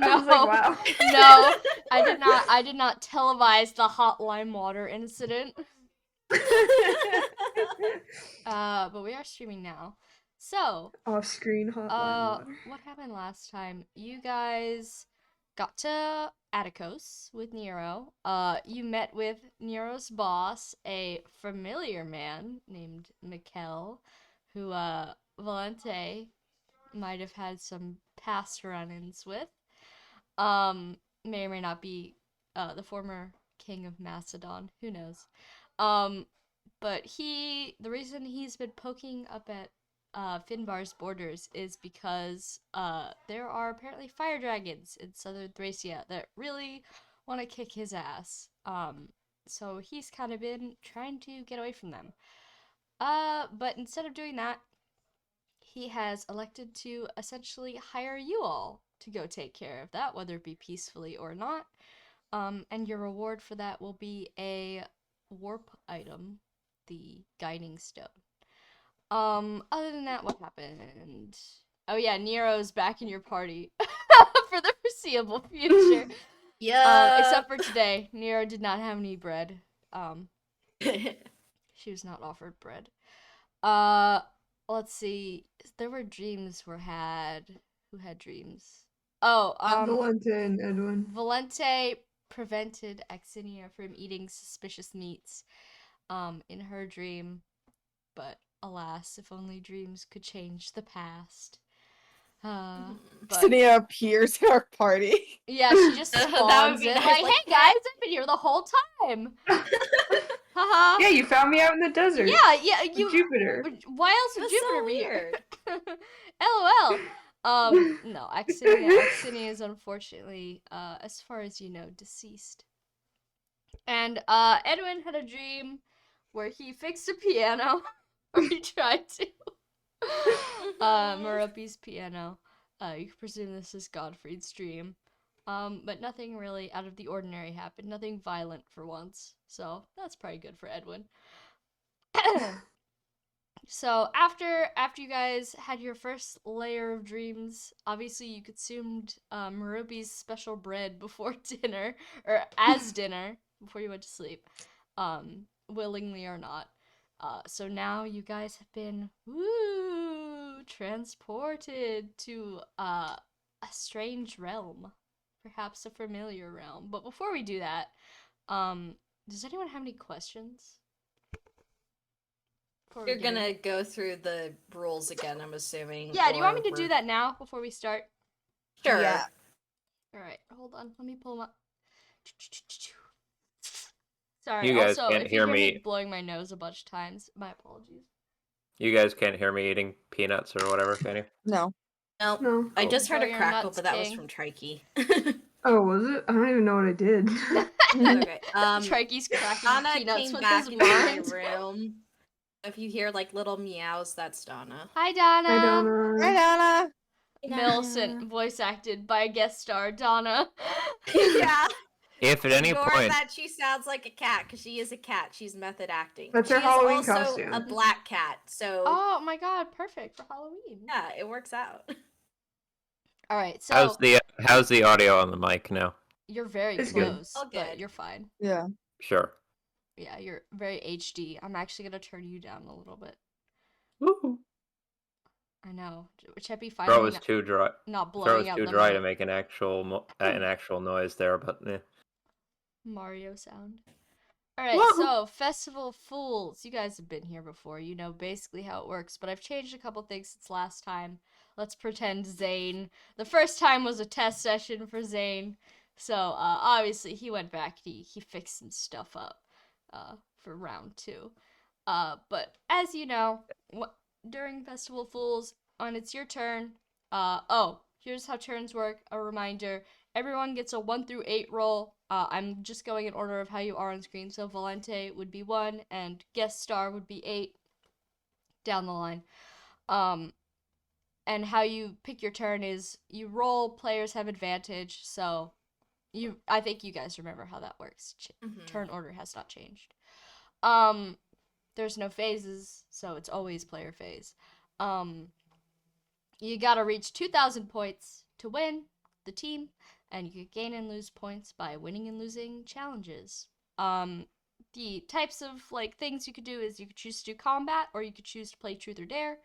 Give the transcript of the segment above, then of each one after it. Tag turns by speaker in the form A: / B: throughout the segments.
A: I was like, wow.
B: No, I did not televise the hot lime water incident. But we are streaming now. So,
A: Off-screen hotline water.
B: what happened last time? You guys got to Atticos with Nero. You met with Nero's boss, a familiar man named Mikkel, who, Valente might have had some past run-ins with. May or may not be, the former king of Macedon. Who knows? But the reason he's been poking up at Finbar's borders is because there are apparently fire dragons in southern Thracia that really want to kick his ass. So he's kind of been trying to get away from them. But instead of doing that, he has elected to essentially hire you all to go take care of that, whether it be peacefully or not. And your reward for that will be a warp item, the guiding stone. Other than that, what happened? Oh yeah, Nero's back in your party for the foreseeable future.
C: Yeah.
B: Except for today, Nero did not have any bread. She was not offered bread. Let's see. There were dreams were had. Who had dreams? Oh,
A: Valente and Edwin.
B: Valente prevented Axinia from eating suspicious meats, in her dream, but alas, if only dreams could change the past. But
D: Axinia appears at our party.
B: yeah, she just
C: That would
B: spawns
C: be
B: in
C: nice,
B: like,
C: like,
B: hey guys, I've been here the whole time. Haha.
A: Yeah, you found me out in the desert.
B: Yeah,
A: With
B: you.
A: Jupiter.
B: Why else would
C: That's
B: Jupiter
C: so
B: be here?
C: weird.
B: LOL. No, Axinia is unfortunately, as far as you know, deceased. And Edwin had a dream where he fixed a piano, or he tried to. Merope's piano. You can presume this is Godfried's dream. But nothing really out of the ordinary happened. Nothing violent for once. So that's probably good for Edwin. So after you guys had your first layer of dreams, obviously you consumed Merope's special bread before dinner, or as dinner, before you went to sleep, willingly or not. So now you guys have been transported to a strange realm, perhaps a familiar realm. But before we do that, does anyone have any questions?
C: You're gonna go through the rules again, I'm assuming.
B: Yeah, do you want me to do that now before we start?
C: Sure.
D: Yeah.
B: Alright, hold on. Let me pull them up. Sorry,
E: You guys
B: also,
E: can't
B: if you
E: hear
B: hear me
E: me.
B: blowing my nose a bunch of times, my apologies.
E: You guys can't hear me eating peanuts or whatever, can you?
D: No.
C: Nope.
A: No.
C: I just heard
B: Grow
C: a
B: your
C: crackle,
B: nuts,
C: but that was
B: King.
C: from Trikey.
A: Oh, was it? I don't even know what I did.
C: Okay.
B: Trikey's cracking
C: Donna
B: peanuts
C: came
B: with
C: back
B: his
C: into my
B: mind.
C: room. If you hear like little meows, that's Donna.
B: Hi, Donna.
A: Hi, Donna.
D: Hi, Donna.
B: Millicent, voice acted by guest star Donna.
C: Yeah.
E: If at any
C: Ignore
E: point,
C: that she sounds like a cat, because she is a cat. She's method acting.
A: That's her
C: she
A: Halloween
C: is also
A: costume.
C: a black cat, so
B: Oh my god, perfect for Halloween.
C: yeah, it works out.
B: Alright, so
E: how's the audio on the mic now?
B: you're very
A: It's good.
B: close,
C: All
B: but
C: good.
B: you're fine.
D: Yeah.
E: Sure.
B: Yeah, you're very HD. I'm actually gonna turn you down a little bit.
E: Woo.
B: I know. Cheppy
E: Throw
B: finally
E: was too dry.
B: not
E: Throw
B: blowing
E: was
B: out
E: too
B: the
E: dry to
B: mic.
E: make an actual noise there, but
B: Mario sound. Alright,
A: Whoa.
B: so Festival of Fools. You guys have been here before. You know basically how it works, but I've changed a couple things since last time. Let's pretend Zane. The first time was a test session for Zane. So, obviously, he went back. He fixed some stuff up for round 2. But as you know, during Festival of Fools, when it's your turn, here's how turns work. A reminder. Everyone gets a 1 through 8 roll. I'm just going in order of how you are on screen. So Valente would be 1, and guest star would be 8 down the line. And how you pick your turn is you roll, players have advantage. So I think you guys remember how that works. Turn order has not changed. There's no phases, so it's always player phase. You gotta reach 2,000 points to win. the team, and you could gain and lose points by winning and losing challenges. The types of like things you could do is you could choose to do combat, or you could choose to play truth or dare.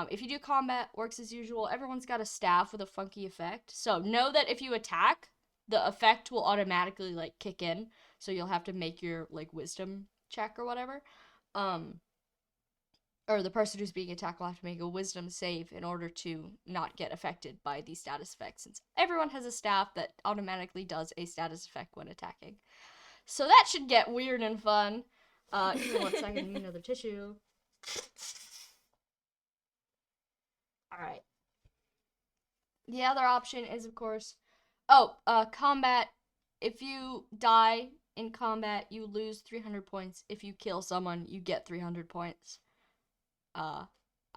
B: If you do combat, works as usual. Everyone's got a staff with a funky effect, so know that if you attack, the effect will automatically like kick in. So you'll have to make your like wisdom check or whatever. Or the person who's being attacked will have to make a wisdom save in order to not get affected by the status effect, since everyone has a staff that automatically does a status effect when attacking. So that should get weird and fun. Give me 1 second, I need another tissue. Alright. The other option is, of course, combat. If you die in combat, you lose 300 points. If you kill someone, you get 300 points.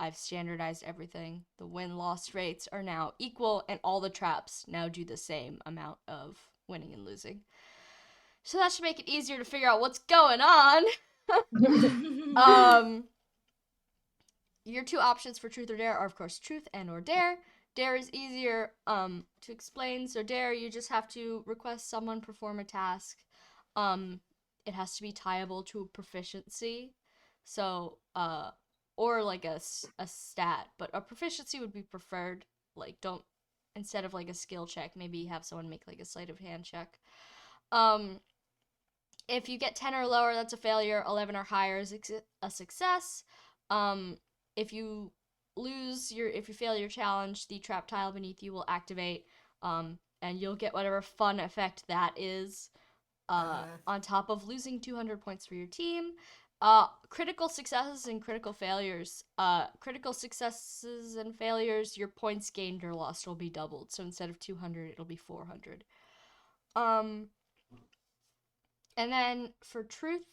B: I've standardized everything. The win-loss rates are now equal, and all the traps now do the same amount of winning and losing. So that should make it easier to figure out what's going on. Your two options for truth or dare are, of course, truth and or dare. Dare is easier to explain. So dare, you just have to request someone perform a task. It has to be tieable to a proficiency. So, or like a stat, but a proficiency would be preferred. Like, don't, instead of like a skill check, maybe have someone make like a sleight of hand check. If you get 10 or lower, that's a failure. 11 or higher is a success. If you fail your challenge, the trap tile beneath you will activate, and you'll get whatever fun effect that is, on top of losing 200 points for your team. Critical successes and critical failures. Critical successes and failures, your points gained or lost will be doubled. So instead of 200, it'll be 400. And then for truth,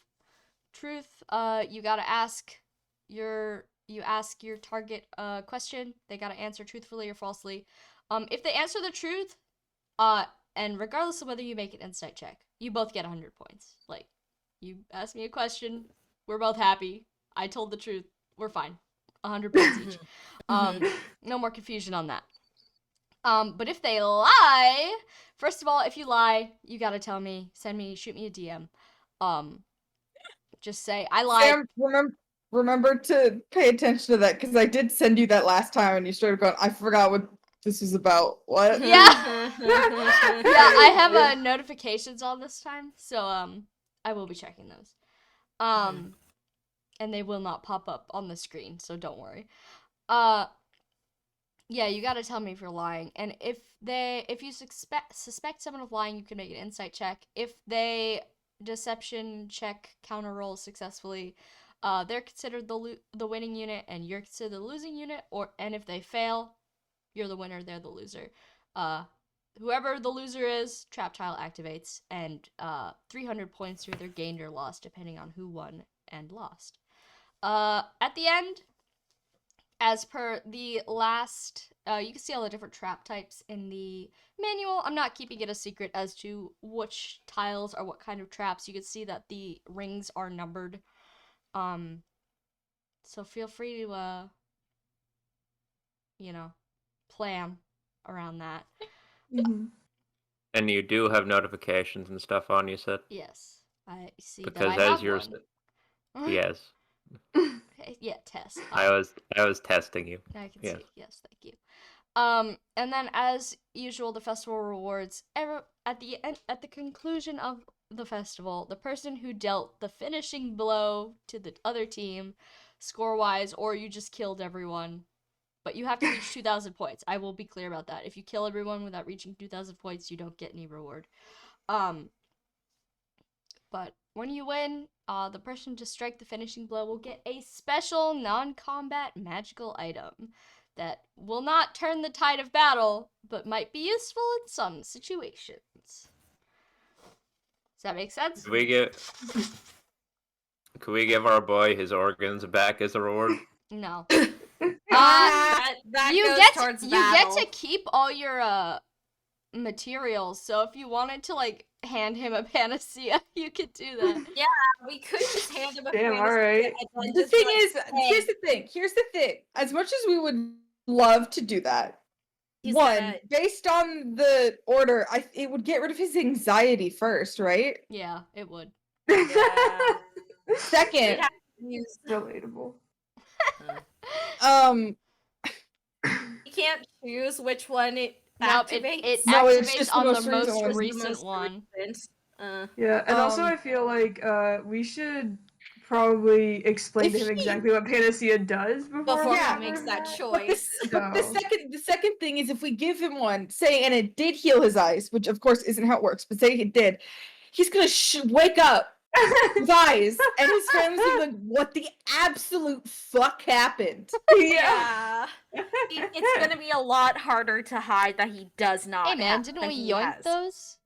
B: you gotta ask your target question. They gotta answer truthfully or falsely. If they answer the truth, and regardless of whether you make an insight check, you both get 100 points. Like, you asked me a question, we're both happy. I told the truth, we're fine. 100 points each. No more confusion on that. But if they lie, first of all, if you lie, you gotta tell me, shoot me a DM. Just say, I lied.
D: Sam, remember to pay attention to that, because I did send you that last time and you started going, I forgot what this was about. What?
B: Yeah. Yeah, I have notifications on this time, so I will be checking those. And they will not pop up on the screen, so don't worry. Yeah, you gotta tell me if you're lying. And if you suspect someone of lying, you can make an insight check. If they deception check counter roll successfully, they're considered the winning unit, and you're considered the losing unit. And if they fail, you're the winner, they're the loser. Whoever the loser is, trap tile activates, and 300 points are either gained or lost, depending on who won and lost. At the end, as per the last, you can see all the different trap types in the manual. I'm not keeping it a secret as to which tiles are what kind of traps. You can see that the rings are numbered. So feel free to, plan around that.
A: Mm-hmm.
E: And you do have notifications and stuff on, you said?
B: Yes, I see
E: Because
B: that I
E: as
B: have
E: you're
B: one.
E: yes.
B: Yeah, test.
E: I was testing you.
B: I can
E: Yes.
B: see. Yes, thank you. And then as usual, the festival rewards at the conclusion of the festival, the person who dealt the finishing blow to the other team, score-wise, or you just killed everyone, but you have to reach 2,000 points. I will be clear about that. If you kill everyone without reaching 2,000 points, you don't get any reward. But when you win, the person to strike the finishing blow will get a special non-combat magical item that will not turn the tide of battle, but might be useful in some situations. Does that make sense?
E: Could we give our boy his organs back as a reward?
B: No.
C: That
B: you
C: goes
B: get
C: towards
B: you
C: battle.
B: get to keep all your materials. So if you wanted to like hand him a panacea, you could do that.
C: Yeah, we could just hand him a
A: Damn,
C: fantasy
A: alright.
C: and then
D: The
C: just,
D: thing
C: like,
D: is,
C: say,
D: here's the thing. As much as we would love to do that, Based on the order, it would get rid of his anxiety first, right?
B: Yeah, it would.
C: Yeah.
D: Second,
C: We'd have to use.
A: Relatable.
C: You can't choose which one it
B: Nope,
C: activates.
B: it
D: No, it's
B: activates
D: just the
B: on the
D: most recent
B: most
D: one.
C: Just the
B: recent
C: most
B: one.
C: recent.
A: Yeah, and also
D: Um,
A: I feel like we should probably explain to
D: If
A: him
D: he-
A: exactly what Panacea does before
C: Before
A: we
D: Yeah.
C: he
A: give
C: makes
A: him
C: that
A: that.
C: choice.
D: But the
A: So-
D: second thing is if we give him one, say, and it did heal his eyes, which of course isn't how it works, but say it did, he's gonna wake up with eyes, and his family's gonna be like, "What the absolute fuck happened?"
C: Yeah. It's gonna be a lot harder to hide that he does not.
B: Hey man, didn't
C: that
B: we
C: he
B: yoink
C: has.
B: those?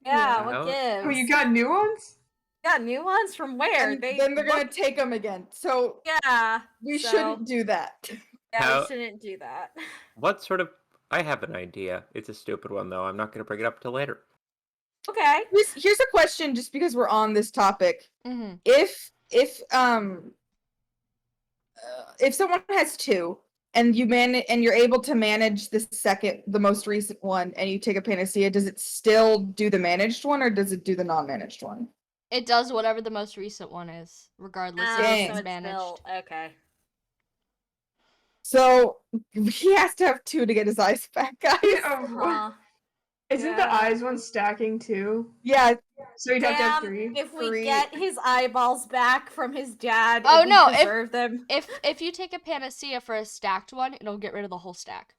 C: Yeah,
E: Yeah.
C: what gives?
A: Oh, you got new ones?
C: got new ones from where?
D: And then they're gonna take them again. So
C: Yeah.
D: we
C: so-
D: shouldn't do that.
C: Yeah,
E: How-
C: we shouldn't do that.
E: What sort of? I have an idea. It's a stupid one though. I'm not going to bring it up till later.
C: Okay.
D: Here's a question, just because we're on this topic.
B: Mm-hmm.
D: If someone has two and you're able to manage the most recent one, and you take a panacea, does it still do the managed one or does it do the non-managed one?
B: It does whatever the most recent one is, regardless if
D: Dang.
B: it's
C: so
B: managed.
C: okay.
D: So he has to have two to get his eyes back, guys.
A: Isn't the eyes one stacking too?
D: Yeah,
A: So you'd have to have
C: Damn,
A: three.
C: if we
D: Three.
C: get his eyeballs back from his dad,
B: Oh,
C: and
B: no,
C: we preserve them.
B: If you take a panacea for a stacked one, it'll get rid of the whole stack.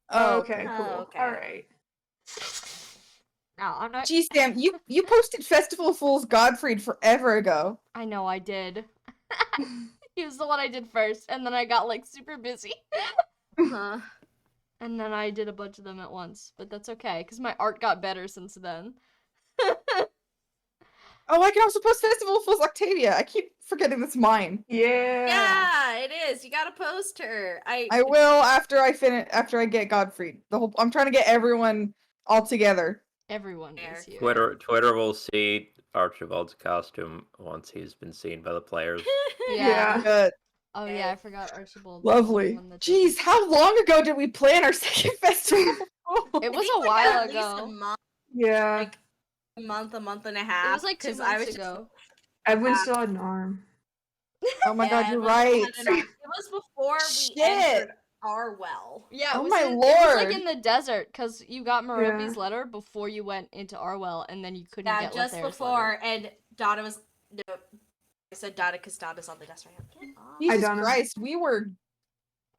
A: Oh, okay,
C: Oh,
A: cool.
C: okay.
A: Alright.
B: No, I'm not.
D: Geez, Sam, you posted Festival of Fools Godfried forever ago.
B: I know I did. He was the one I did first, and then I got like super busy.
C: Huh.
B: And then I did a bunch of them at once, but that's okay, because my art got better since then.
D: Oh, I can also post Festival of Fools Octavia. I keep forgetting that's mine.
A: Yeah.
C: Yeah, it is. You gotta post her.
D: I will after I get Godfried. I'm trying to get everyone all together.
B: Everyone
C: Fair.
B: is here.
E: Twitter will see Archibald's costume once he's been seen by the players.
B: Yeah.
D: Good.
B: Oh yeah, I forgot Archibald.
D: Lovely. Jeez, how long ago did we plan our second festival?
B: It was
C: I think
B: a while
C: at least a
B: ago.
C: month,
A: Yeah.
C: like a month and a
B: It
C: half.
B: was like 2
C: 'cause I
B: months
C: was
B: ago.
A: Edwin still had an arm.
D: Oh my god,
C: Yeah,
D: you're
C: it was-
D: right.
C: It was before we
D: Shit.
C: entered our well.
B: Yeah,
D: Oh
B: it was
D: my
B: it was like
D: lord.
B: in the desert, because you got Marobi's
A: Yeah.
B: letter before you went into Arwell, and then you couldn't
C: Yeah,
B: get
C: just
B: Lethair's
C: before, and Donna was. No, I said Donna because Donna's on the desk right now. Get off.
D: Jesus
A: don't know.
D: Christ, we were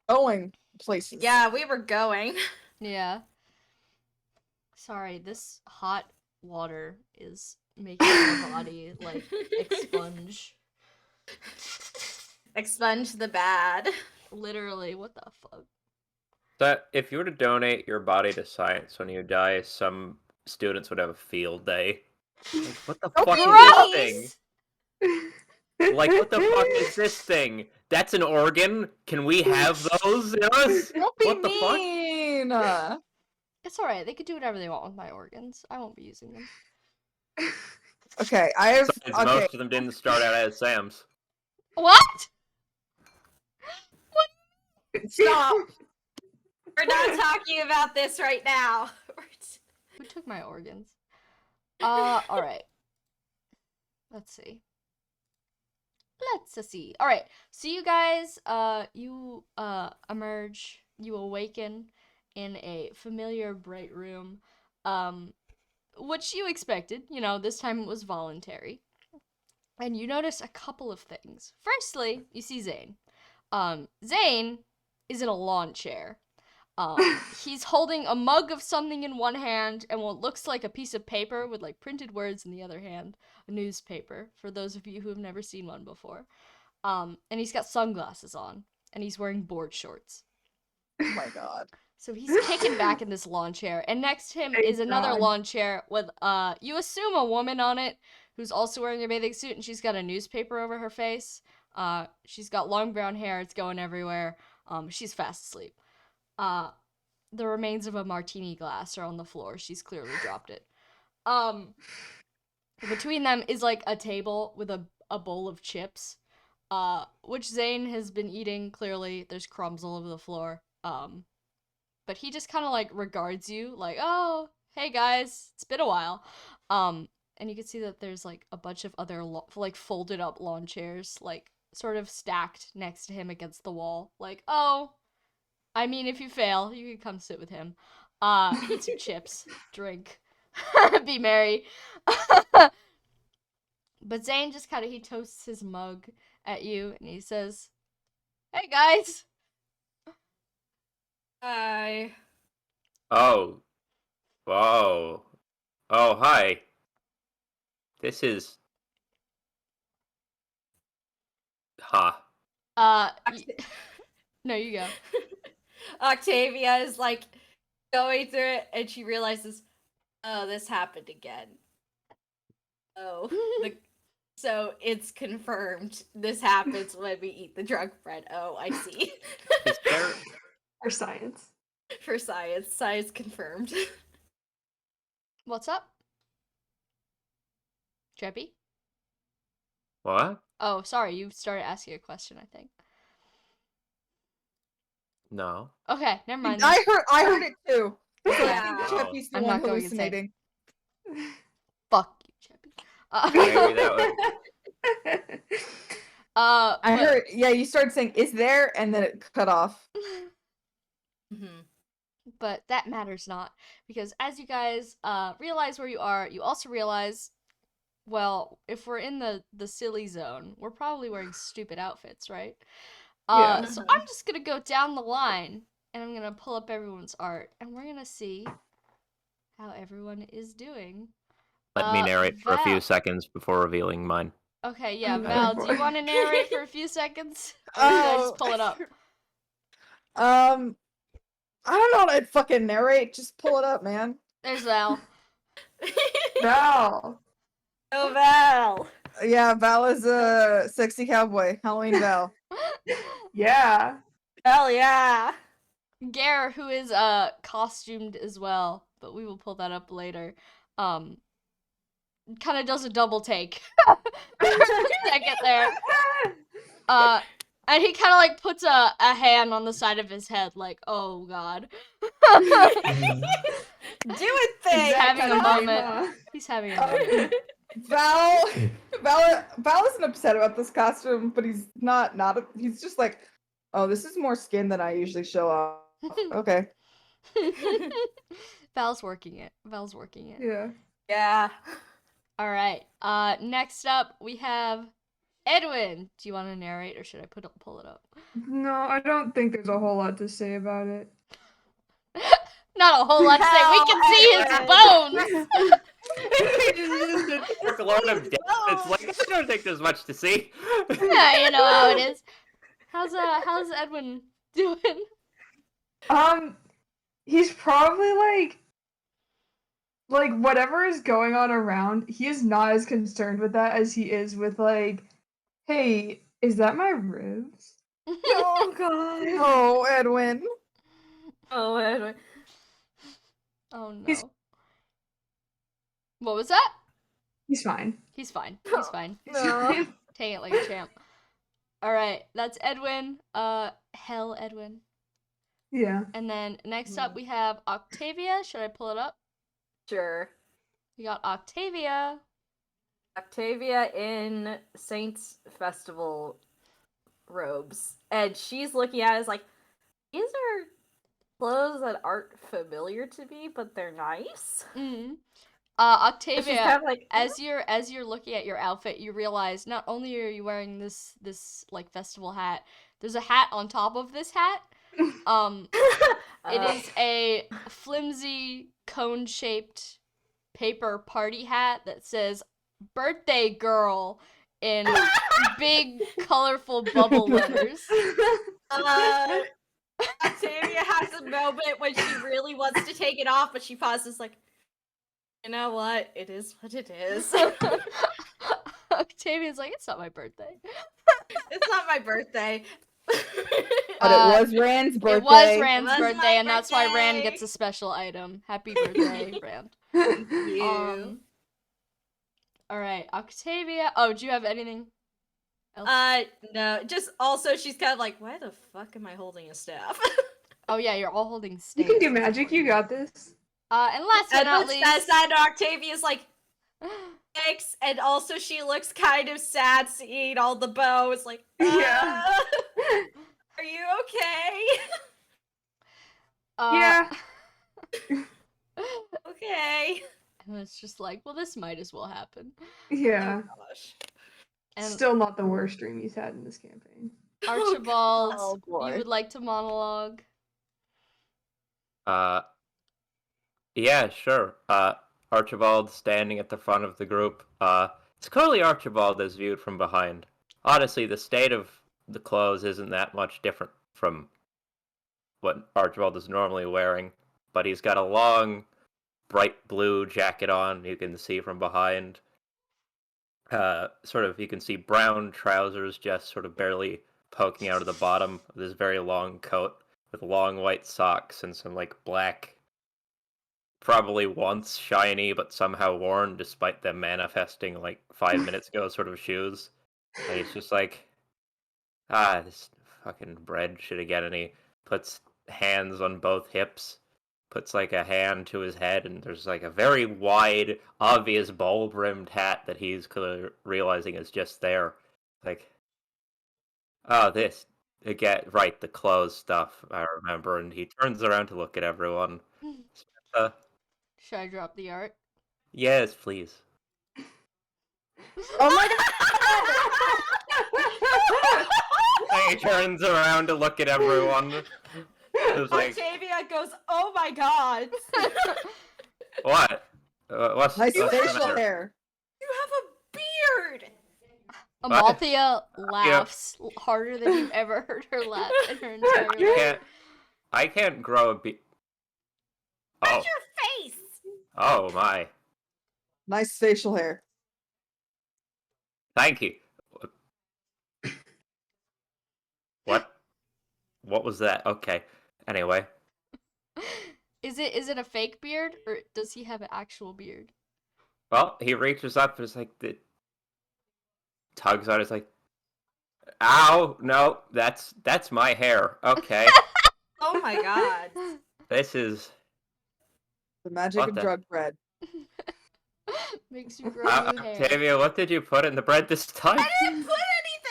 D: going places.
C: Yeah, we were going.
B: letter. Yeah. Sorry, this hot water is making my body like expunge.
C: Expunge the bad.
B: Literally, what the fuck?
E: That if you were to donate your body to science when you die, some students would have a field day. Like, what the
D: Don't
E: fuck
D: be
E: is
B: Gross!
E: this thing? Like, what the fuck is this thing? That's an organ? Can we have those? Yes?
D: Don't be
E: What the fuck?
D: mean.
B: It's alright, they could do whatever they want with my organs. I won't be using them.
D: Okay, I have.
E: Besides,
D: Okay,
E: most of them didn't start out as Sam's.
B: What?
C: Stop. We're not talking about this right now.
B: Who took my organs? Alright. Let's see. Alright, so you guys, you emerge, you awaken in a familiar bright room, which you expected, this time it was voluntary. And you notice a couple of things. Firstly, you see Zane. Zane is in a lawn chair. He's holding a mug of something in one hand and what looks like a piece of paper with like printed words in the other hand, a newspaper, for those of you who have never seen one before. And he's got sunglasses on, and he's wearing board shorts.
D: oh my god.
B: So he's kicking back in this lawn chair, and next to him
A: Thank
B: is another
A: God.
B: lawn chair with, you assume a woman on it, who's also wearing a bathing suit, and she's got a newspaper over her face. She's got long brown hair, it's going everywhere. She's fast asleep. The remains of a martini glass are on the floor. She's clearly dropped it. Between them is like a table with a bowl of chips, which Zane has been eating. Clearly, there's crumbs all over the floor. but he just kind of like regards you, like, "Oh, hey guys, it's been a while." And you can see that there's like a bunch of other like folded up lawn chairs, like sort of stacked next to him against the wall. Like, oh, I mean, if you fail, you can come sit with him. Eat some chips, drink, be merry. But Zane just kind of, he toasts his mug at you and he says, "Hey guys."
C: Hi.
E: Oh. Whoa. Oh, hi. This is... Ha.
B: No, you go.
C: Octavia is like going through it and she realizes, oh, this happened again. Oh, so it's confirmed. This happens when we eat the drunk bread. Oh, I see.
E: Is there...
A: For science.
C: For science. Science confirmed.
B: What's up? Treppy?
E: What?
B: Oh, sorry, you started asking a question, I think.
E: No.
B: Okay, never mind. then.
D: I heard it too. So I
C: Yeah.
D: think Cheppy's the
B: I'm
D: one
B: not going insane.
D: hallucinating.
B: Fuck you, Treppy.
E: Maybe that was...
D: I heard, yeah, you started saying, "Is there?" and then it cut off.
C: Mhm.
B: But that matters not, because as you guys realize where you are, you also realize, well, if we're in the silly zone, we're probably wearing stupid outfits, right?
A: Yeah.
B: So I'm just gonna go down the line, and I'm gonna pull up everyone's art, and we're gonna see how everyone is doing.
E: Let me narrate for a few
B: Val.
E: seconds before revealing mine.
B: Okay, yeah,
A: Oh,
B: Val, do you
A: boy.
B: want to narrate for a few seconds? Or should I just pull it up?
D: I don't know how to fucking narrate. Just pull it up, man.
B: There's Val.
A: Val.
C: Oh, Val.
D: Yeah, Val is a sexy cowboy. Halloween Val.
A: Yeah.
C: Hell yeah.
B: Gare, who is costumed as well, but we will pull that up later. Kind of does a double take for a second there. And he kind of like puts a hand on the side of his head, like, oh god.
C: Do it, thing.
B: He's having a
A: Kinda lame,
B: moment.
A: huh?
B: He's having a moment.
D: Val isn't upset about this costume, but he's not he's just like, oh, this is more skin than I usually show off. Okay.
B: Val's working it. Val's working it.
A: Yeah.
C: Yeah.
B: All right. Next up we have Edwin. Do you want to narrate, or should I pull it up?
A: No, I don't think there's a whole lot to say about it.
B: Not a whole lot to say. We can see his bones.
E: Dark Lord of Death. It's like, I don't think there's much to see.
B: Yeah, you know how it is. How's Edwin doing?
A: He's probably like whatever is going on around, he is not as concerned with that as he is with like, hey, is that my ribs?
C: Oh, God.
D: Oh, Edwin.
C: Oh, Edwin.
B: Oh no.
A: He's-
B: What was that?
A: He's fine.
B: He's fine. He's fine.
A: He's fine.
B: Take it like a champ. All right, that's Edwin. Hell, Edwin.
A: Yeah.
B: And then next up we have Octavia. Should I pull it up?
C: Sure.
B: We got Octavia.
C: Octavia in Saints Festival robes. And she's looking at it as like, these are clothes that aren't familiar to me, but they're nice.
B: Mm.
C: And she's
B: Octavia,
C: kind of like,
B: as you're looking at your outfit, you realize not only are you wearing this like festival hat, there's a hat on top of this hat. It is a flimsy cone-shaped paper party hat that says "Birthday Girl" in big colorful bubble letters.
C: Octavia has a moment when she really wants to take it off, but she pauses like, you know what? It is what it is.
B: Octavia's like, it's not my birthday.
C: It's not my birthday.
D: But it was Rand's birthday.
B: It was Rand's
C: It was
B: birthday,
C: my
B: and that's why Rand
C: birthday.
B: gets a special item. Happy birthday, Rand.
C: You.
B: All right, Octavia. Oh, do you have anything else?
C: No, just also she's kind of like, why the fuck am I holding a staff?
B: Oh yeah, you're all holding
A: You
B: stakes.
A: can do
B: that's
A: magic. You
B: important.
A: got this.
B: And last but
C: And
B: not
C: then says
B: least,
C: that Octavia's like, thanks, and also she looks kind of sad seeing all the bows. Like,
A: Yeah.
C: are you okay?
A: Yeah.
C: Okay.
B: and it's just like, well, this might as well happen.
A: Yeah.
C: Oh gosh.
B: And
A: Still not the worst dream he's had in this campaign.
B: Archibald,
D: Oh, boy.
B: you would like to monologue?
E: Yeah, sure. Archibald standing at the front of the group. It's clearly Archibald as viewed from behind. Honestly, the state of the clothes isn't that much different from what Archibald is normally wearing, but he's got a long, bright blue jacket on. You can see from behind. You can see brown trousers just sort of barely poking out of the bottom of this very long coat with long white socks and some like black, probably once shiny but somehow worn despite them manifesting like 5 minutes ago sort of shoes. And he's just like, this fucking bread shit again. And he puts hands on both hips, puts like a hand to his head, and there's like a very wide, obvious bowl-brimmed hat that he's realizing is just there. Like, oh, this again, right? The clothes stuff. I remember, and he turns around to look at everyone.
B: Should I drop the art?
E: Yes, please.
D: Oh my god!
E: And he turns around to look at everyone. It's like,
C: Octavia goes, "Oh my god,
E: what? What's
D: Nice
E: the
D: facial
E: matter?
D: hair.
C: you have a beard!"
B: Amalthea laughs harder than you've ever heard her laugh in her entire life.
E: I can't grow a beard. Oh,
C: That's your face!
E: oh my!
D: Nice facial hair.
E: Thank you. What? What was that? Okay. Anyway,
B: Is it a fake beard or does he have an actual beard?
E: well, he reaches up and is like, tugs on. It's like, ow! No, that's my hair. Okay,
C: Oh my god.
E: this is.
D: The magic
E: What
D: of
E: the-
D: drug bread.
B: Makes you grow new hair.
E: Octavia, what did you put in the bread this time?
C: I didn't put anything.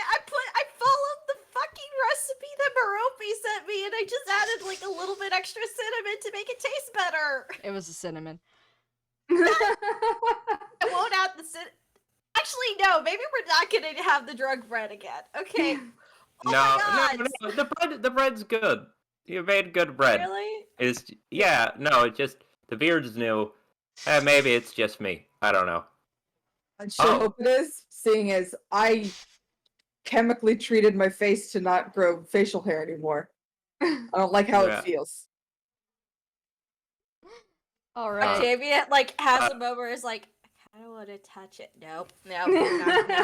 C: I followed the fucking recipe that Merope sent me, and I just added like a little bit extra cinnamon to make it taste better.
B: It was a cinnamon.
C: I won't add the cinnamon. Actually, no. Maybe we're not gonna have the drug bread again. Okay. Oh my god.
E: No. The bread's good. You made good bread.
C: Really?
E: It just the beard's new. Maybe it's just me. I don't know.
D: I sure
E: Oh.
D: hope it is, seeing as I chemically treated my face to not grow facial hair anymore. I don't like how
E: Yeah.
D: it feels.
B: All right.
C: Octavia like has a moment where it's like, I don't want to touch it. Nope. No.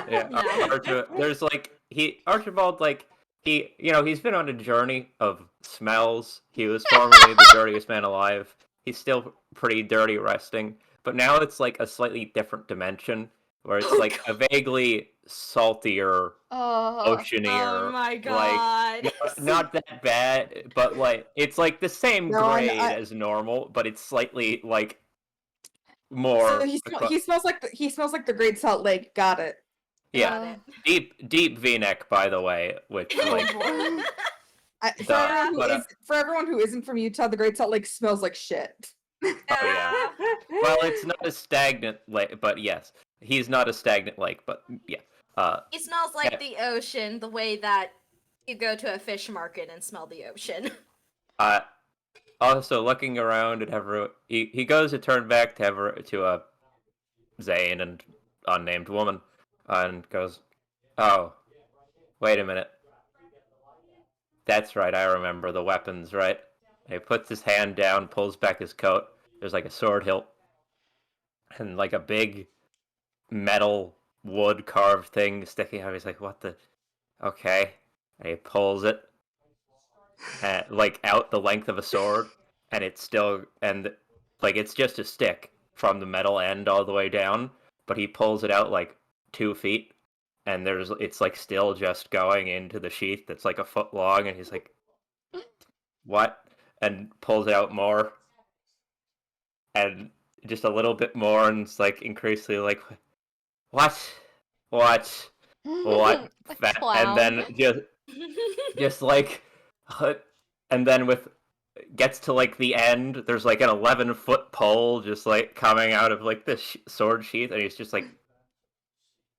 E: Yeah, there's like Archibald he's been on a journey of smells. He was formerly the dirtiest man alive. He's still pretty dirty resting, but now it's like a slightly different dimension where it's like a vaguely saltier,
B: Oh,
E: oceanier.
C: Oh my
E: Like,
C: god.
E: not that bad, but like it's like the same
D: No,
E: grade
D: I-
E: as normal, but it's slightly like more.
D: So he smells like the Great Salt Lake. Got it.
E: Yeah, deep V-neck, by the way, which like
D: For everyone who isn't from Utah, the Great Salt Lake smells like shit.
E: oh yeah. Well, it's not a stagnant lake, but yes, he's not a stagnant lake, but yeah.
C: It smells like the ocean, the way that you go to a fish market and smell the ocean.
E: Also looking around at everyone, he goes to turn back to a Zane and unnamed woman, and goes, "Oh, wait a minute. That's right, I remember the weapons, right?" And he puts his hand down, pulls back his coat. There's like a sword hilt and like a big metal wood carved thing sticking out. He's like, "What the? Okay." And he pulls it, like out the length of a sword, and it's just a stick from the metal end all the way down. But he pulls it out like 2 feet, and it's like still just going into the sheath that's like a foot long, and he's like, "What?" and pulls it out more, and just a little bit more, and it's like increasingly like, what, what, what,
B: A
E: and
B: clown.
E: then just like, and then gets to like the end. There's like an 11-foot pole just like coming out of like this sword sheath, and he's just like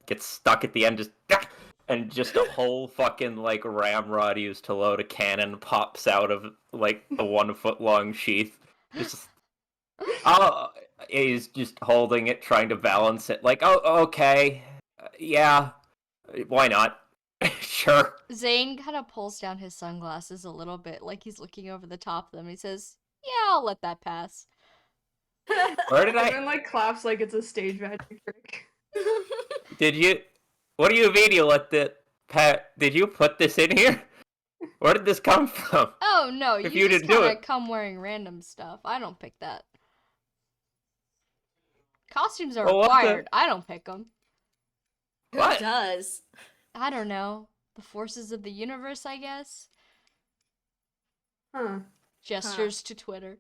E: gets stuck at the end, just and just a whole fucking like ramrod used to load a cannon pops out of like a 1-foot long sheath. Just oh, he's just holding it, trying to balance it. Like, oh, okay, yeah, why not? Sure.
B: Zane kind of pulls down his sunglasses a little bit, like he's looking over the top of them. He says, "Yeah, I'll let that pass."
E: Where did
A: And
E: I?
A: then like claps like it's a stage magic trick.
E: Did you? What do you mean you let the Pat? Did you put this in here? Where did this come from?
B: Oh no,
E: If
B: you
E: you
B: just
E: didn't do
B: kind of
E: it.
B: come wearing random stuff. I don't pick that. Costumes are
E: Well, what the-
B: required. I don't pick them.
C: Who
E: What?
C: does?
B: I don't know. The forces of the universe, I guess.
A: Huh.
B: Gestures to Twitter.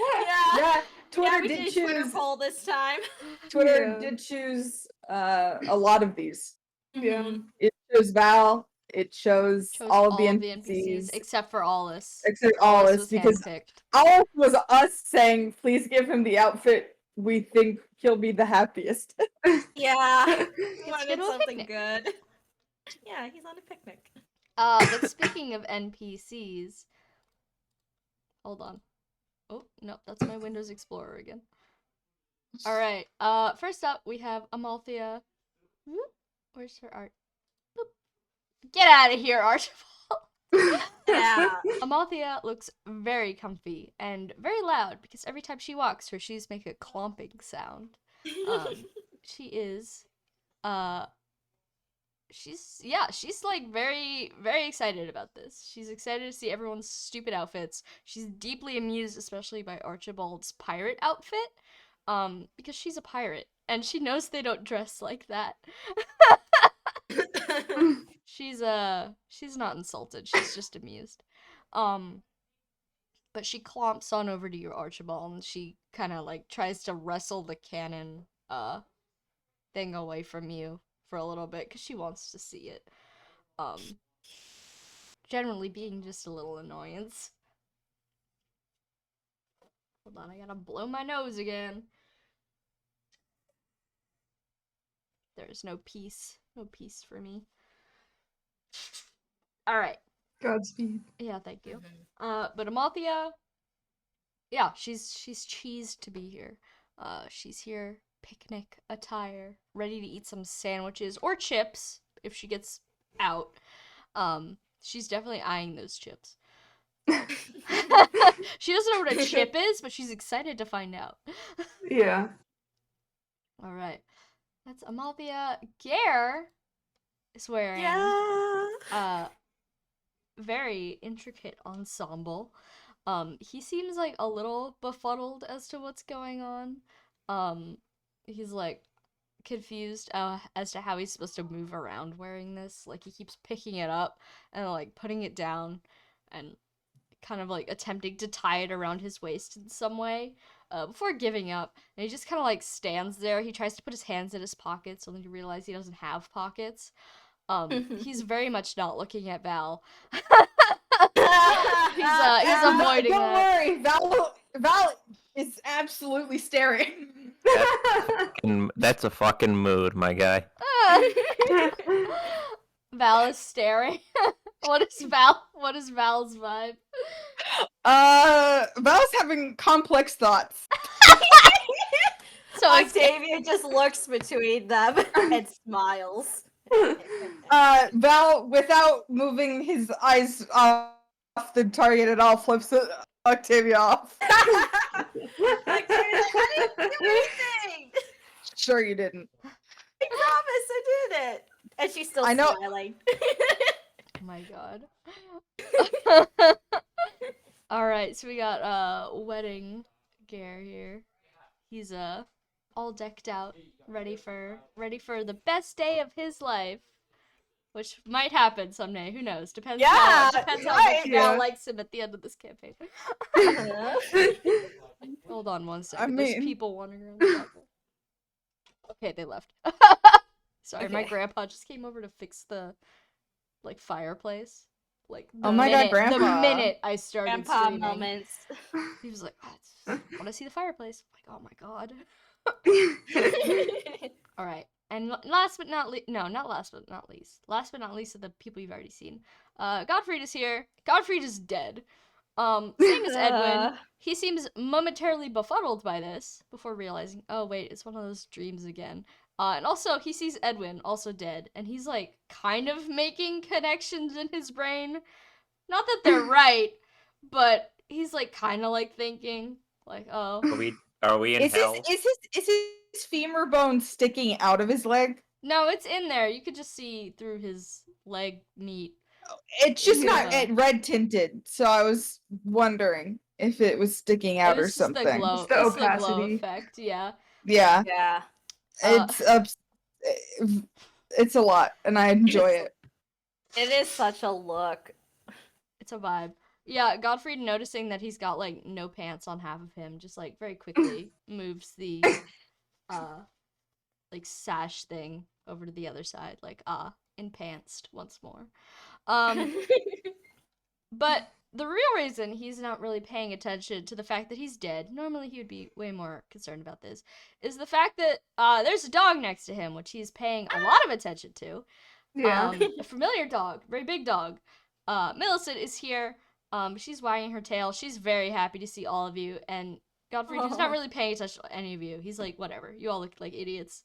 C: Yeah.
D: Yeah, Twitter
C: We
D: did
C: did a Twitter
D: choose.
C: poll this time.
D: Twitter
A: Yeah.
D: did choose a lot of these.
A: Yeah.
C: Mhm.
D: It chose Val. It chose
B: Chose
D: all of the
B: NPCs
D: NPCs
B: except for Allus.
D: except
B: Allus
D: Alice
B: was
D: because
B: handpicked.
D: Alice was us saying, "Please give him the outfit we think he'll be the happiest."
C: Yeah.
B: Gets
C: Wanted
B: to go to a
C: something
B: picnic.
C: good. Yeah, he's on a picnic.
B: But speaking of NPCs, hold on. Oh, no, that's my Windows Explorer again. Alright, first up we have Amalthea. Whoop. Where's her art? Boop. Get out of here, Archibald!
C: Yeah.
B: Amalthea looks very comfy and very loud because every time she walks, her shoes make a clomping sound. She is, she's like very, very excited about this. She's excited to see everyone's stupid outfits. She's deeply amused, especially by Archibald's pirate outfit, because she's a pirate and she knows they don't dress like that. She's not insulted. She's just amused. But she clomps on over to you, Archibald, and she kind of like tries to wrestle the cannon thing away from you for a little bit because she wants to see it. Generally being just a little annoyance. Hold on, I gotta blow my nose again. There's no peace. No peace for me. Alright.
A: Godspeed.
B: Yeah, thank you. But Amalthea, yeah, she's cheesed to be here. She's here, picnic attire, ready to eat some sandwiches or chips if she gets out. She's definitely eyeing those chips. She doesn't know what a chip is, but she's excited to find out.
A: Yeah.
B: All right, that's Amalthea. Gare is wearing
C: Yeah.
B: very intricate ensemble. He seems like a little befuddled as to what's going on. He's like confused as to how he's supposed to move around wearing this. Like he keeps picking it up and like putting it down and kind of like attempting to tie it around his waist in some way before giving up. And he just kind of like stands there. He tries to put his hands in his pockets only to realize he doesn't have pockets. He's very much not looking at Val. He's avoiding
D: Don't
B: that.
D: worry, Val is absolutely staring.
E: That's a fucking mood, my guy.
B: Val is staring. What is Val's vibe?
D: Val's having complex thoughts.
B: So
C: Octavia just looks between them and smiles.
D: Val, without moving his eyes off the target at all, flips Octavia off.
C: Octavia's like, I didn't do anything!
D: Sure you didn't.
C: I promise I did it! And she's still
D: I know-
C: smiling.
B: Oh my god. Alright, so we got wedding Gare here. He's all decked out, ready for the best day of his life. which might happen someday. Who knows? Depends.
D: Yeah,
B: Depends how
D: right.
B: much Gal
A: Yeah.
B: likes him at the end of this campaign. Hold on one second. There's
D: mean-
B: people wandering around the background. Okay, they left. Sorry, my
C: Okay.
B: grandpa just came over to fix the fireplace. Like the
D: Oh my God,
B: minute,
D: Grandpa.
B: the minute I started
C: Grandpa
B: screaming,
C: moments.
B: he was like, "I want to see the fireplace." I'm like, "Oh my god!" All right, and last but not least, no, not last but not least. Last but not least of the people you've already seen. Gottfried is here. Gottfried is dead. Same as Edwin. He seems momentarily befuddled by this before realizing, oh wait, it's one of those dreams again. And also, he sees Edwin also dead, and he's like kind of making connections in his brain. Not that they're right, but he's like kind of like thinking, like, oh.
E: Are we in
D: Is
E: hell?
D: his femur bone sticking out of his leg?
B: No, it's in there. You could just see through his leg meat.
D: It's just
B: Yeah.
D: not red tinted, so I was wondering if it was sticking out
B: It
D: or
B: was just the
D: something.
B: glow.
A: It's the
B: It's the glow
A: opacity.
B: effect, yeah.
D: Yeah,
C: Yeah.
D: it's a lot, and I enjoy it.
C: It is such a look.
B: It's a vibe. Yeah, Gottfried noticing that he's got like no pants on half of him, just like very quickly moves the like sash thing over to the other side, like enhanced once more. But the real reason he's not really paying attention to the fact that he's dead, normally he would be way more concerned about this, is the fact that there's a dog next to him, which he's paying a lot of attention to.
A: Yeah.
B: A familiar dog, very big dog. Millicent is here. She's wagging her tail. She's very happy to see all of you. And Gottfried, who's not really paying attention to any of you, he's like, whatever. You all look like idiots.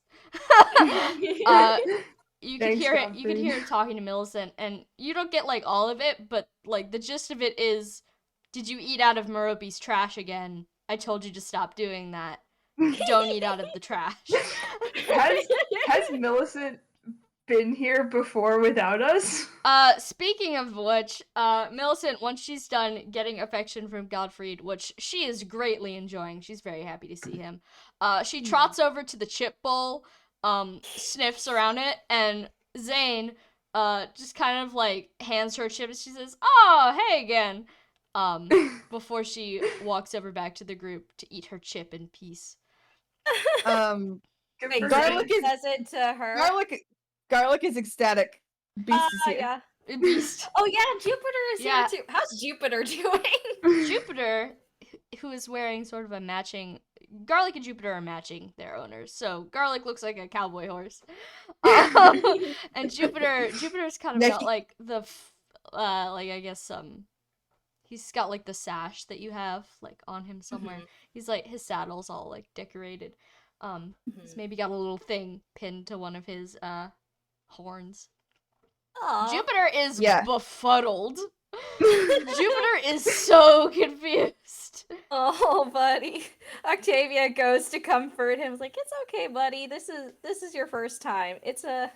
B: You could
A: Thanks,
B: hear it. You could
A: Gottfried.
B: hear him talking to Millicent, and you don't get like all of it, but like the gist of it is, did you eat out of Merope's trash again? I told you to stop doing that. Don't eat out of the trash.
A: Has Millicent been here before without us?
B: Speaking of which, Millicent, once she's done getting affection from Gottfried, which she is greatly enjoying, she's very happy to see him, she trots over to the chip bowl, sniffs around it, and Zane, just kind of, like, hands her a chip, and she says, "Oh, hey again," before she walks over back to the group to eat her chip in peace.
A: Good
C: Wait,
A: for
D: Garlic
C: Zane
D: is-
C: says it to her.
D: Garlic is ecstatic. Beast is here.
C: Yeah.
B: Beast.
C: Oh yeah, Jupiter is
B: Yeah.
C: here too. How's Jupiter doing?
B: Jupiter, who is wearing sort of a matching... Garlic and Jupiter are matching their owners, so Garlic looks like a cowboy horse. And Jupiter's kind of
D: Yeah,
B: got like the, like I guess he's got like the sash that you have like on him somewhere. He's like, his saddle's all like decorated. He's maybe got a little thing pinned to one of his horns.
C: Aw.
B: Jupiter is
D: Yeah.
B: befuddled. Jupiter is so confused.
C: Oh, buddy. Octavia goes to comfort him. Like, it's okay, buddy. This is your first time. We'll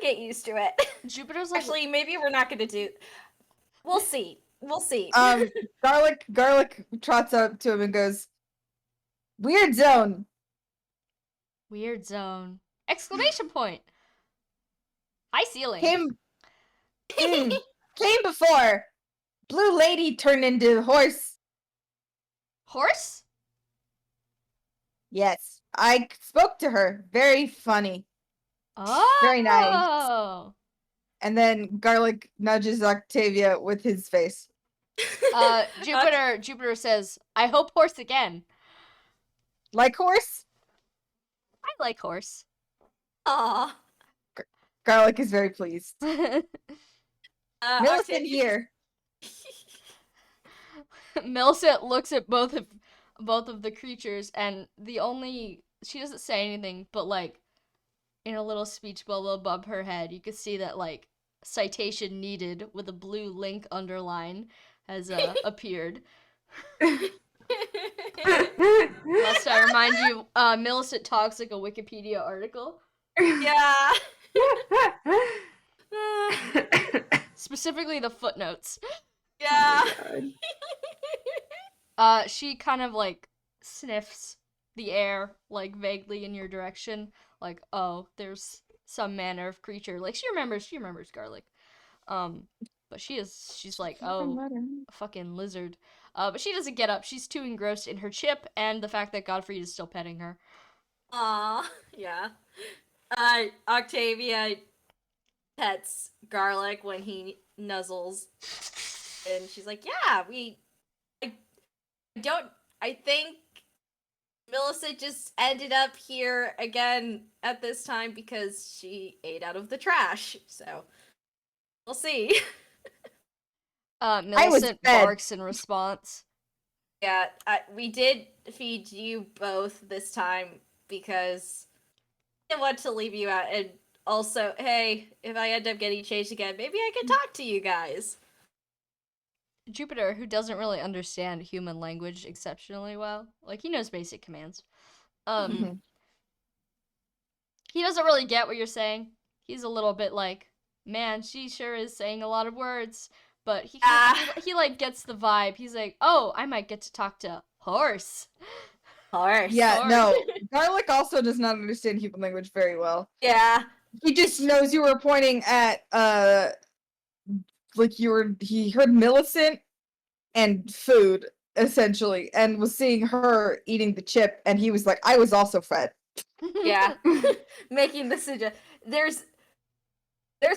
C: get used to it.
B: Jupiter's like,
C: Actually, maybe we're not gonna do. We'll see. We'll see.
D: Garlic trots up to him and goes, "Weird zone."
B: weird zone! Exclamation point! High ceiling.
D: Came before. Blue lady turned into horse.
B: Horse?
D: Yes, I spoke to her. Very funny.
B: Oh.
D: Very nice. And then Garlic nudges Octavia with his face.
B: Jupiter says, "I hope horse again."
D: Like horse?
B: I like horse.
C: Aw.
D: Garlic is very pleased. Millicent
C: Octavia-
D: here.
B: Millicent looks at both of the creatures, and she doesn't say anything, but like in a little speech bubble above her head, you can see that like citation needed with a blue link underline has appeared. Must I remind you, Millicent talks like a Wikipedia article.
C: Yeah.
B: Specifically the footnotes.
C: Yeah.
B: She kind of like sniffs the air, like, vaguely in your direction. Like, oh, there's some manner of creature. Like, she remembers garlic. But she's like, oh, a fucking lizard. But she doesn't get up. She's too engrossed in her chip and the fact that Godfrey is still petting her.
C: Aw, yeah. Octavia pets Garlic when he nuzzles, and she's like, "Yeah, I think Millicent just ended up here again at this time because she ate out of the trash. So we'll see."
B: Millicent barks in response.
C: Yeah, we did feed you both this time because I didn't want to leave you out, and also, hey, if I end up getting changed again, maybe I can talk to you guys.
B: Jupiter, who doesn't really understand human language exceptionally well, like, he knows basic commands. He doesn't really get what you're saying. He's a little bit like, man, she sure is saying a lot of words. But he like gets the vibe. He's like, oh, I might get to talk to horse.
C: Horse.
D: Yeah, no. Garlic also does not understand human language very well.
C: Yeah.
D: He just knows you were pointing at he heard Millicent and food, essentially, and was seeing her eating the chip, and he was like, I was also fed.
C: Yeah. Making the suggestion. There's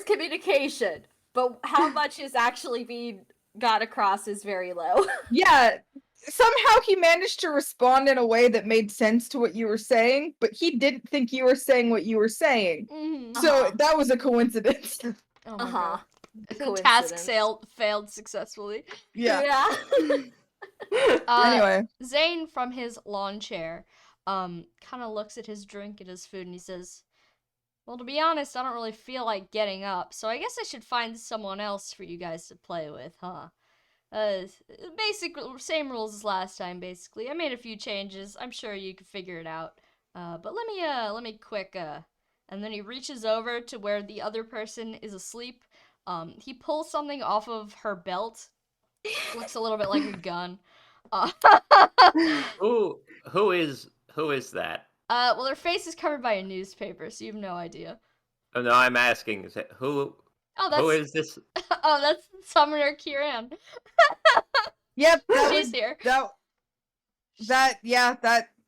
C: communication, but how much is actually being got across is very low.
D: Yeah. Somehow he managed to respond in a way that made sense to what you were saying, but he didn't think you were saying what you were saying. So that was a coincidence.
B: Oh my god.
C: The
B: task failed successfully.
D: Yeah.
B: Anyway. Zane, from his lawn chair, kind of looks at his drink and his food, and he says, well, to be honest, I don't really feel like getting up, so I guess I should find someone else for you guys to play with, huh? Basic, same rules as last time, basically. I made a few changes. I'm sure you could figure it out. But let me quick, and then he reaches over to where the other person is asleep. He pulls something off of her belt. Looks a little bit like a gun.
E: Who is that?
B: Well, her face is covered by a newspaper, so you have no idea.
E: Oh, no, I'm asking, who is this?
B: Oh, that's Summoner Kieran.
D: Yep,
B: she's here.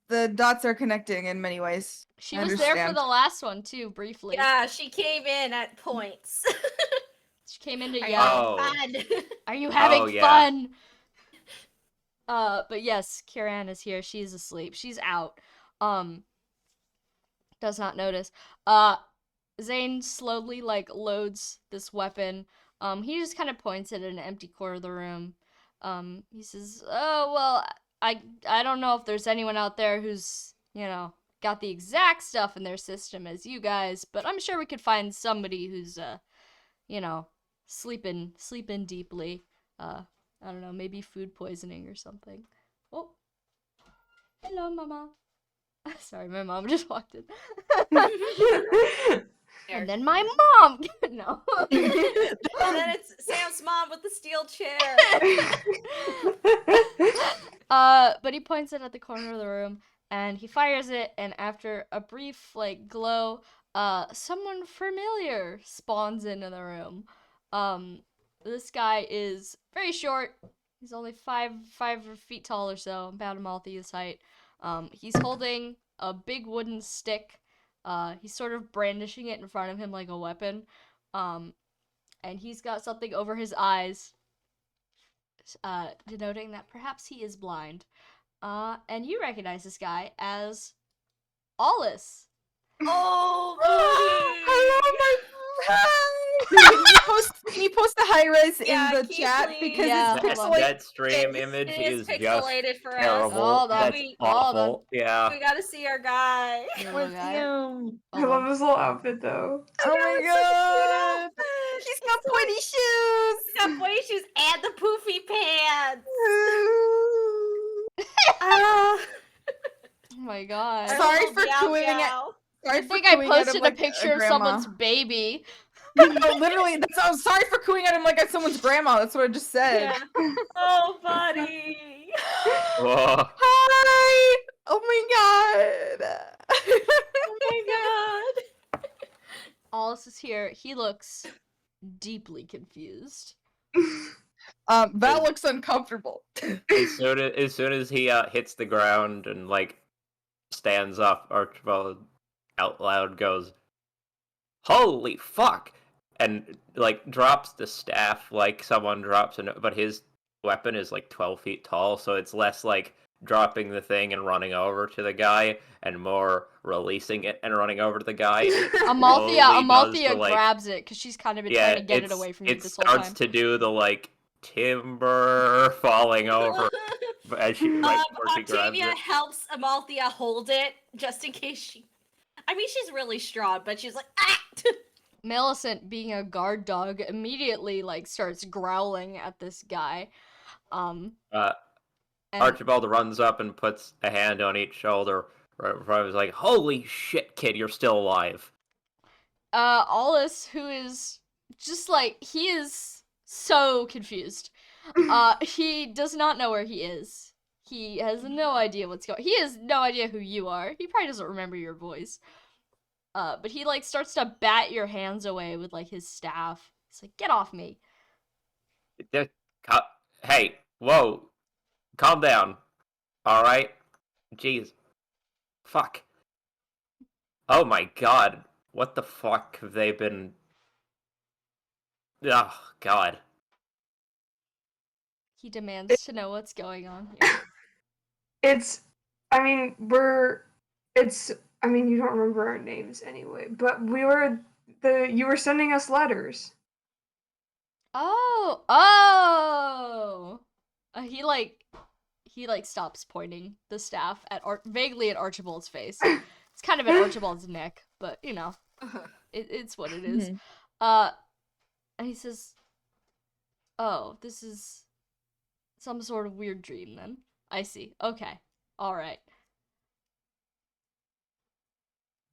D: The dots are connecting in many ways.
B: She was there for the last one too, briefly.
C: Yeah, she came in at points.
B: She came in to yell.
C: Fun?
B: Are you having fun? But yes, Kieran is here. She's asleep. She's out. Does not notice. Zane slowly, like, loads this weapon. He just kind of points it at an empty corner of the room. He says, oh, well, I don't know if there's anyone out there who's, got the exact stuff in their system as you guys, but I'm sure we could find somebody who's, sleeping deeply. I don't know, maybe food poisoning or something. Oh. Hello, Mama. Sorry, my mom just walked in. And then my mom. No.
C: And then it's Sam's mom with the steel chair.
B: But he points it at the corner of the room, and he fires it, and after a brief, like, glow, someone familiar spawns into the room. This guy is very short. He's only 5 feet tall or so, about a Maltese height. He's holding a big wooden stick. He's sort of brandishing it in front of him like a weapon. And he's got something over his eyes, denoting that perhaps he is blind. And you recognize this guy as Ollis.
C: Oh,
D: hello, my Can you post the high res in the chat because it's pixelated?
E: That stream image is
C: pixelated
E: just
C: for
E: terrible.
B: us.
E: That's awful. Yeah.
C: We gotta see our guy.
A: I love his little outfit though.
D: Oh my god! He's got pointy shoes.
C: He's got pointy shoes and the poofy pants.
B: Oh my god!
D: Sorry for cooing at.
B: I think I posted a picture of someone's baby.
D: No, literally, I'm sorry for cooing at him like at someone's grandma. That's what I just said.
C: Yeah. Oh, buddy.
E: Whoa.
D: Hi. Oh Oh my god.
C: Oh my god.
B: Alice is here. He looks deeply confused.
D: Val looks uncomfortable.
E: As soon as he hits the ground and like stands up, Archibald out loud goes, "Holy fuck!" and like drops the staff like someone drops a. But his weapon is like 12 feet tall, so it's less like dropping the thing and running over to the guy, and more releasing it and running over to the guy.
B: Amalthea grabs it because she's kind of been trying to get it away from you
E: it
B: this whole time.
E: starts to do the like timber falling over as she right before she grabs
C: Octavia
E: it.
C: helps Amalthea hold it just in case she. I mean, she's really strong, but she's like, ah!
B: Millicent, being a guard dog, immediately like starts growling at this guy. And
E: Archibald runs up and puts a hand on each shoulder. Right before I was like, "Holy shit, kid, you're still alive."
B: Alice, who is just like, he is so confused. He does not know where he is. He has no idea what's going. He has no idea who you are. He probably doesn't remember your voice. But he like starts to bat your hands away with like his staff. He's like, "Get off me!"
E: Hey, whoa, calm down. All right, jeez, fuck. Oh my god, what the fuck have they been? Oh god.
B: He demands to know what's going on here.
A: I mean, you don't remember our names anyway, but you were sending us letters.
B: Oh! He stops pointing the staff at vaguely at Archibald's face. It's kind of at Archibald's neck, but you know, it's what it is. And he says, "Oh, this is some sort of weird dream then. I see. Okay. All right."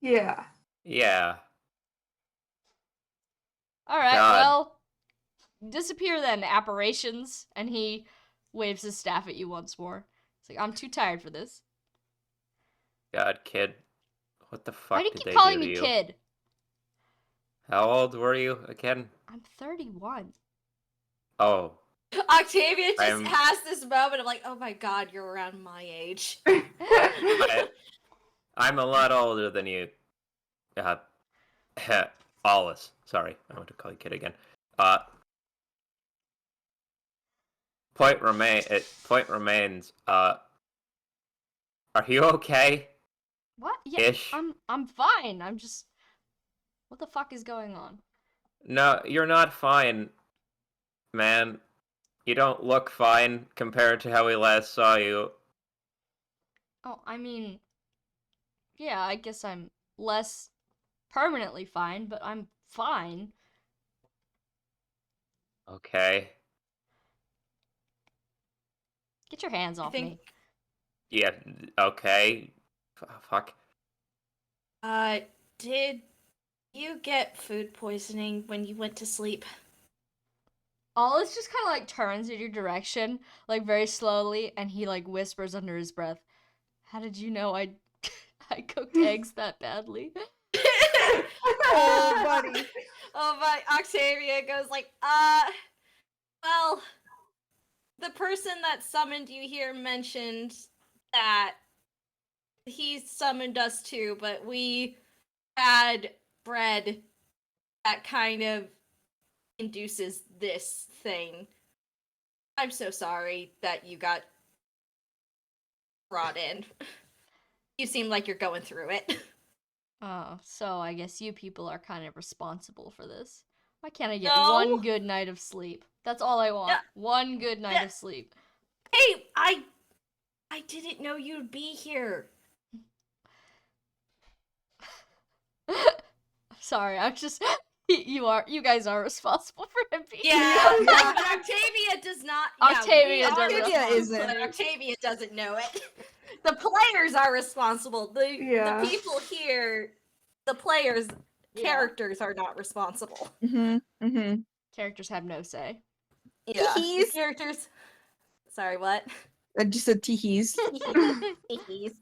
A: Yeah.
E: Yeah.
B: All right.
E: God.
B: Well, disappear then, apparitions. And he waves his staff at you once more. It's like, "I'm too tired for this."
E: God, kid. What the fuck
B: Why do you
E: did
B: keep
E: they
B: calling
E: do to
B: me
E: you?
B: kid?
E: How old were you again?
B: I'm 31.
E: Oh.
C: Octavia just
E: I'm-
C: has this moment of like, oh my god, you're around my age.
E: I'm a lot older than you. Alice. Sorry, I want to call you kid again. Point remains. Are you okay?
B: What? Yeah,
E: Ish.
B: I'm fine. I'm just. What the fuck is going on?
E: No, you're not fine, man. You don't look fine compared to how we last saw you.
B: Oh, I mean, yeah, I guess I'm less permanently fine, but I'm fine.
E: Okay.
B: Get your hands off me.
E: Yeah. Okay. Fuck.
C: Did you get food poisoning when you went to sleep?
B: Alice just kind of like turns in your direction, like very slowly, and he like whispers under his breath, "How did you know I cooked eggs that badly?"
D: Oh, buddy.
C: Oh my, Octavia goes like, well, the person that summoned you here mentioned that he summoned us too, but we had bread that kind of induces this thing. I'm so sorry that you got brought in. You seem like you're going through it.
B: Oh, so I guess you people are kind of responsible for this. Why can't I get
C: No.
B: one good night of sleep? That's all I want.
C: Yeah.
B: One good night of sleep.
C: Hey, I didn't know you'd be here.
B: Sorry, I'm just you guys are responsible for him being
C: Yeah,
B: here.
C: but Octavia does not.
B: Octavia
C: we are
B: doesn't.
D: Octavia
C: responsible,
D: isn't.
C: but Octavia doesn't know it. The players are responsible.
A: Yeah.
C: The people here, the players,
B: Yeah.
C: characters are not responsible.
B: Characters have no say.
C: Yeah, the
D: Teehees.
C: characters. Sorry, what?
D: I just said teehees.
C: Teehees.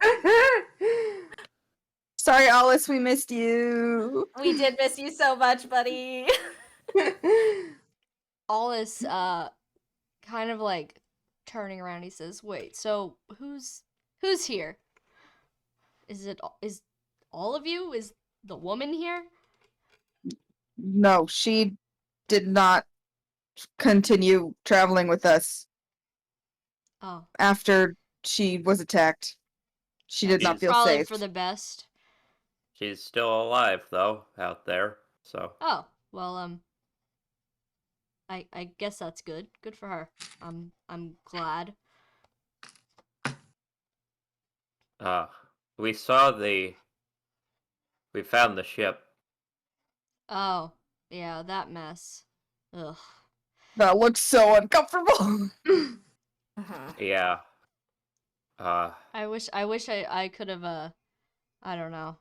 D: Sorry, Alice, we missed you.
C: We did miss you so much, buddy.
B: Allus, kind of like turning around, he says, "Wait, so who's here? Is all of you? Is the woman here?"
D: No, she did not continue traveling with us
B: Oh,
D: after she was attacked. She did not
E: She's
D: feel
B: probably
D: safe.
B: for the best.
E: She's still alive though, out there. So
B: Oh, well, I guess that's good. Good for her. I'm glad.
E: we found the ship.
B: Oh, yeah, that mess. Ugh.
D: That looks so uncomfortable.
C: Uh-huh.
E: Yeah.
B: I wish I could have I don't know.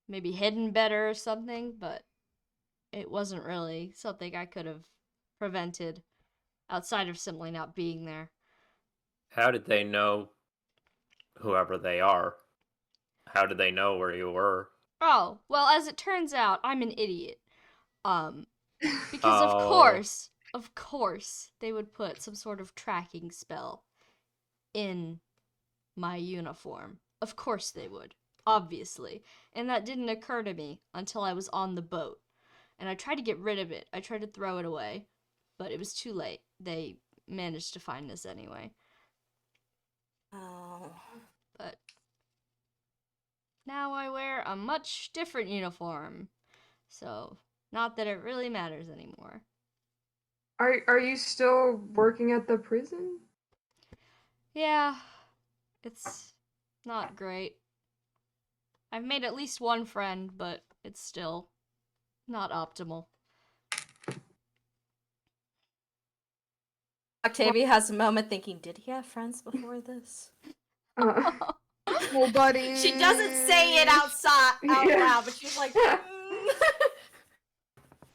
B: Maybe hidden better or something, but it wasn't really something I could have prevented outside of simply not being there.
E: How did they know whoever they are? How did they know where you were?
B: Oh, well, as it turns out, I'm an idiot. Because
E: Oh.
B: of course, they would put some sort of tracking spell in my uniform. Of course they would. Obviously. And that didn't occur to me until I was on the boat. And I tried to get rid of it. I tried to throw it away, but it was too late. They managed to find us anyway.
C: Oh.
B: But now I wear a much different uniform. So, not that it really matters anymore.
A: Are you still working at the prison?
B: Yeah, it's not great. I've made at least one friend, but it's still not optimal.
C: Octavia has a moment thinking, did he have friends before this?
D: Nobody.
C: She doesn't say it out
A: Yeah.
C: loud, but she's like,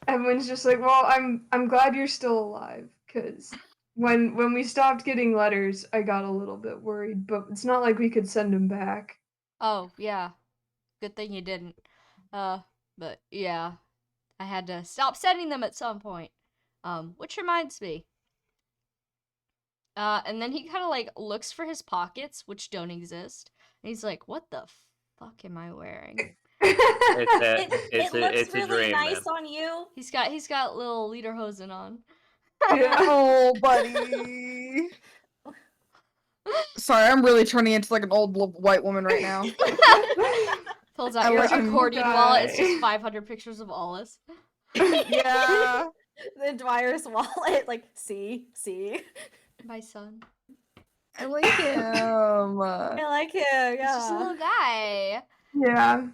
A: Everyone's just like, well, I'm glad you're still alive, because when we stopped getting letters, I got a little bit worried, but it's not like we could send them back.
B: Oh, yeah. Good thing you didn't. But yeah, I had to stop sending them at some point. Which reminds me. And then he kind of like looks for his pockets, which don't exist. And he's like, "What the fuck am I wearing?"
C: it looks
E: It's a
C: really
E: dream,
C: nice
E: man.
C: on you.
B: He's got little lederhosen on.
A: Yeah.
D: Oh, buddy. Sorry, I'm really turning into like an old white woman right now.
B: Pulls
D: I
B: out your
D: let him
B: accordion wallet. It's just
A: die.
B: 500 pictures of Allus.
D: Yeah.
C: The Dwyer's wallet, like, see.
B: My son.
D: I like him.
C: I like him,
B: He's just a
C: yeah.
B: little guy.
A: Yeah.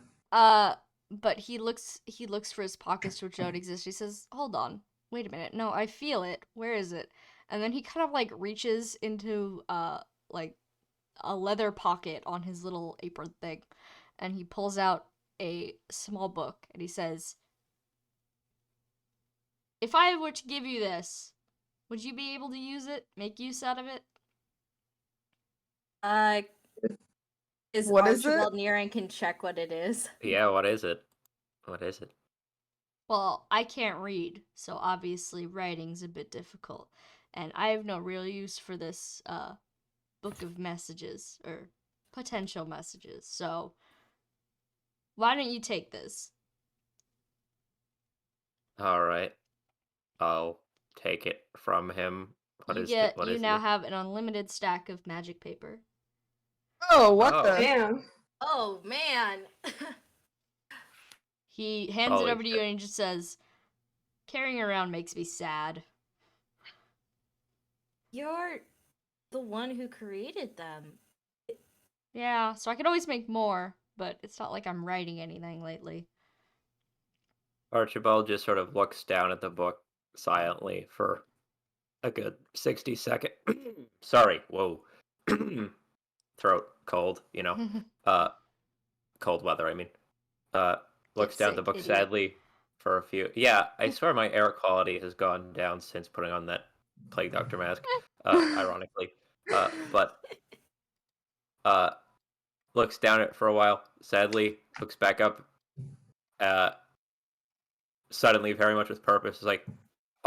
B: But he looks for his pockets which don't exist. He says, "Hold on, wait a minute. No, I feel it. Where is it?" And then he kind of like reaches into like a leather pocket on his little apron thing, and he pulls out a small book and he says, "If I were to give you this, would you be able to use it? Make use out of it?"
C: Is
D: What is
C: Archibald
D: it?
C: near and can check what it is?
E: Yeah, what is it? What is it?
B: Well, I can't read, so obviously writing's a bit difficult, and I have no real use for this book of messages or potential messages. So why don't you take this?
E: Alright. I'll take it from him. What is it? What
B: You
E: is
B: now
E: it?
B: have an unlimited stack of magic paper.
D: Oh, what
E: Oh.
D: the?
A: Damn.
C: Oh, man.
B: He hands it
E: Holy
B: over to you
E: shit.
B: and he just says, "Carrying around makes me sad."
C: You're the one who created them.
B: Yeah, so I could always make more, but it's not like I'm writing anything lately.
E: Archibald just sort of looks down at the book silently for a good 60 seconds. Sorry, whoa. Throat cold, you know. Cold weather, I mean. Looks down at the
B: sick,
E: book
B: idiot.
E: sadly for a few. Yeah, I swear my air quality has gone down since putting on that Plague Doctor mask. Ironically. But looks down at it for a while, sadly, looks back up, suddenly very much with purpose, is like,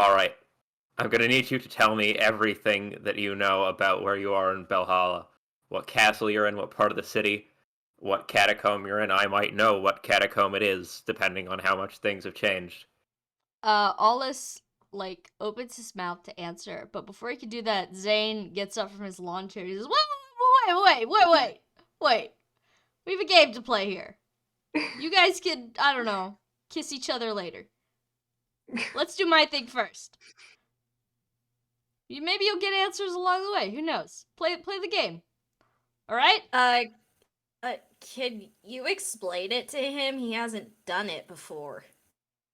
E: alright, I'm gonna need you to tell me everything that you know about where you are in Belhala. What castle you're in, what part of the city, what catacomb you're in. I might know what catacomb it is, depending on how much things have changed.
B: Ollis, like, opens his mouth to answer, but before he can do that, Zane gets up from his lawn chair. He says, wait. We have a game to play here. You guys can, I don't know, kiss each other later. Let's do my thing first. Maybe you'll get answers along the way. Who knows? Play the game. All right?
C: Can you explain it to him? He hasn't done it before.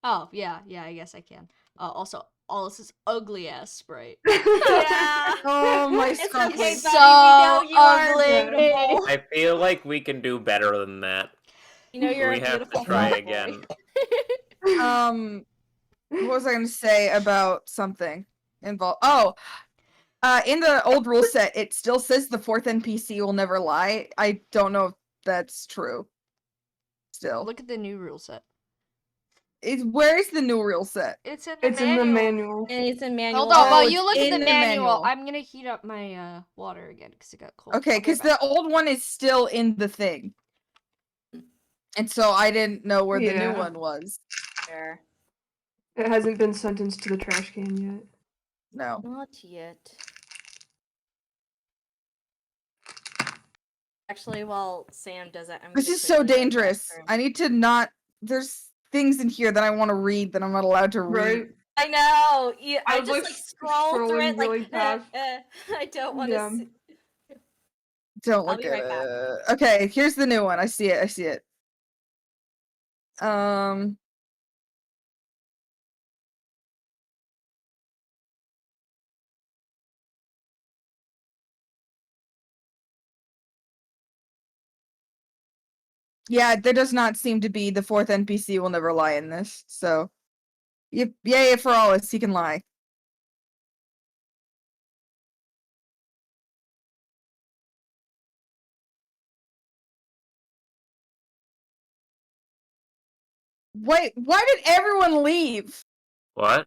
B: Oh, yeah, I guess I can. Also, Ollis's ugly ass sprite.
C: Yeah.
D: Oh my
C: It's
D: scrunchie.
C: okay, buddy.
B: So
C: We know you
B: ugly.
C: are beautiful.
E: I feel like we can do better than that.
C: You know you're
E: We
C: a
E: have
C: beautiful
E: to try
C: boy.
E: again.
D: What was I going to say about something involved? Oh, in the old rule set, it still says the fourth NPC will never lie. I don't know if that's true. Still,
B: Look at the new rule set.
D: where's the new rule set?
B: It's in the
A: It's
B: manual.
A: in the manual.
C: And it's in manual.
B: Hold on, while
D: Oh,
B: you
D: it's
B: look at
D: in
B: the
D: the
B: manual,
D: manual.
B: I'm gonna heat up my water again because it got cold.
D: Okay,
B: I'll be
D: because
B: right back.
D: the old one is still in the thing, and so I didn't know where the new
A: Yeah.
D: one was.
C: There.
A: It hasn't been sentenced to the trash can yet.
D: No.
C: Not yet. Actually, while Sam does it, I'm
D: This
C: gonna
D: is so
C: quickly go to the
D: dangerous.
C: bathroom.
D: I need to not. There's things in here that I want to read that I'm not allowed to read.
A: Right?
C: I know. Yeah, I
A: I
C: just
A: was,
C: like scroll through
A: scrolling
C: it like
A: really fast.
C: I don't want to.
A: Yeah.
D: Don't
C: I'll
D: look
C: be
D: at
C: right back.
D: it. Okay, here's the new one. I see it. Yeah, there does not seem to be the fourth NPC will never lie in this. So, yay for Alice, he can lie. Wait, why did everyone leave?
E: What?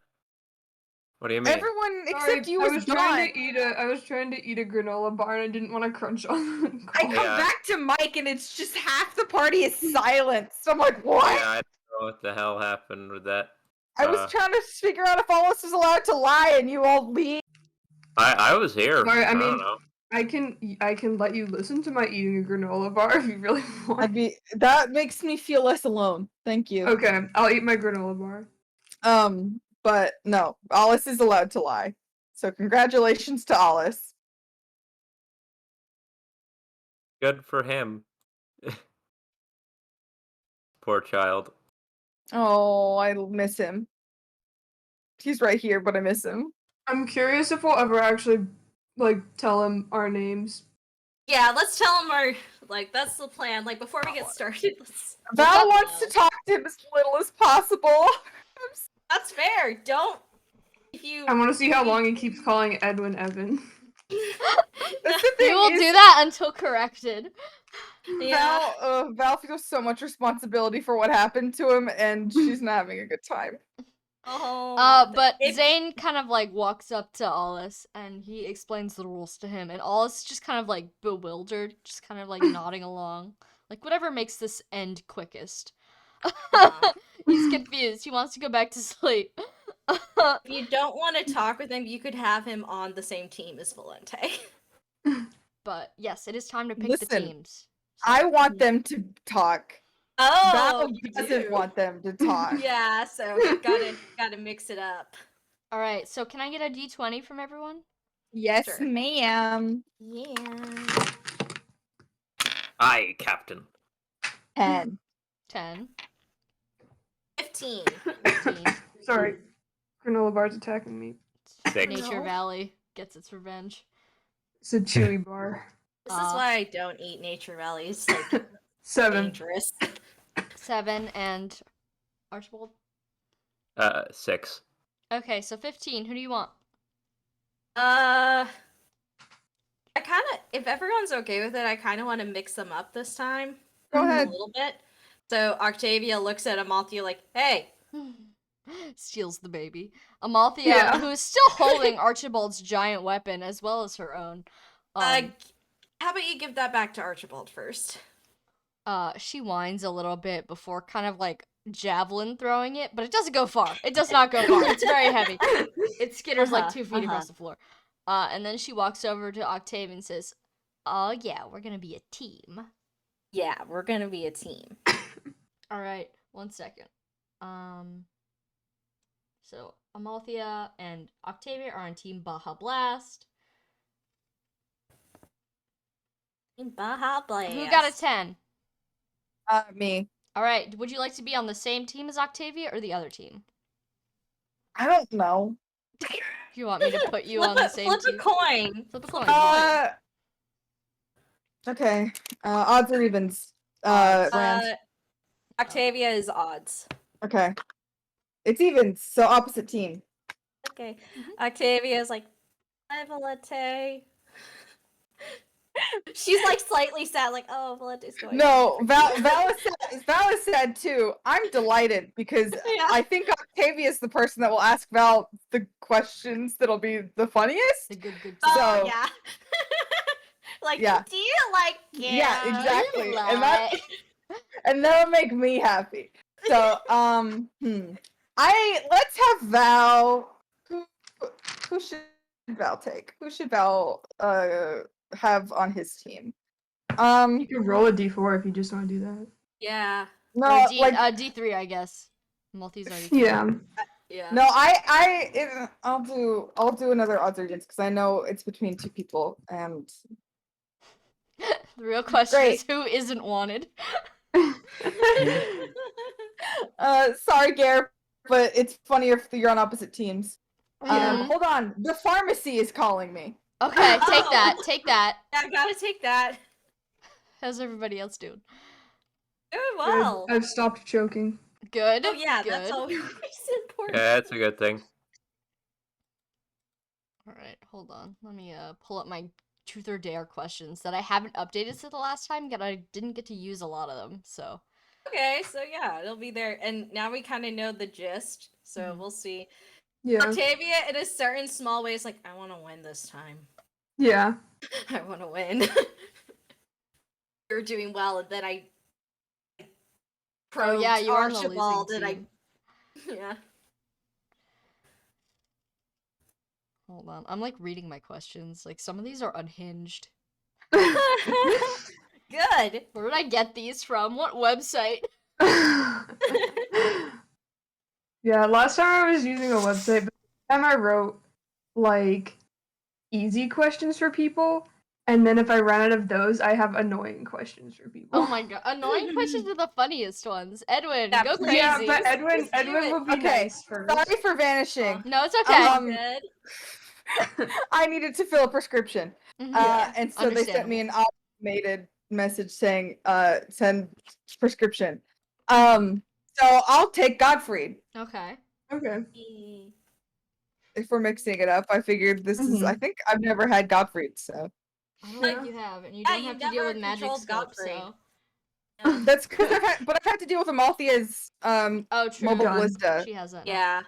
E: What do you mean?
D: Everyone
A: Sorry,
D: except you
A: I
D: was
A: was
D: gone.
A: trying to eat a granola bar and I didn't want to crunch on the
D: I
A: call.
D: come
E: Yeah.
D: back to Mike and it's just half the party is silenced. I'm like, what?
E: Yeah, I don't know what the hell happened with that.
D: I was trying to figure out if Alice was allowed to lie and you all leave.
E: I was here.
A: Sorry, I
E: I
A: mean,
E: don't know.
A: I can let you listen to my eating a granola bar if you really want.
D: That makes me feel less alone. Thank you.
A: Okay, I'll eat my granola bar.
D: But no, Alice is allowed to lie. So congratulations to Alice.
E: Good for him. Poor child.
D: Oh, I miss him. He's right here, but I miss him.
A: I'm curious if we'll ever actually like tell him our names.
C: Yeah, let's tell him our that's the plan. Like before we get started, let's.
D: Val wants to talk to him as little as possible.
C: That's fair. Don't. If you.
A: I want to see how long he keeps calling Edwin Evan.
D: That's the
B: We
D: thing
B: will
D: is,
B: do that until corrected.
C: Yeah.
D: Val feels so much responsibility for what happened to him, and she's not having a good time.
C: Oh.
B: But
C: if-
B: Zane kind of like walks up to Ollis and he explains the rules to him, and Ollis just kind of like bewildered, just kind of like nodding along, like whatever makes this end quickest. He's confused. He wants to go back to sleep.
C: If you don't want to talk with him, you could have him on the same team as Valente.
B: But yes, it is time to pick the
D: Listen,
B: teams.
D: I want them to talk.
C: Oh,
D: Val
C: you
D: doesn't
C: do.
D: want them to talk.
C: Yeah, so gotta mix it up.
B: All right, so can I get a d20 from everyone?
D: Yes,
C: Sure.
D: ma'am.
C: Yeah.
E: Aye, Captain.
D: 10.
B: 10,
C: 15.
B: 15.
A: Sorry, granola bar's attacking me.
E: 6.
B: Nature
C: No.
B: Valley gets its revenge.
A: It's a chewy bar.
C: This is why I don't eat Nature Valley. It's like
A: 7.
C: dangerous.
B: 7 and Archibald.
E: 6.
B: Okay, so 15. Who do you want?
C: I kind of, if everyone's okay with it, I kind of want to mix them up this time.
D: Go
A: Mhm.
C: A
D: ahead.
C: little bit. So Octavia looks at Amalthea like, hey,
B: Steals the baby. Amalthea,
A: Yeah.
B: who is still holding Archibald's giant weapon as well as her own.
C: how about you give that back to Archibald first?
B: She whines a little bit before kind of like javelin throwing it, but it doesn't go far. It does not go far. It's very heavy. It skitters like 2 feet across the floor. And then she walks over to Octave and says, "Oh yeah, we're gonna be a team."
C: Yeah, we're gonna be a team.
B: All right, 1 second. So Amalthea and Octavia are on Team Baja Blast.
C: Baja Blast.
B: Who got a 10?
D: Me.
B: All right, would you like to be on the same team as Octavia or the other team?
D: I don't know.
B: You want me to put you on the same
C: flip
B: team?
C: a coin.
B: Flip a coin.
D: Okay. Odds or evens.
B: Odds.
D: Rand.
C: Octavia is odds.
D: Okay. It's evens, so opposite team.
C: Okay. Octavia is like, hi, Valente. She's like slightly sad, like, oh, Valente's going.
D: No, Val is sad too. I'm delighted because
C: Yeah.
D: I think Octavia is the person that will ask Val the questions that'll be the funniest.
B: The good.
C: Oh,
D: So-
C: yeah. Like,
D: Yeah.
C: do you like it?
D: Yeah, exactly. And
B: Like-
D: and that'll make me happy. So, let's have Val. Who should Val take? Who should Val have on his team?
A: You can roll a d4 if you just want to do that.
C: Yeah.
D: No,
B: Or D,
D: like
B: D3, I guess. Multi's already.
A: Yeah.
C: Yeah.
D: no, I'll do another odds or evens because I know it's between two people and
B: The real question
D: Great.
B: is who isn't wanted.
D: sorry, Gare, but it's funnier if you're on opposite teams.
B: Mhm.
D: Hold on, the pharmacy is calling me.
B: Okay, take
C: Oh.
B: that. Take that.
C: Yeah, I gotta take that.
B: How's everybody else doing?
C: Doing
A: Good.
C: well.
A: I've stopped choking.
B: Good.
C: Oh, yeah,
B: Good.
C: that's always important.
E: Yeah, that's a good thing.
B: All right, hold on. Let me pull up my truth or dare questions that I haven't updated since the last time, but I didn't get to use a lot of them. So
C: Okay, so yeah, it'll be there. And now we kind of know the gist, so
B: Mhm.
C: we'll see.
A: Yeah.
C: Octavia, in a certain small way, is like, I want to win this time.
A: Yeah.
C: I want to win. You're doing well, and then I probed
B: yeah, you are on the
C: Archibald,
B: losing
C: and
B: team.
C: yeah.
B: Hold on. I'm like reading my questions. Like some of these are unhinged.
C: Good.
B: Where did I get these from? What website?
A: Yeah, last time I was using a website, but this time I wrote like easy questions for people, and then if I ran out of those, I have annoying questions for people.
B: Oh my god. Annoying questions are the funniest ones. Edwin,
C: Yeah,
B: go
C: please.
B: crazy.
A: Yeah, but Edwin
C: Just do it.
A: will be
D: Okay,
A: nice first.
D: Sorry for vanishing.
B: No, it's okay.
C: Good.
D: I needed to fill a prescription.
B: Mhm.
C: Yeah,
D: And so they sent me an automated message saying, send prescription. So I'll take Godfrey.
B: Okay.
A: Okay.
D: If we're mixing it up, I figured this is, I
A: Mhm.
D: think I've never had Godfrey, so.
B: I don't
A: Yeah.
B: think you have, and you
C: Yeah,
B: don't
C: you
B: have to deal
C: never
B: with magic
C: controlled
B: scope,
C: Godfrey.
B: so.
D: That's because I've had to deal with Amalthea's,
B: Oh, true.
D: mobile
A: Done.
D: ballista.
B: She hasn't.
C: Yeah.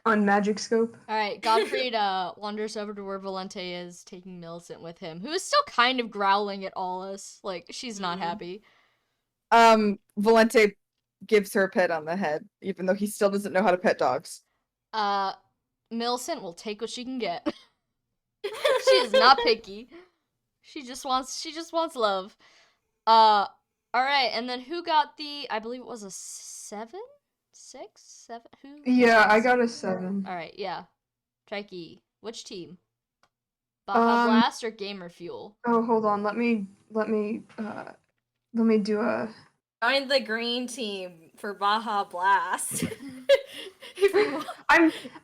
A: On Magic Scope.
B: All right, Godfried wanders over to where Valente is, taking Millicent with him, who is still kind of growling at Allus. Like, she's not
C: Mhm.
B: happy.
D: Valente gives her a pet on the head, even though he still doesn't know how to pet dogs.
B: Millicent will take what she can get. She is not picky. She just wants love. All right, and then who got the? I believe it was a 7, 6, 7. Who?
A: Yeah, I got a 7.
B: All right, yeah. Trikey, which team? Baja Blast or Gamer Fuel?
A: Oh, hold on. Let me do a.
C: Join the green team for Baja Blast. If you want.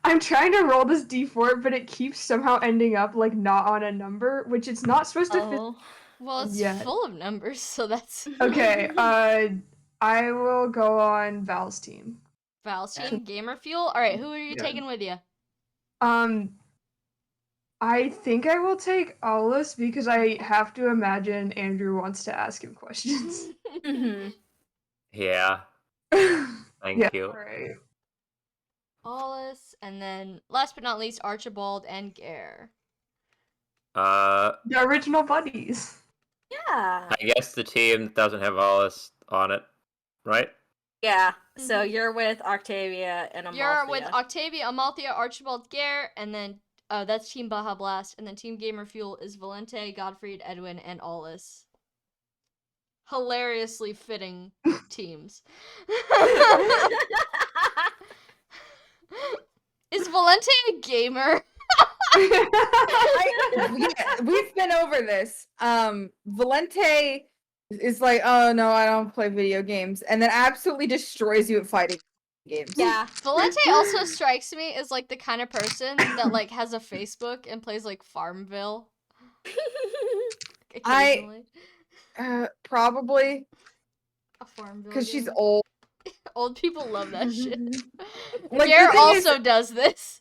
A: I'm trying to roll this d4, but it keeps somehow ending up like not on a number, which it's not supposed to fit.
C: Oh.
B: Well, it's
A: Yeah.
B: full of numbers, so that's
A: Okay, I will go on Val's team.
B: Val's team. Gamer Fuel. All right, who are you
A: Yeah.
B: taking with you?
A: I think I will take Aulus because I have to imagine Andrew wants to ask him questions.
C: Mm-hmm.
E: Yeah,
A: Yeah,
E: thank you.
A: alright.
B: Aulus, and then last but not least, Archibald and Gare.
A: The original buddies.
C: Yeah.
E: I guess the team that doesn't have Alice on it, right?
C: Yeah. So
B: Mhm.
C: you're with Octavia and Amalthea.
B: You're with Octavia, Amalthea, Archibald, Gare, and then that's Team Baja Blast, and then Team Gamer Fuel is Valente, Gottfried, Edwin, and Aulus. Hilariously fitting teams. Is Valente a gamer?
D: Yeah, we've been over this. Valente is like, oh no, I don't play video games, and then absolutely destroys you at fighting games.
C: Yeah.
B: Valente also strikes me as like the kind of person that like has a Facebook and plays like Farmville occasionally.
D: Probably
B: A Farmville
D: because she's
B: gamer.
D: old.
B: Old people love that shit.
D: Like,
B: Gare
D: the thing
B: also
D: is,
B: does this.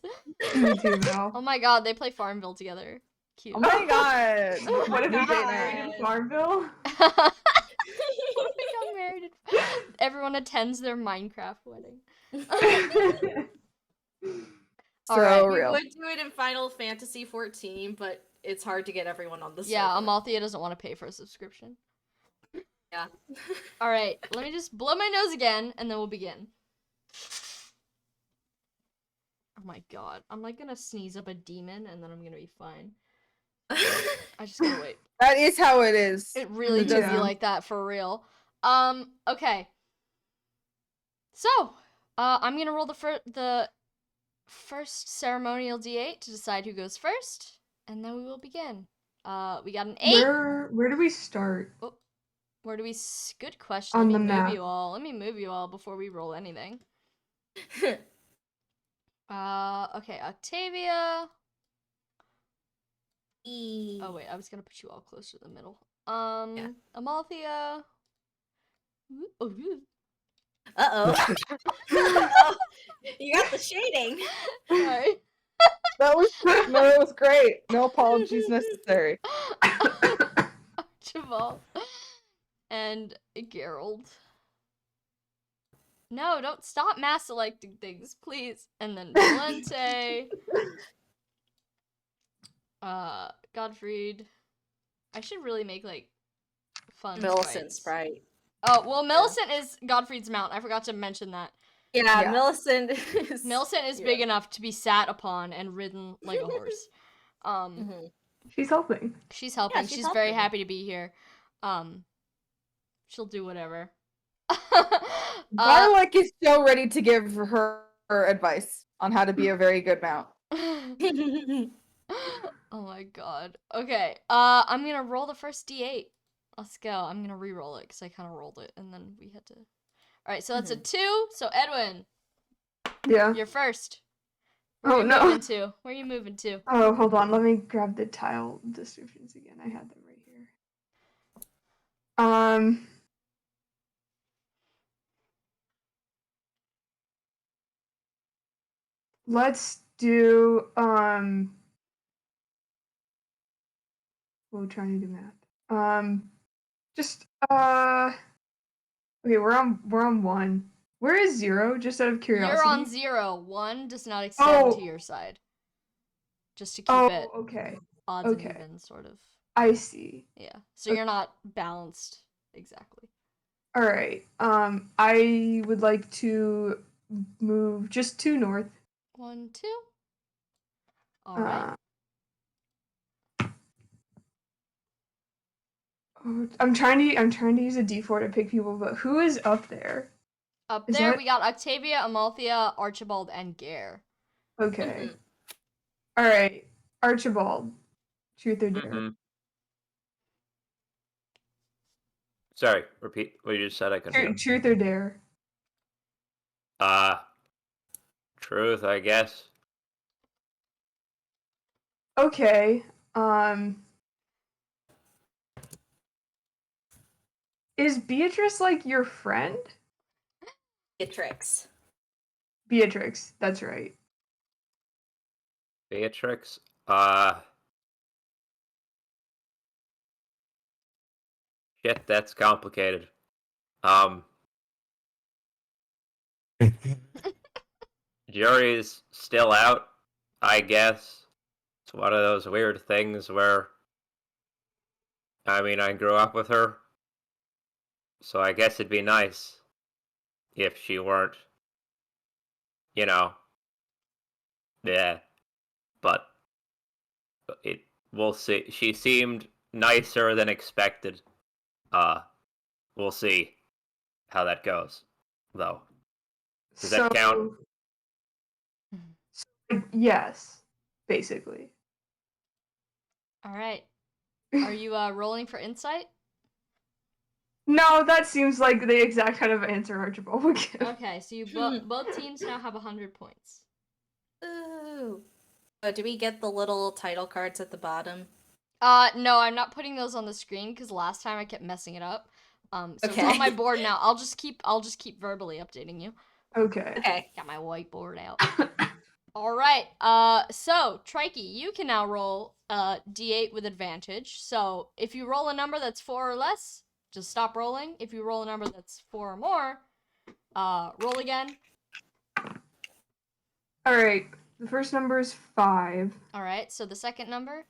A: Me too, Mel.
B: Oh my god, they play Farmville together. Cute.
D: oh my god,
A: What if
D: we
A: we got
D: date
A: married
D: night.
A: in Farmville?
B: What if we got married? Everyone attends their Minecraft wedding.
D: So
B: Alright.
C: We
D: real.
C: would do it in Final Fantasy 14, but it's hard to get everyone on the server.
B: Yeah, Amalthea doesn't want to pay for a subscription.
C: Yeah.
B: Alright, let me just blow my nose again, and then we'll begin. Oh my god, I'm like gonna sneeze up a demon, and then I'm gonna be fine. I just gotta wait.
D: That is how it is.
B: It really
D: It
B: do
A: does.
B: be
A: Yeah.
B: like that for real. Okay. So, I'm gonna roll the first ceremonial D8 to decide who goes first, and then we will begin. We got an 8.
A: Where do we start?
B: Where do we? Good question.
A: On
B: Let
A: the
B: me move
A: map.
B: you all. Let me move you all before we roll anything. Okay, Octavia. Oh wait, I was gonna put you all closer to the middle.
C: Yeah.
B: Amalthea.
C: Uh-oh. You got the shading.
B: Sorry.
D: That was great. No apologies necessary.
B: Archibald. And Gerald. No, don't stop mass selecting things, please. And then Valente. Gottfried. I should really make like fun
C: Millicent
B: sprites.
C: sprite.
B: Oh, well, Millicent is Gottfried's mount. I forgot to mention that.
C: Yeah,
D: Yeah.
C: Millicent is...
B: Millicent is big enough to be sat upon and ridden like a horse.
C: Mhm.
A: She's helping.
B: She's helping.
C: she's
B: she's very
C: helping.
B: happy to be here. She'll do whatever.
D: Garlic is so ready to give her advice on how to be a very good mount.
B: Oh my god. Okay. I'm gonna roll the first D8. Let's go. I'm gonna re-roll it because I kind of rolled it and then we had to. All right. So that's a 2. So Edwin,
A: Yeah.
B: you're first. Where
A: Oh
B: you
A: no.
B: moving to? Where you moving to?
A: Oh, hold on. Let me grab the tile descriptions again. I had them right here. Let's do we're trying to do math. Just okay, we're on 1. Where is 0? Just out of curiosity.
B: You're on 0. 1 does not extend to
A: Oh.
B: your side. Just to keep it
A: Okay.
B: odds
A: Okay.
B: and even, sort of.
A: I see.
B: Yeah. So
A: Okay.
B: you're not balanced exactly.
A: All right. I would like to move just 2 north.
B: 1, 2. All right.
A: I'm trying to use a D4 to pick people, but who is up there?
B: Up
A: is
B: there,
A: that-
B: we got Octavia, Amalthea, Archibald, and Gare.
A: Okay.
C: Mhm.
A: All right. Archibald. Truth or dare?
E: Mhm. Sorry, repeat what you just said. I couldn't hear.
A: Truth or dare?
E: Truth, I guess.
A: Okay. Is Beatrice like your friend?
C: Beatrix.
A: Beatrix, that's right.
E: Beatrix. Shit, that's complicated. Jury's still out, I guess. It's one of those weird things where, I mean, I grew up with her, so I guess it'd be nice if she weren't, you know, yeah. But we'll see. She seemed nicer than expected. We'll see how that goes, though. Does that count?
A: Yes, basically.
B: All right. Are you rolling for insight?
A: No, that seems like the exact kind of answer Archibald would give.
B: Okay, so you both teams now have 100 points.
C: Ooh. Oh, do we get the little title cards at the bottom?
B: No, I'm not putting those on the screen because last time I kept messing it up. So it's
C: Okay.
B: on my board now. I'll just keep verbally updating you.
A: Okay.
C: Okay.
B: Got my whiteboard out. All right. So Trikey, you can now roll d8 with advantage. So if you roll a number that's 4 or less, just stop rolling. If you roll a number that's 4 or more, roll again.
A: All right. The first number is 5.
B: All right. So the second number.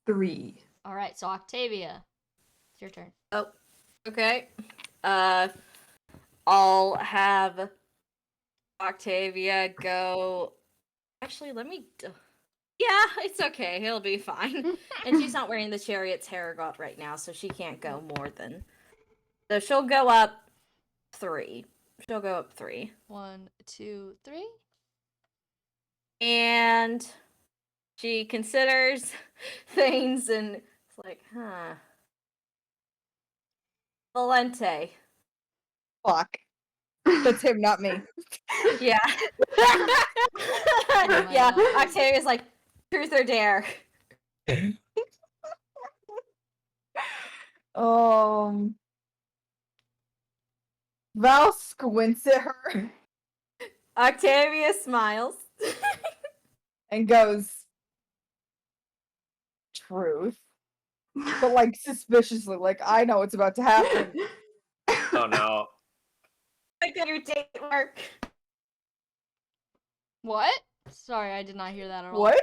A: 3.
B: All right. So Octavia, it's your turn.
C: Oh, okay. I'll have Octavia go. Actually, let me. Yeah, it's okay. He'll be fine. And she's not wearing the Chariot's Haragot right now, so she can't go more than. So she'll go up 3. She'll go up 3.
B: 1, 2, 3.
C: And she considers things and it's like, huh. Valente.
D: Fuck. That's him, not me.
C: Yeah.
B: my
C: Yeah,
B: God.
C: Octavia's like, truth or dare?
D: Val squints at her
C: Octavia smiles.
D: and goes, truth. But like suspiciously, like I know what's about to happen.
E: Oh no.
C: Like on your date work.
B: What? Sorry, I did not hear that at all.
D: What?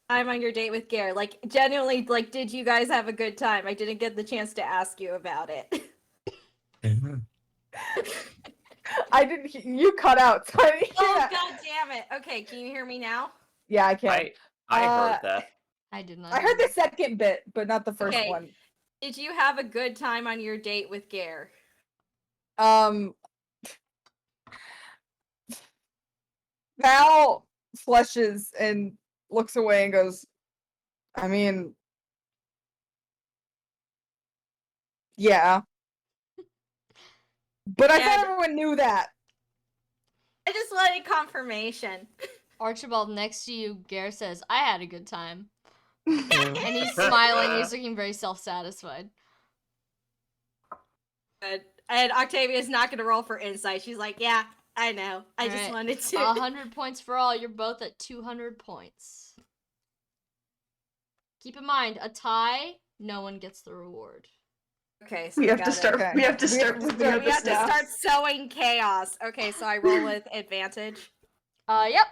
C: I'm on your date with Gare. Like, genuinely, like, did you guys have a good time? I didn't get the chance to ask you about it.
D: I didn't. You cut out. So I didn't hear
C: Oh,
D: that.
C: god damn it. Okay, can you hear me now?
D: Yeah, I can.
E: I heard that.
B: I did not.
D: I heard the second bit, but not the first
C: Okay.
D: one.
C: Did you have a good time on your date with Gare?
D: Val flushes and looks away and goes, I mean, yeah. But I thought
C: Yeah.
D: everyone knew that.
C: I just wanted confirmation.
B: Archibald, next to you, Gare says, I had a good time. And he's smiling, he's looking very self-satisfied.
C: And Octavia's not gonna roll for insight. She's like, yeah, I know. I just
B: Alright.
C: wanted to.
B: 100 points for all. You're both at 200 points. Keep in mind, a tie, no one gets the reward.
C: Okay, so
A: We have to
C: gotta-
A: start.
D: Okay.
A: We have to
D: We
A: start.
D: have to
A: moving up
C: We
A: the
C: have to
A: stats.
C: start sowing chaos. Okay, so I roll with advantage.
B: Yep.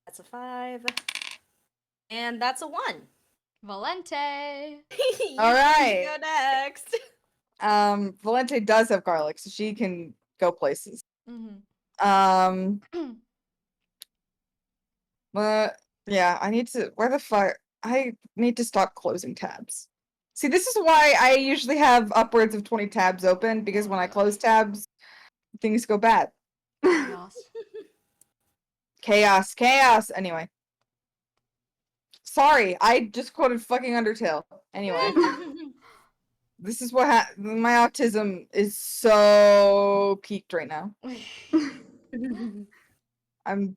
C: That's a 5. And that's a 1.
B: Valente.
C: You
D: All right.
C: Go next.
D: Valente does have garlic, so she can go places.
B: Mm-hmm.
D: But yeah, I need to. Where the fuck? I need to stop closing tabs. See, this is why I usually have upwards of 20 tabs open, because when I close tabs, things go bad.
B: Chaos.
D: Chaos, chaos. Anyway. Sorry, I just quoted fucking Undertale. Anyway, this is what my autism is so peaked right now. I'm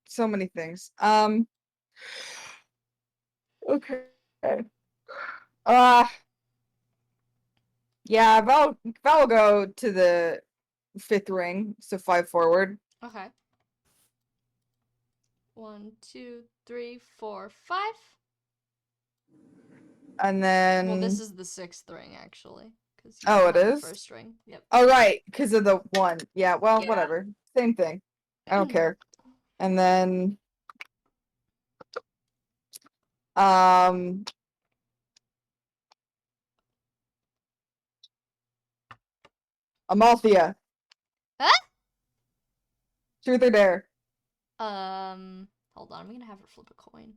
D: so many things. Okay. Yeah, Val will go to the 5th ring, so 5 forward.
B: Okay. 1, 2, 3, 4, 5.
D: And then.
B: Well, this is the 6th ring, actually.
D: Oh, it is?
B: The first ring. Yep.
D: Oh, right, because of the 1. Yeah, well,
C: Yeah.
D: whatever. Same thing. I don't care. And then. Amalthea.
B: Huh?
D: Truth or dare?
B: Hold on. I'm gonna have her flip a coin.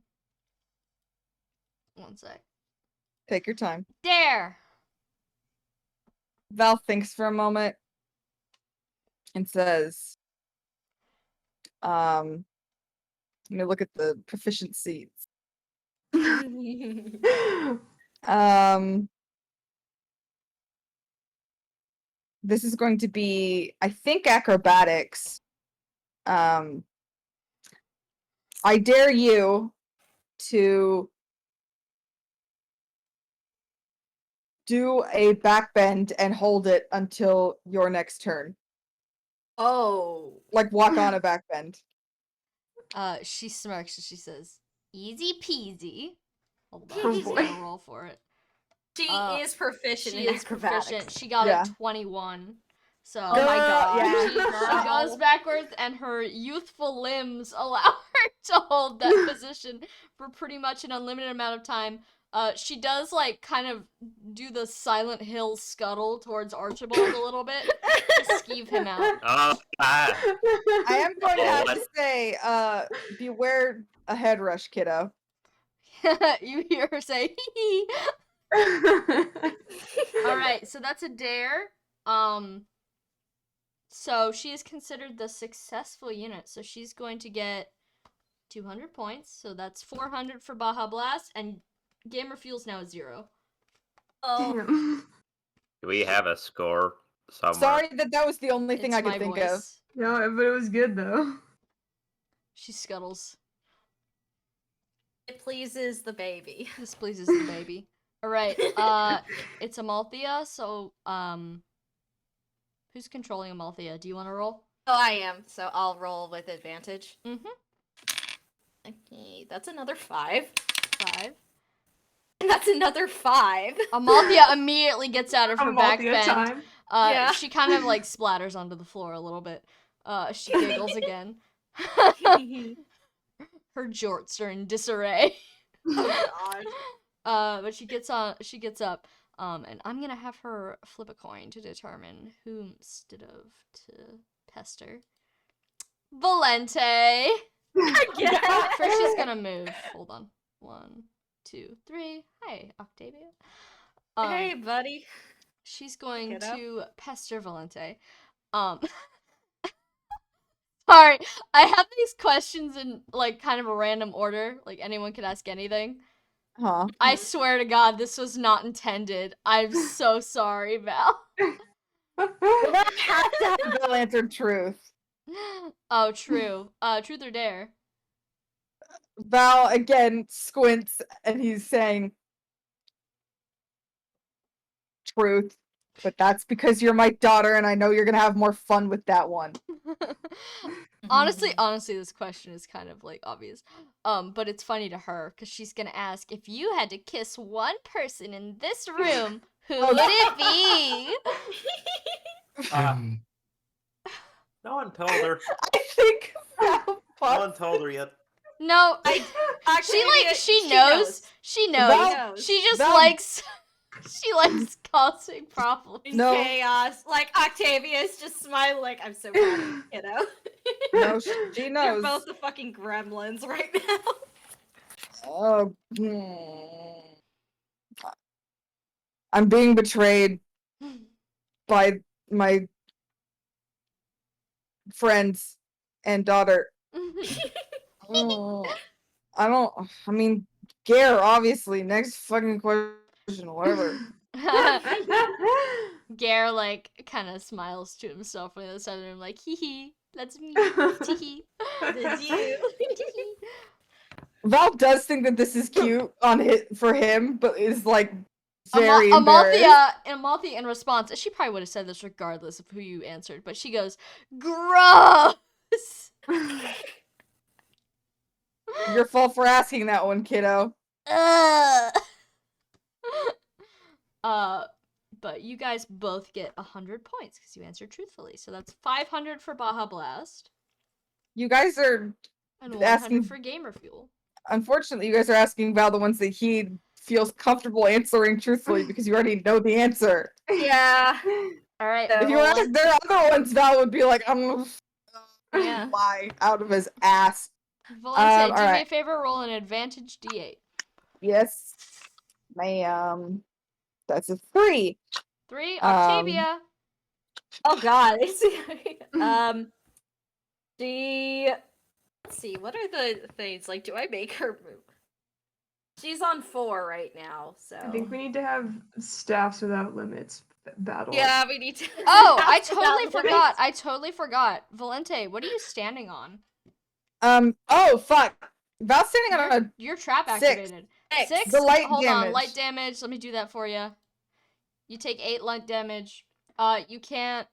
B: One sec.
D: Take your time.
B: Dare!
D: Val thinks for a moment and says, let me look at the proficiencies. This is going to be, I think, acrobatics. I dare you to do a backbend and hold it until your next turn.
C: Oh.
D: Like walk on a backbend.
B: She smirks and she says, "Easy peasy." Hold
A: Oh,
B: on, she's
A: boy.
B: gonna roll for it.
C: She is proficient
B: She
C: in
B: is
C: acrobatics.
B: proficient. She got
D: Yeah.
B: a 21. So
C: Oh my god.
D: Yeah.
B: she goes backwards, and her youthful limbs allow her to hold that position for pretty much an unlimited amount of time. She does like kind of do the Silent Hill scuttle towards Archibald a little bit to skeeve him out.
E: Oh, ah.
D: I am going to
E: Oh,
D: have
E: what?
D: to say, beware a head rush, kiddo.
B: You hear her say, "Hee hee." All right, so that's a dare. So she is considered the successful unit. So she's going to get 200 points. So that's 400 for Baja Blast, and Gamer Fuel's now 0.
C: Oh.
A: Damn.
E: Do we have a score somewhere?
D: Sorry that was the only thing
B: It's
D: I could
B: my
D: think
B: voice.
D: of.
A: No, but it was good though.
B: She scuttles.
C: It pleases the baby.
B: This pleases the baby. All right. It's Amalthea. So who's controlling Amalthea? Do you want to roll?
C: Oh, I am. So I'll roll with advantage.
B: Mm-hmm.
C: Okay, that's another 5.
B: 5.
C: And that's another 5.
B: Amalthea immediately gets out of her
A: Amalthea
B: back bend.
A: time.
C: Yeah.
B: She kind of like splatters onto the floor a little bit. She giggles again. Her jorts are in disarray.
C: Oh god.
B: But she gets up. And I'm gonna have her flip a coin to determine whomstead of to pester. Valente.
C: Again.
B: First, she's gonna move. Hold on. 1, 2, 3. Hi, Octavia.
C: Hey, buddy.
B: She's going
C: Pick it up.
B: to pester Valente. Sorry, I have these questions in like kind of a random order. Like anyone could ask anything.
D: Huh.
B: I swear to God, this was not intended. I'm so sorry, Val.
D: We're gonna have to have Bill answer truth.
B: Oh, true. Truth or dare?
D: Val again squints and he's saying truth. But that's because you're my daughter and I know you're gonna have more fun with that one.
B: honestly, this question is kind of like obvious. But it's funny to her because she's gonna ask, if you had to kiss one person in this room, who would it be?
E: No one told her.
D: I think Val
E: No one
D: fucks.
E: told her yet.
B: No,
C: Octavia,
B: she knows. She knows.
D: Val-
B: She just
D: Val-
B: likes. She likes causing problems.
D: No.
C: Chaos. Like Octavia's just smiling like, I'm so proud of you, kiddo.
D: No, she knows.
C: You're both the fucking gremlins right now.
D: Oh, I'm being betrayed by my friends and daughter. I mean, Gare, obviously. Next fucking question, whatever.
B: Gare like kind of smiles to himself on the other side of the room, like hee hee. That's me. Tee hee.
C: That's you.
D: Val does think that this is cute for him, but is like very embarrassed.
B: Amalthea in response, she probably would have said this regardless of who you answered, but she goes, "Gross."
D: Your fault for asking that one, kiddo.
B: Uh, but you guys both get 100 points because you answered truthfully. So that's 500 for Baja Blast
D: You guys are
B: and 100
D: asking.
B: for Gamer Fuel.
D: Unfortunately, you guys are asking Val the ones that he feels comfortable answering truthfully because you already know the answer.
C: Yeah.
B: All right.
C: So-
D: If you asked their other ones, Val would be like, I'm gonna
B: Yeah.
D: lie out of his ass.
B: Valente, do me a
D: alright.
B: favor, roll an advantage D8.
D: Yes, ma'am. That's a 3.
B: 3, Octavia.
C: Oh god. She let's see, what are the things? Like, do I make her move? She's on 4 right now, so
A: I think we need to have staffs without limits battle.
C: yeah, we need to.
B: Oh, I
C: That's
B: totally
C: about right.
B: forgot. I totally forgot. Valente, what are you standing on?
D: Oh, fuck. Val's standing on a
B: Your trap
D: 6.
B: activated.
C: 6.
B: 6?
D: The light
B: Hold on,
D: damage.
B: light damage. Let me do that for you. You take 8 light damage. You can't.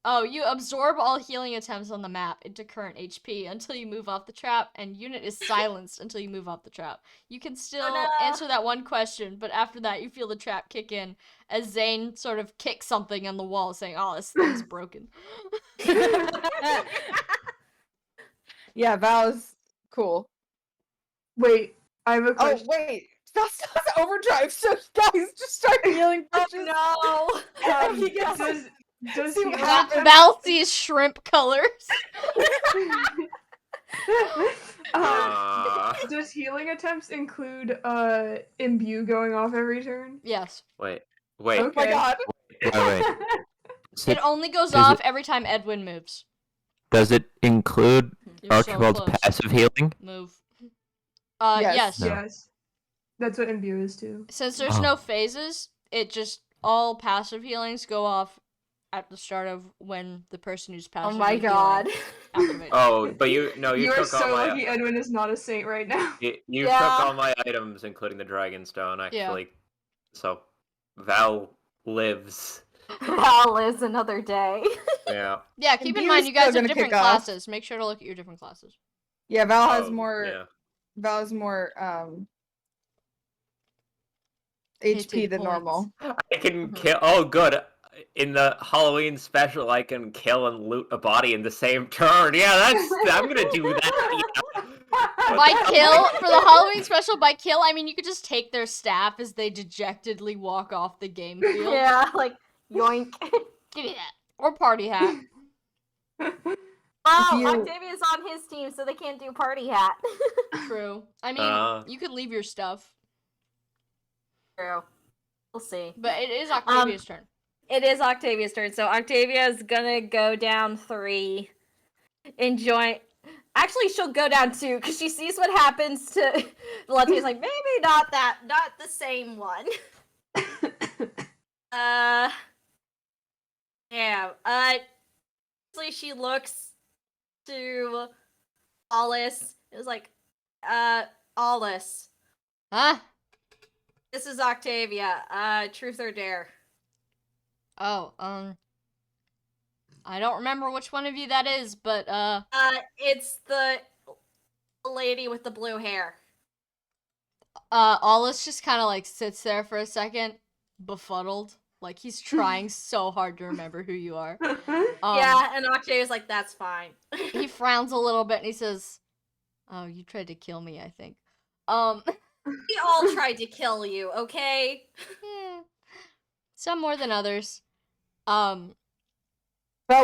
B: Oh, you absorb all healing attempts on the map into current HP until you move off the trap, and unit is silenced until you move off the trap. You can still
C: no.
B: answer that one question, but after that, you feel the trap kick in as Zane sort of kicks something on the wall, saying, "Oh, this thing's broken."
D: Yeah, Val's cool.
A: Wait, I have a
D: Oh,
A: question.
D: wait. Val still has overdrive, so guys, just start healing punches.
C: No.
D: He gets
A: Does
D: see what
A: healing
D: happens.
B: Val sees shrimp colors.
A: Does healing attempts include imbue going off every turn?
B: Yes.
E: Wait.
D: Oh my
A: Okay.
D: god.
E: Wait.
B: It only goes
E: Does
B: off every time Edwin moves.
E: Does it include
B: You're so
E: Archibald's
B: close.
E: passive healing?
B: Move.
D: Yes.
B: Yes.
E: No.
A: Yes. That's what imbue is too.
B: Since there's no phases, it just all passive healings go off at the start of when the person who's
C: Oh
B: passive.
C: my god.
B: Activates.
E: Oh, but you
A: You are
E: took
A: so
E: all my
A: lucky Edwin is not a saint right now.
E: you
C: Yeah.
E: took all my items, including the Dragonstone,
B: Yeah.
E: actually. So Val lives.
C: Val lives another day.
E: Yeah.
B: Yeah, keep in
D: Imbue's
B: mind you guys
D: still
B: have
D: gonna
B: different
D: kick off.
B: classes. Make sure to look at your different classes.
D: Yeah, Val has
E: Oh,
D: more.
E: Yeah.
D: Val has more HP than
B: points.
D: normal.
E: I can kill. Oh, good. In the Halloween special, I can kill and loot a body in the same turn. Yeah, I'm gonna do that. Yeah.
B: By kill, for the Halloween special, by kill, I mean you could just take their staff as they dejectedly walk off the game field.
C: Yeah, like yoink.
B: Give me that. Or party hat.
C: Oh,
D: you-
C: Octavia's on his team, so they can't do party hat.
B: True. I mean, you could leave your stuff.
C: True. We'll see.
B: But it is Octavia's turn.
C: It is Octavia's turn, so Octavia's gonna go down 3. Enjoy. Actually, she'll go down 2 because she sees what happens to Valentia's like, maybe not the same one. Yeah. Actually, she looks to Alice. It was like, Alice.
B: Huh?
C: This is Octavia. Truth or dare?
B: Oh, I don't remember which one of you that is, but,
C: It's the lady with the blue hair.
B: Alice just kind of, like, sits there for a second, befuddled. Like, he's trying so hard to remember who you are.
C: Yeah, and Octavia's like, that's fine.
B: He frowns a little bit and he says, "Oh, you tried to kill me, I think."
C: We all tried to kill you, okay?
B: eh, some more than others.
D: Val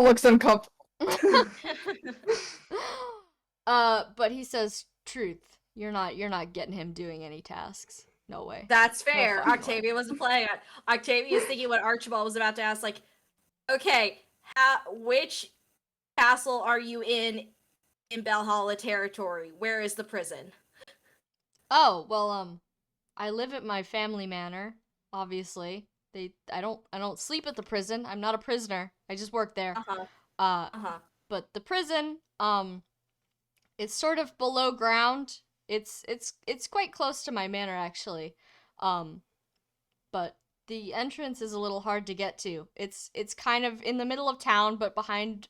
D: looks uncomfortable.
B: But he says, "Truth. You're not getting him doing any tasks. No way."
C: That's fair.
B: fucking way.
C: Octavia wasn't playing it. Octavia is thinking what Archibald was about to ask, like, okay, which castle are you in Valhalla territory? Where is the prison?
B: Oh, well, I live at my family manor, obviously. I don't sleep at the prison. I'm not a prisoner. I just work there. But the prison, it's sort of below ground. It's quite close to my manor, actually. But the entrance is a little hard to get to. It's kind of in the middle of town, but behind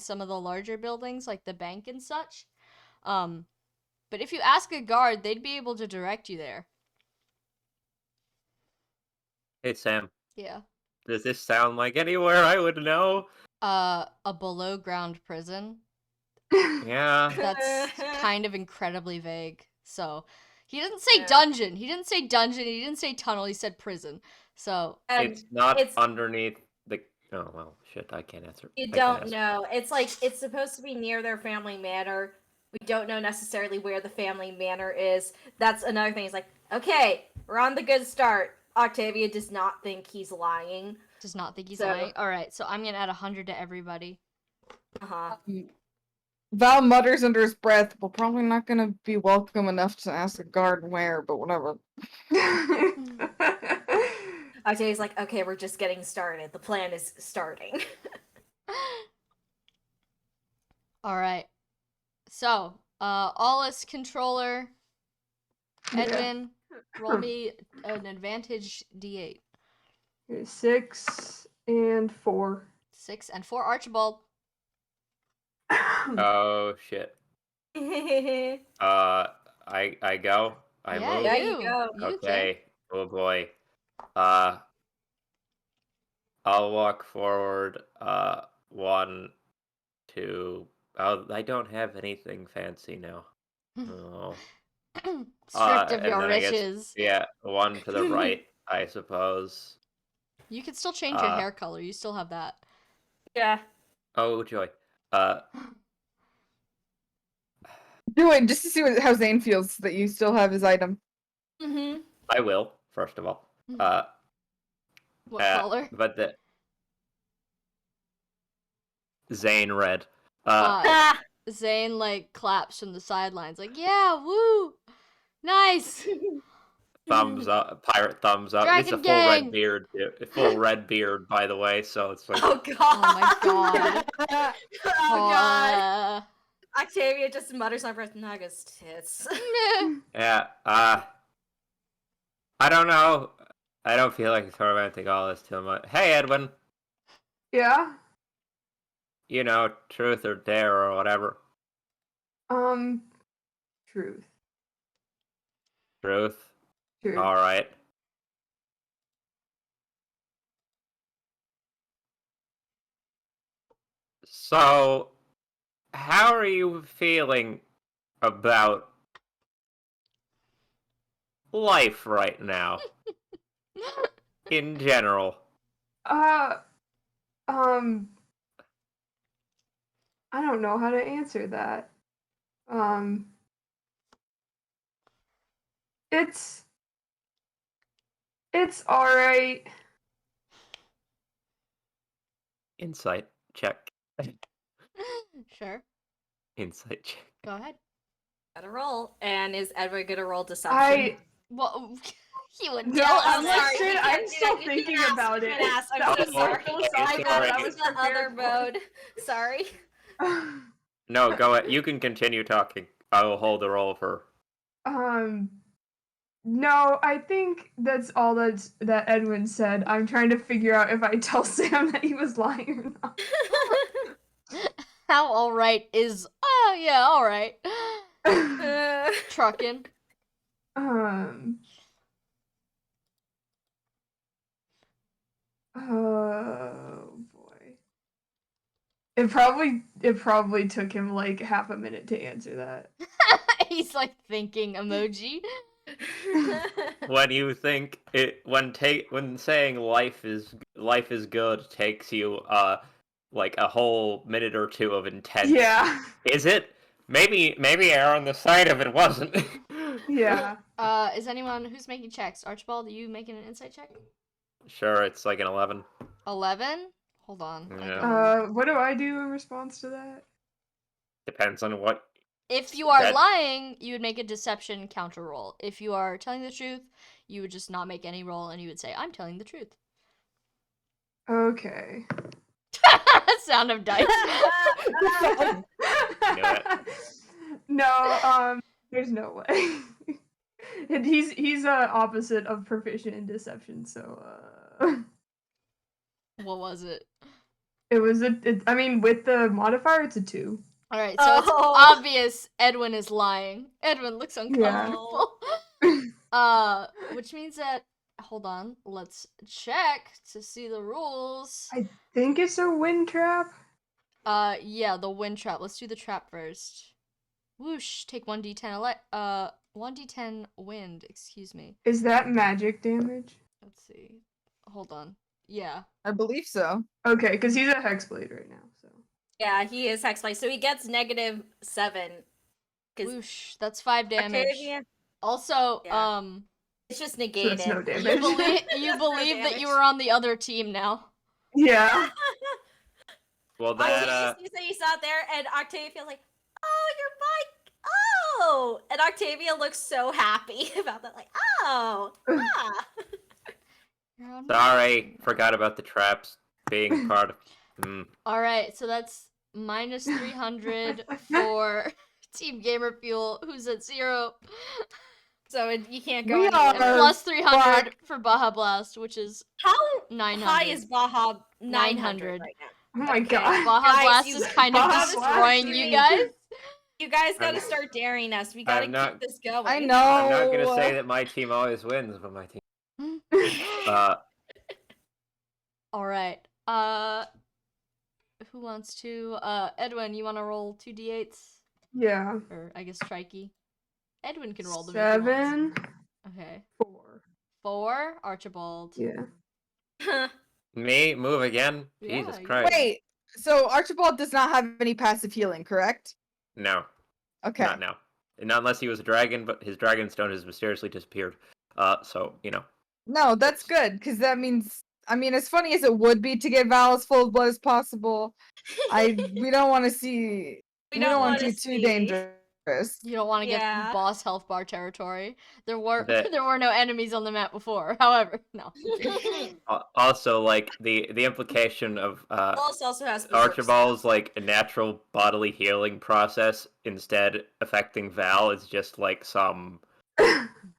B: some of the larger buildings, like the bank and such. But if you ask a guard, they'd be able to direct you there.
E: Hey, Sam.
B: Yeah.
E: Does this sound like anywhere I would know?
B: A below ground prison.
E: Yeah.
B: That's kind of incredibly vague. So, he didn't say
C: Yeah.
B: dungeon. He didn't say dungeon. He didn't say tunnel. He said prison. So,
E: It's not
C: it's-
E: underneath the... Oh, well, shit, I can't answer.
C: You
E: I can't
C: don't
E: ask.
C: know. It's like it's supposed to be near their family manor. We don't know necessarily where the family manor is. That's another thing. It's like, okay, we're on the good start. Octavia does not think he's lying.
B: does not think he's
C: So-
B: lying. All right, so I'm gonna add 100 to everybody.
C: Uh-huh.
D: Val mutters under his breath, "We're probably not gonna be welcome enough to ask a guard where, but whatever."
C: Octavia's like, okay, we're just getting started. The plan is starting.
B: All right. So, Allus controller, Edwin, roll me an advantage D8.
A: Okay, 6 and 4.
B: 6 and 4, Archibald.
E: Oh, shit. I go? I
B: Yeah,
E: move?
C: Yeah,
B: you.
C: you go.
B: You can.
E: Okay. Oh, boy. I'll walk forward, 1, 2... Oh, I don't have anything fancy now. Oh.
B: Stripped of
E: and
B: your
E: then I guess-
B: riches.
E: Yeah, 1 to the right, I suppose.
B: You can still change your hair color. You still have that.
C: Yeah.
E: Oh, joy.
D: Do it just to see how Zane feels that you still have his item.
C: Mm-hmm.
E: I will, first of all.
B: What color?
E: But the... Zane red.
B: Zane like claps from the sidelines, like, yeah, woo, nice.
E: Thumbs up, pirate thumbs up. It's a
B: Dragon
E: full
B: gang!
E: red beard, full red beard, by the way. So it's like,
C: Oh god.
B: Oh my god.
C: Oh god. Octavia just mutters on breath, Naga's tits.
E: yeah. I don't know. I don't feel like tormenting all this too much. Hey, Edwin.
A: Yeah?
E: You know, truth or dare or whatever.
A: Truth.
E: Truth.
A: Truth.
E: All right. So, how are you feeling about life right now, in general?
A: I don't know how to answer that. It's alright.
E: Insight check.
B: Sure,
E: Insight check.
B: go ahead.
C: Gotta roll. And is Edward gonna roll deception?
B: Well, he would
A: No,
B: tell
A: I'm
B: us.
A: like,
C: sorry, you
A: I'm
C: can't do
A: still
C: that. You can
A: thinking
C: ask,
A: about
C: you
A: it.
C: can ask. I'm
A: That
C: so
A: was
C: sorry.
A: philosophical.
C: I
E: Sorry.
C: was in the other mode. Sorry.
E: No, go ahead. You can continue talking. I will hold the roll for.
A: No, I think that's all that Edwin said. I'm trying to figure out if I tell Sam that he was lying or not.
B: How alright is, oh yeah, alright. Truckin'.
A: Oh boy. It probably took him like half a minute to answer that.
B: He's like thinking emoji.
E: When you think it, when saying life is good takes you like a whole minute or two of intense.
A: Yeah.
E: Is it? Maybe err on the side of it wasn't.
A: Yeah.
B: Is anyone who's making checks? Archibald, are you making an insight check?
E: Sure, it's like an 11.
B: 11? Hold on. I
E: Yeah.
B: don't-
A: What do I do in response to that?
E: Depends on what.
B: If you are
E: That-
B: lying, you would make a deception counter roll. If you are telling the truth, you would just not make any roll and you would say, I'm telling the truth.
A: Okay.
B: Sound of dice.
A: No, there's no way. And he's opposite of proficient in deception, so
B: What was it?
A: it was I mean with the modifier it's a 2.
B: All right, so it's
C: Oh.
B: obvious Edwin is lying. Edwin looks uncomfortable. Which means that hold on, let's check to see the rules.
A: I think it's a wind trap.
B: Yeah, the wind trap. Let's do the trap first. Whoosh, take 1d10 1d10 wind, excuse me.
A: Is that magic damage?
B: Let's see. Hold on. Yeah.
D: I believe so.
A: Okay, because he's a hexblade right now. So
C: Yeah, he is hexblade, so he gets -7. Because
B: Whoosh, that's 5 damage.
C: Octavia,
B: Also,
C: Yeah. it's just
A: so
C: negated.
A: it's no
B: you
A: damage.
B: believe
C: That's no
B: that you
C: damage.
B: were on the other team now.
A: Yeah.
E: Well, that
C: You say you sat there, and Octavia's like, "Oh, you're Mike. Oh!" And Octavia looks so happy about that, like, "Oh, ah."
B: You're on
E: sorry, forgot about the traps being part of.
B: All right, so that's minus 300 for Team Gamer Fuel, who's at 0,
C: So you can't go
D: We
C: anywhere.
B: and
D: are-
B: plus 300
D: fuck.
B: for Baja Blast, which is
C: How
B: 900.
C: high is Baja? 900
B: 900
C: right now.
A: Oh my
C: Okay.
A: god.
B: Baja
C: Guys,
B: Blast
C: you
B: is
C: guys-
B: kind of
A: Baja Blast
B: destroying
A: is
B: you
A: me.
B: guys.
C: You guys gotta
E: I'm-
C: start daring us. We gotta
E: I'm not-
C: keep this going.
D: I know.
E: I'm not gonna say that my team always wins, but my team.
B: All right. Who wants to? Edwin, you want to roll 2d8s,
A: Yeah.
B: or I guess Trikey. Edwin can roll them. If he wants.
A: 7,
B: Okay.
A: 4.
B: 4. Archibald.
A: Yeah.
E: Me move again?
B: Yeah,
E: Jesus
B: you-
E: Christ!
D: Wait, so Archibald does not have any passive healing, correct?
E: No,
D: Okay.
E: not now. Not unless he was a dragon, but his dragon stone has mysteriously disappeared. So you know.
D: No, that's good, because that means, I mean, as funny as it would be to get Val as full of blood as possible, we don't want to see. We don't want to
C: wanna
D: be too
C: see.
D: dangerous.
B: You don't want to
C: Yeah.
B: get boss health bar territory. There were
E: That-
B: there were no enemies on the map before. However, no.
E: Also, like the implication of
C: Wallace also has berserk
E: Archibald's
C: stuff.
E: like a natural bodily healing process instead affecting Val is just like some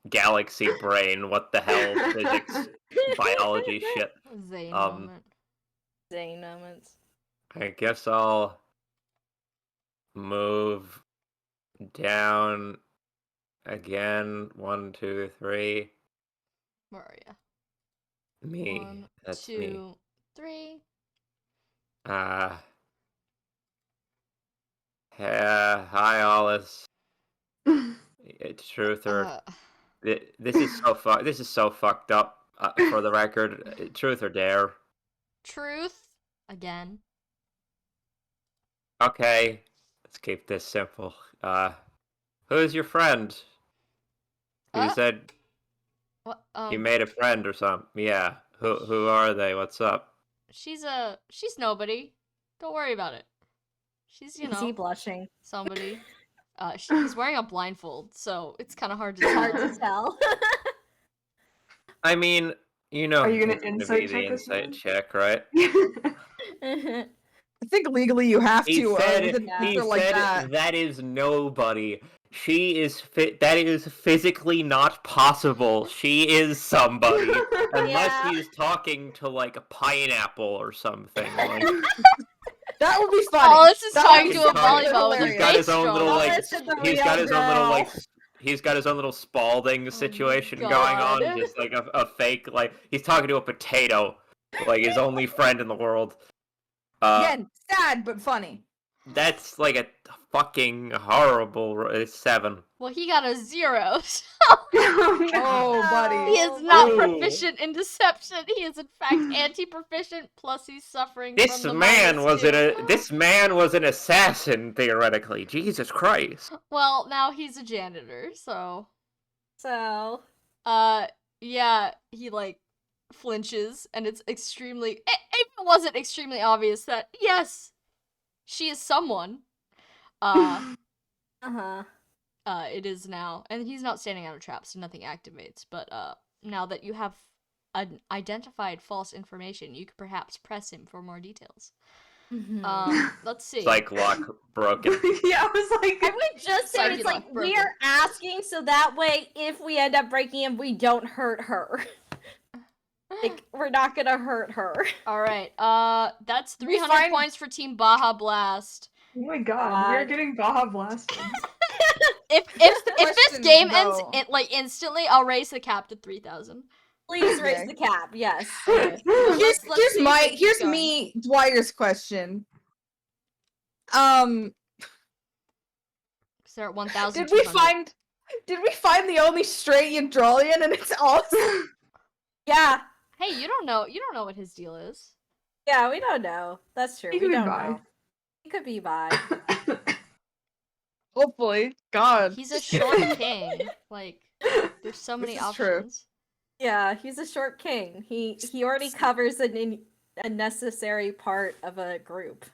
E: galaxy brain. What the hell? Physics, biology shit.
B: Zane
E: Um,
B: moment.
C: Zane moments.
E: I guess I'll move down again. 1, 2, 3.
B: Where are you?
E: Me.
B: 1,
E: That's
B: 2,
E: me.
B: 3.
E: Hi, Alice. It's Truther. This is so fucked up. For the record, truth or dare.
B: Truth again.
E: Okay, let's keep this simple. Who's your friend? You
B: Uh,
E: said
B: What?
E: you made a friend or something. Yeah. Who are they? What's up?
B: She's nobody. Don't worry about it. She's
C: Is he
B: know
C: blushing?
B: somebody. He's wearing a blindfold, so it's kind of hard to
C: It's hard
B: tell.
C: to tell.
E: I mean, you know,
A: Are you gonna
E: it's
A: insight
E: be the
A: check us
E: insight
A: now?
E: check, right?
D: I think legally you have
E: He
D: to.
E: said,
D: With an
C: yeah.
E: he
D: answer like
E: said
D: that.
E: that is nobody. She is that is physically not possible. She is somebody. Unless
C: Yeah.
E: he's talking to like a pineapple or something. Like,
D: That would be funny.
B: Alice is
D: That
B: talking
D: would
B: to
D: be
B: a
D: fucking
B: volleyball with a
E: he's got his
B: bass
E: own
B: drum.
E: little like
C: Alice is the
E: he's got
C: real
E: his own little like
C: girl.
E: he's got his own little Spalding situation going
B: God.
E: on, just like a fake like he's talking to a potato, like his only friend in the world.
D: Again, sad but funny.
E: That's like a fucking horrible 7.
B: Well, he got a 0. So
D: Oh, buddy.
B: he is not
E: Ooh.
B: proficient in deception. He is in fact anti-proficient. Plus, he's suffering
E: This
B: from the
E: man
B: -2.
E: this man was an assassin theoretically. Jesus Christ.
B: Well, now he's a janitor, so
C: So
B: yeah, he like flinches, and it's extremely. If it wasn't extremely obvious that yes, she is someone. It is now, and he's not standing out of traps, so nothing activates. But now that you have identified false information, you could perhaps press him for more details. Let's see.
E: Psych lock broken.
A: Yeah, I was like,
C: I would just say
B: Psyche
C: it's like
B: lock broken.
C: we're asking so that way if we end up breaking him, we don't hurt her. Like we're not gonna hurt her.
B: All right. That's
D: We
B: 300
D: find-
B: points for Team Baja Blast.
A: Oh my god, we are
C: God.
A: getting Baja blasted.
B: If
D: Here's the
B: this
D: question,
B: game ends
D: though.
B: instantly, I'll raise the cap to 3,000.
C: Please raise
D: Okay.
C: the cap. Yes.
B: Okay. But let's see if it keeps
D: Here's
B: going.
D: me, Dwyer's question.
B: So they're at 1,200.
D: Did we find the only straight Jugdralian and it's awesome?
C: Yeah.
B: Hey, you don't know what his deal is.
C: Yeah, we don't know. That's true.
A: He
C: We
A: could be
C: don't
A: bi.
C: know. He could be bi.
D: Hopefully. God.
B: He's a short king. Like, there's so many
D: This is true.
B: options.
C: Yeah, he's a short king. He already covers a necessary part of a group.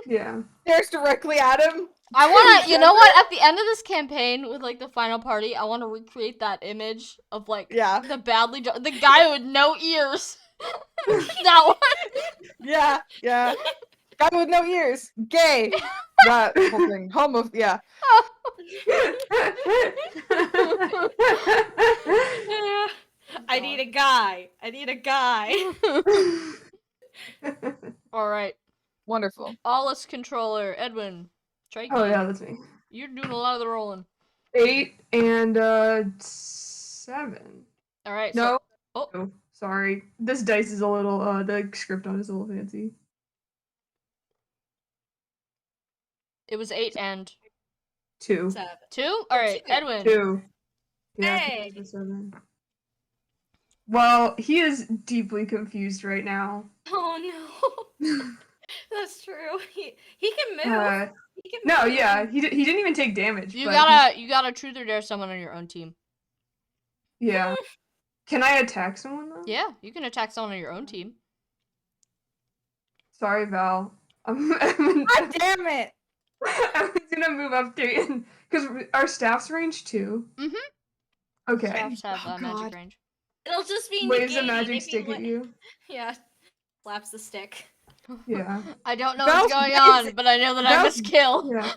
A: Yeah.
D: Stares directly at him.
B: I wanna, you know what? At the end of this campaign, with like the final party, I want to recreate that image of like
D: Yeah.
B: the the guy with no ears. That one.
D: Yeah. Yeah. Guy with no ears. Gay. That whole thing. Yeah.
C: I need a guy. I need a guy.
B: All right,
D: Wonderful.
B: Allus controller Edwin. Try
A: Oh
B: again.
A: yeah, that's me.
B: You're doing a lot of the rolling.
A: 8 and 7.
B: All right.
A: No.
B: So,
A: Oh, sorry. This dice is a little the script on it is a little fancy.
B: it was 8 and
A: 2.
C: 7.
B: 2. All right,
C: Two.
B: Edwin.
A: 2. Yeah,
C: Hey.
A: 2 is a 7. Well, he is deeply confused right now.
C: Oh no. That's true. He can move. He can
A: No,
C: move.
A: yeah, he didn't even take damage.
B: You
A: but
B: gotta truth or dare someone on your own team.
A: yeah. Can I attack someone though?
B: Yeah, you can attack someone on your own team.
A: Sorry, Val. I'm
D: God damn it.
A: I was gonna move up 3 because our staff's range 2.
B: Mhm.
A: Okay.
B: Staffs have
D: Oh,
B: magic
D: God.
B: range.
C: It'll just be
A: Waves a
C: negated
A: magic
C: if
A: stick
C: you
A: at you.
C: Yeah. Slaps the stick.
A: Yeah.
B: I don't know
D: Val's
B: what's going
D: raise-
B: on, but I know that I
D: Val's-
B: must kill.
A: Yeah.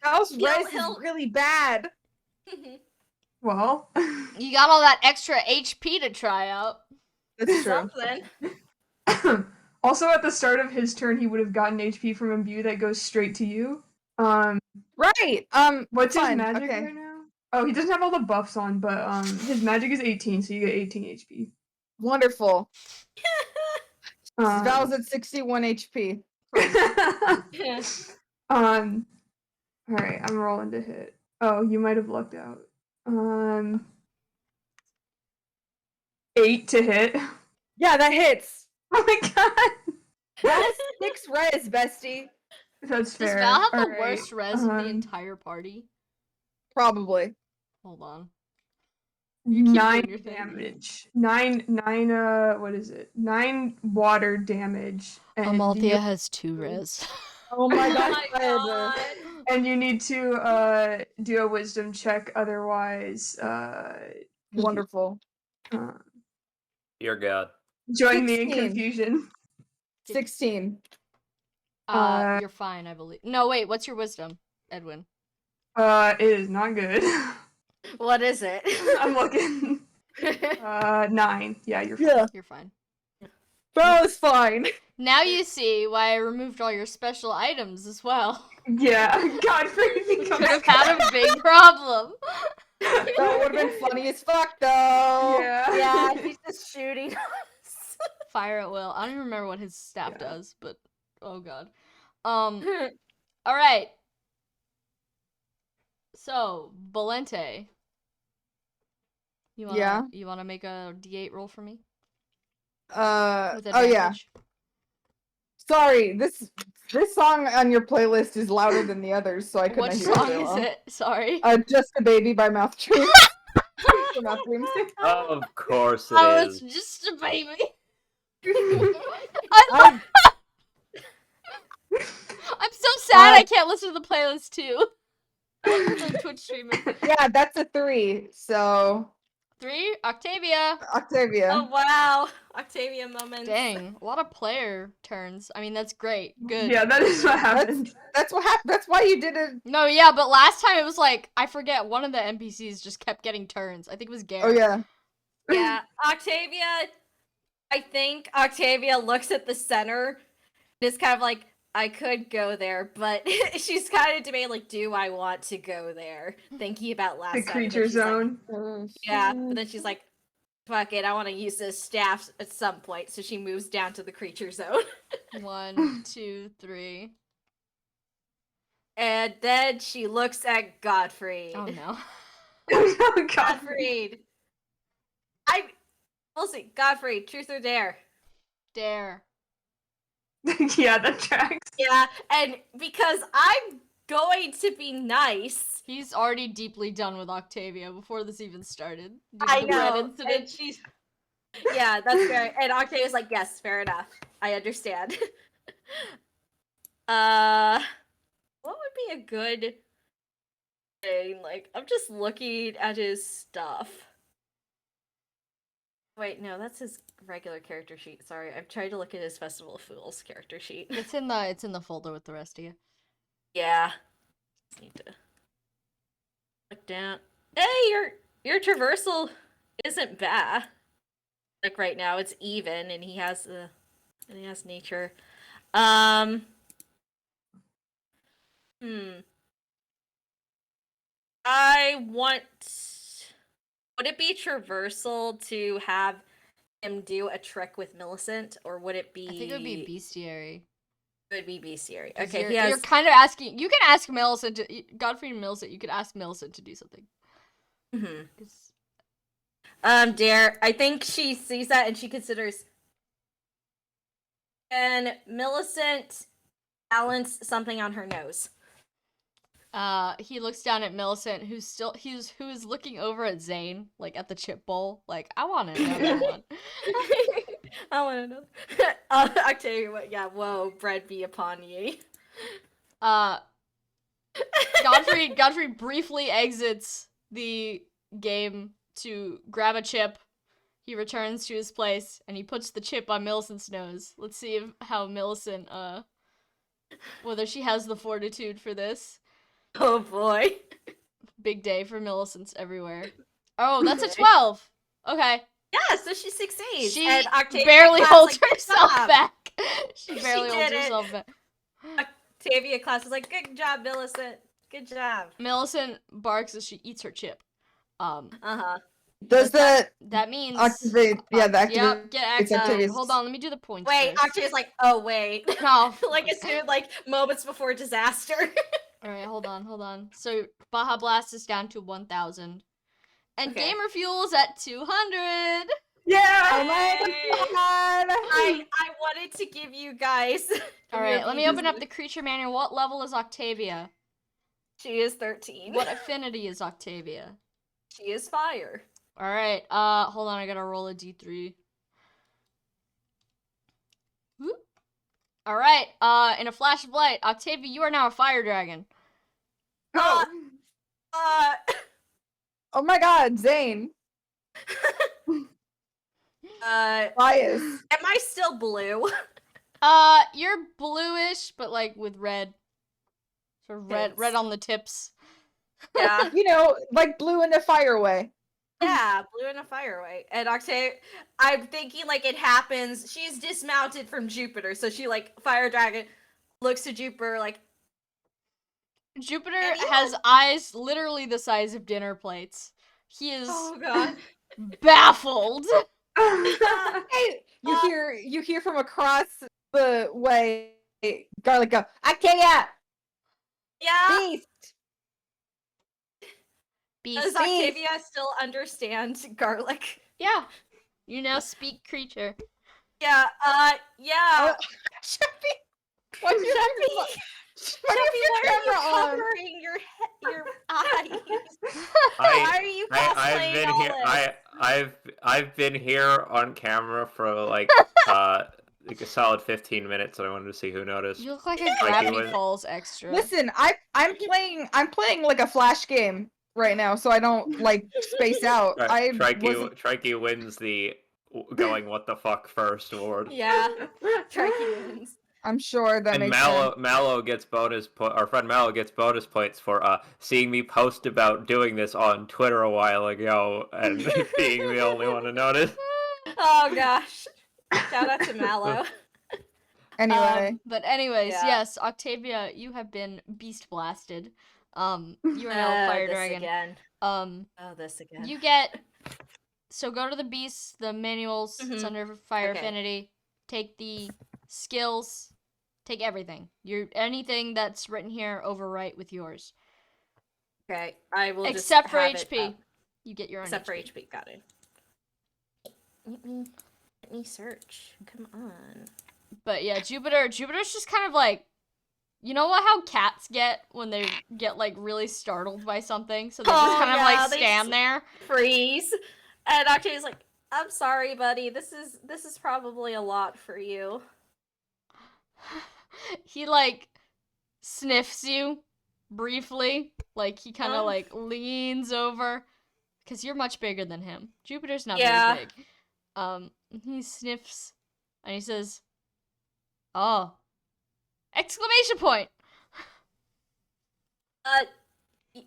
D: House
C: He'll-
D: res is
C: he'll-
D: really bad.
A: Well.
B: You got all that extra HP to try out.
D: That's true.
C: Something.
A: Also, at the start of his turn, he would have gotten HP from imbue that goes straight to you.
D: Right.
A: What's his
D: fun.
A: magic
D: Okay.
A: right now? Oh, he doesn't have all the buffs on, but his magic is 18, so you get 18 HP.
D: Wonderful. Val's
A: Um,
D: at 61 HP.
A: Alright, I'm rolling to hit. Oh, you might have lucked out. 8 to hit.
D: Yeah, that hits.
A: Oh my god!
D: That's 6 res, bestie.
A: That's
B: Does
A: fair.
B: Val have the
A: Alright,
B: worst res of the entire party?
D: Probably.
B: Hold on. keep
A: 9
B: doing your thing.
A: damage. 9, what is it? 9 water damage. And
B: Amalthea has 2 res.
D: Oh my
C: Oh
D: god.
C: my god.
A: and you need to do a wisdom check, otherwise
D: Wonderful.
E: Dear God.
A: join me in
D: 16.
A: confusion.
D: 16.
B: You're fine, I believe. No, wait, what's your wisdom, Edwin?
A: It is not good.
C: What is it?
A: I'm looking. 9. Yeah, you're fine.
D: Yeah.
B: You're fine.
D: Val is fine.
B: Now you see why I removed all your special items as well.
A: Yeah, Godfrey
B: Could have had a big problem.
D: That would have been funny as fuck, though.
A: Yeah.
C: Yeah, he's just shooting us.
B: Fire at will. I don't even remember what his staff
A: Yeah.
B: does, but oh god. All right. So, Valente. You wanna make a D8 roll for me? With
D: Oh yeah.
B: advantage?
D: Sorry, this song on your playlist is louder than the others, so I couldn't
B: What
D: hear
B: song
D: very
B: is
D: well.
B: it? Sorry.
D: Just a Baby by Mouth Dreams. For Mouth Dreams.
E: Of course it
B: I
E: is.
B: was just a baby.
D: I-
B: I'm so sad I can't listen to the playlist too. I'm Twitch streaming.
D: yeah, that's a 3. So
B: 3, Octavia.
D: Octavia.
C: Oh wow. Octavia moments.
B: Dang, a lot of player turns. I mean, that's great. Good.
A: Yeah, that is what happened.
D: That's what happened. That's why you did it.
B: No, yeah, but last time it was like, I forget, one of the NPCs just kept getting turns. I think it was Garrett.
D: Oh yeah.
C: Yeah, Octavia. I think Octavia looks at the center and is kind of like, I could go there, but she's kind of debating, like, do I want to go there? Thinking about last
A: The
C: time.
A: creature
C: She's like,
A: zone.
C: yeah, but then she's like, fuck it, I want to use this staff at some point. So she moves down to the creature zone.
B: 1, 2, 3.
C: And then she looks at Godfrey.
B: Oh no.
A: Oh god.
C: Godfrey. We'll see. Godfrey, truth or dare?
B: Dare.
A: Yeah, that tracks.
C: Yeah, and because I'm going to be nice.
B: He's already deeply done with Octavia before this even started. Due to
C: I
B: the bread
C: know.
B: incident.
C: And she's. Yeah, that's fair. And Octavia's like, yes, fair enough. I understand. What would be a good thing? Like, I'm just looking at his stuff. Wait, no, that's his regular character sheet. Sorry, I'm trying to look at his Festival of Fools character sheet.
B: It's in the folder with the rest of you.
C: Yeah. Just need to look down. Hey, your traversal isn't bad. Like right now, it's even, and he has nature. I want. Would it be traversal to have him do a trick with Millicent, or would it be?
B: I think it would be bestiary.
C: It would be bestiary.
B: 'Cause
C: Okay,
B: you're kind of asking. You can ask Millicent to Godfrey and Millicent. You could ask Millicent to do something.
C: Mhm.
B: 'Cause-
C: Dare. I think she sees that and she considers. Can Millicent balance something on her nose?
B: He looks down at Millicent, who is looking over at Zane, like at the chip bowl. Like, I want another one.
C: I want to know. Octavia, what? Yeah, whoa, bread be upon ye.
B: Godfrey briefly exits the game to grab a chip. He returns to his place and he puts the chip on Millicent's nose. Let's see how Millicent, whether she has the fortitude for this.
C: Oh boy.
B: Big day for Millicents everywhere. Oh, that's a 12. Okay.
C: Yeah, so she succeeds.
B: She
C: and Octavia
B: barely
C: class,
B: holds
C: like, "Good
B: herself
C: job."
B: back. She barely
C: She
B: holds
C: did it.
B: herself back.
C: Octavia class is like, good job, Millicent. Good job.
B: Millicent barks as she eats her chip.
C: Uh-huh.
D: Does that
B: That means
D: activate? Yeah, the activate.
B: Yep, get
D: it's
B: activated.
D: activated.
B: Hold on, let me do the points.
C: Wait,
B: first.
C: Octavia's like, oh wait.
B: No.
C: Like as soon like moments before disaster.
B: Alright, hold on. So Baja Blast is down to 1,000. And
C: Okay.
B: Gamer Fuel's at 200.
A: Yeah.
D: Oh my god!
C: I wanted to give you guys.
B: Alright, let me open up the creature manual. What level is Octavia?
C: She is 13.
B: What affinity is Octavia?
C: She is fire.
B: Alright, hold on, I gotta roll a d3. Whoop. Alright, in a flash of light, Octavia, you are now a fire dragon.
A: Oh.
D: Oh my god, Zane. Bias.
C: Am I still blue?
B: You're bluish, but like with red. Sort of red
C: Thanks.
B: on the tips.
C: Yeah.
D: You know, like blue in a fire way.
C: Yeah, blue in a fireway. And Octavia, I'm thinking like it happens. She's dismounted from Jupiter, so she like fire dragon looks to Jupiter like
B: Jupiter
C: Anyone?
B: has eyes literally the size of dinner plates. He is
C: oh god.
B: baffled.
D: Hey, you hear from across the way, Garlic go, Octavia!
C: Yeah.
D: Beast!
C: Does
B: Beast.
C: Octavia still understand garlic?
B: Yeah. You now speak creature.
C: Yeah, yeah.
D: Chappie! What's your
C: Why are you
D: camera on?
C: covering your eyes?
E: I,
C: Why are you
E: I've
C: cosplaying
E: been
C: all
E: here.
C: this?
E: I've been here on camera for like a solid 15 minutes, and I wanted to see who noticed.
B: You look like a
E: Like you
B: Gravity
E: would-
B: Falls extra.
D: Listen, I'm playing like a flash game right now, so I don't like space out. I wasn't-
E: Trikey wins the going what the fuck first award.
C: Yeah. Trikey wins.
D: I'm sure that
E: And
D: makes sense.
E: Mallow gets our friend Mallow gets bonus points for seeing me post about doing this on Twitter a while ago and being the only one to notice.
C: Oh gosh. Shout out to Mallow.
D: Anyway.
B: But anyways,
C: Yeah.
B: yes, Octavia, you have been beast blasted. You are now a fire
C: this
B: dragon.
C: again.
B: Um,
C: Oh, this again.
B: you get. So go to the beasts, the manuals. It's
C: Mhm.
B: under fire
C: Okay.
B: affinity. Take the skills. Take everything. Anything that's written here, overwrite with yours.
C: Okay, I will
B: Except
C: just
B: for
C: have
B: HP.
C: It up.
B: You get your own
C: Except for
B: HP.
C: HP, got it. Let me search. Come on.
B: But yeah, Jupiter's just kind of like, you know what? How cats get when they get like really startled by something, so they just
C: Oh,
B: kind of
C: yeah,
B: like
C: they
B: stand there.
C: Freeze. And Octavia's like, I'm sorry, buddy. This is probably a lot for you.
B: He like sniffs you briefly, like he kind of
C: Oh.
B: like leans over, because you're much bigger than him. Jupiter's not
C: Yeah.
B: very big. He sniffs, and he says, "Oh!" Exclamation point.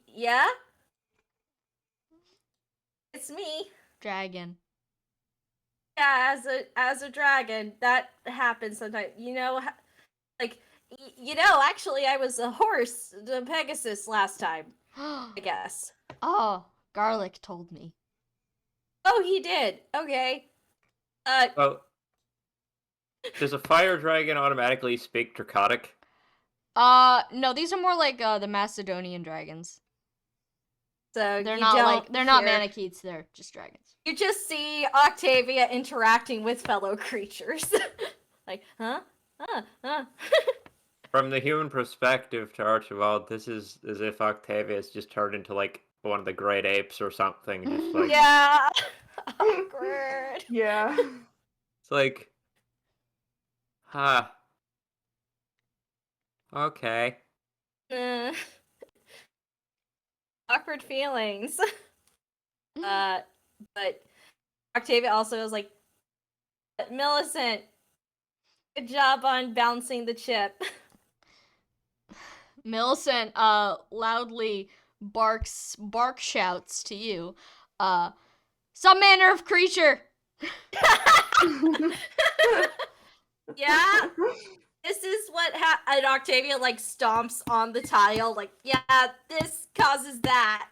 C: Yeah? It's me.
B: Dragon.
C: Yeah, as a dragon, that happens sometimes. You know, actually, I was a horse, the Pegasus last time. I guess.
B: Oh, Garlic told me.
C: Oh, he did. Okay.
E: Oh, does a fire dragon automatically speak Draconic?
B: No, these are more like the Macedonian dragons.
C: So
B: They're
C: you
B: not
C: don't
B: like they're not
C: hear-
B: Manicheets, they're just dragons.
C: You just see Octavia interacting with fellow creatures. Like, huh? Huh?
E: From the human perspective to Archibald, this is as if Octavius just turned into like one of the great apes or something. Just like
C: Yeah. Awkward.
A: Yeah.
E: it's like, huh? Okay.
C: Uh, awkward feelings. But Octavia also is like, Millicent, good job on bouncing the chip.
B: Millicent loudly bark shouts to you. Some manner of creature.
C: Yeah, this is what and Octavia like stomps on the tile, like, yeah, this causes that.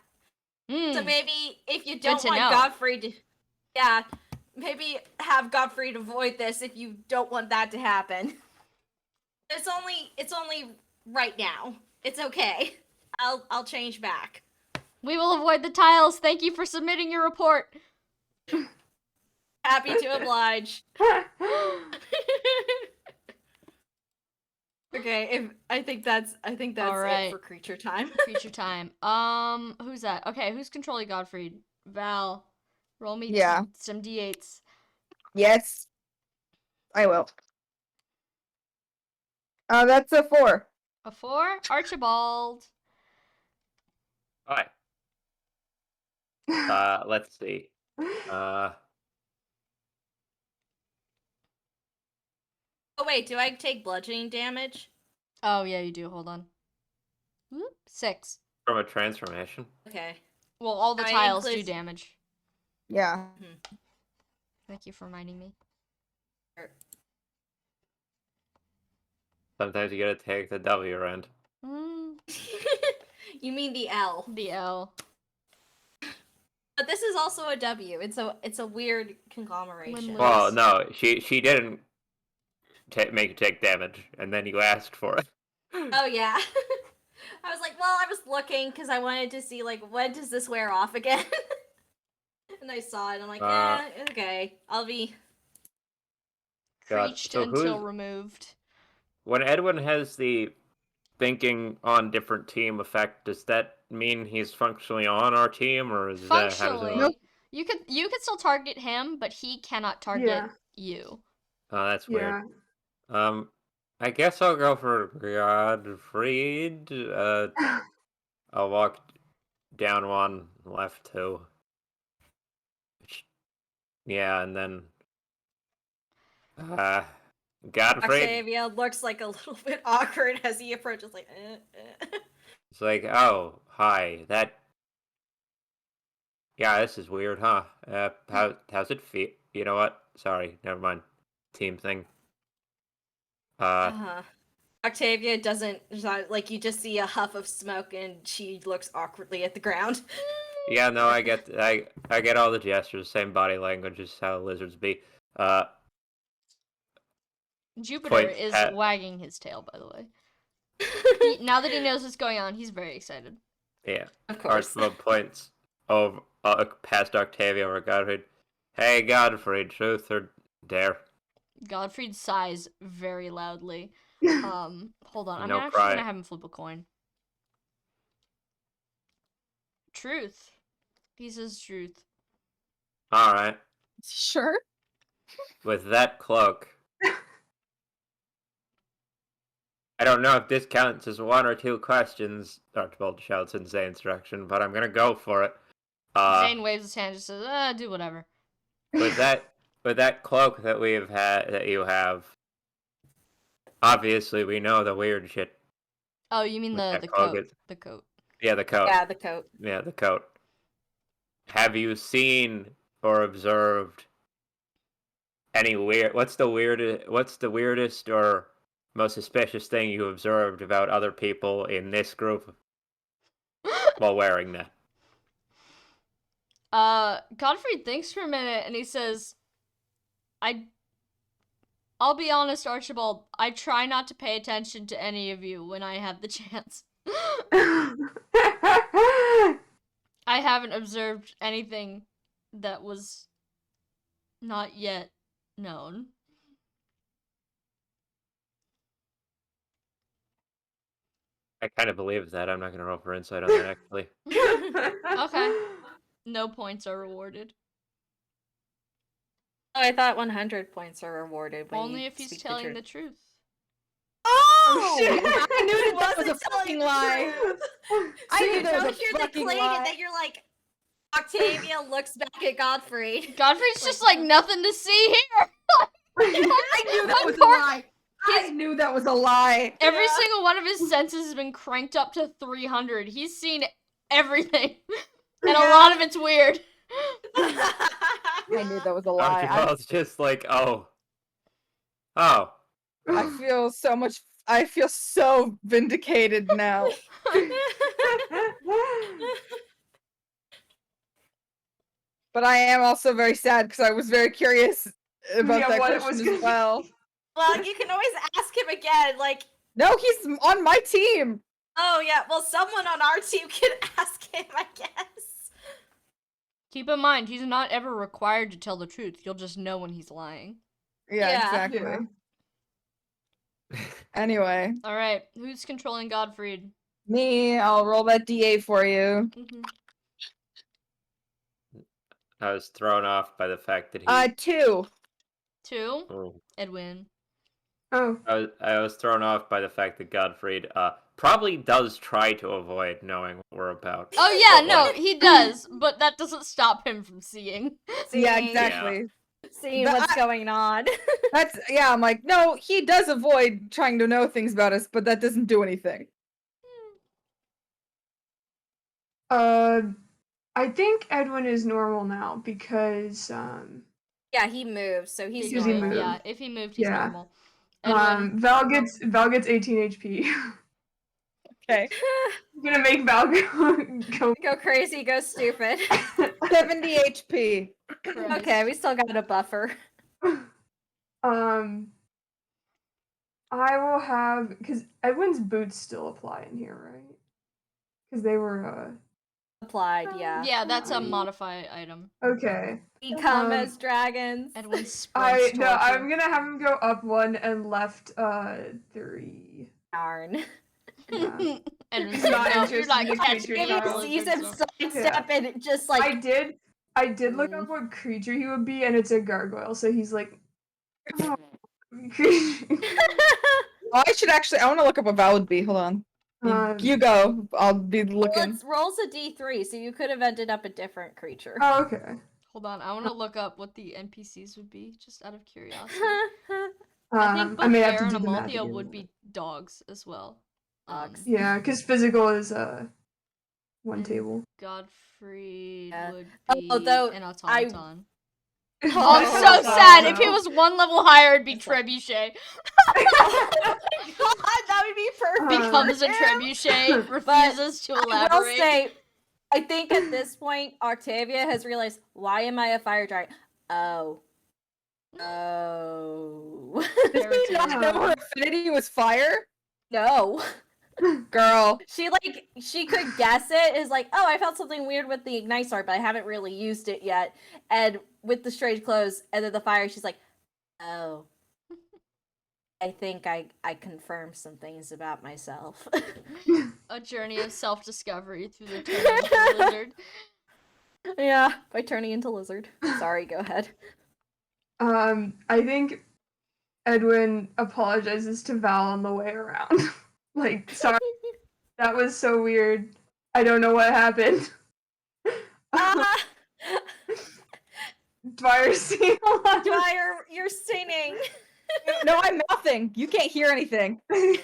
C: So maybe if you don't
B: to
C: want
B: know.
C: Godfrey to, yeah, maybe have Godfrey avoid this if you don't want that to happen. It's only right now. It's okay. I'll change back.
B: We will avoid the tiles. Thank you for submitting your report.
C: Happy to oblige. Okay, I think that's
B: All right.
C: it for creature time.
B: Creature time. Who's that? Okay, who's controlling Godfrey? Val. Roll me
D: Yeah.
B: some d8s.
D: Yes. I will. That's a 4.
B: A 4. Archibald.
E: Alright. Let's see.
C: Oh wait, do I take bludgeoning damage?
B: Oh yeah, you do. Hold on. Whoop, 6.
E: From a transformation.
C: Okay.
B: Well, all the
C: It
B: tiles do
C: includes-
B: damage.
D: Yeah.
B: Thank you for reminding me.
E: Sometimes you gotta take the W round.
C: You mean the L?
B: The L.
C: But this is also a W. It's a weird conglomeration.
B: Limbless.
E: Well, no, she didn't make you take damage, and then you asked for it.
C: Oh yeah. I was like, well, I was looking because I wanted to see like when does this wear off again. And I saw it. I'm like, okay, I'll be.
E: God,
B: Creached
E: so
B: until removed.
E: When Edwin has the thinking on different team effect, does that mean he's functionally on our team, or is that how does it
B: Functionally,
E: work?
B: you could still target him, but he cannot target
A: Yeah.
B: you.
E: Oh, that's weird.
A: Yeah.
E: I guess I'll go for Godfried. I'll walk down 1, left 2. Yeah, and then Godfried.
C: Octavia looks like a little bit awkward as he approaches, like.
E: It's like, oh, hi. Yeah, this is weird, huh? How's it feel? You know what? Sorry, never mind. Team thing.
C: Octavia doesn't like you just see a huff of smoke and she looks awkwardly at the ground.
E: Yeah, no, I get all the gestures, same body language as how lizards be.
B: Jupiter
E: Point
B: is
E: at-
B: wagging his tail, by the way. Now that he knows what's going on, he's very excited.
E: Yeah.
C: Of course.
E: Archibald points over past Octavia or Godfrey. Hey, Godfrey, truth or dare?
B: Godfrey sighs very loudly. Hold on. I'm
E: No
B: actually
E: cry.
B: gonna have him flip a coin. Truth. He says truth.
E: All right.
D: Sure.
E: With that cloak, I don't know if this counts as one or two questions, Archibald shouts in Zane's direction, but I'm gonna go for it.
B: Zane waves his hand and says, do whatever.
E: With that cloak that you have, obviously we know the weird shit.
B: Oh, you mean
E: With
B: the
E: that cloak
B: coat.
E: is-
B: The coat.
E: Yeah, the coat.
C: Yeah, the coat.
E: Yeah, the coat. Have you seen or observed any weird? What's the weirdest or most suspicious thing you observed about other people in this group while wearing that?
B: Godfrey thinks for a minute and he says, I'll be honest, Archibald, I try not to pay attention to any of you when I have the chance. I haven't observed anything that was not yet known.
E: I kind of believe that. I'm not going to roll for insight on that, actually.
B: Okay. No points are rewarded.
C: Oh, I thought 100 points are rewarded when
B: Only
C: you
B: if he's
C: speak
B: telling
C: the
B: the truth.
C: Oh!
A: shit.
D: I knew that was a
C: wasn't telling
D: fucking
C: the
D: lie.
C: truth.
D: I
C: So
D: knew
C: you
D: that was
C: don't
D: a
C: hear the
D: fucking
C: cling,
D: lie.
C: and then you're like, Octavia looks back at Godfrey.
B: Godfrey's just like, nothing to see here!
D: I knew that was a lie. I knew that was a lie.
B: Every
C: Yeah.
B: single one of his senses has been cranked up to 300. He's seen everything. And a lot of it's weird.
D: I knew that was a lie.
E: Archibald's just like, oh. Oh.
D: I feel so vindicated now. But I am also very sad because I was very curious about
A: Yeah,
D: that
A: what it
D: question
A: was
D: as
A: gonna
D: well.
C: Well, you can always ask him again, like,
D: No, he's on my team.
C: oh yeah, well, someone on our team can ask him, I guess.
B: Keep in mind, he's not ever required to tell the truth. You'll just know when he's lying.
D: Yeah,
C: Yeah.
D: exactly.
A: Yeah.
D: Anyway,
B: Alright, who's controlling Godfried?
D: me, I'll roll that D8 for you.
E: I was thrown off by the fact that he.
D: 2.
B: 2.
E: Oh.
B: Edwin.
A: Oh.
E: I was thrown off by the fact that Godfried probably does try to avoid knowing what we're about.
B: Oh yeah,
E: But,
B: no,
E: like,
B: he does, but that doesn't stop him from seeing.
D: Yeah,
C: Seeing-
D: exactly.
C: Seeing
D: But
C: what's going on.
D: I'm like, no, he does avoid trying to know things about us, but that doesn't do anything.
A: I think Edwin is normal now because
C: Yeah, he moves, so he's
A: Because he
C: normal.
A: moved.
B: Yeah, if he moved, he's
A: Yeah.
B: normal. Edwin,
A: Val gets 18 HP.
D: Okay.
A: I'm gonna make Val go.
C: Go crazy, go stupid.
D: 70 HP.
B: Christ.
C: Okay, we still got a buffer.
A: I will have because Edwin's boots still apply in here, right? Because they were
C: Applied, yeah.
B: Yeah, that's a
A: Fine.
B: modify item.
A: okay.
C: Become
A: Um,
C: as dragons.
B: Edwin sprints towards
A: I'm
B: you.
A: gonna have him go up 1 and left 3.
C: Darn.
A: Yeah.
B: Edwin's
A: Not
B: like, no, you're
A: interested
B: not
A: in the
B: catching
A: creature
B: me.
C: Maybe
A: style.
C: sees
B: lizard,
C: him
B: so-
C: sidestep and just like
A: I did look up what creature he would be, and it's a gargoyle. So he's like, oh,
D: Oh, I want to look up what Val would be. Hold on. You go. I'll be looking.
C: Let's rolls a d3, so you could have ended up a different creature.
A: Oh, okay.
B: Hold on, I want to look up what the NPCs would be, just out of curiosity. I
A: I
B: think both
A: may have
B: Bear
A: to
B: and
A: do the math
B: Amalthea
A: again.
B: would be dogs as well.
C: Dogs.
A: Yeah, because physical is one
B: And
A: table.
B: Godfrey
C: Yeah.
B: would
C: Oh,
B: be
C: although
B: an
C: I-
B: automaton. Oh, I'm
C: Oh,
B: so
C: God,
B: sad. If
C: no.
B: it was one level higher, it'd be Trebuchet.
C: Oh my god, that would be perfect.
B: Becomes a
C: for him.
B: Trebuchet, refuses to
C: I will
B: elaborate.
C: say, I think at this point, Octavia has realized, why am I a fire giant? Oh. Oh.
D: Does she not know her affinity was fire?
C: No.
D: Girl.
C: She could guess it, is like, oh, I felt something weird with the Ignite Sword, but I haven't really used it yet. And with the strange clothes and then the fire, she's like, oh. I think I confirmed some things about myself.
B: A journey of self-discovery through the turning into a lizard.
C: Yeah, by turning into lizard. Sorry, go ahead.
A: I think Edwin apologizes to Val on the way around. Like, sorry, that was so weird. I don't know what happened.
C: Ah,
A: Dwyer seen a lot of-
C: Dwyer, you're singing.
D: No, I'm mouthing. You can't hear anything.
C: I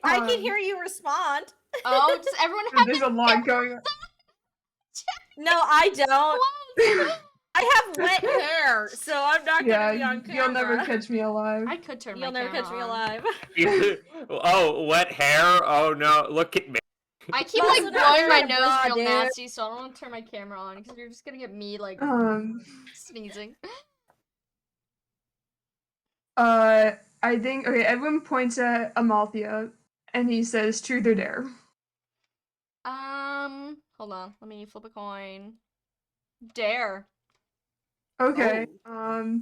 C: can
A: Um,
C: hear you respond.
B: Oh, does everyone have
A: There's a lot going on.
C: No, I don't.
B: clothes?
C: I have wet hair, so I'm not gonna be on camera.
A: You'll never catch me alive.
B: I could turn
C: You'll
B: my
C: never
B: camera
C: catch me
B: on.
C: alive.
E: Oh, wet hair? Oh no, look at me.
B: I keep
C: Also
B: like
C: not
B: blowing my
C: wearing a
B: nose
C: bra,
B: real
C: dude.
B: nasty, so I don't want to turn my camera on because you're just gonna get me like sneezing.
A: I think Edwin points at Amalthea and he says, "Truth or dare?"
B: Hold on. Let me flip a coin. Dare.
A: Okay.
C: Oh.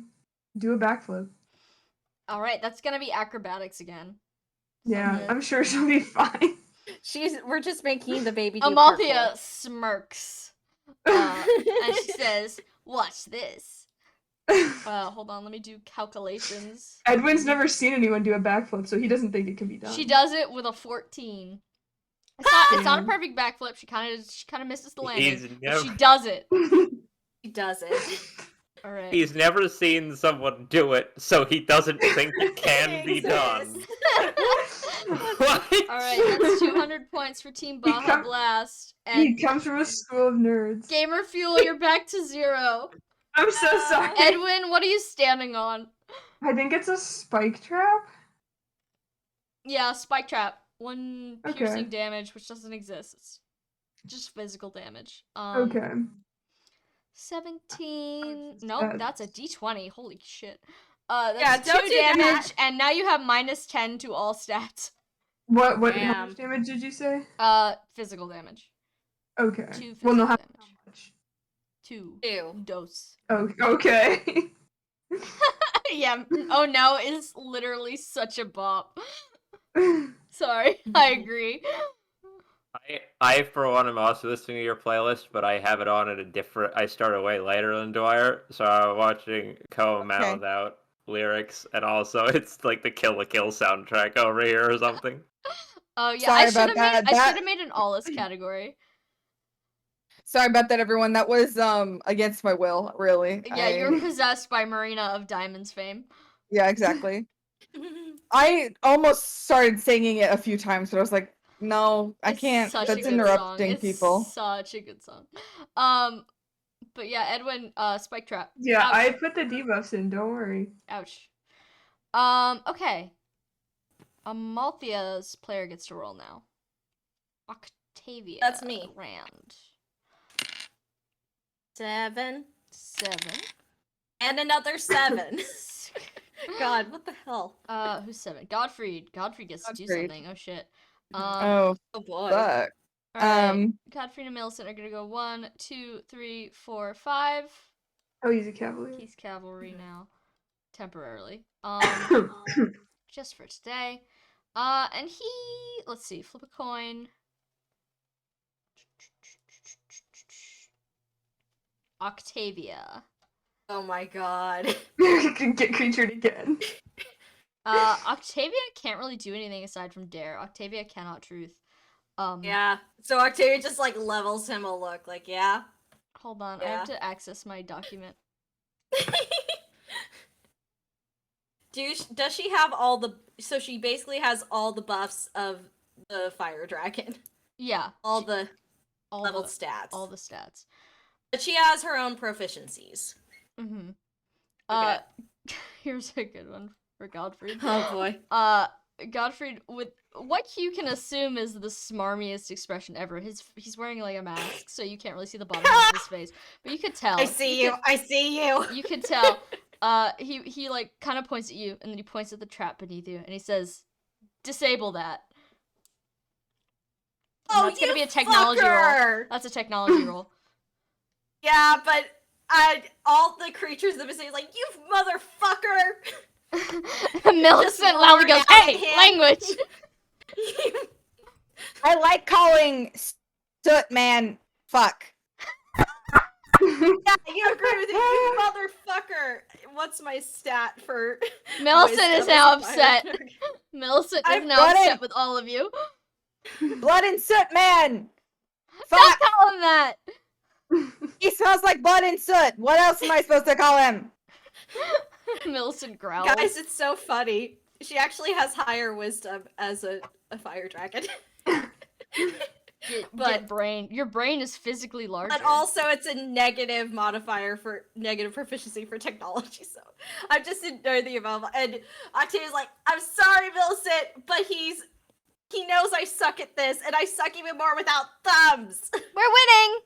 A: Do a backflip.
B: All right, that's gonna be acrobatics again.
A: Yeah,
B: good.
A: I'm sure she'll be fine.
C: We're just making the baby do
B: Amalthea smirks. And she says, "Watch this." Hold on. Let me do calculations.
A: Edwin's never seen anyone do a backflip, so he doesn't think it can be done.
B: She does it with a 14. It's not a
A: Damn.
B: perfect backflip. She kind of misses the landing,
E: He's
B: but
E: never,
B: she does it.
C: He does it.
B: All right.
E: he's never seen someone do it, so he doesn't think it can be done. What?
B: All right, that's 200 points for Team Baja Blast.
A: He
B: And
A: comes from a school of nerds.
B: Gamer Fuel, you're back to 0.
A: I'm so sorry.
B: Edwin, what are you standing on?
A: I think it's a spike trap.
B: Yeah, spike trap. 1 piercing
A: Okay.
B: damage, which doesn't exist. It's just physical damage.
A: Okay.
B: 17.
A: Versus
B: Nope,
A: deaths.
B: that's a d20. Holy shit.
C: Yeah,
B: That's
C: don't
B: 2
C: do
B: damage,
C: that.
B: and now you have -10 to all stats.
A: What? How
C: Damn.
A: much damage did you say?
B: Physical damage.
A: Okay.
B: 2
A: Well, no,
B: physical
A: how
B: damage.
A: much?
B: 2
C: Ew.
B: dose.
A: Oh, okay.
B: Yeah. Oh no, it's literally such a bop. Sorry, I agree.
E: I for one am also listening to your playlist, but I have it on at a different. I started way later than Dwyer, so I'm watching Ko mouth out lyrics, and also it's like the Kill la Kill soundtrack over here or something.
B: Oh yeah,
D: Sorry
B: I should
D: about
B: have
D: that.
B: made I should have made an all list category.
D: Sorry about that, everyone. That was against my will, really.
B: Yeah, you're possessed by Marina of Diamonds fame.
D: Yeah, exactly. I almost started singing it a few times, but I was like, no, I
B: It's
D: can't.
B: such a
D: That's
B: good
D: interrupting
B: song.
D: people.
B: It's such a good song. But yeah, Edwin, spike trap.
A: Yeah,
B: Ouch.
A: I put the debuffs in. Don't worry.
B: Ouch. Okay. Amalthea's player gets to roll now. Octavia.
C: That's me.
B: Rand.
C: 7.
B: 7.
C: And another 7. God, what the hell?
B: Who's 7? Godfrey. Godfrey gets to do
D: Godfrey.
B: something. Oh shit.
D: Oh,
C: Oh boy.
D: fuck.
B: Alright. Godfrey and Millicent are gonna go 1, 2, 3, 4, 5.
A: Oh, he's a cavalier.
B: He's cavalry now. Temporarily. Just for today. And he, let's see, flip a coin. Octavia.
C: Oh my god.
A: Get creatured again.
B: Octavia can't really do anything aside from dare. Octavia cannot truth.
C: Yeah. So Octavia just like levels him a look, like, yeah.
B: Hold on, I
C: Yeah.
B: have to access my document.
C: Does she have all the? So she basically has all the buffs of the fire dragon,
B: Yeah.
C: all the
B: all
C: level
B: the
C: stats.
B: all the stats.
C: But she has her own proficiencies.
B: Mm-hmm.
C: Okay.
B: Here's a good one for Godfrey.
C: Oh boy.
B: Godfrey, with what you can assume is the smarmiest expression ever. He's wearing like a mask, so you can't really see the bottom half of his face, but you could tell.
C: I see you. I see you.
B: You could tell. He like kind of points at you, and then he points at the trap beneath you, and he says, "Disable that." And
C: Oh,
B: that's gonna
C: you
B: be a technology roll.
C: fucker!
B: That's a technology roll.
C: Yeah, but all the creatures in the vicinity like, you motherfucker!
B: Millicent loudly goes,
C: roared out
B: "Hey,
C: at him.
B: language!"
D: I like calling Soot Man fuck.
C: Yeah, you agree with it, you motherfucker! What's my stat for
B: Millicent is
C: wisdom
B: now
C: as a
B: upset.
C: fire target?
B: Millicent is
C: I'm
B: now upset
D: running.
B: with all of you.
D: Blood and Soot Man!
B: Don't
D: Fuck!
B: call him that!
D: He smells like blood and soot! What else am I supposed to call him?
B: Millicent growls.
C: Guys, it's so funny. She actually has higher wisdom as a fire dragon.
B: Your brain is physically larger.
C: But also it's a negative modifier for negative proficiency for technology, so I'm just enjoying the above. And Octavia's like, I'm sorry, Millicent, but he knows I suck at this, and I suck even more without thumbs.
B: We're winning!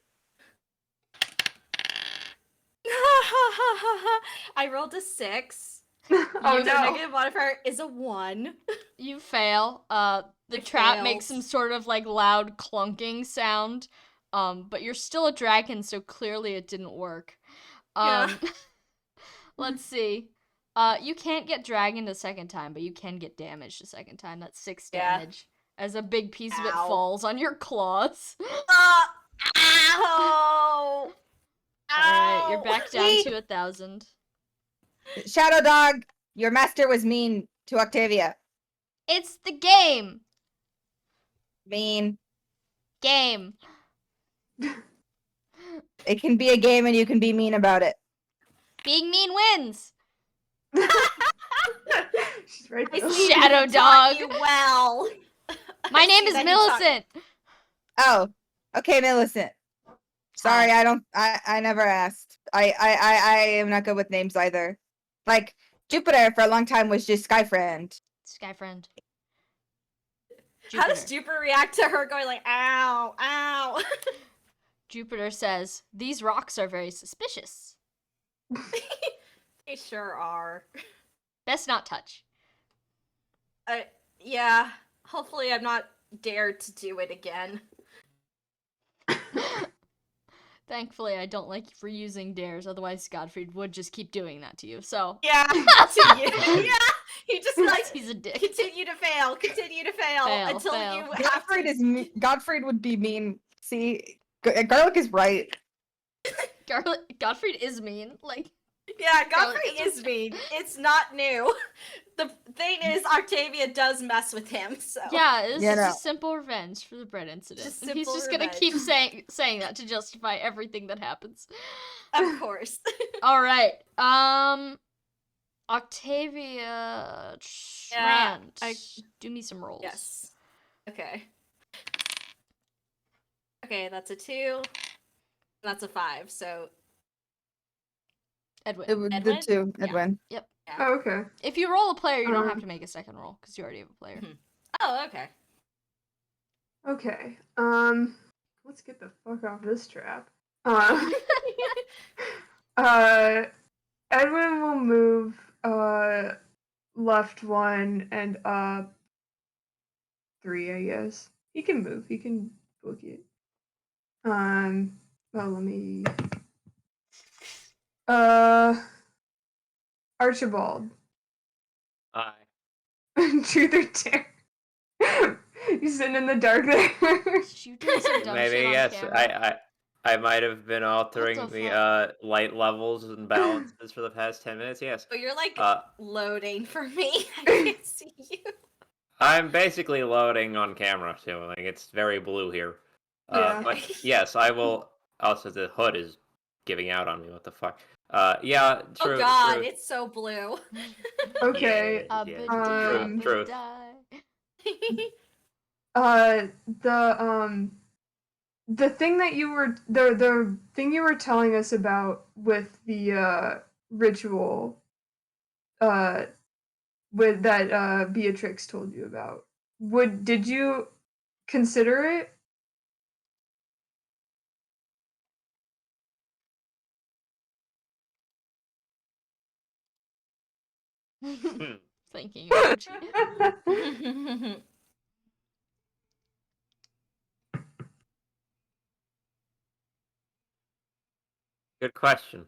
C: I rolled a 6.
A: Oh
C: Your
A: no.
C: negative modifier is a 1.
B: You fail. The
C: I
B: trap
C: failed.
B: makes some sort of like loud clunking sound. But you're still a dragon, so clearly it didn't work.
C: Yeah.
B: Let's see. You can't get dragoned a second time, but you can get damaged a second time. That's 6
C: Yeah.
B: damage. As a big piece of it
C: Ow.
B: falls on your claws.
C: Ow!
B: Alright, you're back down
D: Wait.
B: to 1,000.
D: Shadow Dog, your master was mean to Octavia.
B: It's the game!
D: Mean.
B: Game.
D: It can be a game and you can be mean about it.
B: Being mean wins!
A: She's right
C: I
A: though.
C: see
B: Shadow
C: you taught
B: dog.
C: you well.
B: My
C: I
B: name
C: see
B: is
C: that you taught-
B: Millicent!
D: Oh, okay, Millicent. Sorry, I never asked. I am not good with names either. Like, Jupiter for a long time was just Skyfriend.
B: Skyfriend.
C: How does Jupiter react to her going like, ow, ow?
B: Jupiter says, "These rocks are very suspicious.
C: They sure are.
B: Best not touch."
C: Yeah. Hopefully I'm not dared to do it again.
B: Thankfully, I don't like you for using dares, otherwise Godfried would just keep doing that to you, so...
C: Yeah, to you. Yeah, he just like
B: He's a dick.
C: continue to fail
B: Fail,
C: until
B: fail.
C: you have to.
D: Godfried would be mean. See, Garlic is right.
B: Godfried is mean, like...
C: Yeah, Godfrey
B: it's
C: is mean. It's not new. The thing is, Octavia does mess with him, so.
B: Yeah, it's
D: Yeah,
B: just
D: no.
B: a simple revenge for the bread incident.
C: Just
B: And he's
C: simple
B: just gonna
C: revenge.
B: keep saying that to justify everything that happens.
C: Of course.
B: Alright, Octavia...
C: Yeah,
B: Trant, do me some rolls.
C: Yes. Okay. Okay, that's a 2. That's a 5, so.
B: Edwin.
D: It would
C: Edwin?
D: the two,
B: Yeah.
D: Edwin.
A: Oh, okay.
B: If you roll a player, you don't have
A: Um,
B: to make a second roll, because you already have a player.
C: Mhm. Oh, okay.
A: Okay. Let's get the fuck off this trap. Edwin will move left 1 and up 3, I guess. He can move. He can book it. Well, let me. Archibald.
E: Hi.
A: Truth or dare? You sitting in the dark there.
B: You doing some dumb
E: Maybe
B: shit on
E: yes.
B: camera.
E: I might have been altering
B: the
E: the light levels and balances for the past 10 minutes. Yes.
C: Oh, you're like
E: Uh,
C: loading for me. I can't see you.
E: I'm basically loading on camera too. Like it's very blue here.
A: Yeah.
E: But yes, I will. Also, the hood is giving out on me. What the fuck? Yeah. True.
C: Oh god,
E: True.
C: it's so blue.
A: Okay.
E: Yeah,
B: Abba-dee,
E: true. Truth.
B: abba-die.
A: The. the thing that you were the thing you were telling us about with the ritual with that Beatrix told you about. Did you consider it?
B: Thinking emoji.
E: Good question.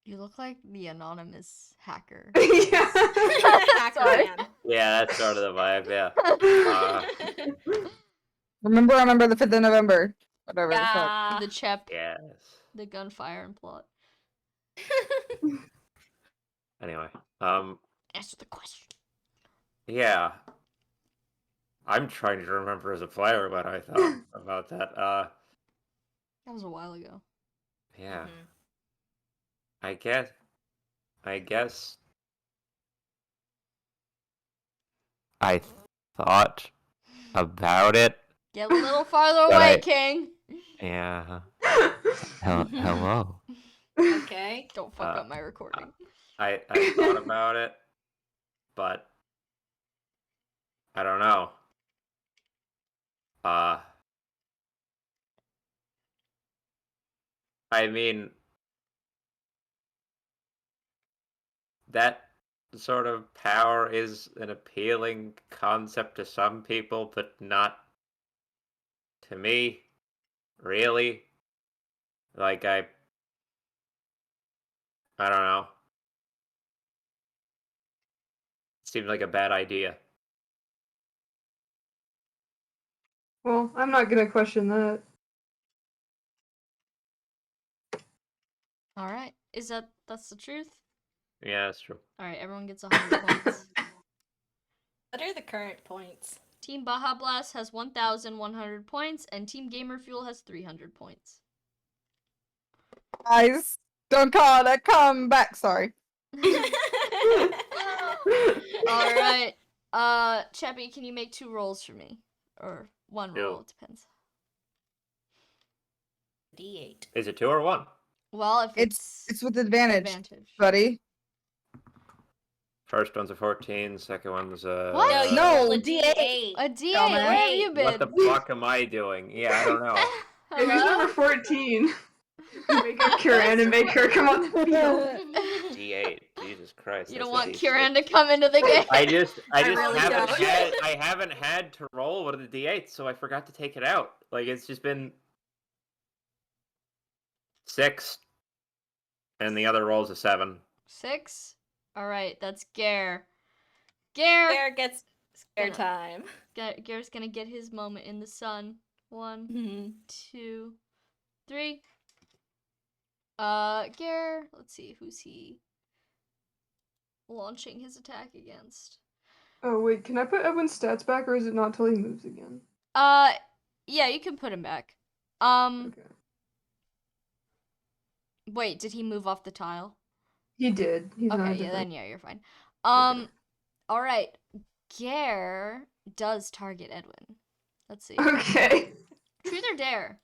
B: You look like the anonymous hacker.
A: Yeah.
C: Hacker
B: Sorry.
C: man.
E: Yeah, that's sort of the vibe. Yeah.
D: Remember the 5th of November. Whatever the fuck.
C: Yeah.
B: The chep,
E: Yes.
B: the gunfire and plot.
E: Anyway,
B: Answer the question.
E: yeah. I'm trying to remember as a player what I thought about that.
B: That was a while ago.
E: Yeah.
C: Mhm.
E: I guess I thought about it.
B: Get a little farther
E: But
B: away,
E: I-
B: King.
E: Yeah. Hello.
C: Okay.
B: Don't fuck up my recording.
E: I thought about it, but I don't know. I mean, that sort of power is an appealing concept to some people, but not to me, really. Like, I don't know. Seems like a bad idea.
A: Well, I'm not gonna question that.
B: All right. That's the truth?
E: Yeah, that's true.
B: All right, everyone gets 100 points.
C: What are the current points?
B: Team Baja Blast has 1,100 points, and Team Gamer Fuel has 300 points.
D: Guys, don't call that comeback. Sorry.
B: All right. Chappie, can you make 2 rolls for me? Or 1 roll, it depends.
C: D8.
E: Is it 2 or 1?
B: Well, if
D: It's with advantage, buddy.
E: First one's a 14, second one's a...
B: What?
C: No, you
D: No,
C: roll a
D: D8.
C: D8.
B: A D8,
D: Dumbass.
B: where have you been?
E: What the fuck am I doing? Yeah, I don't know.
A: Hey, who's
B: Hello?
A: number 14? Wake up Kieran and make her come on the field.
E: D8. Jesus Christ.
B: You don't
E: that's a
B: want
E: D6.
B: Kieran to come into the game?
E: I just
C: really
E: haven't had to roll one of the D8s, so I forgot to take it out. Like, it's just been 6, and the other roll's a 7.
B: 6? Alright, that's Gare. Gare!
C: Bear gets scare time.
B: Gare's gonna get his moment in the sun. 1,
C: Mhm.
B: 2, 3. Gare, let's see, who's he launching his attack against?
A: Oh wait, can I put Edwin's stats back, or is it not till he moves again?
B: Yeah, you can put him back.
A: Okay.
B: Wait, did he move off the tile?
A: He did. He's not
B: Okay,
A: a
B: yeah,
A: different.
B: then yeah, you're fine.
A: Okay.
B: Alright. Gare does target Edwin. Let's see.
A: Okay.
B: Truth or dare?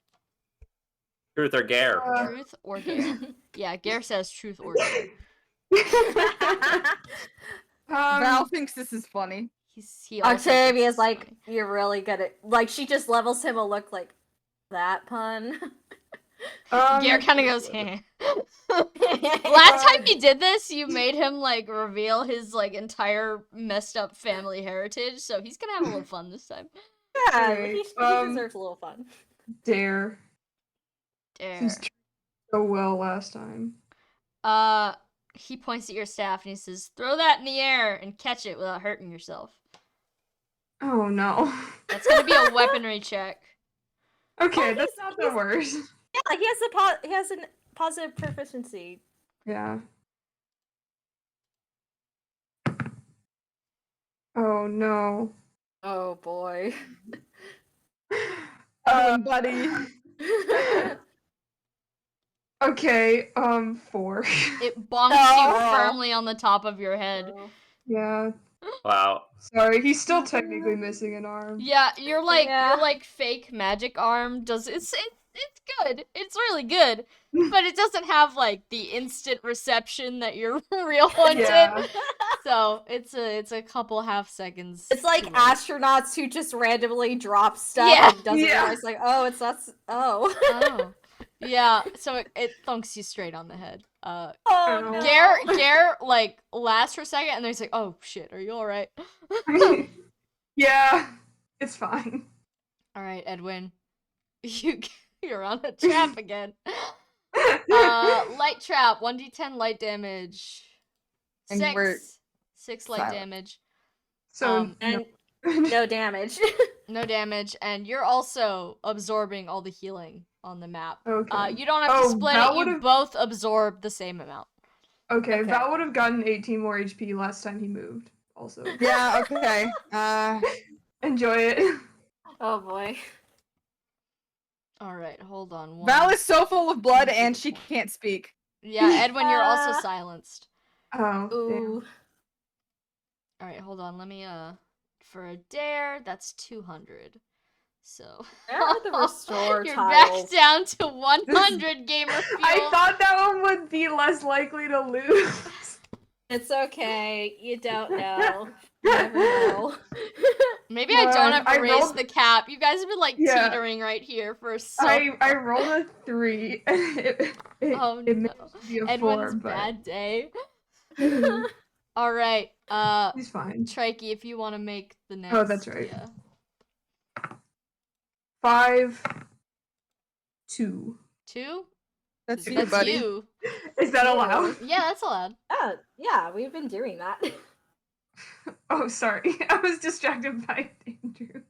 E: Truth or Gare?
B: Truth or dare? Yeah, Gare says truth or dare.
D: Val thinks this is funny.
B: He also
C: Octavia's
B: thinks
C: like,
B: it's
C: you're really good at. Like, she just levels him a look like that pun.
B: funny. Gare kind of goes, heh. Last time you did this, you made him like reveal his like entire messed up family heritage, so he's gonna have a little fun this time.
C: Yeah,
A: Alright,
C: he deserves a little fun.
A: Dare.
B: Dare.
A: He's treated so well last time.
B: He points at your staff and he says, "Throw that in the air and catch it without hurting yourself."
A: Oh no.
B: That's gonna be a weaponry check.
A: Okay,
C: Oh,
A: that's not the worst.
C: Yeah, he has a positive proficiency.
A: Yeah. Oh no.
C: Oh boy.
D: Buddy.
A: Okay, 4.
B: It bonks
C: Oh.
B: you firmly on the top of your head.
A: Yeah.
E: Wow.
A: Sorry, he's still technically missing an arm.
B: Yeah, you're like
C: Yeah.
B: your like fake magic arm does it's good. It's really good. But it doesn't have like the instant reception that your real one
A: Yeah.
B: did. So it's a couple half seconds.
C: It's like
B: too late.
C: astronauts who just randomly drop stuff
B: Yeah.
C: and doesn't
A: Yeah.
C: realize, like, oh, it's not. Oh.
B: Oh. Yeah, so it thunks you straight on the head.
C: Oh
A: Ow.
C: no.
B: Gare like lasts for a second and then he's like, "Oh shit, are you all right?"
A: Yeah, it's fine.
B: All right, Edwin. You're on a trap again. Light trap, 1d10 light damage.
D: And we're
B: 6 light
D: silent.
B: damage.
A: So
C: And no damage.
B: No damage, and you're also absorbing all the healing on the map.
A: okay.
B: You don't have to
A: Oh,
B: split
A: Val
B: it, you
A: would've-
B: both absorb the same amount.
A: Okay,
C: Okay.
A: Val would have gotten 18 more HP last time he moved. Also,
D: Yeah, okay.
A: enjoy it.
C: Oh boy.
B: Alright, hold on.
D: Val is so full of blood and she can't speak.
B: Yeah, Edwin, you're also silenced.
A: Oh, damn.
C: Ooh.
B: Alright, hold on, let me, for a dare, that's 200. So...
C: Where are the restore
B: You're
C: tiles?
B: back down to 100 gamer fuel.
A: I thought that one would be less likely to lose.
C: It's okay. You don't know. You never know.
B: Maybe I don't have to
A: I
B: raise
A: rolled-
B: the cap. You guys have been like
A: Yeah.
B: teetering right here for so
A: I rolled a 3. And it
B: Oh
A: it
B: no.
A: managed to be a 4,
B: Edwin's
A: but
B: bad day. Alright,
A: he's fine.
B: Trikey, if you want to make the next.
A: Oh, that's right.
B: Yeah.
A: 5, 2.
B: 2?
D: That's you,
B: That's
D: buddy.
B: you.
A: Is that allowed?
B: Yeah, that's allowed.
C: Yeah, we've been doing that.
A: Oh, sorry. I was distracted by Andrew.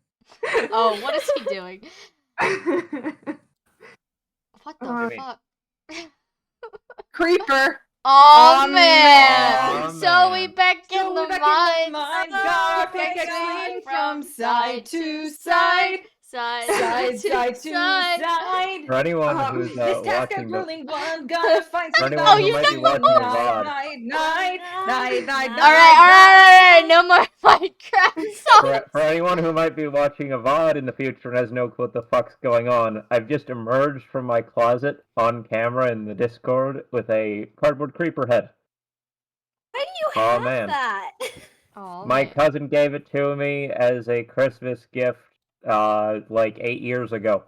B: Oh, what is he doing? What the
A: Uh,
B: fuck?
D: Creeper.
B: Oh,
D: Oh,
B: man!
E: no.
B: So we back in
D: So
B: the
D: we're back in the
B: mines.
D: mines,
B: Oh,
D: God,
B: okay,
D: take a
B: swing
D: swing from side to
B: side,
D: side,
B: side
D: side to side.
E: For anyone
A: Um,
E: who's
D: This task
E: watching
D: I'm
E: the,
D: rolling one, gotta find
E: for
D: somebody.
E: anyone who
B: you
E: might be
B: know.
E: watching the
D: Night,
E: VOD,
D: night.
B: Alright, no more Minecraft songs.
E: for anyone who might be watching a VOD in the future and has no clue what the fuck's going on, I've just emerged from my closet on camera in the Discord with a cardboard creeper head.
C: Why do you
E: Oh,
C: have
E: man.
C: that?
B: Oh,
E: My
B: man.
E: cousin gave it to me as a Christmas gift, like 8 years ago,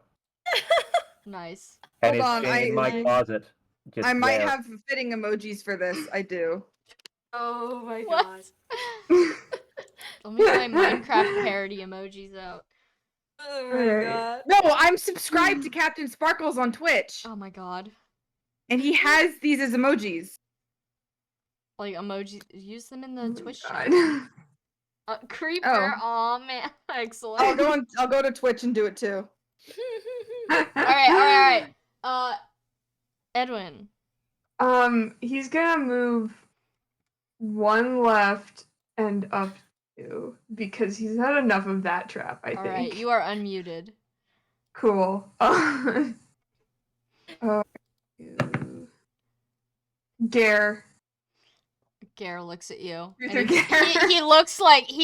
B: Nice.
E: and
D: Hold
E: it's
D: on,
E: in my closet. Just
D: I might
E: there.
D: have fitting emojis for this. I do.
C: Oh my
B: What?
C: god.
B: Let me get my Minecraft parody emojis out.
C: Oh my
A: Alright.
C: god.
D: No, I'm subscribed to Captain Sparkles on Twitch,
B: Oh my god.
D: and he has these as emojis.
B: Like emojis, use them in the
A: Oh my
B: Twitch
A: God.
B: chat. Creeper.
D: Oh.
B: Oh man, excellent.
D: I'll go to Twitch and do it too.
B: Alright. Edwin.
A: He's gonna move 1 left and up 2 because he's had enough of that trap, I think.
B: Alright, you are unmuted.
A: Cool. Gare.
B: Gare looks at you.
A: Truth or
B: And
A: Gare?
B: he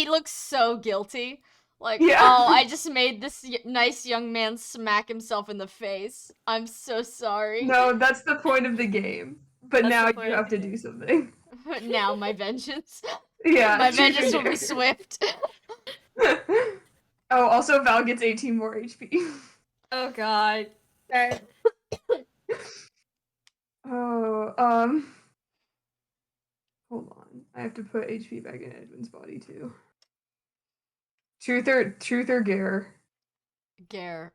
B: looks so guilty. Like,
A: Yeah.
B: oh, I just made this nice young man smack himself in the face. I'm so sorry.
A: No, that's the point of the game. But
C: That's
A: now
C: the point
A: you
C: of
A: have
C: the
A: to
C: game.
A: do something.
B: Now my vengeance.
A: Yeah.
B: My
A: Truth or
B: vengeance will be
A: Dare.
B: swift.
A: Oh, also Val gets 18 more HP.
C: Oh god.
D: Okay.
A: Oh, hold on. I have to put HP back in Edwin's body too. Truth or Gare?
B: Gare,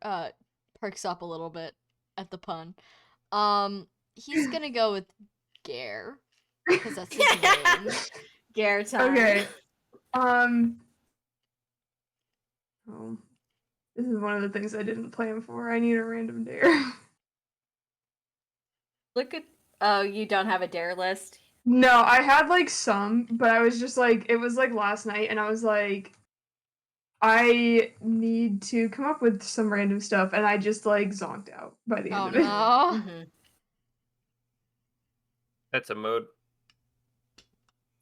B: perks up a little bit at the pun. He's gonna go with Gare. Because that's his name.
C: Gare time.
A: Okay. Oh, this is one of the things I didn't plan for. I need a random dare.
C: Look at. Oh, you don't have a dare list?
A: No, I had like some, but I was just like, it was like last night, and I was like, I need to come up with some random stuff, and I just like zonked out by the end
B: Oh
A: of it.
B: no.
C: Mhm.
E: That's a mood.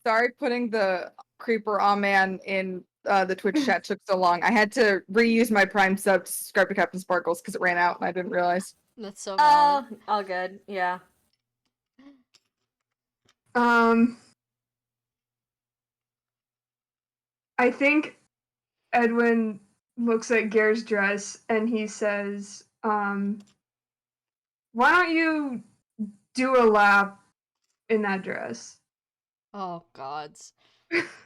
D: Sorry, putting the Creeper Aw Man in the Twitch chat took so long. I had to reuse my Prime sub to subscribe to Captain Sparkles because it ran out and I didn't realize.
B: That's so valid.
C: Oh, all good. Yeah.
A: I think Edwin looks at Gare's dress and he says, why don't you do a lap in that dress?
B: Oh gods.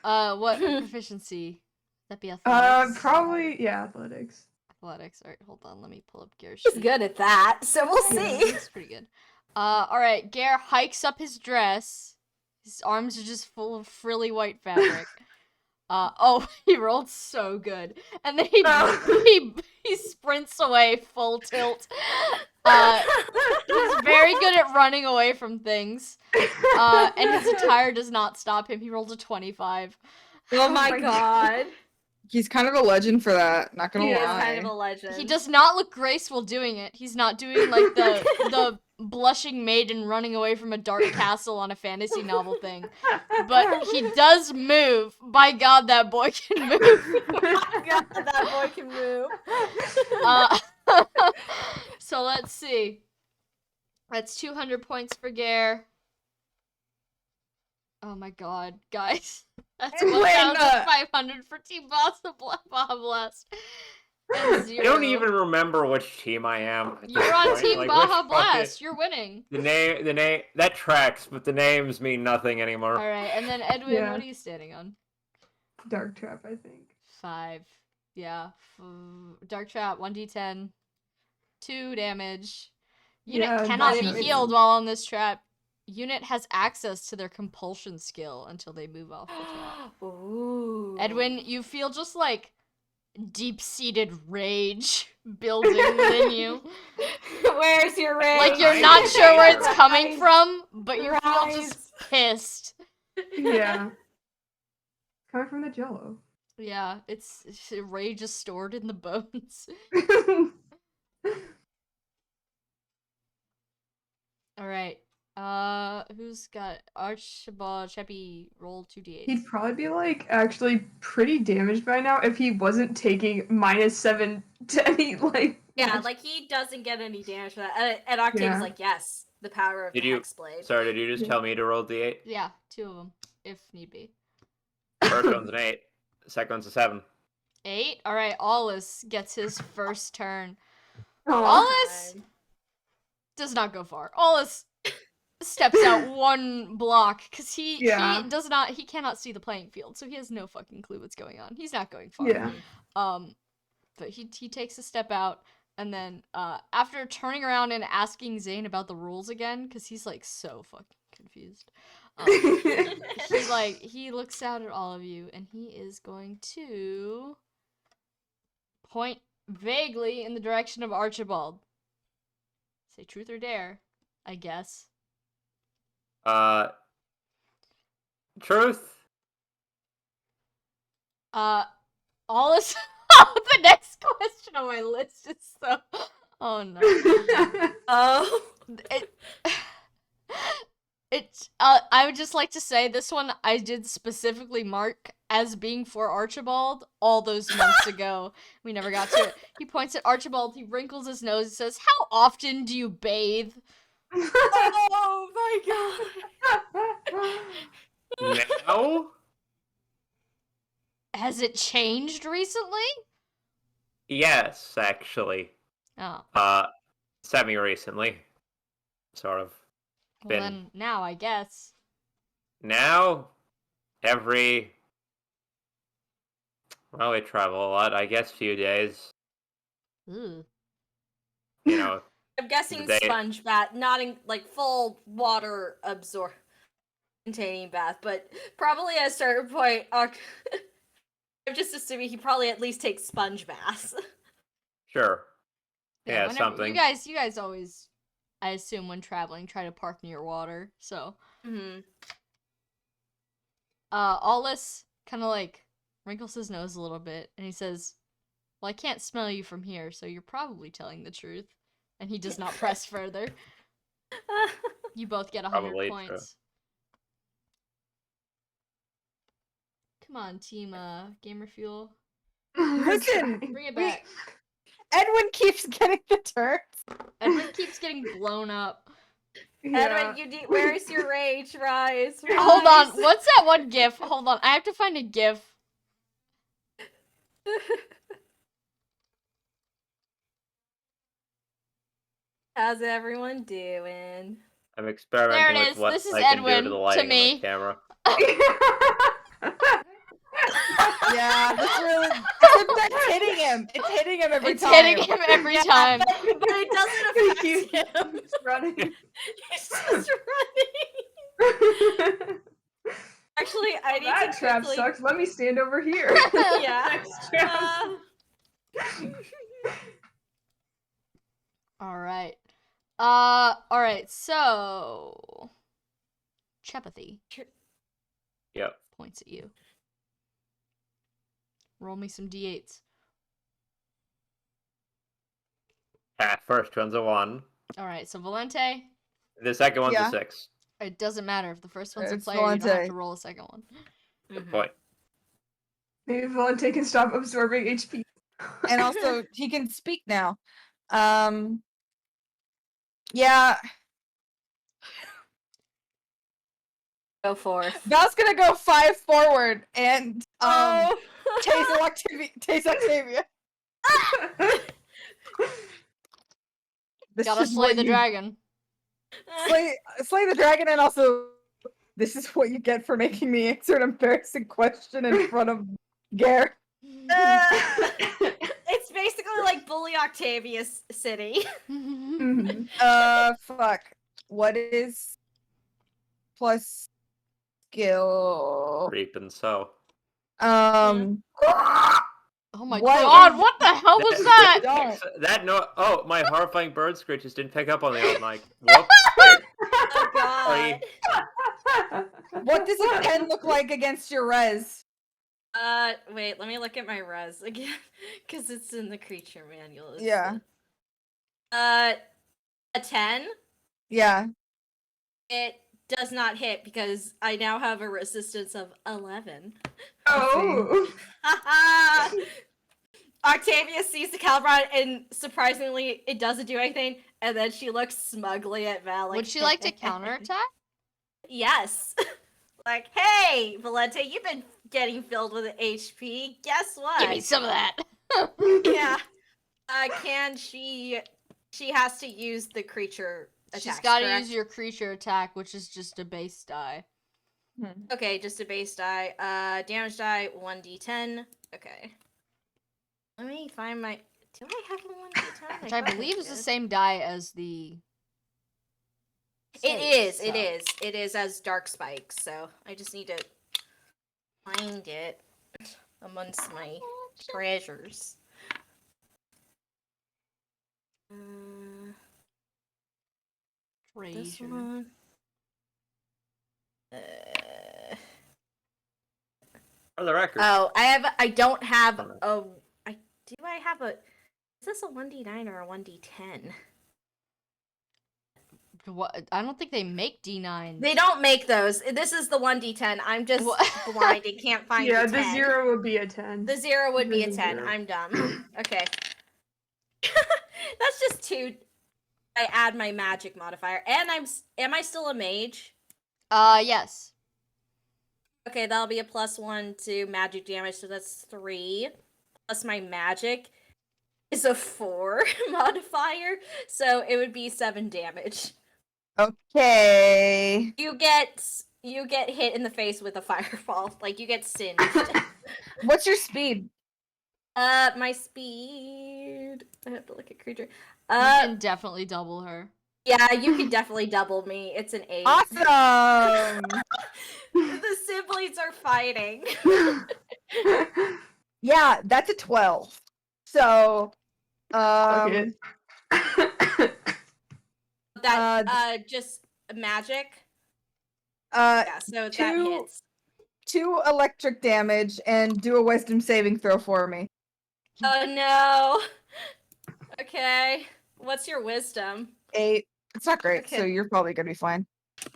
B: What proficiency? That'd be athletics.
A: Probably, yeah, athletics.
B: Athletics. Alright, hold on, let me pull up Gare's
C: He's
B: sheet.
C: good at that, so we'll
B: Yeah,
C: see.
B: he's pretty good. Alright, Gare hikes up his dress. His arms are just full of frilly white fabric. Oh, he rolled so good. And then he sprints away full tilt. He's very good at running away from things. And his attire does not stop him. He rolls a 25.
C: Oh my god.
D: He's kind of a legend for that, not gonna
C: He is
D: lie.
C: kind of a legend.
B: He does not look graceful doing it. He's not doing like the blushing maiden running away from a dark castle on a fantasy novel thing. But he does move. By God, that boy can move.
C: God, that boy can move.
B: So let's see. That's 200 points for Gare. Oh my god, guys. That's
D: And
B: 1,500 for Team Baja Blast. And
E: I
B: 0.
E: don't even remember which team I am. At
B: You're
E: this
B: on
E: point.
B: Team
E: Like,
B: Baja
E: which fucking-
B: Blast. You're winning.
E: The name, that tracks, but the names mean nothing anymore.
B: Alright, and then Edwin,
A: Yeah.
B: what are you standing on?
A: Dark Trap, I think.
B: 5. Yeah. Dark Trap, 1d10. 2 damage. Unit
A: Yeah,
B: cannot be
A: that's-
B: healed while on this trap. Unit has access to their compulsion skill until they move off the trap.
C: Ooh.
B: Edwin, you feel just like deep-seated rage building within you.
C: Where's your rage?
B: Like you're
E: I'm
B: not sure where it's
C: Rise.
B: coming from, but you feel
C: Rise.
B: just pissed.
A: Yeah. Coming from the Jello.
B: Yeah, it's rage is stored in the bones. All right. Who's got Archibald Cheppy roll 2d8s?
A: He'd probably be like actually pretty damaged by now if he wasn't taking -7 to any like.
C: Yeah, like he doesn't get any damage for that. And Octave's
A: Yeah.
C: like, yes, the power of
E: Did
C: the
E: you-
C: Hexblade.
E: Sorry, did you just tell me to roll d8?
B: Yeah, 2 of them, if need be.
E: First one's an 8. The second one's a 7.
B: 8? Alright, Aulus gets his first turn.
A: Aw.
B: Aulus does not go far. Aulus steps out one block because he cannot see the playing field, so he has no fucking clue what's going on. He's not going far.
A: Yeah.
B: But he takes a step out, and then after turning around and asking Zane about the rules again, because he's like so fucking confused. He looks out at all of you, and he is going to point vaguely in the direction of Archibald. Say truth or dare, I guess.
E: Truth.
B: Aulus. The next question on my list is so. Oh no.
C: Oh.
B: I would just like to say this one I did specifically mark as being for Archibald all those months ago. We never got to it. He points at Archibald, he wrinkles his nose, and says, "How often do you bathe?"
C: Oh my god.
E: Now?
B: Has it changed recently?
E: Yes, actually.
B: Oh.
E: Semi-recently. Sort of.
B: Well,
E: Been-
B: then now I guess.
E: Now, we travel a lot, I guess, few days.
B: Ooh.
E: You know,
C: I'm guessing
E: They-
C: sponge bath, not in like full water containing bath, but probably at a certain point, I'm just assuming he probably at least takes sponge baths.
E: sure. Yeah,
B: whenever-
E: something.
B: You guys always, I assume, when traveling, try to park near water. So,
C: Mm-hmm.
B: Aulus kind of like wrinkles his nose a little bit, and he says, "Well, I can't smell you from here, so you're probably telling the truth." And he does not press further. You both get 100
E: Probably true.
B: points. Come on, team Gamer Fuel.
D: Listen,
B: Bring it
D: we-
B: back.
D: Edwin keeps getting the turns.
B: Edwin keeps getting blown up.
C: Edwin, where's your rage? Rise.
B: Hold on,
C: rise.
B: what's that one gif? Hold on, I have to find a gif.
C: How's everyone doing?
E: I'm experimenting
B: There it
E: with
B: is.
E: what
B: This is
E: I can do to
B: Edwin,
E: the
B: to
E: lighting
B: me.
E: on the camera.
D: Yeah, that's really. Except that's hitting him. It's hitting him every
B: It's
D: time.
B: hitting him every time.
C: But it doesn't affect him.
A: He's running.
C: He's just running. Actually, I need
A: That
C: to
A: trap
C: quickly...
A: sucks. Let me stand over here.
C: Yeah.
A: Next trap.
B: Alright. Alright, so... Chapathy
E: Yep.
B: points at you. Roll me some d8s.
E: First one's a 1.
B: Alright, so Valente,
E: The second one's
D: Yeah.
E: a 6.
B: it doesn't matter. If the first one's a
D: It's
B: player, you don't have
D: Valente.
B: to roll a second one.
E: Good point.
A: Maybe Valente can stop absorbing HP.
D: And also, he can speak now. Yeah,
C: Go forth.
D: Val's gonna go 5 forward and
C: Oh!
D: tase Octavia. This
B: Gotta
D: is
B: slay
D: what
B: the
D: you-
B: dragon.
D: slay the dragon, and also this is what you get for making me answer an embarrassing question in front of Gare.
C: It's basically like Bully Octavia's city.
A: Mhm.
D: Fuck. What is plus skill?
E: Reap and sow.
B: Oh my
D: What
B: god,
D: is-
B: what the hell was that?
D: Don't.
E: That no. Oh, my horrifying bird screeches didn't pick up on the old mic. Whoop.
C: Oh god.
E: Sorry.
D: What does a 10 look like against your res?
C: Wait, let me look at my res again, because it's in the creature manual. It's
D: Yeah.
C: A 10?
D: Yeah.
C: It does not hit because I now have a resistance of 11.
A: Oh.
C: Haha! Octavia sees the Calibron and surprisingly it doesn't do anything, and then she looks smugly at Val like,
B: Would she like to counterattack?
C: Yes. Like, hey, Valente, you've been getting filled with HP. Guess what?
B: Give me some of that.
C: Yeah. Can she has to use the creature attack.
B: She's gotta use your creature attack, which is just a base die.
C: Okay, just a base die. Damage die 1d10. Okay. Let me find my. Do I have a 1d10?
B: Which I believe is the same die as the.
C: It
B: save,
C: is.
B: so-
C: It is as Dark Spikes. So I just need to find it amongst my treasures. This
B: Treasure.
C: one.
E: For the record.
C: Oh, I don't have
E: Oh,
C: a. Do I have a? Is this a 1d9 or a 1d10?
B: What? I don't think they make D9s.
C: They don't make those. This is the 1d10. I'm just
B: What?
C: blind and can't find
A: Yeah,
C: the
A: the
C: 10.
A: 0 would be a 10.
C: The 0 would be a
A: Mhm.
C: 10. I'm dumb. Okay. That's just 2. I add my magic modifier. And am I still a mage?
B: Yes.
C: Okay, that'll be a +1 to magic damage, so that's 3. Plus my magic is a 4 modifier, so it would be 7 damage.
D: Okay.
C: You get hit in the face with a fireball. Like, you get singed.
D: What's your speed?
C: My speed... I have to look at creature.
B: You can definitely double her.
C: Yeah, you can definitely double me. It's an 8.
D: Awesome.
C: The siblings are fighting.
D: Yeah, that's a 12. So,
A: Okay.
C: That just magic. Yeah, so that
D: 2
C: hits.
D: 2 electric damage and do a wisdom saving throw for me.
C: Oh no. Okay. What's your wisdom?
D: 8. It's not great, so
C: Okay.
D: you're probably gonna be fine.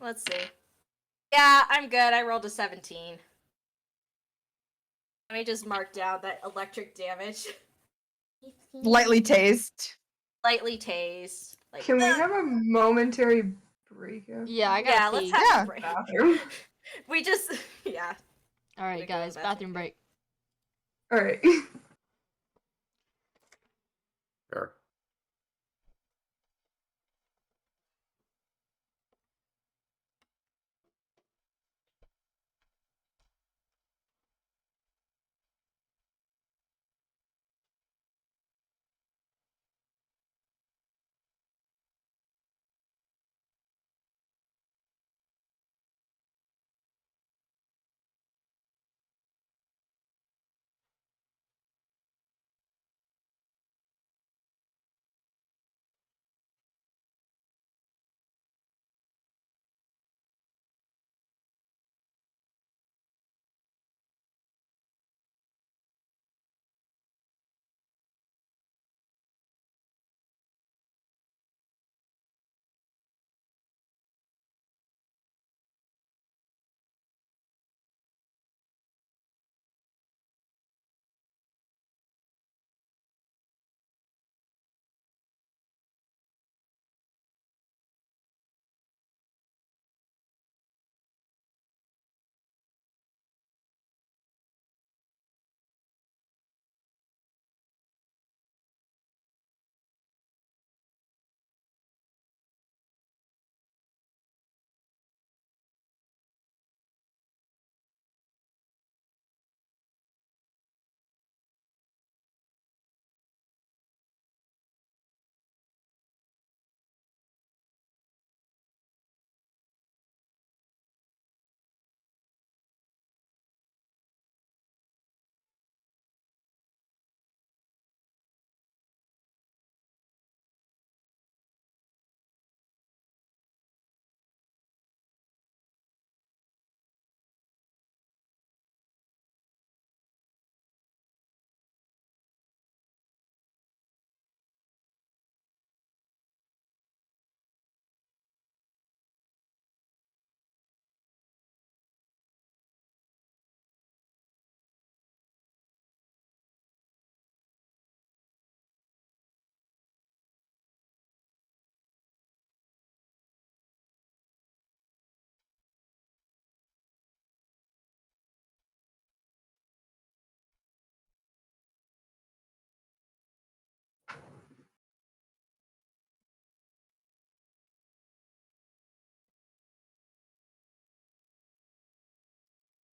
C: Let's see. Yeah, I'm good. I rolled a 17. Let me just mark down that electric damage.
D: Lightly tased.
C: Lightly tased. Like,
A: Can we have a momentary break?
B: Yeah, I gotta
C: yeah,
B: pee.
C: let's have
D: Yeah.
C: a break.
A: Bathroom.
C: We just, yeah.
B: All right,
C: Gotta go to
B: guys,
C: the
B: bathroom break.
A: All right.
E: Sure.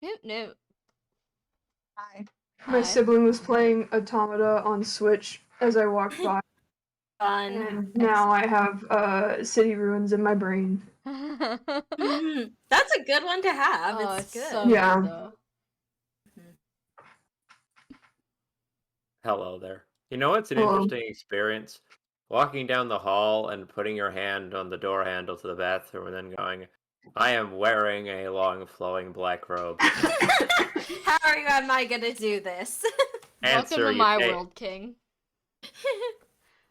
B: Nope, nope.
D: Hi.
A: My
B: Hi.
A: sibling was playing Automata on Switch as I walked by,
C: Fun.
A: and now I have City Ruins in my brain.
C: Mhm. That's a good one to have.
B: Oh,
C: It's good.
B: so
A: Yeah.
B: good though.
E: Hello there. You know what's an
A: Hello.
E: interesting experience? Walking down the hall and putting your hand on the door handle to the bathroom and then going, I am wearing a long flowing black robe.
C: How am I gonna do this?
B: Welcome
E: Answer,
B: to
E: you
B: my
E: take-
B: world, King.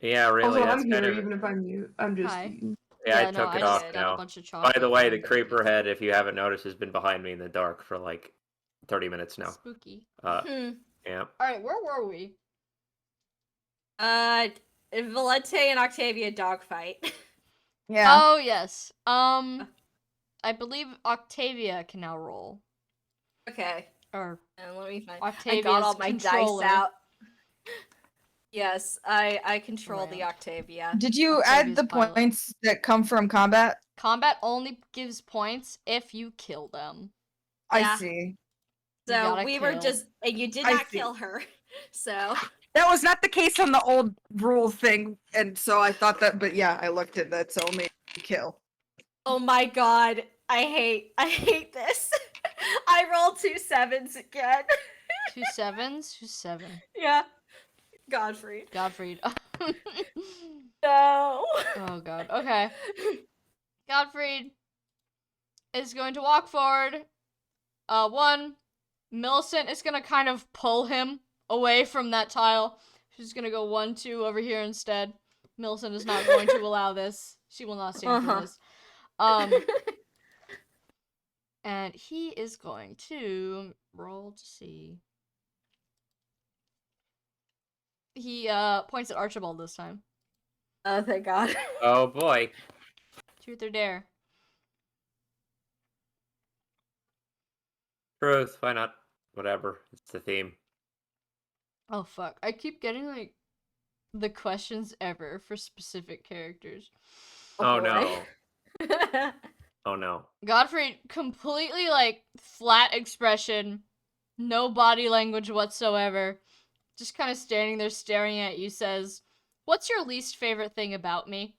E: Yeah, really,
A: Also,
E: that's
A: I'm
E: kind
A: here
E: of...
A: even if I'm mute. I'm just
B: Hi.
A: eating.
E: Yeah, I
B: Yeah, no,
E: took
B: I
E: it
B: just
E: off
B: got a
E: now.
B: bunch of
E: By
B: chocolate.
E: the way,
B: and
E: the
B: I'm gonna
E: creeper head, if you haven't noticed, has been behind me in the dark for like 30 minutes
B: pee.
E: now.
B: Spooky.
E: Yeah.
B: Alright, where were we?
C: Valente and Octavia dogfight.
D: Yeah.
B: Oh, yes. I believe Octavia can now roll.
C: Okay.
B: Or
C: Let me find. I
B: Octavia's
C: got all my
B: controller.
C: dice out. Yes, I control the
B: Ramp.
C: Octavia.
D: Did you
B: Octavia's
D: add the
B: pilot.
D: points that come from combat?
B: Combat only gives points if you kill them.
C: Yeah.
D: I see.
B: You
C: So
B: gotta
C: we were
B: kill.
C: just, and you did
D: I
C: not
D: see.
C: kill her. So
D: That was not the case on the old rule thing, and so I thought that. But yeah, I looked at that's only kill.
C: oh my god, I hate this. I rolled 2 7s again.
B: 2 7s? Who's 7?
C: Yeah, Godfrey.
B: Godfrey.
C: No.
B: Oh god. Okay. Godfrey is going to walk forward. 1. Millicent is gonna kind of pull him away from that tile. She's gonna go 1, 2 over here instead. Millicent is not going to allow this. She will not stand for this. And he is going to roll to see. He points at Archibald this time.
C: Oh, thank God.
E: Oh boy.
B: Truth or dare?
E: Truth, why not? Whatever. It's the theme.
B: Oh fuck! I keep getting like the questions ever for specific characters.
E: Oh,
C: boy.
E: no. Oh no.
B: Godfrey, completely like flat expression, no body language whatsoever, just kind of standing there staring at you, says, "What's your least favorite thing about me?"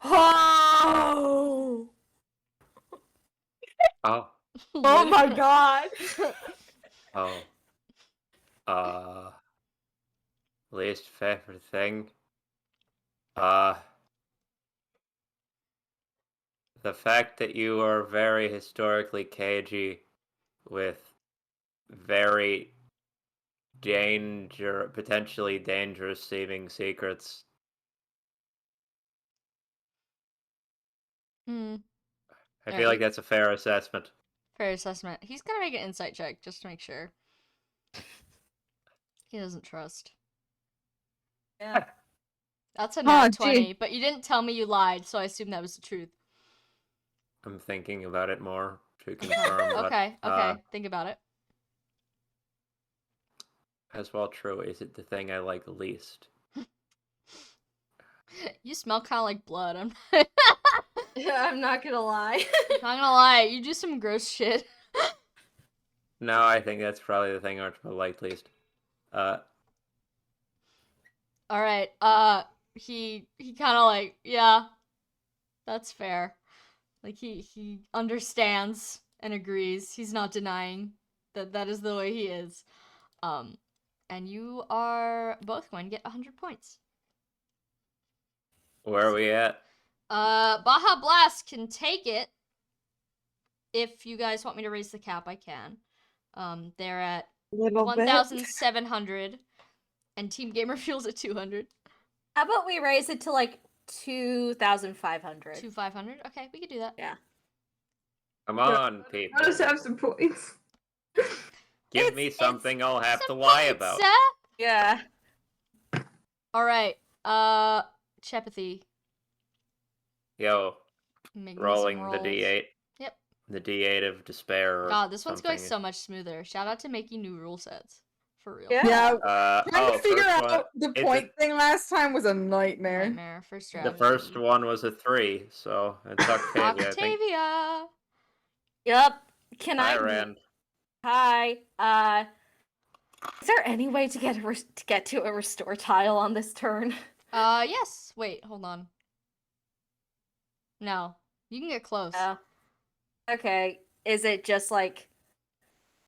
C: Oh!
E: Oh.
C: Oh my God!
E: Oh. Least favorite thing? The fact that you are very historically cagey with very potentially dangerous seeming secrets.
B: Hmm.
E: I
B: Yeah,
E: feel like that's a fair assessment.
B: Fair assessment. He's gonna make an insight check just to make sure. He doesn't trust.
C: Yeah.
B: That's a
D: Oh,
B: nat
D: gee.
B: 20, but you didn't tell me you lied, so I assume that was the truth.
E: I'm thinking about it more to confirm, but
B: Okay, think about it.
E: as well true, is it the thing I like least?
B: You smell kind of like blood. I'm
C: I'm not gonna lie.
B: not gonna lie, you do some gross shit.
E: No, I think that's probably the thing Archibald liked least.
B: All right. He kind of like, yeah, that's fair. Like he understands and agrees. He's not denying that that is the way he is. And you are both going to get 100 points.
E: Where are we at?
B: Baja Blast can take it. If you guys want me to raise the cap, I can. They're at
D: Little bit.
B: 1,700, and Team Gamer Fuel's at 200.
C: How about we raise it to like 2,500?
B: 2,500. Okay, we could do that.
C: Yeah.
E: Come on, people.
A: Let us have some points.
E: Give me something I'll have to
B: Some
E: lie
B: points,
E: about.
C: Yeah.
B: All right. Chepathy.
E: Yo,
B: Making
E: rolling
B: some
E: the
B: rolls.
E: D8.
B: Yep.
E: The D8 of despair. Or
B: God, this one's going
E: something.
B: so much smoother. Shout out to making new rule sets. For real.
D: Yeah. Trying to figure
E: first one-
D: out the
E: it's
D: point thing last time was a nightmare.
B: Nightmare for
E: The
B: strategy.
E: first one was a 3, so it's Octavia, I think.
B: Octavia.
C: Yep. Can
E: Hi,
C: I?
E: Rand.
C: Hi. Is there any way to get to a restore tile on this turn?
B: Yes. Wait, hold on. No. You can get close.
C: Oh. Okay. Is it just like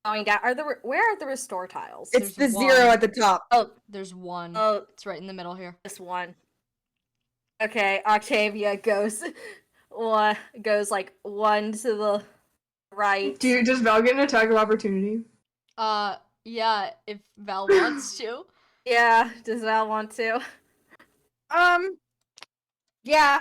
C: going down? Where are the restore tiles?
D: It's
B: There's
D: the 0
B: one.
D: at the top.
C: Oh,
B: There's one.
C: oh,
B: It's right in the middle here.
C: this one. Okay, Octavia goes like one to the right.
A: Does Val get an attack of opportunity?
B: Yeah, if Val wants to.
C: Yeah, does Val want to?
D: Yeah.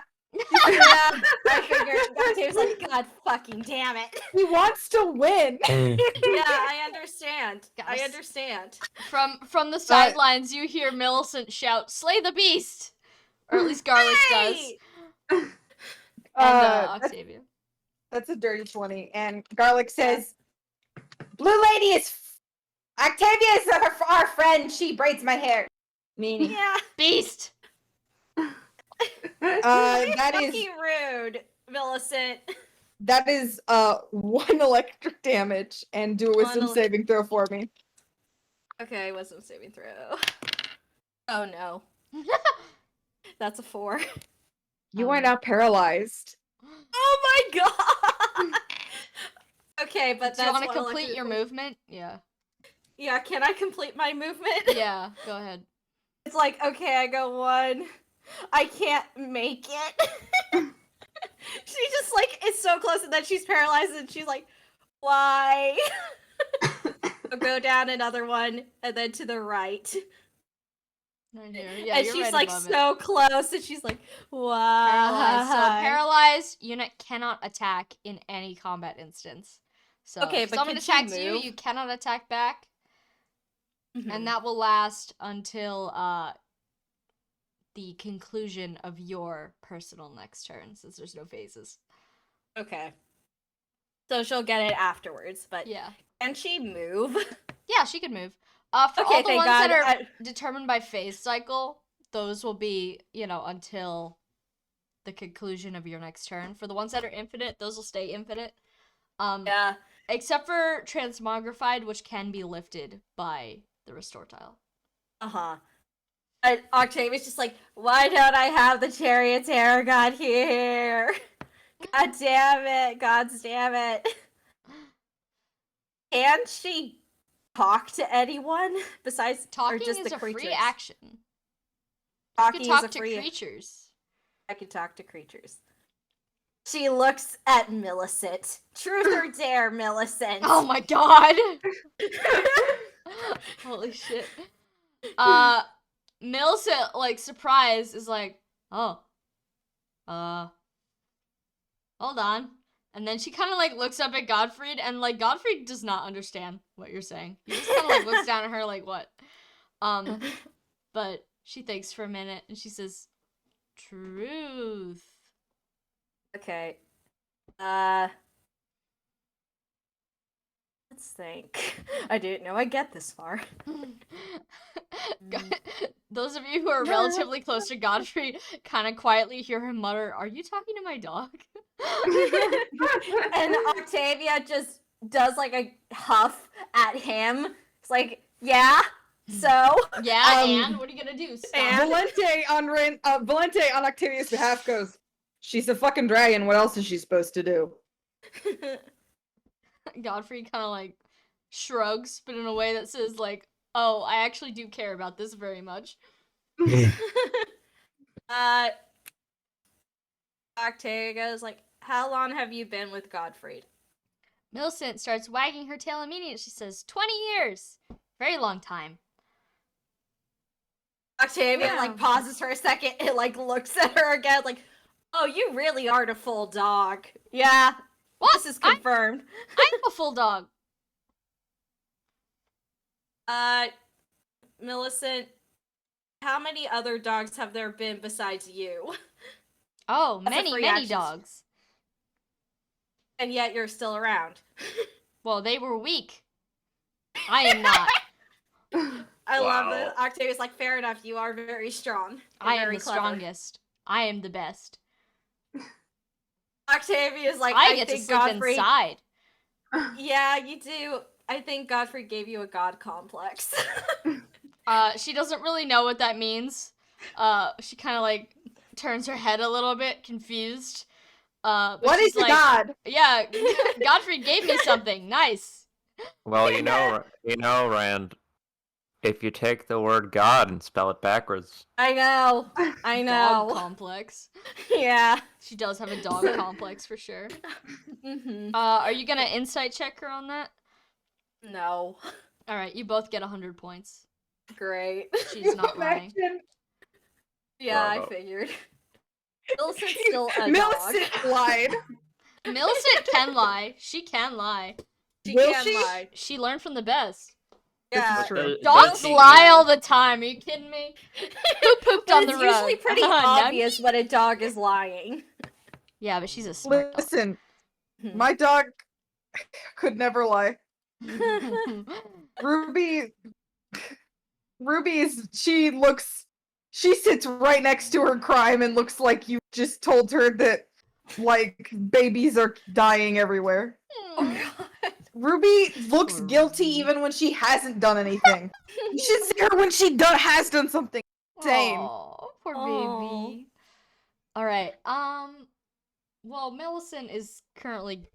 C: Yeah, I figured. Octavia's like, God fucking damn it.
D: He wants to win.
C: Yeah, I understand. I
B: Gotta
C: understand.
B: From the sidelines, you hear Millicent shout, "Slay the beast!" Or at least Garlic does.
C: Hey!
B: And Octavia.
D: That's a dirty 20. And Garlic says, Blue Lady is... Octavia is our friend. She braids my hair. Meanie.
C: Yeah.
B: Beast!
D: That is...
C: Fucking rude, Millicent.
D: That is 1 electric damage. And do a wisdom saving throw for me.
C: Okay, wisdom saving throw. Oh no. That's a 4.
D: You are now paralyzed.
C: Oh my god! Okay, but
B: Do you want to
C: one
B: complete your
C: electrical-
B: movement? Yeah.
C: Yeah, can I complete my movement?
B: Yeah, go ahead.
C: It's like, okay, I go 1. I can't make it. She just like is so close and then she's paralyzed and she's like, why? I'll go down another 1 and then to the right.
B: Right here. Yeah,
C: and
B: you're
C: she's
B: right
C: like
B: above it.
C: so close and she's like, why?
B: Paralyzed. So paralyzed unit cannot attack in any combat instance. So
C: Okay,
B: if
C: but
B: someone
C: can she
B: attacks you,
C: move?
B: you cannot attack back. And that will last until the conclusion of your personal next turn, since there's no phases.
C: Okay. So she'll get it afterwards, but
B: Yeah.
C: can she move?
B: Yeah, she could move. For
C: Okay,
B: all the
C: thank
B: ones
C: God.
B: that are determined by phase cycle, those will be, until the conclusion of your next turn. For the ones that are infinite, those will stay infinite.
C: Yeah.
B: Except for transmogrified, which can be lifted by the restore tile.
C: Uh-huh. And Octavia's just like, why don't I have the charioteer god here? God damn it. God damn it. Can she talk to anyone besides
B: Talking
C: or just
B: is
C: the
B: a
C: creatures?
B: free action. You
C: Talking
B: can talk
C: is a
B: to
C: free
B: creatures.
C: I can talk to creatures. She looks at Millicent. Truth or dare, Millicent?
B: Oh my god! Holy shit. Millicent, surprised, is like, oh. Hold on. And then she kind of, looks up at Godfried, and, Godfried does not understand what you're saying. He just kind of, looks down at her like, what? But she thinks for a minute, and she says, truth.
C: Okay. Let's think. I didn't know I'd get this far.
B: Those of you who are relatively close to Godfrey kind of quietly hear him mutter, "Are you talking to my dog?"
C: And Octavia just does a huff at him. It's like, yeah, so
B: Yeah, and what are you gonna do? Stop.
D: Valente on Octavia's behalf goes, she's a fucking dragon, what else is she supposed to do?
B: Godfrey kind of shrugs, but in a way that says "Oh, I actually do care about this very much."
C: Octavia goes how long have you been with Godfried?
B: Millicent starts wagging her tail immediately. She says, 20 years. Very long time.
C: Octavia pauses for a second and looks at her again oh, you really are a full dog. Yeah.
B: What?
C: This is confirmed.
B: I'm a full dog.
C: Millicent, how many other dogs have there been besides you?
B: Oh,
C: That's a
B: many,
C: free
B: many
C: action.
B: dogs.
C: And yet you're still around.
B: Well, they were weak. I am not.
C: I love this. Octavia's fair enough, you are very strong.
B: I am
C: very
B: the
C: clever.
B: strongest. I am the best.
C: Octavia's
B: I get to
C: think
B: sleep
C: Godfrey...
B: inside.
C: Yeah, you do. I think Godfrey gave you a god complex.
B: She doesn't really know what that means. She kind of turns her head a little bit, confused. But
D: What
B: she's
D: is a god?
B: Yeah, Godfrey gave me something. Nice.
E: Well, Rand, if you take the word God and spell it backwards.
C: I know.
B: Dog complex.
C: Yeah.
B: She does have a dog complex for sure.
C: Mm-hmm.
B: Are you gonna insight check her on that?
C: No.
B: Alright, you both get 100 points.
C: Great.
B: She's not lying.
C: Yeah,
E: Bravo.
C: I figured. Millicent's still a
D: Millicent
C: dog.
D: lied.
B: Millicent can lie. She can lie.
C: She
D: Will
C: can
D: she?
C: lie.
B: She learned from the best.
C: Yeah.
D: This is true.
B: Dogs lie all the time. Are you kidding me? Who pooped
C: But
B: on the
C: it's
B: rug?
C: usually pretty obvious when a dog is lying.
B: Yeah, but she's a smart dog.
D: Listen, my dog could never lie. Ruby is, she sits right next to her crime and looks like you just told her that, babies are dying everywhere.
C: Oh god.
D: Ruby looks
B: Poor
D: guilty
B: Ruby.
D: even when she hasn't done anything. You should see her when she has done something insane.
B: Aw, poor
C: Aw.
B: baby. Alright, well, Millicent is currently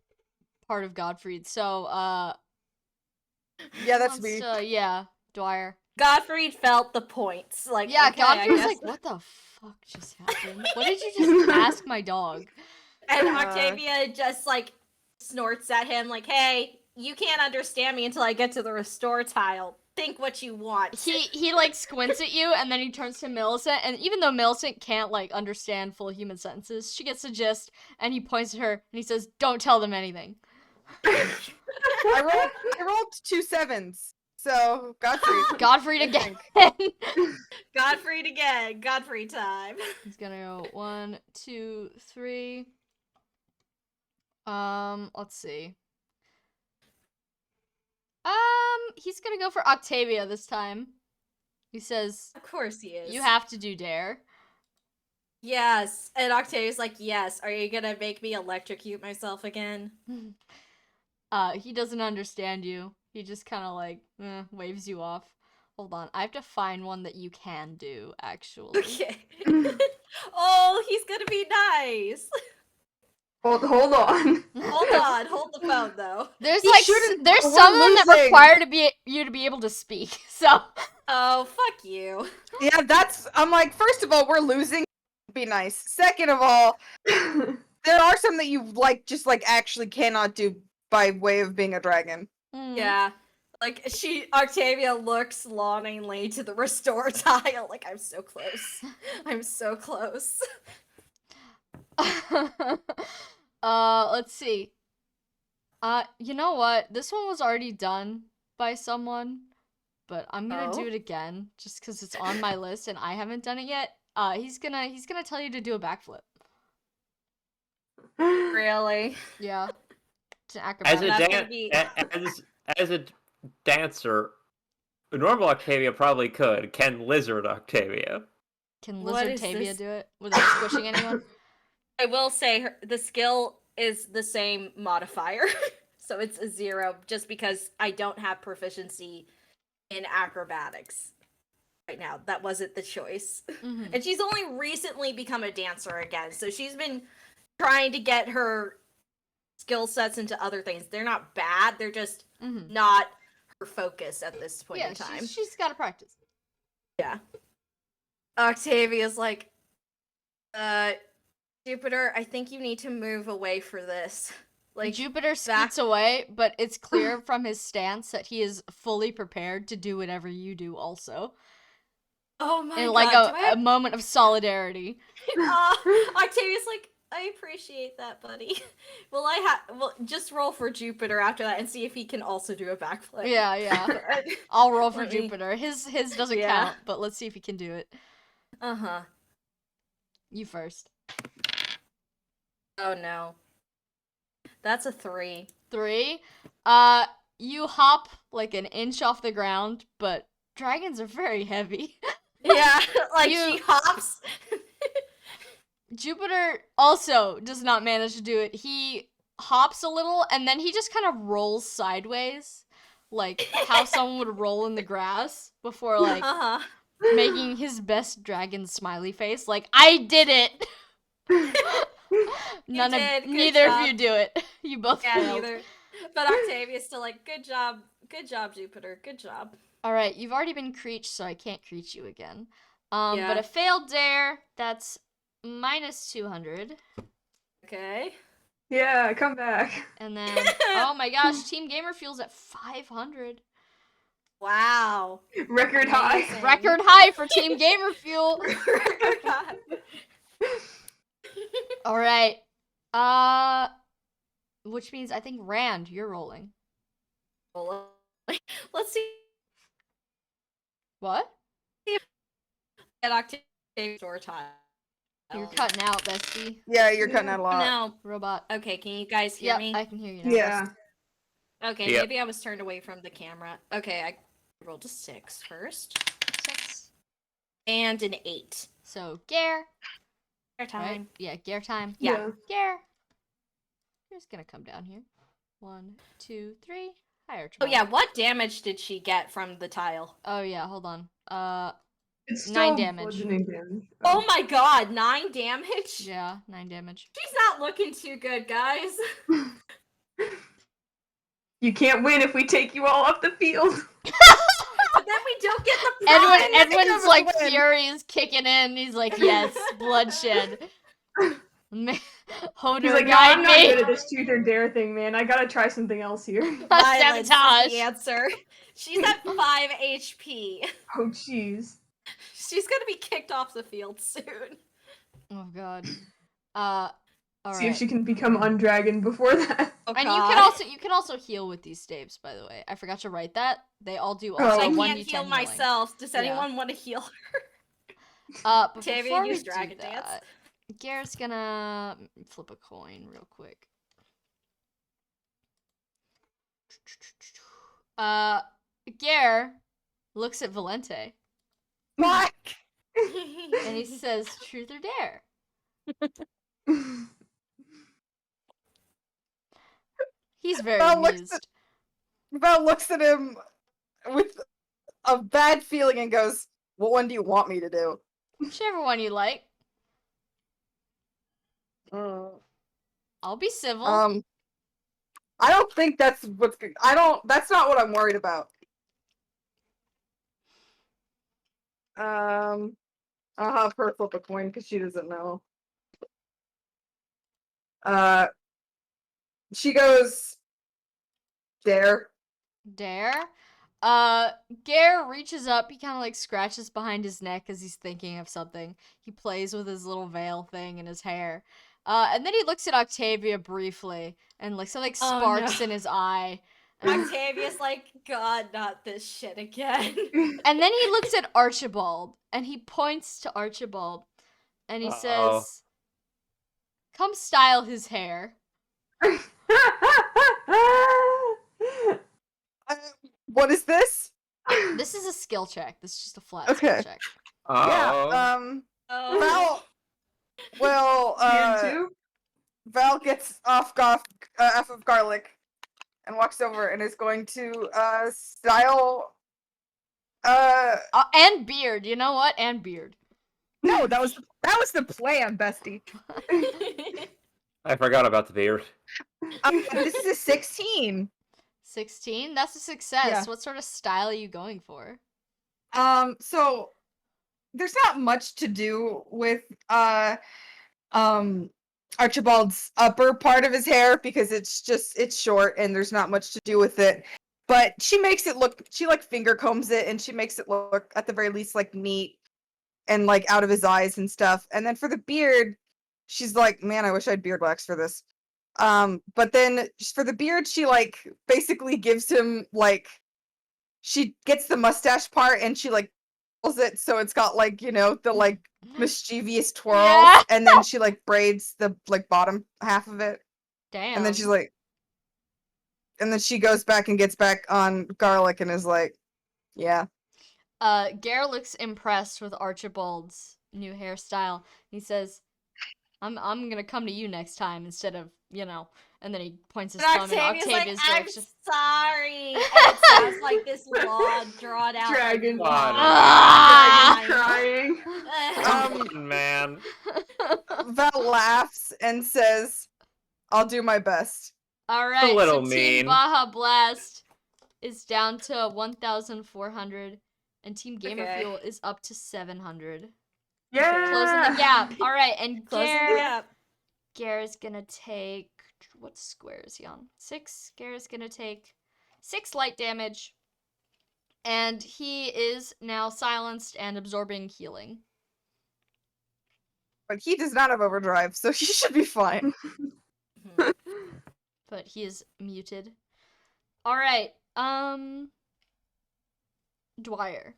B: part of Godfried, so,
D: Yeah, that's
B: wants
D: me.
B: to- yeah, Dwyer.
C: Godfried felt the points.
B: Yeah,
C: okay, I
B: Godfried was
C: guess.
B: what the fuck just happened? What did you just ask my dog?
C: And Octavia just snorts at him hey, you can't understand me until I get to the restore tile. Think what you want.
B: He squints at you, and then he turns to Millicent, and even though Millicent can't understand full human sentences, she gets the gist, and he points at her and he says, "Don't tell them anything."
D: I rolled 2 7s. So, Godfrey.
B: Godfrey
D: I
B: again.
C: Godfrey again. Godfrey time.
B: He's gonna go 1, 2, 3. Let's see. He's gonna go for Octavia this time. He says,
C: Of course he is.
B: "You have to do dare."
C: Yes. And Octavia's like, yes. Are you gonna make me electrocute myself again?
B: He doesn't understand you. He just kind of like waves you off. Hold on, I have to find one that you can do. Actually,
C: Okay. Oh, he's gonna be nice.
A: Hold on.
C: Hold on. Hold the phone though.
B: there's
D: He
B: like
D: shouldn't-
B: there's
D: we're
B: some of them that
D: losing.
B: require you to be able to speak. So
C: Oh, fuck you.
D: Yeah, I'm like, first of all, we're losing. Be nice. Second of all, there are some that you just actually cannot do by way of being a dragon.
C: Yeah. Like, Octavia looks longingly to the restore tile. Like, I'm so close. I'm so close.
B: Let's see. You know what? This one was already done by someone, but I'm gonna do
C: Oh?
B: it again just because it's on my list and I haven't done it yet. He's gonna tell you to do a backflip.
C: Really?
B: Yeah. It's an
E: As a
B: acrobatic.
C: That's gonna be-
E: as a dancer, normal Octavia probably could. Can Lizard Octavia?
B: Can
C: What
B: Lizard
C: is
B: Tavia
C: this?
B: do it without squishing anyone?
C: I will say the skill is the same modifier. So it's a 0 just because I don't have proficiency in acrobatics right now. That wasn't the choice.
B: Mhm.
C: And she's only recently become a dancer again. So she's been trying to get her skill sets into other things. They're not bad. They're just
B: Mhm.
C: not her focus at this point
B: Yeah,
C: in time.
B: she's got to practice.
C: Yeah. Octavia's like, Jupiter, I think you need to move away for this. Like,
B: Jupiter scoots away, but it's clear from his stance that he is fully prepared to do whatever you do also.
C: oh my
B: In
C: god.
B: like
C: do I have-
B: a moment of solidarity.
C: Octavia's like, I appreciate that, buddy. Well, just roll for Jupiter after that and see if he can also do a backflip.
B: Yeah, yeah. I'll roll for
C: Let me-
B: Jupiter. His doesn't
C: Yeah.
B: count, but let's see if he can do it.
C: Uh-huh.
B: You first.
C: Oh no. That's a 3.
B: 3. You hop like an inch off the ground, but dragons are very heavy.
C: Yeah, like
B: You-
C: she hops.
B: Jupiter also does not manage to do it. He hops a little and then he just kind of rolls sideways, like how someone would roll in the grass before like
C: Uh-huh.
B: making his best dragon smiley face. Like, I did it.
C: did. Good
B: Neither of
C: job.
B: you do it. You both
C: Yeah,
B: failed.
C: neither. But Octavia's still like, good job, Jupiter, good job.
B: All right, you've already been creeched, so I can't creech you again. But
C: Yeah.
B: a failed dare, that's minus 200.
C: Okay.
A: Yeah, come back.
B: And then, oh my gosh, Team Gamer Fuel's at 500.
C: Wow.
A: Record high.
C: Amazing.
B: Record high for Team Gamer Fuel.
C: Record high.
B: All right. Which means I think Rand, you're rolling.
C: Well, let's see.
B: What?
C: At Octavia's door tile.
B: You're cutting out, bestie.
D: Yeah, you're cutting out a lot.
C: No.
B: Robot.
C: Okay, can you guys hear
B: Yep,
C: me?
B: I can hear you now.
A: Yeah.
C: Okay,
E: Yep.
C: maybe I was turned away from the camera. Okay, I rolled a 6 first.
B: 6.
C: And an 8.
B: So, Gare.
C: Fair time.
B: Right? Yeah, Gare time.
C: Yeah.
B: Gare. You're just gonna come down here. 1, 2, 3. Hi,
C: Oh
B: Archibald.
C: yeah, what damage did she get from the tile?
B: Oh yeah, hold on.
A: It's
B: 9
A: still
B: damage.
A: bludgeoning damage.
C: Oh my god, 9 damage?
B: Yeah, 9 damage.
C: She's not looking too good, guys.
A: You can't win if we take you all off the field.
C: But then we don't get the prize.
B: Edwin's like
D: win.
B: fury is kicking in. He's like, yes, bloodshed.
A: He's
B: Hodor,
A: like, no,
B: guide
A: I'm not
B: me.
A: good at this truth or dare thing, man. I gotta try something else here.
C: Violence is
B: Sabotage.
C: the answer. She's at 5 HP.
A: Oh, jeez.
C: She's gonna be kicked off the field soon.
B: Oh god. All
A: See if
B: right.
A: she can become undragon before that.
C: Oh,
B: And
C: God.
B: you can also heal with these staves, by the way. I forgot to write that. They all do
D: Oh.
B: also
C: I
B: 1d10
C: can't heal
B: healing.
C: myself. Does
B: Yeah.
C: anyone want to heal her?
B: But
C: Octavia,
B: before we
C: use
B: do
C: Dragon Dance.
B: that, Garrett's gonna flip a coin real quick. Gare looks at Valente
D: Fuck!
B: and he says, "Truth or dare?" He's very amused.
D: Val looks at him with a bad feeling and goes, "What one do you want me to do?"
B: Whichever one you like.
D: Mm.
B: I'll be civil.
D: I don't think that's what's good. That's not what I'm worried about. I'll have her flip a coin because she doesn't know. She goes, dare.
B: Dare. Gare reaches up. He kind of like scratches behind his neck as he's thinking of something. He plays with his little veil thing in his hair. And then he looks at Octavia briefly, and like something sparks in his eye.
C: Octavia's like, God, not this shit again.
B: And then he looks at Archibald, and he points to Archibald, and he says, "Come style his hair."
D: What is this?
B: This is a skill check. This is just a flat
D: Okay.
B: skill check.
D: Yeah.
C: Oh.
D: Val. Well,
A: too?
D: Val gets off of garlic and walks over and is going to style.
B: And beard. You know what? And beard.
D: No, that was the plan, bestie.
E: I forgot about the beard.
D: This is a 16.
B: 16? That's a success.
D: Yeah.
B: What sort of style are you going for?
D: So there's not much to do with Archibald's upper part of his hair because it's short and there's not much to do with it. But she makes it look, she like finger combs it and she makes it look at the very least like neat and like out of his eyes and stuff. And then for the beard, she's like, man, I wish I had beard wax for this. But then for the beard, she like basically gives him like, she gets the mustache part and she like pulls it so it's got like, you know, the like mischievous twirls,
B: Yeah.
D: and then she like braids the like bottom half of it.
B: Damn.
D: And then she's like, and then she goes back and gets back on garlic and is like, yeah.
B: Gare looks impressed with Archibald's new hairstyle. He says, I'm gonna come to you next time instead of, you know, and then he points his thumb in
C: Octavia's like,
B: Octavia's
C: I'm
B: direction.
C: sorry. And it sounds like this long, drawn out
A: Dragon.
C: like,
B: Ah!
A: Crying.
E: Man.
D: Val laughs and says, I'll do my best.
B: Alright,
E: little
B: so Team
E: mean.
B: Baja Blast is down to 1,400, and Team Gamer
C: Okay.
B: Fuel is up to 700.
A: Yeah.
B: Closing the gap. Alright, and
C: Closing the gap.
B: Gare is gonna take, what square is he on? 6. Gare is gonna take 6 light damage, and he is now silenced and absorbing healing.
D: But he does not have overdrive, so he should be fine.
B: But he is muted. Alright, Dwyer.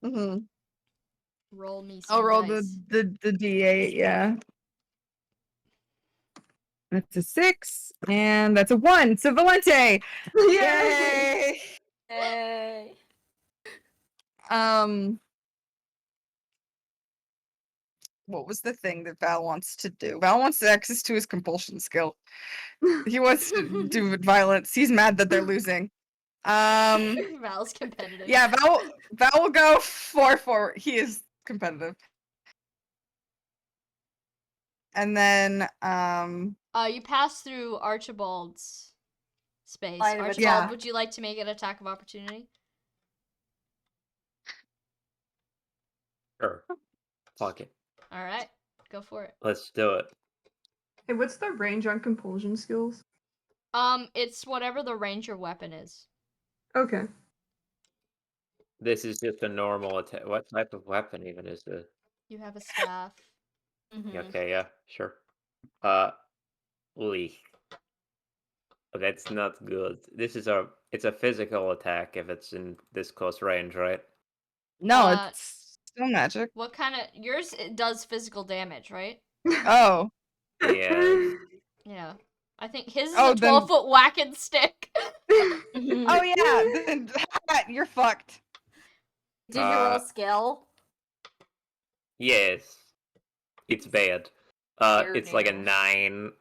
D: Mm-hmm.
B: Roll me some
D: I'll roll
B: dice.
D: the D8, yeah. That's a 6, and that's a 1. So Valente! Yay!
C: Hey.
D: What was the thing that Val wants to do? Val wants access to his compulsion skill. He wants to do violence. He's mad that they're losing.
B: Val's competitive.
D: Yeah, Val will go 4-4. He is competitive. And then
B: You pass through Archibald's space.
C: Line of
B: Archibald,
D: attack.
B: would you like to make an attack of opportunity?
E: Sure. Fuck it.
B: Alright, go for it.
E: Let's do it.
A: Hey, what's the range on compulsion skills?
B: It's whatever the ranger weapon is.
A: Okay.
E: This is just a normal attack. What type of weapon even is this?
B: You have a staff.
C: Mhm.
E: Okay, yeah, sure. Lee. That's not good. It's a physical attack if it's in this close range, right?
D: No,
B: Uh,
D: it's still magic.
B: What kind of yours? It does physical damage, right?
D: Oh.
E: Yes.
B: Yeah. I think his is
D: Oh,
B: a
D: then-
B: 12-foot whacking stick.
D: Oh yeah, then you're fucked.
C: Did you roll skill?
E: Yes. It's bad.
C: Dear
E: It's like a
C: Nero.
E: 9.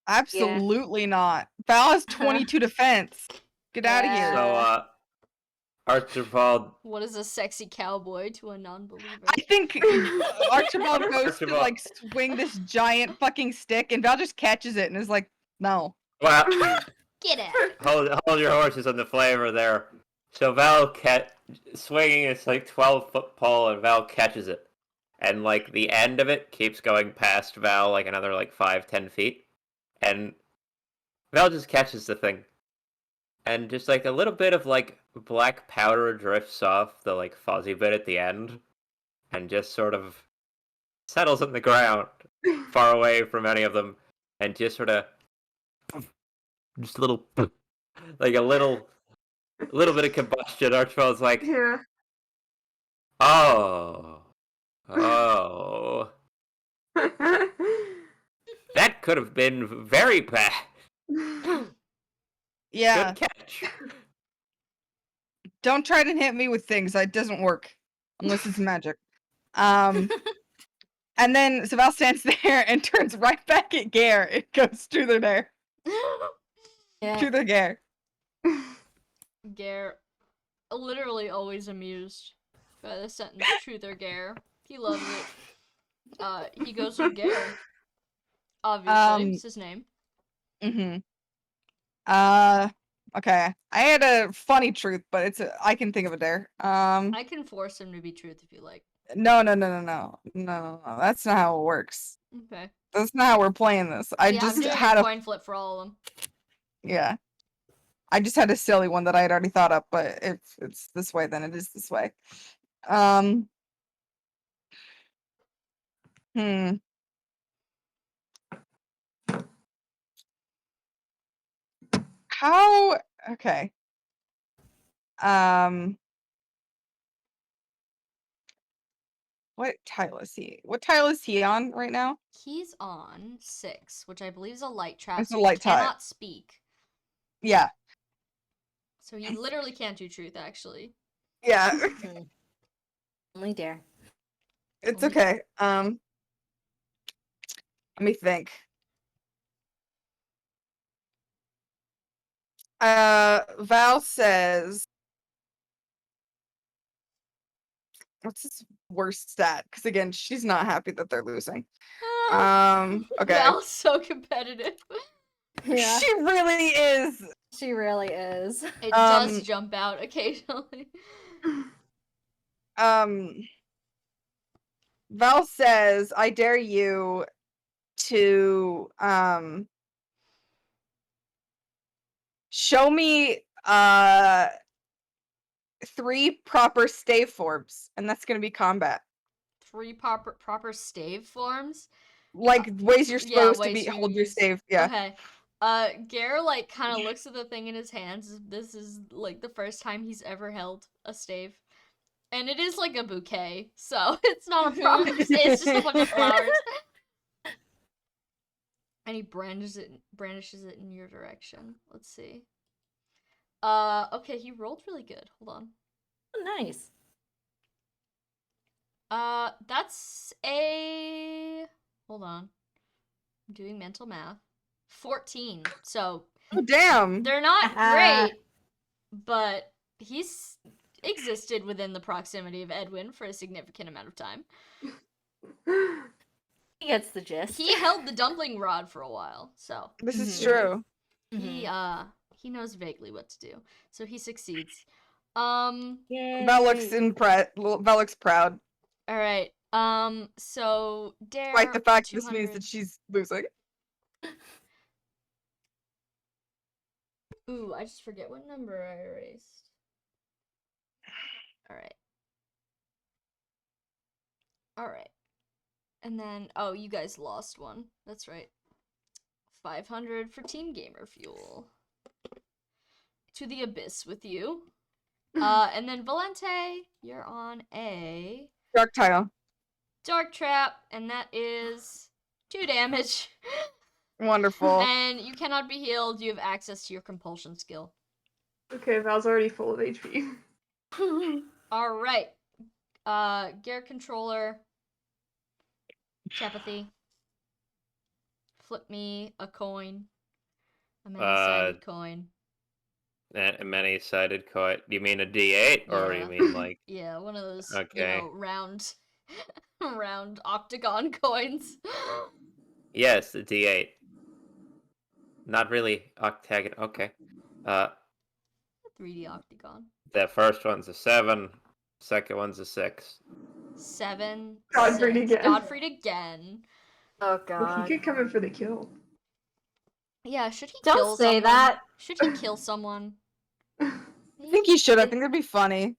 D: Absolutely not. Val has 22 defense. Get out of here.
E: So, Archibald.
B: What is a sexy cowboy to a non-believer?
D: I think Archibald goes to
E: Archibald.
D: like swing this giant fucking stick, and Val just catches it and is like, "No."
E: Well,
B: Get it.
E: hold your horses on the flavor there. So swinging this like 12-foot pole, and Val catches it, and like the end of it keeps going past Val like another like 5-10 feet, and Val just catches the thing, and just like a little bit of like black powder drifts off the like fuzzy bit at the end, and just sort of settles on the ground, far away from any of them, and just sort of just a little like a little bit of combustion. Archibald's like,
A: Yeah.
E: oh, that could have been very bad.
D: Yeah.
E: Good catch.
D: Don't try to hit me with things. That doesn't work unless it's magic. And then Val stands there and turns right back at Gare. It goes through there. Through the Gare.
B: Gare, literally always amused by the sentence "truth or Gare." He loves it. He goes with Gare. Obviously, it's his name.
D: Okay. I had a funny truth, but I can think of it there.
B: I can force him to be truth if you like.
D: No. That's not how it works.
B: Okay.
D: That's not how we're playing this. I
B: Yeah,
D: just
B: I'm doing
D: had
B: a
D: a
B: coin flip for all of them.
D: yeah. I just had a silly one that I had already thought up, but if it's this way, then it is this way. How okay. What tile is he? What tile is he on right now?
B: He's on 6, which I believe is a light trap,
D: It's
B: so
D: a
B: he
D: light tile.
B: cannot speak.
D: Yeah.
B: So he literally can't do truth, actually.
D: Yeah.
C: Only dare.
D: It's okay. Let me think. Val says, what's his worst stat? Because again, she's not happy that they're losing. Okay.
B: Val's so competitive.
C: Yeah,
D: She really is.
C: she really is.
B: It does jump out occasionally.
D: Val says, I dare you to show me 3 proper stave forms, and that's gonna be combat.
B: 3 proper stave forms.
D: Like ways you're supposed to
B: ways you
D: hold your
B: use-
D: stave. Yeah.
B: Okay. Gare like kind of looks at the thing in his hands. This is like the first time he's ever held a stave, and it is like a bouquet, so it's not a proper. It's just a bunch of flowers. And he brandishes it in your direction. Let's see. Okay, he rolled really good. Hold on.
C: Oh, nice.
B: That's a. Hold on. I'm doing mental math. 14. So.
D: Oh damn.
B: They're not great, but he's existed within the proximity of Edwin for a significant amount of time.
C: He gets the gist.
B: He held the dumpling rod for a while, so
D: This is true.
B: he knows vaguely what to do. So he succeeds.
C: Yay.
D: Val looks proud.
B: All right. So dare.
D: Despite the fact this
B: 200.
D: means that she's losing.
B: Ooh, I just forget what number I erased. All right. All right. And then, oh, you guys lost one. That's right. 500 for Team Gamer Fuel. To the abyss with you. And then Valente, you're on a
D: Dark tile.
B: Dark Trap, and that is 2 damage.
D: Wonderful.
B: And you cannot be healed. You have access to your compulsion skill.
A: Okay, Val's already full of HP.
B: All right. Gear controller. Chapathy. Flip me a coin. A many-sided coin.
E: A many-sided coin. You mean a D8, or
B: Yeah.
E: you mean like?
B: Yeah, one of those,
E: Okay.
B: round, round octagon coins.
E: Yes, a D8. Not really octagon. Okay.
B: 3D octagon.
E: The first one's a 7. Second one's a 6.
B: 7.
A: Godfrey
B: 6.
A: again.
B: Godfrey again.
C: Oh
A: Well,
C: god.
A: he could come in for the kill.
B: Yeah, should he
C: Don't
B: kill
C: say
B: someone?
C: that.
B: Should he kill someone?
D: I think you should. I think that'd be funny.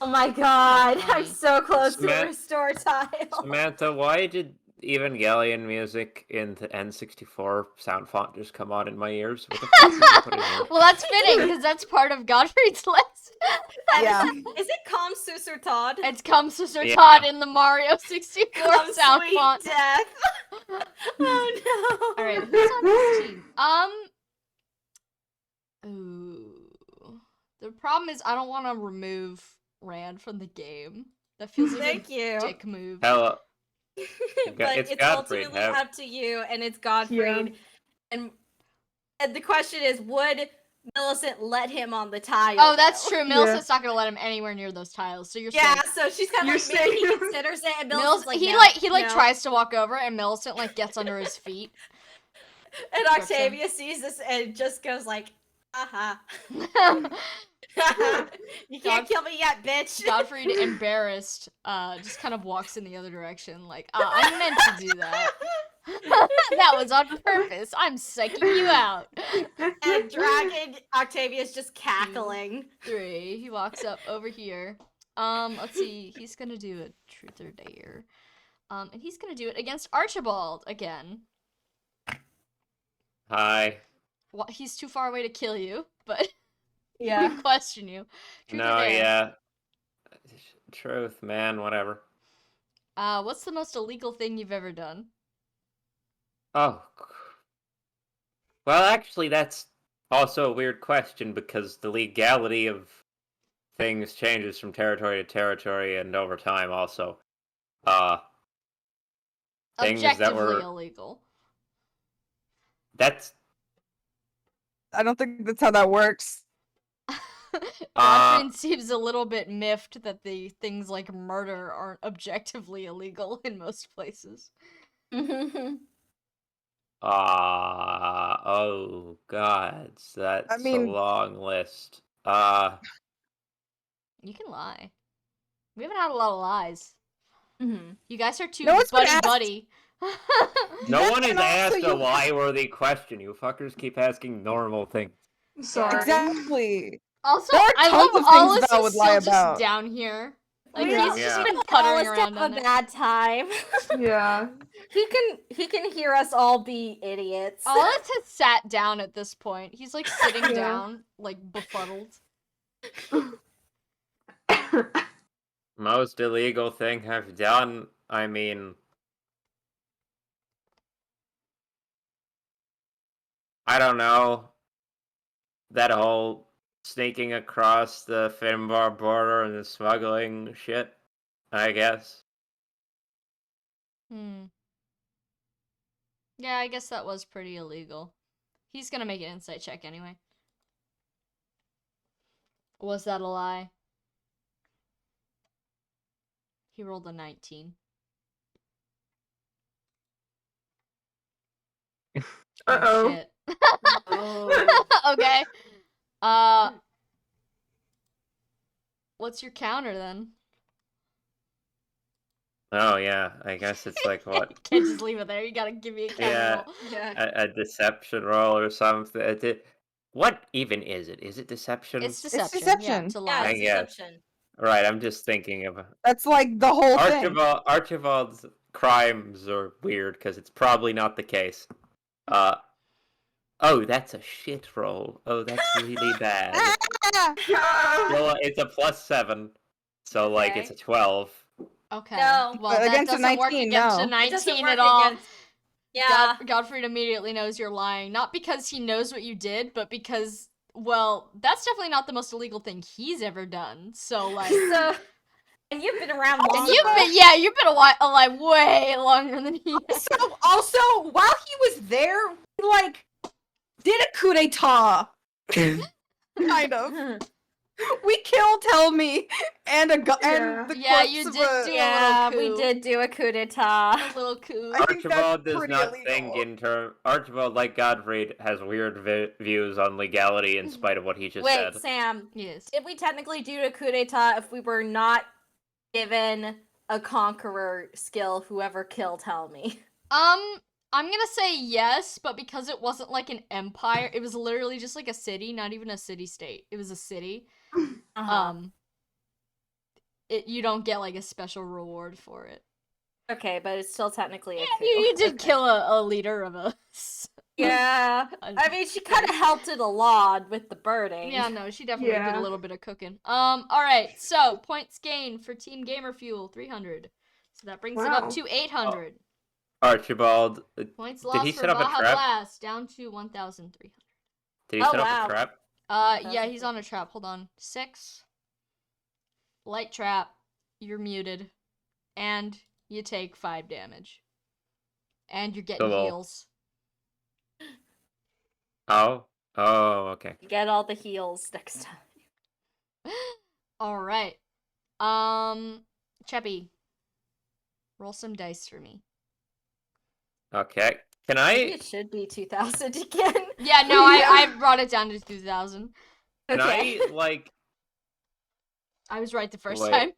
C: Oh my god, I'm
B: funny.
C: so close to
E: Sma-
C: a restore tile.
E: Samantha, why did Evangelion music in the N64 sound font just come on in my ears? What the fuck did you put in here?
B: Well, that's fitting, because that's part of Godfrey's list.
D: Yeah.
C: Is it Calm Susur Todd?
B: It's Come Sister
E: Yeah.
B: Todd in the Mario 64
C: Come
B: sound
C: sweet
B: font.
C: death. Oh no.
B: Alright, who's on this team? Ooh. The problem is I don't want to remove Rand from the game. That feels like
C: Thank
B: a
C: you.
B: dick move.
E: Hello.
C: But
E: It's
C: it's
E: Godfrey,
C: ultimately
E: have-
C: up to you, and it's Godfrey. And the question is, would Millicent let him on the tile?
B: Oh, that's
C: though?
B: true. Millicent's not gonna let him anywhere near those tiles, so you're
C: Yeah,
B: safe.
C: so she's kind
A: You're
C: of like, maybe he
A: safe.
C: considers it, and
B: Millicent,
C: Millicent's like,
B: he
C: no, no.
B: tries to walk over, and Millicent like gets under his feet.
C: And
B: Grips him.
C: Octavia sees this and just goes like, aha. You can't kill me yet, bitch.
B: Godfrey, embarrassed, just kind of walks in the other direction, like, I meant to do that. That was on purpose. I'm psyching you out.
C: And Dragon Octavia's just cackling.
B: 3. He walks up over here. Let's see. He's gonna do a truth or dare. And he's gonna do it against Archibald again.
E: Hi.
B: He's too far away to kill you, but
C: Yeah.
B: we question you. Truth or
E: No,
B: dare?
E: yeah. Truth, man, whatever.
B: What's the most illegal thing you've ever done?
E: Oh. Well, actually, that's also a weird question because the legality of things changes from territory to territory and over time also. Things that
B: Objectively
E: were...
B: illegal.
E: That's...
D: I don't think that's how that works.
B: Godfrey seems a little bit miffed that the things like murder aren't objectively illegal in most places.
E: Oh god, that's
D: mean-
E: a long list.
B: You can lie. We haven't had a lot of lies.
C: Mhm.
B: You guys are too
D: No one's been asked-
B: buddy.
E: No
D: Yeah,
E: one has
D: and also
E: asked a
D: you-
E: lie-worthy question. You fuckers keep asking normal things.
A: Sorry.
D: Exactly.
B: Also,
D: There are
B: I
D: tons
B: love
D: of things
B: Alice
D: Val
B: is
D: would
B: still
D: lie
B: just
D: about.
B: down here. Like
C: We
B: he's
C: don't-
B: just
E: Yeah.
B: been
C: Always
B: puttering
C: have
B: around
C: a
B: on it.
C: bad time.
A: Yeah.
C: He can hear us all be idiots.
B: Alice has sat down at this point. He's like sitting
A: Yeah.
B: down, like befuddled.
E: Most illegal thing I've done, I mean... I don't know. That whole sneaking across the Finbar border and the smuggling shit, I guess.
B: Yeah, I guess that was pretty illegal. He's gonna make an insight check anyway. Was that a lie? He rolled a 19.
A: Uh-oh.
B: Shit.
C: Oh.
B: Okay. What's your counter then?
E: Oh yeah, I guess it's like what?
B: Can't just leave it there. You gotta give me a counter
E: Yeah.
B: roll.
C: Yeah.
E: A deception roll or something. What even is it? Is it deception?
B: It's deception. Yeah,
D: deception.
B: to
C: Yeah,
B: lie.
E: I
C: it's
E: guess.
C: deception.
E: Right, I'm just thinking of
D: That's like the whole thing.
E: Archibald's crimes are weird because it's probably not the case. Oh, that's a shit roll. Oh, that's really bad. Well, it's a +7, so like it's a 12.
B: Okay.
C: No.
B: Well, that
D: Against a
B: doesn't work
D: 19,
B: against
D: no.
B: a
C: It
B: 19
C: doesn't work
B: at all.
C: against. Yeah.
B: Godfried immediately knows you're lying, not because he knows what you did, but because, well, that's definitely not the most illegal thing he's ever done. So like,
C: So, and you've been around
B: and
C: longer.
B: you've been alive way longer than he has.
D: So, also, while he was there, we, like, did a coup d'etat. Kind of. We killed Helmi and and the
B: Yeah,
D: corpse
B: you
D: of
B: did
D: a...
B: do
C: Yeah,
B: a little coup.
C: we did do a coup d'etat.
B: A little coup.
D: I think that's
E: Archibald does
D: pretty
E: not
D: illegal.
E: think in terms. Archibald, like Godfrey, has weird views on legality in spite of what he just
C: Wait,
E: said.
C: Sam,
B: Yes.
C: did we technically do a coup d'etat if we were not given a conqueror skill whoever killed Helmi?
B: I'm gonna say yes, but because it wasn't like an empire, it was literally just like a city, not even a city-state. It was a city.
C: Uh-huh.
B: You don't get like a special reward for it.
C: Okay, but it's still technically a coup.
B: You did
C: Okay.
B: kill a leader of a.
C: Yeah. I mean, she kind of helped it a lot with the birding.
B: Yeah, no, she definitely did
A: Yeah.
B: a little bit of cooking. All right, so points gained for Team Gamer Fuel 300. So that brings it
A: Wow.
B: up to 800.
E: Archibald,
B: Points
E: did
B: lost
E: he
B: for
E: set up a
B: Baja
E: trap?
B: Blast down to 1,300.
E: Did he
C: Oh,
E: set up
C: wow.
E: a trap?
B: Yeah, he's on a trap. Hold on. 6. Light trap. You're muted. And you take 5 damage. And you're getting
E: Cool.
B: heals.
E: Oh, okay.
C: Get all the heals next time.
B: Alright. Cheppy. Roll some dice for me.
E: Okay. Can
C: Maybe
E: I?
C: it should be 2,000 again.
B: Yeah, no, I brought it down to 2,000.
E: Can
C: Okay.
E: I like?
B: I was right the first
E: Wait.
B: time.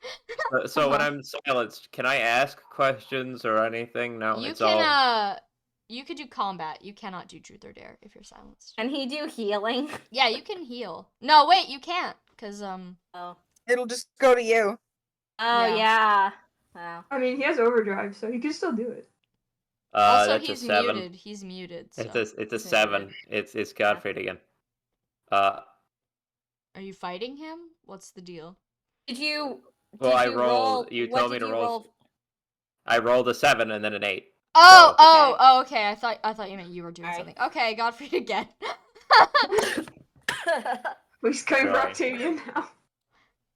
E: So when I'm silenced, can I ask questions or anything? No,
B: You
E: it's
B: can,
E: all.
B: you could do combat. You cannot do truth or dare if you're silenced.
C: Can he do healing?
B: Yeah, you can heal. No, wait, you can't. Because,
C: Oh.
D: It'll just go to you.
C: Oh,
B: Yeah.
C: yeah. Wow.
A: I mean, he has overdrive, so he can still do it.
B: also
E: That's
B: he's
E: a 7.
B: muted. He's muted, so.
E: It's a 7. It's Godfrey again.
B: Are you fighting him? What's the deal?
C: Did you?
E: Well, I
C: you
E: rolled.
C: roll-
E: You
C: what
E: told me
C: did
E: to
C: you
E: roll. I rolled a 7 and then an 8.
B: Oh,
E: So-
B: okay. I thought you meant you were doing
C: Alright.
B: something. Okay, Godfrey again.
A: He's coming for
E: Sorry.
A: Octavia now.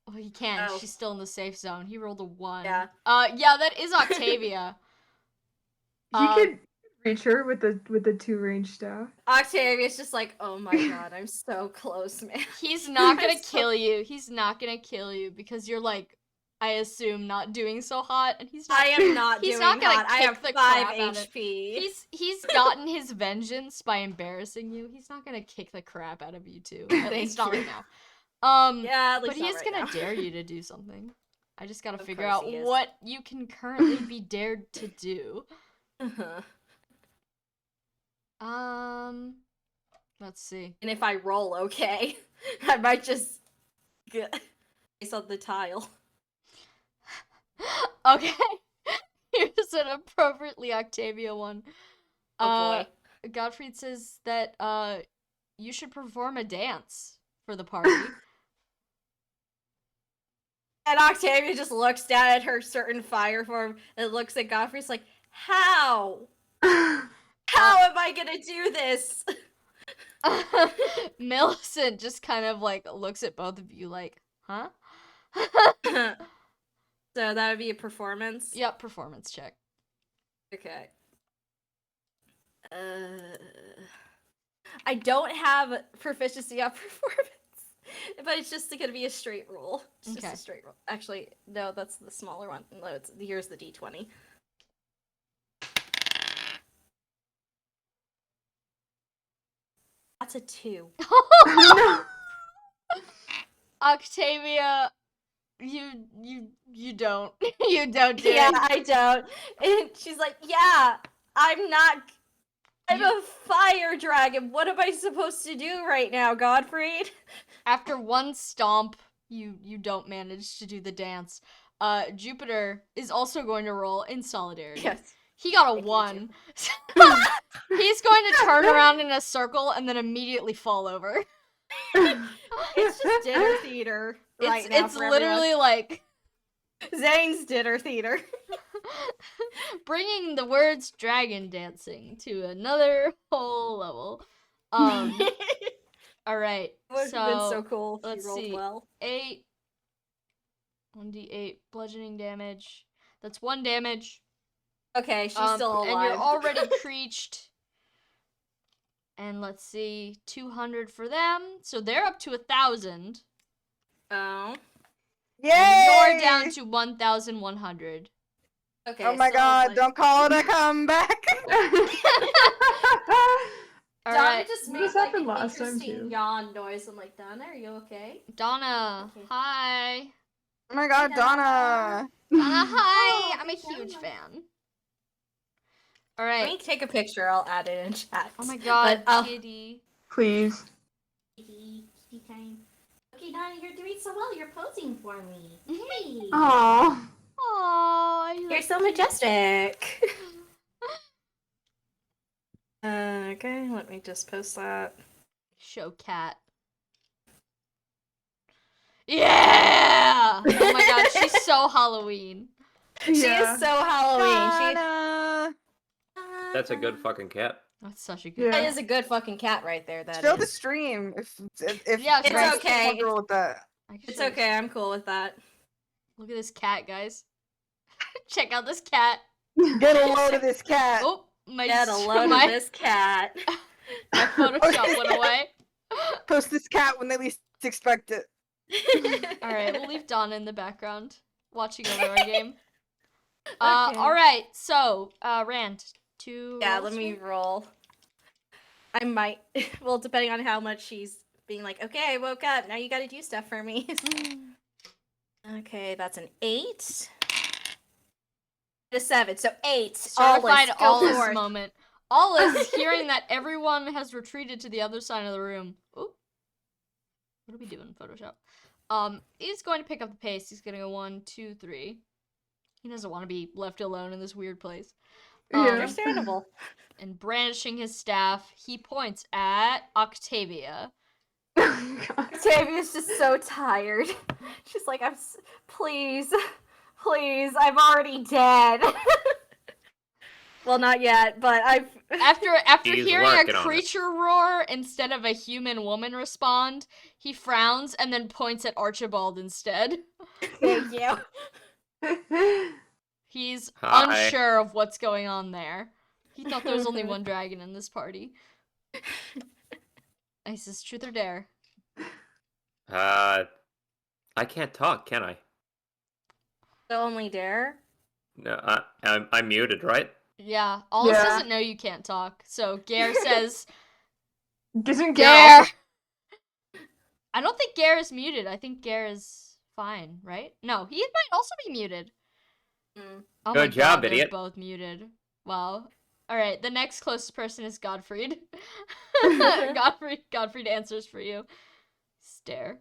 B: Oh, he can't.
C: Oh.
B: She's still in the safe zone. He rolled a 1.
C: Yeah.
B: Yeah, that is Octavia.
A: He could reach her with the 2 range staff.
C: Octavia's just like, oh my god, I'm so close, man.
B: He's not gonna
C: I'm so-
B: kill you. He's not gonna kill you because you're like, I assume, not doing so hot, and he's not.
C: I am not
B: He's
C: doing
B: not gonna
C: hot. I
B: kick
C: have
B: the
C: 5
B: crap out of-
C: HP.
B: He's gotten his vengeance by embarrassing you. He's not gonna kick the crap out of you too. At least not
C: Thank
B: right
C: you.
B: now.
C: Yeah, at
B: But
C: least
B: he
C: not
B: is
C: right
B: gonna
C: now.
B: dare you to do something. I just gotta
C: Of
B: figure
C: course
B: out
C: he is.
B: what you can currently be dared to do.
C: Uh-huh.
B: Let's see.
C: And if I roll okay, I might just get face on the tile.
B: Okay. Here's an appropriately Octavia one.
C: Oh boy.
B: Gottfried says that you should perform a dance for the party.
C: And Octavia just looks down at her certain fire form and looks at Godfrey's like, how? How am I gonna do this?
B: Millicent just kind of like looks at both of you like, huh?
C: So that would be a performance?
B: Yep, performance check.
C: Okay. I don't have proficiency on performance, but it's just gonna be a straight roll. It's just
B: Okay.
C: a straight roll. Actually, no, that's the smaller one. No, here's the d20. That's a 2.
B: Octavia, you don't. You don't do
C: Yeah,
B: it.
C: I don't. And she's like, yeah, I'm a fire dragon. What am I supposed to do right now, Godfried?
B: After one stomp, you don't manage to do the dance. Jupiter is also going to roll in solidarity.
C: Yes.
B: He got a
C: Thank you,
B: 1. He's going to turn around in a circle and then immediately fall over.
C: It's just dinner theater right now.
B: It's literally like
C: Zane's dinner theater.
B: bringing the words dragon dancing to another whole level. All right.
C: Would have been so cool if
B: let's
C: you rolled
B: see.
C: well.
B: 8. 1d8 bludgeoning damage. That's 1 damage.
C: Okay, she's still alive.
B: And you're already creeched. And let's see, 200 for them. So they're up to 1,000.
C: Oh.
D: Yay!
B: And you're down to 1,100.
C: Okay.
D: Oh my
C: so,
D: god,
C: like,
D: don't call it a comeback.
B: All
C: Donna
B: right,
C: just
A: This
C: made like
A: happened
C: an
A: last time,
C: interesting
A: too.
C: yawn noise. I'm like, Donna, are you okay?
B: Donna.
C: Okay.
B: Hi.
D: Oh my god, Donna.
B: Donna, hi.
C: Oh,
B: I'm a
C: hey,
B: huge
C: Donna.
B: fan. All
C: Let
B: right.
C: me take a picture. I'll add it in chat.
B: Oh my god,
C: But,
B: kitty.
A: Please.
C: Kitty time. Okay, Donna, you're doing so well. You're posing for me. Hey.
A: Aww.
B: Aww.
C: You're so majestic. Okay, let me just post that.
B: Show cat. Yeah! Oh my god, she's so Halloween.
C: She is so Halloween.
D: Donna.
E: That's a good fucking cat.
B: That's such a good
A: Yeah.
C: That is a good fucking cat right there. That
D: Show
C: is.
D: the stream if
B: Yeah,
C: It's
D: Frank's
C: okay.
D: comfortable with that.
B: I can
C: It's
B: show-
C: okay. I'm cool with that.
B: Look at this cat, guys. Check out this cat.
D: Get a load of this cat.
B: Oh, my
C: Get a load
B: my,
C: of this cat.
B: my Photoshop went away.
D: Post this cat when they least expect it.
B: All right, we'll leave Donna in the background watching over our game.
C: Okay.
B: All right, so Rand, 2.
C: Yeah,
B: rolls
C: let
B: for
C: me
B: you?
C: roll. I might. Well, depending on how much she's being like, okay, I woke up. Now you gotta do stuff for me. Okay, that's an 8. A 7. So 8.
B: Certified
C: Go
B: Alice
C: forth.
B: moment. Alice, hearing that everyone has retreated to the other side of the room. Oop. What are we doing, Photoshop? He's going to pick up the pace. He's gonna go 1, 2, 3. He doesn't want to be left alone in this weird place.
A: Yeah.
C: Understandable.
B: And brandishing his staff, he points at Octavia.
C: Octavia's just so tired. She's like, please, please, I'm already dead. Well, not yet, but I've.
B: After
E: He's
B: hearing a
E: working on it.
B: creature roar instead of a human woman respond, he frowns and then points at Archibald instead.
C: Thank you.
B: He's
E: Hi.
B: unsure of what's going on there. He thought there was only one dragon in this party. He says, truth or dare?
E: I can't talk, can I?
C: So only dare.
E: No, I'm muted, right?
B: Yeah, Alice
A: Yeah.
B: doesn't know you can't talk, so Gare says,
A: Doesn't
B: Gare!
A: get
B: I don't think Gare is muted. I think Gare is fine, right? No, he might also be muted.
C: Mm.
B: Oh
E: Good
B: my
E: job,
B: god, they're
E: idiot.
B: both muted. Wow. Alright, the next closest person is Godfried. Godfried answers for you. Stare.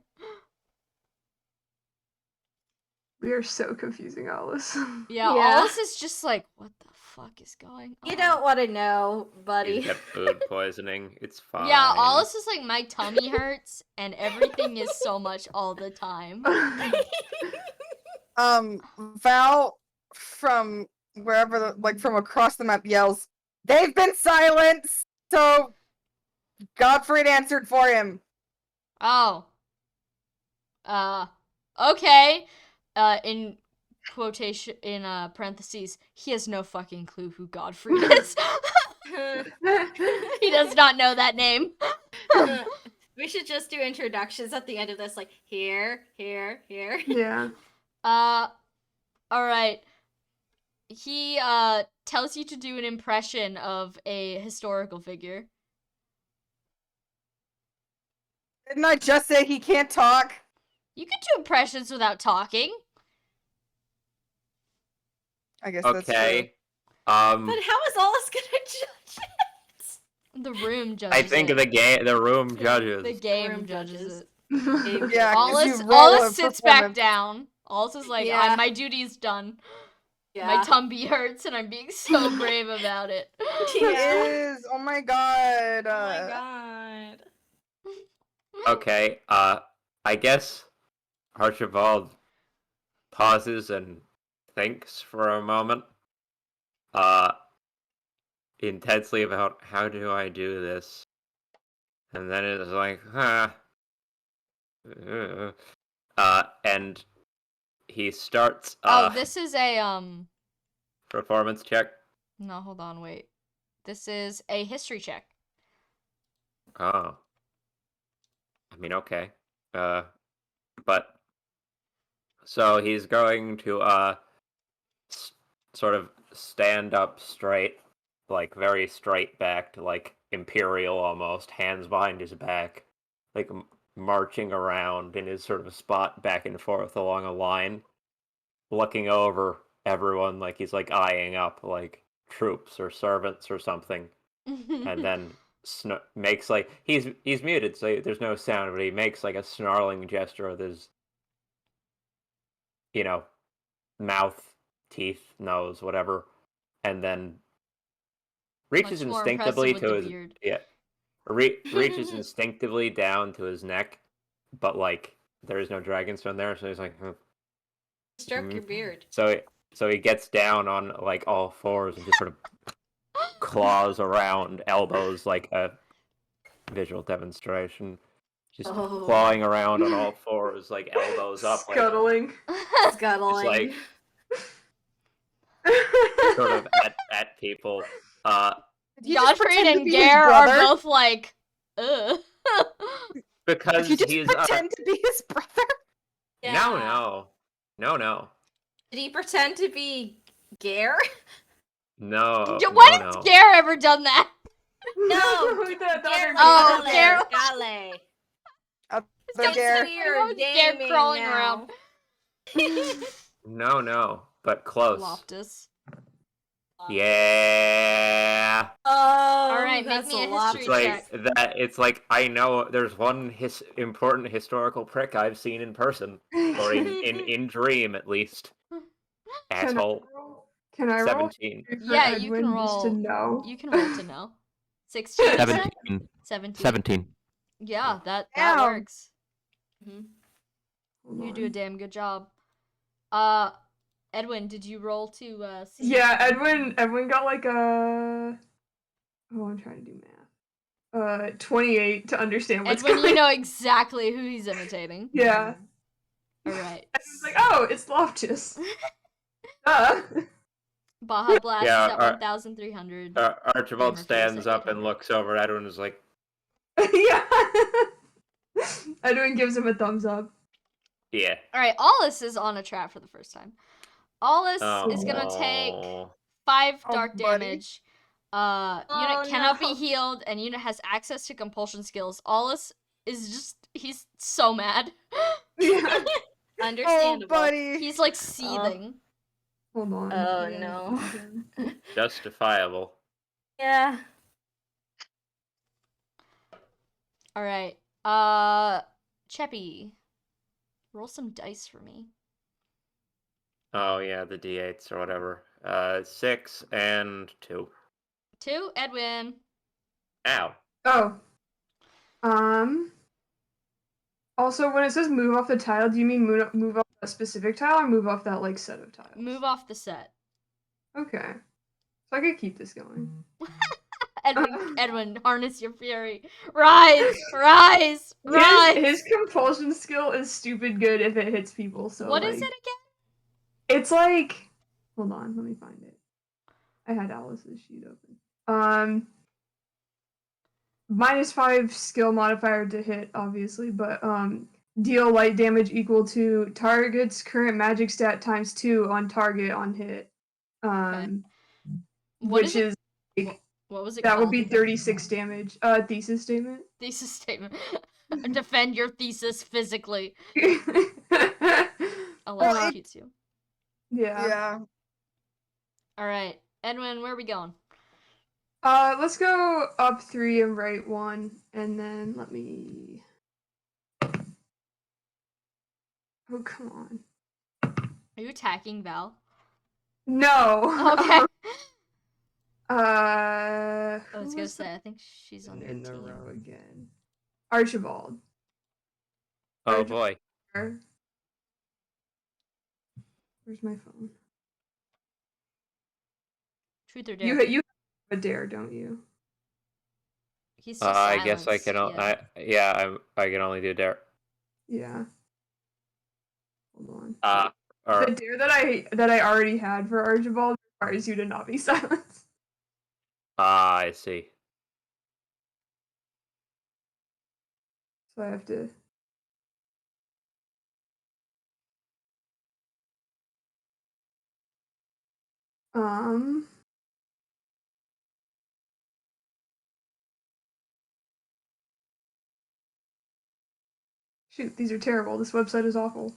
A: We are so confusing, Alice.
B: Yeah,
C: Yeah.
B: Alice is just like, what the fuck is going on?
C: You don't want to know, buddy.
E: He's got food poisoning. It's fine.
B: Yeah, Alice is like, my tummy hurts, and everything is so much all the time.
D: Val from wherever, like from across the map, yells, "They've been silenced!" So Godfried answered for him.
B: Oh. Okay. In quotation, in parentheses, he has no fucking clue who Godfried is. He does not know that name.
C: We should just do introductions at the end of this, like here.
A: Yeah.
B: Alright. He, tells you to do an impression of a historical figure.
D: Didn't I just say he can't talk?
B: You can do impressions without talking.
D: I guess that's true.
E: Okay.
C: But how is Alice gonna judge it?
B: The room judges
E: I think
B: it.
E: the room judges.
B: The game
C: room
B: judges
C: judges.
B: it.
D: Yeah, 'cause you
B: Alice
D: roll a
B: sits back
D: performance.
B: down. Alice is like,
C: Yeah.
B: my duty's done. My tummy hurts and I'm being so brave about it.
C: Yeah.
D: It is. Oh my god.
C: Oh my god.
E: Okay, I guess Archibald pauses and thinks for a moment, intensely about how do I do this, and then it's like, and he starts
B: This is a
E: performance check.
B: no, hold on, wait. This is a history check.
E: Oh, I mean, okay, but so he's going to sort of stand up straight, like very straight backed, like imperial almost, hands behind his back, like marching around in his sort of spot back and forth along a line, looking over everyone like he's like eyeing up like troops or servants or something, and then makes like he's muted, so there's no sound, but he makes like a snarling gesture with his, you know, mouth, teeth, nose, whatever, and then reaches
B: Much more
E: instinctively
B: impressive
E: to
B: with
E: his
B: the beard.
E: reaches instinctively down to his neck, but like there is no dragonstone there, so he's like,
C: Stroke your beard.
E: so he gets down on like all fours and just sort of claws around, elbows like a visual demonstration, just clawing around on all fours, like elbows up, like
A: Scuttling.
C: Scuttling.
E: Just sort of at people.
D: Did you just
B: Godfrey
D: pretend to
B: and
D: be his
B: Gare are
D: brother?
B: both like, ugh.
E: Because
D: Did you just
E: he's
D: pretend to be his brother?
E: no.
C: Did he pretend to be Gare?
E: No.
B: When has Gare ever done that?
C: No,
A: the other
B: Oh,
A: Gare.
B: Gare.
C: Gale.
D: The
C: It's
D: Gare.
C: weird
B: Gare
C: naming
B: crawling
C: now.
B: around.
E: No, but close.
B: Loftus.
E: Yeah.
C: Oh,
B: Alright, make
C: that's
B: me a
C: lot.
B: history
E: It's like that. It's like I know there's one important historical prick I've seen in person, or in dream at least. Asshole.
A: Can I roll?
E: 17.
A: For
B: Yeah, you can
A: Edwin, just to
B: roll.
A: know.
B: You can roll to know. 16, you said? 17.
E: 17.
B: Yeah, that
D: Damn.
B: works.
A: Hold
B: You do a
A: on.
B: damn good job. Edwin, did you roll to see?
A: Yeah, Edwin got like a. Oh, I'm trying to do math. 28 to understand what's
B: Edwin,
A: going.
B: you know exactly who he's imitating.
A: Yeah.
B: Alright.
A: Edwin's like, oh, it's Loftus.
B: Baja Blast
E: Yeah,
B: is at 1,300.
E: Archibald
B: Gamer
E: stands
B: feels at
E: up and
B: 800.
E: looks over at everyone and is like,
A: Yeah. Edwin gives him a thumbs up.
E: yeah.
B: Alright, Allus is on a trap for the first time. Allus
E: Oh,
B: is gonna take
E: no.
B: 5
D: Oh,
B: dark
D: buddy.
B: damage. Unit cannot be
C: no.
B: healed, and unit has access to compulsion skills. Allus is he's so mad.
A: Yeah.
D: Oh,
C: Understandable.
D: buddy.
B: He's like seething.
A: Hold on.
C: Oh,
A: I gotta
C: no.
A: do it again.
E: Justifiable.
C: Yeah.
B: Alright. Cheppy. Roll some dice for me.
E: Oh, yeah, the d8s or whatever. 6 and 2.
B: 2, Edwin.
E: Ow.
A: Oh. Also, when it says move off the tile, do you mean move off a specific tile or move off that like set of tiles?
B: Move off the set.
A: Okay. So I could keep this going.
B: Edwin, harness your fury. Rise! Rise! Rise!
A: His compulsion skill is stupid good if it hits people. So
B: What
A: like,
B: is it again?
A: It's like, hold on, let me find it. I had Alice's sheet open. -5 skill modifier to hit, obviously, but deal light damage equal to target's current magic stat times 2 on target on hit.
B: What
A: Which
B: is
A: is
B: What was it
A: that
B: called?
A: would be 36 damage. Thesis statement.
B: Thesis statement. Defend your thesis physically. I'll
D: Well,
B: execute you.
A: Yeah.
B: Alright. Edwin, where are we going?
A: Let's go up 3 and right 1, and then let me. Oh, come on.
B: Are you attacking Val?
A: No.
B: Okay.
A: I
B: I was gonna say, I think she's on your
A: in the
B: team.
A: row again? Archibald.
E: Oh
A: Archibald.
E: boy.
A: Where's my phone?
B: Truth or dare?
A: You have a dare, don't you?
B: He's just
E: I guess I
B: silenced.
E: can.
B: Yeah.
E: I can only do dare.
A: Yeah. Hold on.
E: Or
A: The dare that I already had for Archibald requires you to not be silenced.
E: I see.
A: So I have to. Um. Shoot, these are terrible. This website is awful.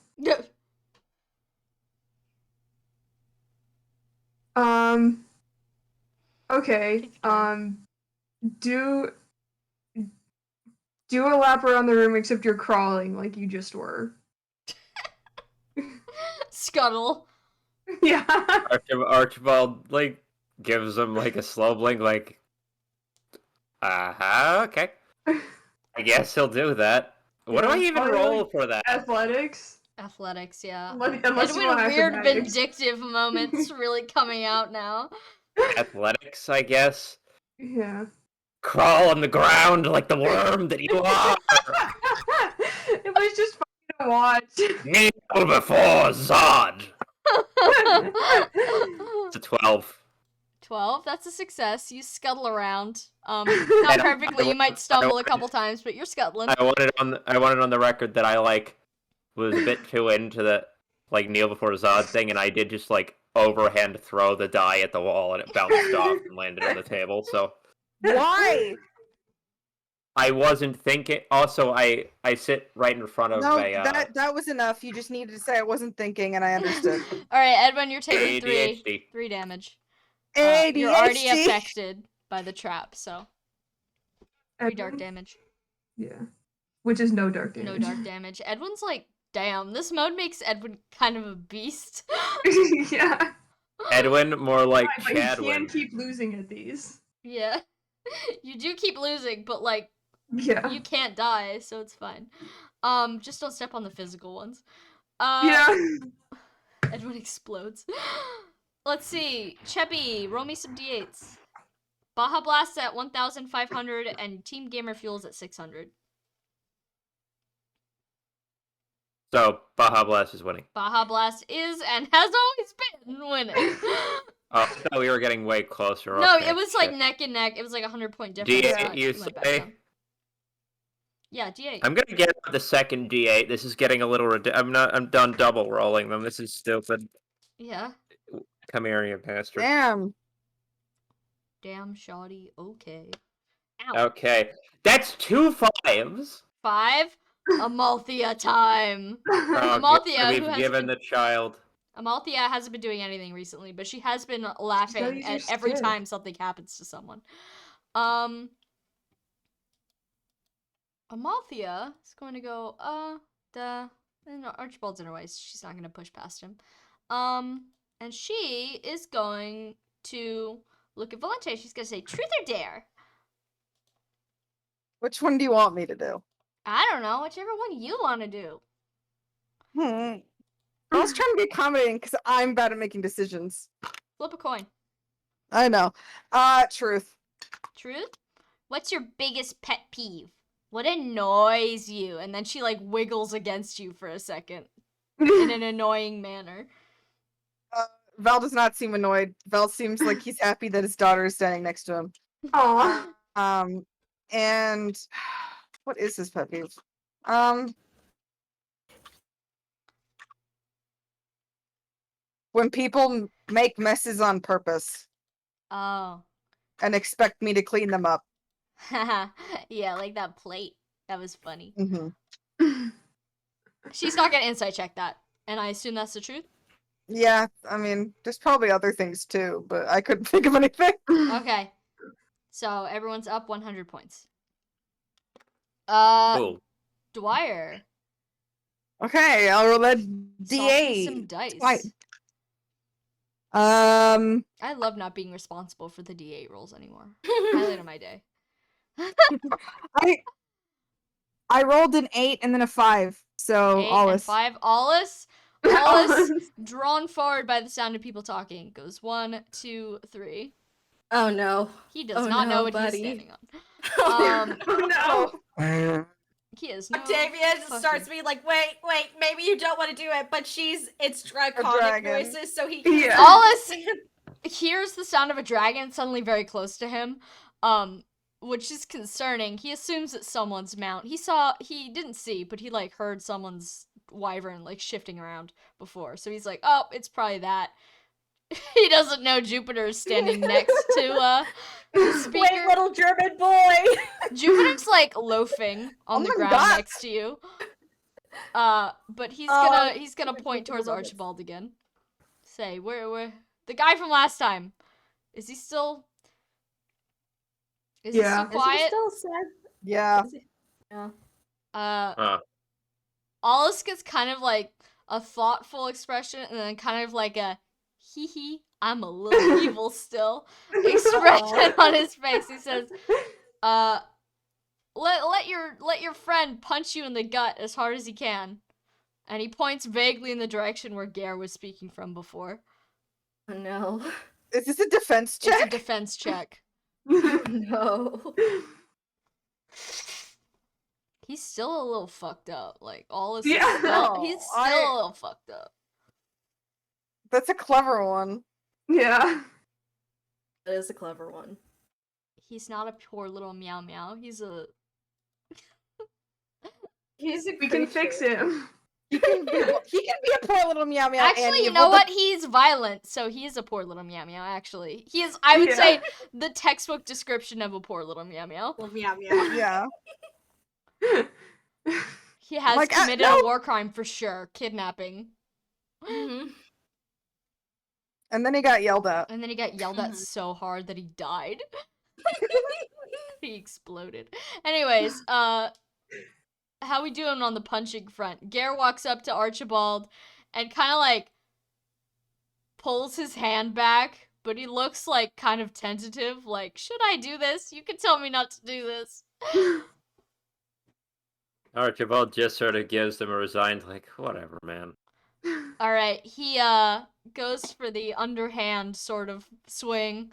A: Okay.
B: Take your time.
A: Do a lap around the room except you're crawling like you just were.
B: Scuttle.
A: Yeah.
E: Archibald like gives him like a slow blink, like, okay. I guess he'll do that. What do I
A: Yeah,
E: even
A: probably,
E: roll
A: like,
E: for that?
A: Athletics.
B: Athletics, yeah.
A: Unless you
B: Edwin,
A: want
B: weird
A: acrobatics.
B: vindictive moments really coming out now.
E: Athletics, I guess.
A: Yeah.
E: Crawl on the ground like the worm that you are.
A: It was just fun to watch.
E: Kneel before Zod. It's a 12.
B: 12, that's a success. You scuttle around. Not
E: And
B: perfectly, you might stumble a couple times, but you're scuttling.
E: I wanted on the record that I like was a bit too into the like kneel before Zod thing, and I did just like overhand throw the die at the wall, and it bounced off and landed on the table. So
D: Why?
E: I wasn't thinking. Also, I sit right in front of
D: No,
E: a
D: that was enough. You just needed to say I wasn't thinking, and I understood.
B: Alright, Edwin, you're taking
E: ADHD.
B: 3 damage.
D: ADHD.
B: You're already affected by the trap, so 3 dark
A: Edwin?
B: damage.
A: Yeah. Which is no dark damage.
B: No dark damage. Edwin's like, damn, this mode makes Edwin kind of a beast.
A: Yeah.
E: Edwin, more like
A: But he
E: Chadwin.
A: can keep losing at these.
B: Yeah. You do keep losing, but like,
A: Yeah.
B: you can't die, so it's fine. Just don't step on the physical ones.
A: Yeah.
B: Edwin explodes. Let's see. Cheppy, roll me some d8s. Baja Blast at 1,500 and Team Gamer Fuel's at 600.
E: So Baja Blast is winning.
B: Baja Blast is and has always been winning.
E: Oh, I thought we were getting way closer.
B: No,
E: Okay,
B: it was like
E: shit.
B: neck and neck. It was like a 100-point difference.
E: D8, you
B: went back
E: say?
B: down. Yeah, D8.
E: I'm gonna get the second D8. This is getting a little I'm done double rolling them. This is stupid.
B: Yeah.
E: Come here, you bastard.
D: Damn.
B: Damn, shoddy. Okay. Ow.
E: Okay, that's 2 5s.
B: 5. Amalthea time.
E: Oh,
B: Amalthea,
E: we've
B: who has
E: given
B: been...
E: the child.
B: Amalthea hasn't been doing anything recently, but she has been laughing
A: use
B: at
A: your
B: every
A: stick.
B: time something happens to someone. Amalthea is going to go, no, Archibald's in her way, so she's not going to push past him. And she is going to look at Valente. She's going to say, truth or dare?
D: Which one do you want me to do?
B: I don't know, whichever one you want to do.
D: I was trying to be accommodating because I'm bad at making decisions.
B: Flip a coin.
D: I know. Truth.
B: Truth? What's your biggest pet peeve? What annoys you? And then she like wiggles against you for a second in an annoying manner.
D: Val does not seem annoyed. Val seems like he's happy that his daughter is standing next to him.
A: Aw.
D: And what is his pet peeve? When people make messes on purpose
B: Oh.
D: and expect me to clean them up.
B: Yeah, like that plate. That was funny.
D: Mm-hmm.
B: She's not gonna insight check that. And I assume that's the truth?
D: Yeah, I mean, there's probably other things too, but I couldn't think of anything.
B: Okay. So everyone's up 100 points.
E: Cool.
B: Dwyer.
D: Okay, I'll roll that
B: Salty some
D: D8.
B: dice.
D: Right.
B: I love not being responsible for the D8 rolls anymore. Highlight of my day.
D: I rolled an 8 and then a 5. So
B: 8
D: all
B: and
D: is
B: 5. Allus, drawn forward by the sound of people talking, goes 1, 2, 3.
C: Oh no.
B: He does
C: Oh,
B: not know
C: no,
B: what
C: buddy.
B: he's standing on.
A: Oh no.
B: He is no
C: Octavia
B: fucking-
C: starts being like, wait, maybe you don't want to do it, but it's draconic
D: dragon.
C: voices, so he
A: Yeah.
B: Allus hears the sound of a dragon suddenly very close to him, which is concerning. He assumes it's someone's mount. He didn't see, but he like heard someone's wyvern like shifting around before, so he's like, oh, it's probably that. He doesn't know Jupiter's standing next to the speaker.
C: Wait, little German boy.
B: Jupiter's like loafing on the
D: my
B: ground
D: God.
B: next to you. But he's gonna point towards Archibald again. Say, where the guy from last time? Is he still
A: Yeah.
B: quiet?
C: Is he still sad?
D: yeah.
C: Is he- Yeah.
B: Allus gets kind of like a thoughtful expression and then kind of like a hee hee, I'm a little evil still expression on his face. He says, let your friend punch you in the gut as hard as he can. And he points vaguely in the direction where Gare was speaking from before.
C: Oh no.
D: Is this a defense
B: It's a
D: check?
B: defense check.
C: No.
B: He's still a little fucked up. Like, Allus
A: Yeah.
B: is still, he's still a little fucked up.
D: That's a clever one.
A: Yeah.
C: That is a clever one.
B: He's not a poor little meow meow. He's a...
C: He's a
A: We can fix him.
D: He can be a poor little meow meow.
B: Actually,
D: and
B: you
D: evil,
B: know
D: but-
B: what? He's violent, so he is a poor little meow meow, actually. He is, I would
A: Yeah.
B: say, the textbook description of a poor little meow meow.
C: Well, meow meow.
D: Yeah.
B: He has
D: Like,
B: committed
D: no.
B: a war crime for sure. Kidnapping.
C: Mhm.
D: And then he got yelled at.
B: And then he got yelled at so hard that he died. He exploded. Anyways, how we doing on the punching front? Gare walks up to Archibald and kind of like pulls his hand back, but he looks like kind of tentative, like, should I do this? You can tell me not to do this.
E: Archibald just sort of gives them a resigned, like, whatever, man.
B: All right, he goes for the underhand sort of swing.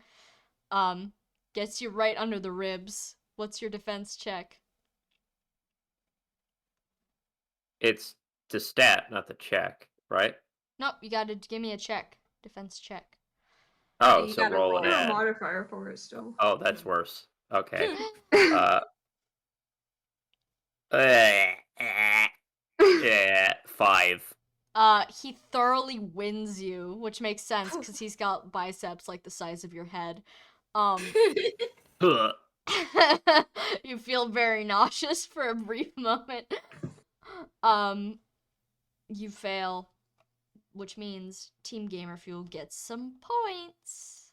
B: Gets you right under the ribs. What's your defense check?
E: It's the stat, not the check, right?
B: Nope, you gotta give me a check. Defense check.
E: Oh,
C: you
E: so
C: gotta
E: roll
C: roll.
E: an
A: I have a
E: ad.
A: modifier for it still.
E: Oh, that's worse. Okay. Yeah, 5.
B: He thoroughly wins you, which makes sense because he's got biceps like the size of your head.
E: Huh.
B: You feel very nauseous for a brief moment. You fail, which means Team Gamer Fuel gets some points.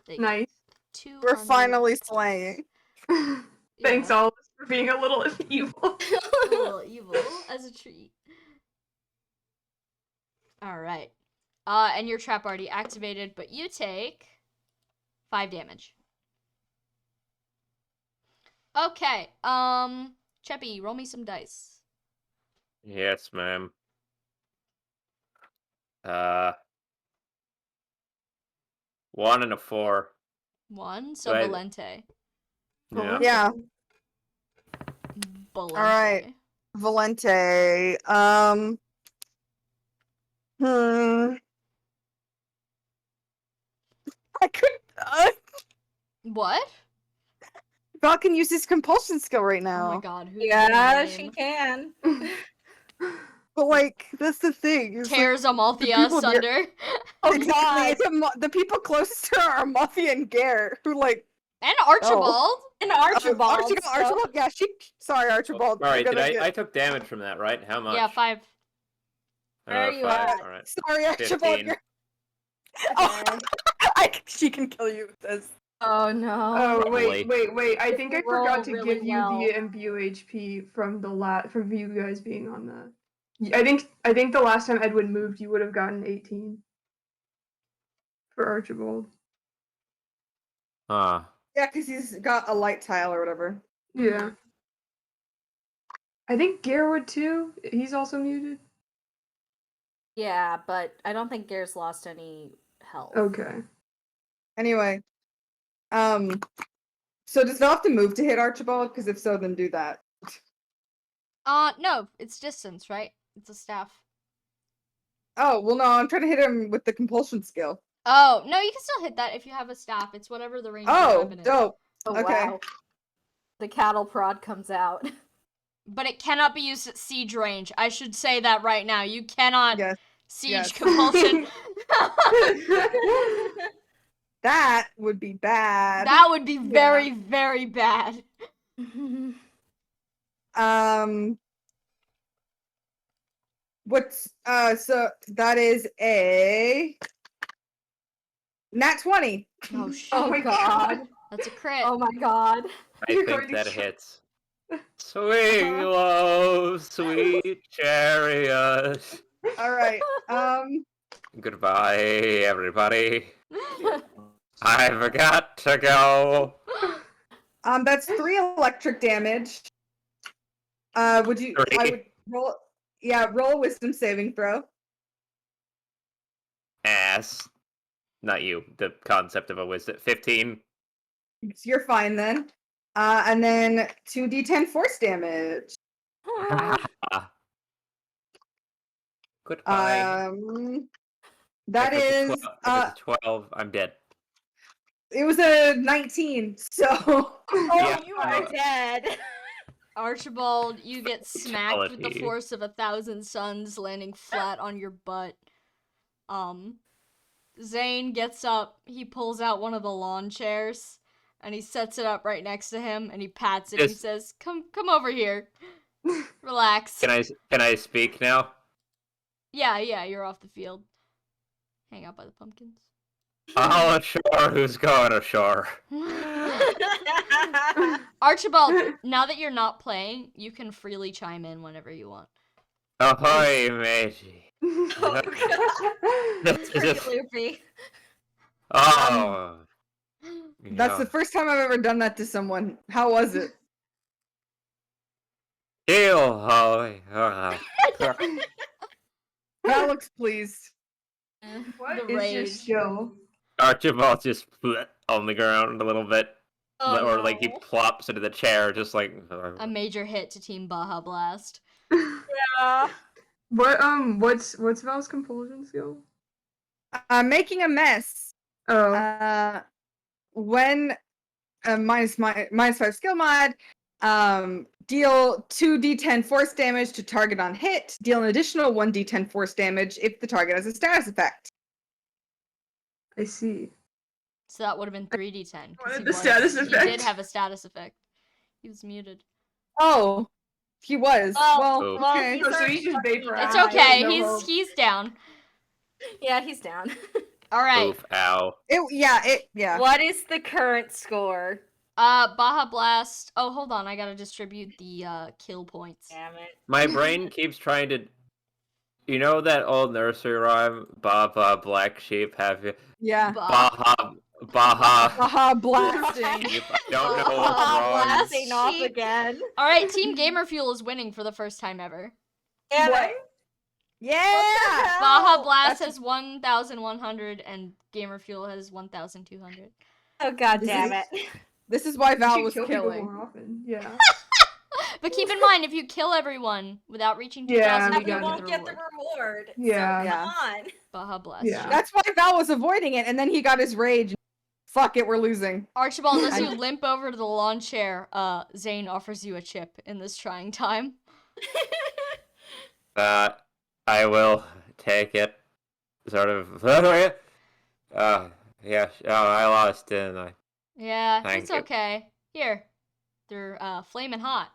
B: They get
A: Nice.
B: 200.
D: We're finally slaying.
A: Thanks
B: Yeah,
A: all for being a little evil.
B: a little evil as a treat. Alright. And your trap already activated, but you take 5 damage. Okay, Cheppy, roll me some dice.
E: Yes, ma'am. 1 and a 4.
B: 1, so
E: Right.
B: Valente.
E: Yeah.
D: Yeah.
B: Valente.
D: Alright. Valente. I could.
B: What?
D: Val can use his compulsion skill right
B: Oh
D: now.
B: my god, who's
C: Yeah,
B: name?
C: she can.
D: But like, that's the thing. It's like,
B: Tears Amalthea
D: people near-
B: asunder.
C: Oh
D: exactly,
C: god.
D: it's the people closest to her are Muffy and Gare, who like
B: And Archibald.
C: And Archibald.
D: Archibald. Yeah, sorry, Archibald.
E: Alright,
D: you're gonna
E: I took damage from that, right? How much?
B: Yeah, 5.
C: Where are you
E: 5.
C: at?
E: Alright.
D: Sorry, Archibald.
E: 15.
D: You're...
C: Okay.
D: She can kill you with this.
C: Oh no.
A: Oh
E: Probably.
A: wait! I think I
C: Roll
A: forgot to
C: really
A: give you
C: well.
A: the imbue HP from from you guys being on the. I think the last time Edwin moved, you would have gotten 18 for Archibald.
E: Huh.
D: Yeah, because he's got a light tile or whatever.
A: Yeah. I think Garwood too. He's also muted.
C: Yeah, but I don't think Gare's lost any health.
A: Okay.
D: Anyway, so does it have to move to hit Archibald? Because if so, then do that.
B: No, it's distance, right? It's a staff.
D: Oh, well, no, I'm trying to hit him with the compulsion skill.
B: Oh, no, you can still hit that if you have a staff. It's whatever the range of your
D: Oh,
B: weapon is.
D: dope.
C: Oh
D: Okay.
C: wow. The cattle prod comes out.
B: But it cannot be used at siege range. I should say that right now. You cannot
D: Yes.
B: siege
D: yes.
B: compulsion.
D: That would be bad.
B: That would be very, very bad.
D: What's so that is a nat 20.
B: Oh shit.
C: Oh my god.
B: That's a crit.
C: Oh my god.
E: I
A: You're
E: think
A: going to
E: that
A: kill-
E: hits. Swing low, sweet chariot.
D: All right.
E: Goodbye, everybody. I've got to go.
D: That's 3 electric damage. Would you? I
E: 3?
D: would roll. Yeah, roll a wisdom saving throw.
E: Ass. Not you. The concept of a wisdom. 15.
D: You're fine then. And then 2d10 force damage.
E: Goodbye.
D: That
E: If
D: is
E: it's a 12, I'm dead.
D: it was a 19. So
C: Oh,
E: Yeah.
C: you are dead.
B: Archibald, you get smacked with the
E: Fatality.
B: force of 1,000 suns, landing flat on your butt. Zane gets up, he pulls out one of the lawn chairs, and he sets it up right next to him, and he pats it, and he
E: Just-
B: says, come over here. Relax.
E: Can I speak now?
B: Yeah, you're off the field. Hang out by the pumpkins.
E: All ashore who's going ashore.
B: Archibald, now that you're not playing, you can freely chime in whenever you want.
E: Ahoy, matey.
C: Oh god.
E: That's just-
C: Freaking loopy.
E: Oh.
D: that's the first time I've ever done that to someone. How was it?
E: Heel, Holly.
D: That looks pleased.
A: What
B: The
A: is your
B: rage.
A: skill?
E: Archibald just on the ground a little bit.
C: Oh,
E: Or like he
C: no.
E: plops into the chair, just like.
B: A major hit to Team Baja Blast.
C: Yeah.
A: What's Val's compulsion skill?
D: Making a mess.
A: Oh.
D: When minus 5 skill mod, deal 2d10 force damage to target on hit. Deal an additional 1d10 force damage if the target has a status effect.
A: I see.
B: So that would have been 3d10. 'cause
A: Wanted
B: he
A: the status
B: He did
A: effect.
B: have a status effect. He was muted.
D: Oh, he was. Well,
E: Oh.
D: okay.
C: he's
A: Oh, so he's just
C: already
A: vaporized.
B: It's
C: died.
B: okay.
A: no
B: He's
A: hope.
B: he's down.
C: Yeah, he's down.
B: All right.
E: Oof, ow.
D: Yeah.
C: What is the current score?
B: Baja Blast. Oh, hold on. I gotta distribute the kill points.
C: Damn it.
E: My brain keeps trying to. You know that old nursery rhyme? Baba, black sheep, have you?
D: Yeah.
E: Baja.
D: Haha, blasting.
E: Sheep. I don't know
B: Baja
E: what's wrong.
B: Blast.
C: Blasting off
B: Sheep.
C: again.
B: All right. Team Gamer Fuel is winning for the first time ever.
C: Damn
A: What?
C: it.
D: Yeah.
B: Baja Blast
D: That's-
B: has 1,100 and Gamer Fuel has 1,200.
C: Oh god
D: This
C: damn
D: is-
C: it.
D: This is why
A: You
D: Val
A: should
D: was
A: kill people
D: killing.
A: more often. Yeah.
B: But keep in mind, if you kill everyone without reaching
A: Yeah,
B: 2,000,
A: we
B: you
C: You
B: don't
C: won't
B: get
C: get
B: the
C: the
B: reward.
C: reward.
A: Yeah.
C: So
D: Yeah.
C: come on.
B: Baja Blast.
A: Yeah.
B: Sheep.
D: That's why Val was avoiding it, and then he got his rage. Fuck it, we're losing.
B: Archibald, as
D: I-
B: you limp over to the lawn chair, Zane offers you a chip in this trying time.
E: I will take it. Sort of. Yeah. Oh, I lost, didn't I?
B: Yeah,
E: Thank
B: it's
E: you.
B: okay. Here. They're flaming hot.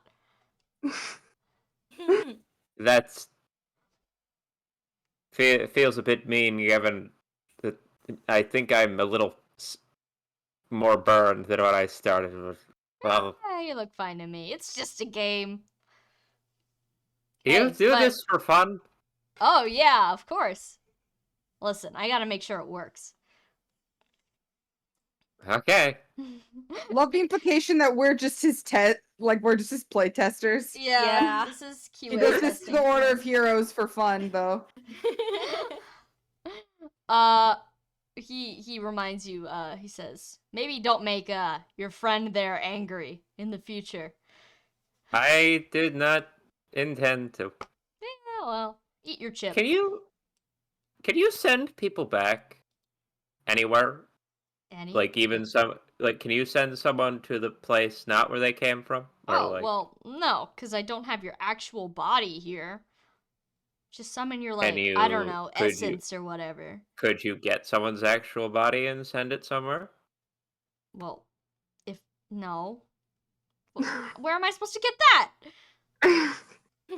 E: That's. Feels a bit mean given that I think I'm a little more burned than what I started with. Well,
B: You look fine to me. It's just a game.
E: you
B: Hey,
E: do
B: but-
E: this for fun?
B: Oh, yeah, of course. Listen, I gotta make sure it works.
E: Okay.
D: Love the implication that we're just his we're just his play testers.
B: Yeah,
C: Yeah.
B: this is
D: He
B: QA
D: does this to
B: testing.
D: the Order of Heroes for fun, though.
B: He reminds you, he says, maybe don't make, your friend there angry in the future.
E: I did not intend to.
B: Yeah, well, eat your chip.
E: Can you send people back anywhere?
B: Annie?
E: Like even some like can you send someone to the place not where they came from? Or
B: Oh,
E: like
B: well, no, because I don't have your actual body here. Just summon your,
E: Can
B: like, I don't
E: you-
B: know,
E: could you-
B: essence or whatever.
E: could you get someone's actual body and send it somewhere?
B: Well, no. Where am I supposed to get that?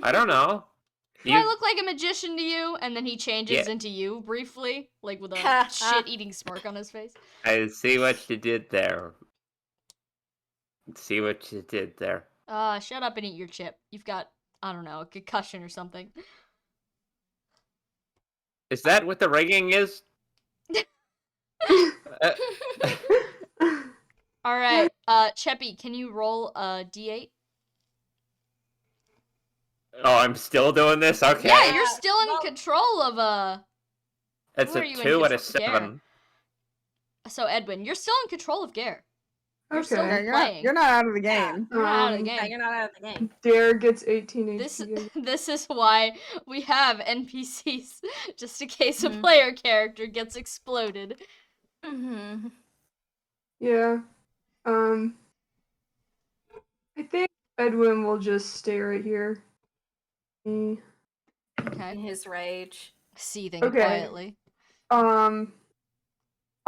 E: I don't know.
B: Do I look like a magician to you? And then he changes
E: Yeah.
B: into you briefly, like with a shit-eating smirk on his face.
E: I see what you did there. See what you did there.
B: Shut up and eat your chip. You've got, I don't know, a concussion or something.
E: Is that what the rigging is?
B: Alright, Cheppy, can you roll a d8?
E: Oh, I'm still doing this? Okay.
B: Yeah, you're
C: Yeah,
B: still in
C: well-
B: control of,
E: It's
B: who
E: a
B: are you in
E: 2 and a
B: control- Gare.
E: 7.
B: So, Edwin, you're still in control of Gare. You're still
A: Okay.
D: Yeah,
B: playing.
D: you're not out of the game.
B: You're not out of the
C: Yeah,
B: game.
C: you're not out of the game.
A: Dare gets 18
B: This
A: HP.
B: this is why we have NPCs, just in case a
C: Mhm.
B: player character gets exploded.
C: Mm-hmm.
A: Yeah. I think Edwin will just stay right here. Mm,
C: In
B: Okay.
C: his rage.
B: Seething
A: Okay.
B: quietly.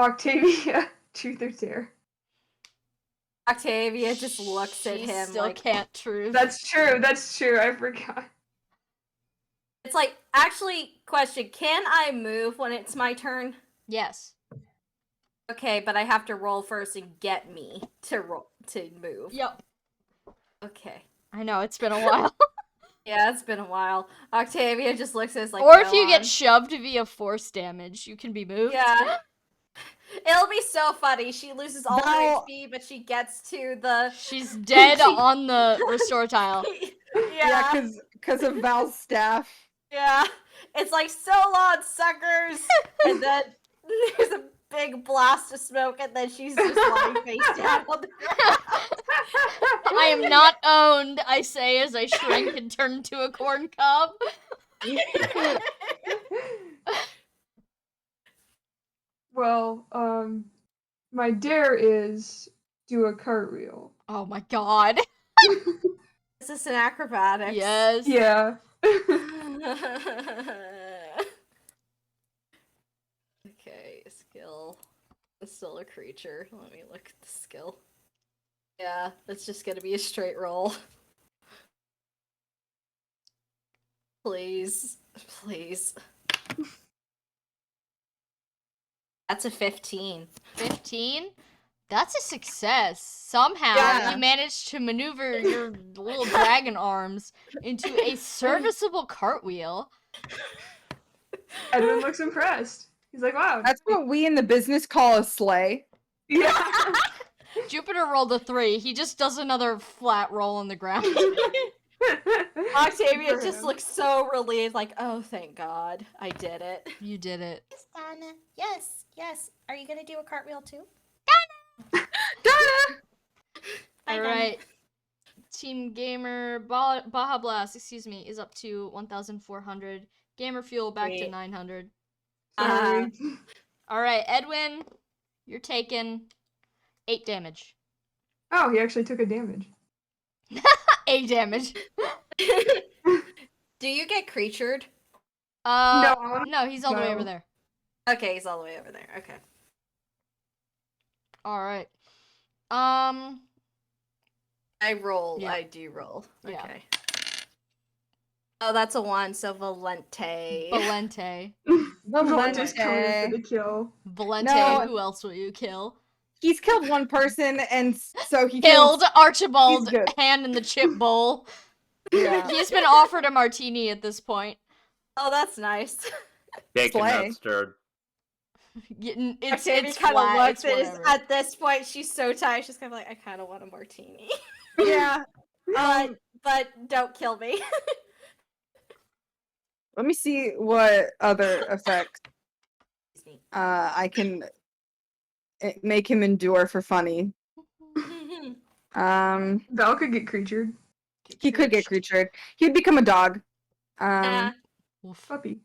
A: Octavia, truth or dare?
C: Octavia just looks at
B: She
C: him
B: still
C: like
B: can't truth.
A: That's true. That's true. I forgot.
C: it's like actually question, can I move when it's my turn?
B: Yes.
C: Okay, but I have to roll first and get me to move.
B: Yep.
C: Okay.
B: I know, it's been a while.
C: Yeah, it's been a while. Octavia just looks at us like
B: Or if
C: "Go
B: you get
C: on."
B: shoved via force damage, you can be moved.
C: Yeah. It'll be so funny. She loses all her
D: Val-
C: HP, but she gets to the
B: She's dead
C: She-
B: on the restore tile.
C: yeah.
D: because of Val's staff.
C: Yeah, it's like so long, suckers, and then there's a big blast of smoke, and then she's just lying face down on the ground.
B: I am not owned, I say as I shrink and turn into a corn cob.
A: Well, my dare is do a cartwheel.
B: Oh my god.
C: Is this an acrobatics?
B: Yes.
A: Yeah.
C: Okay, skill. It's still a creature. Let me look at the skill. Yeah, that's just gonna be a straight roll. Please. Please. That's a 15.
B: 15? That's a success. Somehow
D: Yeah.
B: you managed to maneuver your little dragon arms into a serviceable cartwheel.
A: Edwin looks impressed. He's like, wow.
D: That's what we in the business call a sleigh.
A: Yeah.
B: Jupiter rolled a 3. He just does another flat roll on the ground.
C: Octavia
A: For
C: just
A: him.
C: looks so relieved, like, oh, thank God, I did it.
B: You did it.
F: Yes, Donna. Yes, yes. Are you gonna do a cartwheel too?
D: Donna!
B: All right. Team Gamer Baja Blast, excuse me, is up to 1,400. Gamer Fuel back to
C: Sweet.
B: 900.
A: Sorry.
B: All right, Edwin, you're taking 8 damage.
A: Oh, he actually took a damage.
B: 8 damage.
C: Do you get creatured?
B: No, he's all the way over
A: No.
B: there.
C: Okay, he's all the way over there. Okay.
B: All right.
C: I roll.
B: Yeah.
C: I do roll.
B: Yeah.
C: Okay. Oh, that's a 1, so Valente.
B: Valente.
A: Valente's coming for
D: Valente.
A: the kill.
B: Valente,
D: No.
B: who else will you kill?
D: He's killed one person, and so he
B: Killed
D: kills.
B: Archibald,
D: He's good.
B: hand in the chip bowl.
D: Yeah.
B: He's been offered a martini at this point.
C: Oh, that's nice.
E: Taken
D: Slay.
E: not stirred.
B: It's
C: Octavia
B: it's
C: kind of
B: flat.
C: looks
B: It's
C: and is,
B: whatever.
C: at this point she's so tired. She's kind of like, I kind of want a martini,
D: Yeah.
C: but don't kill me.
D: Let me see what other effects I can make him endure for funny.
A: Val could get creatured.
D: He could get creatured. He'd become a dog.
C: Yeah.
B: Oof.
A: Puppy.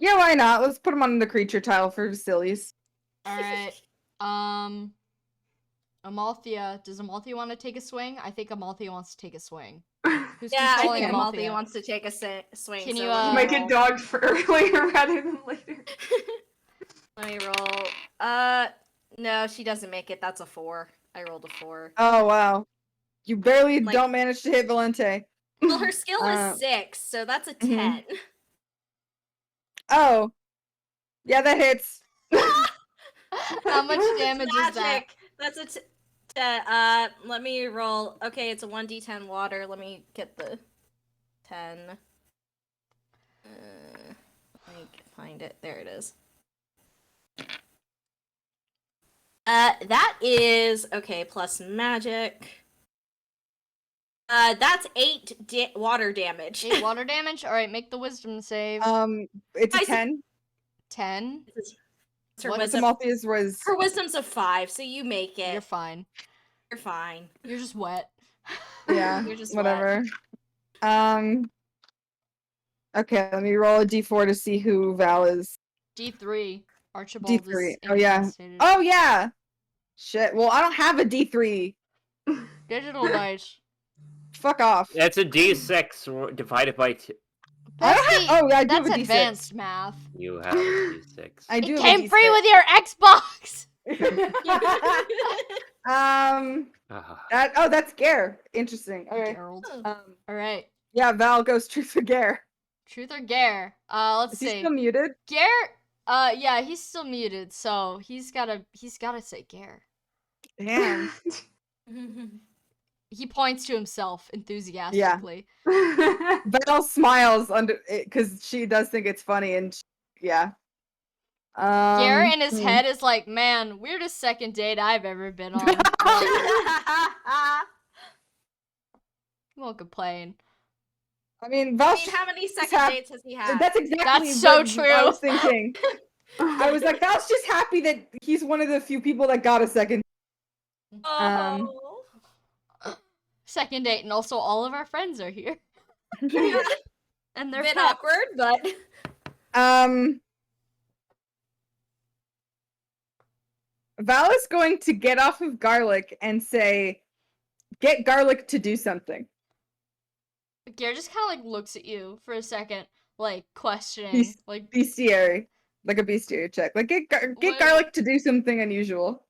D: Yeah, why not? Let's put him on the creature tile for sillies.
B: All right. Amalthea. Does Amalthea want to take a swing? I think Amalthea wants to take a swing. Who's
C: Yeah, I
B: controlling
C: think
B: Amalthea?
C: Amalthea wants to take a swing.
B: Can
C: so
B: you,
C: let me
A: Make
C: roll.
A: it dog for earlier rather than later.
C: Let me roll. No, she doesn't make it. That's a 4. I rolled a 4.
D: Oh wow. You barely
C: Like-
D: don't manage to hit Valente.
C: Well, her skill
D: Uh,
C: is 6, so that's a
D: mhm.
C: 10.
D: Oh. Yeah, that hits.
B: How much damage is that?
C: Magic. That's a 10. Let me roll. Okay, it's a 1d10 water. Let me get the 10. Let me find it. There it is. That is okay. Plus magic. That's 8 water damage.
B: 8 water damage. All right, make the wisdom save.
D: It's a
C: I see-
D: 10.
B: 10.
C: It's her
B: What?
C: wisdom.
D: Amalthea's was
C: Her wisdom's a 5, so you make it.
B: You're fine.
C: You're fine.
B: You're just wet.
D: yeah,
C: You're just
D: whatever. Okay, let me roll a d4 to see who Val is.
B: D3. Archibald
D: D3.
B: is
D: Oh yeah.
B: incapacitated.
D: Oh yeah. Shit. Well, I don't have a d3.
B: Digital dice.
D: Fuck off.
E: That's a D6 divided by 2.
D: I don't
B: Bestie,
D: have, oh yeah, I do
B: that's
D: have a d6.
B: advanced math.
E: You have a D6.
D: I do
B: It
D: have a
B: came free
D: D6.
B: with your Xbox.
D: That's Gare. Interesting. Okay.
B: Gerald.
D: Um,
B: All right.
D: yeah, Val goes truth or Gare.
B: Truth or Gare? Let's
D: Is he
B: see.
D: still muted?
B: Gare. Yeah, he's still muted, so he's gotta say Gare.
D: Damn.
B: He points to himself enthusiastically.
D: Val smiles under because she does think it's funny, and yeah.
B: Gare in his head is like, man, weirdest second date I've ever been on. Won't complain.
D: I mean, Val.
C: how many second
D: hap-
C: dates has he had?
D: That's exactly
B: That's so
D: what
B: true.
D: I was thinking. I was like, Val's just happy that he's one of the few people that got a second.
C: Oh.
B: Second date, and also all of our friends are here. And they're
C: Bit
B: pet.
C: awkward, but
D: Val is going to get off of Garlic and say, get Garlic to do something.
B: Gare just kind of like looks at you for a second, like questioning, like
D: Bestiary. Like a bestiary check. Like, get
B: Wait.
D: Garlic to do something unusual.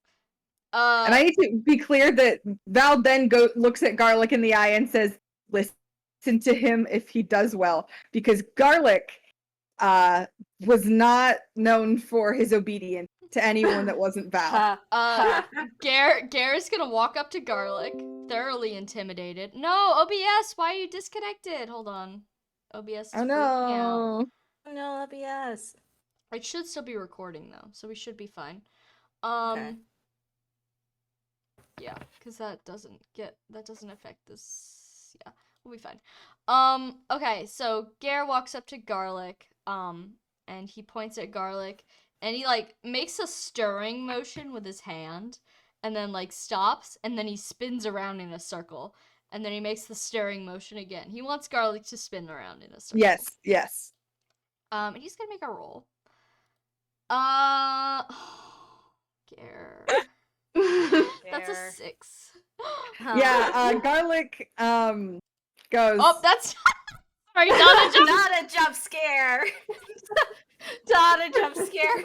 D: And I
B: uh.
D: need to be clear that Val then looks at Garlic in the eye and says, listen to him if he does well. Because Garlic was not known for his obedience to anyone that wasn't Val.
B: Gare's gonna walk up to Garlic, thoroughly intimidated. No, OBS, why are you disconnected? Hold on. OBS is
D: Oh
B: freaking out.
D: no.
C: no, LBS.
B: It should still be recording though, so we should be fine.
C: Okay.
B: Yeah, because that doesn't affect this. Yeah, we'll be fine. Okay, so Gare walks up to Garlic, and he points at Garlic, and he like makes a stirring motion with his hand, and then like stops, and then he spins around in a circle, and then he makes the stirring motion again. He wants Garlic to spin around in a circle.
D: Yes.
B: And he's gonna make a roll. Gare. That's a 6.
D: Yeah, Garlic goes.
B: Oh, that's sorry, Donna just
C: Not a jump scare. Not a jump scare.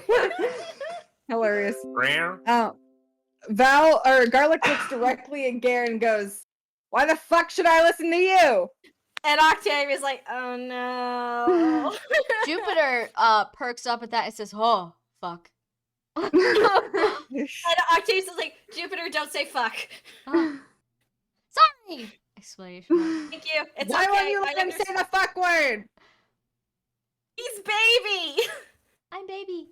D: Hilarious.
E: Rare?
D: Val or Garlic looks directly at Gare and goes, "Why the fuck should I listen to you?"
C: And Octavia's like, oh no.
B: Jupiter perks up at that and says, "Oh, fuck."
C: And Octavia's like, Jupiter, don't say fuck.
B: Sorry! Exclamation mark.
C: Thank you. It's
D: Why
C: okay.
D: won't you
C: I
D: let him say the fuck word?
C: He's baby.
B: I'm baby.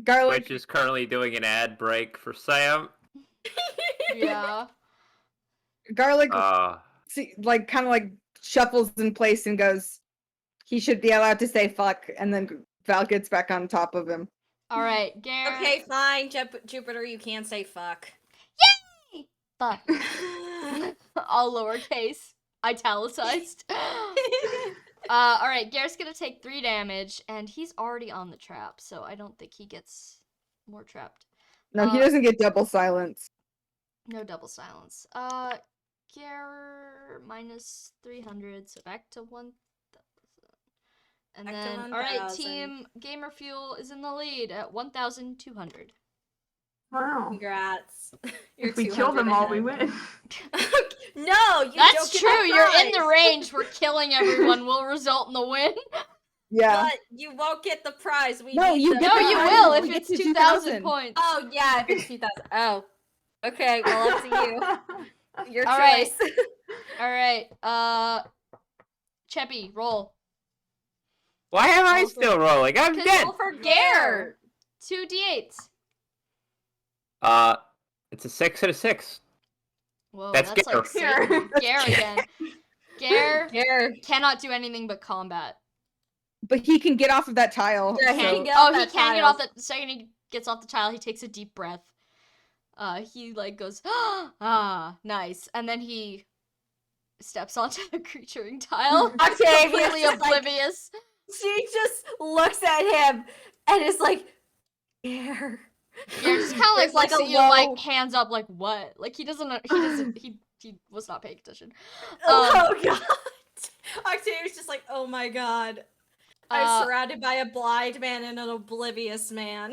D: Garlic.
E: Which is currently doing an ad break for Sam.
B: Yeah.
D: Garlic.
E: Uh,
D: Like kind of like shuffles in place and goes. He should be allowed to say fuck, and then Val gets back on top of him.
B: All right, Gare.
C: Okay, fine, Jupiter, you can say fuck.
B: Fuck. All lowercase, italicized. All right, Gare's gonna take 3 damage, and he's already on the trap, so I don't think he gets more trapped.
D: No, he doesn't get double silence.
B: No double silence. Gare minus 300, so back to 1,000. And
C: Back to
B: then, all right,
C: 1,000.
B: Team Gamer Fuel is in the lead at 1,200.
A: Wow.
C: Congrats. You're
A: If we kill them
C: 200
A: all, we
C: ahead.
A: win.
C: No, you don't
B: That's
C: get
B: true.
C: that
B: You're in the
C: prize.
B: range where killing everyone will result in the win.
D: Yeah.
C: But you won't get the prize. We
D: No,
C: need
D: you
C: the
D: get
B: No,
D: the
B: you
D: prize
B: will
D: if
B: if
D: we get
B: it's
D: to
B: 2,000
D: 2,000.
B: points.
C: Oh yeah, if it's 2,000. Oh. Okay, well up to you. Your
B: All right.
C: choice.
B: All right. Cheppy, roll.
E: why am I
B: Roll for-
E: still rolling? I'm
B: 'Cause
E: dead.
C: Roll for
B: Gare. 2 d8s.
E: It's a 6 and a 6.
B: Whoa,
E: That's
B: that's like
A: Gare.
B: Satan. Gare again. Gare
C: Gare.
B: cannot do anything but combat.
D: But he can get off of that tile.
C: Yeah, he
D: so-
C: can get
B: Oh,
C: off
B: he
C: that
B: can get
C: tile.
B: off the second he gets off the tile, he takes a deep breath. He like goes, ah, nice. And then he steps onto the creaturing tile.
C: Octavia's
B: Completely
C: just like-
B: oblivious.
C: She just looks at him and is like, Gare.
B: Gare just kind of like
C: There's, like,
B: looks
C: a
B: at you, like
C: low-
B: hands up, like what? Like he doesn't, he was not paying attention.
C: Oh god. Octavia's just like, oh my god. I'm
B: Uh,
C: surrounded by a blind man and an oblivious man.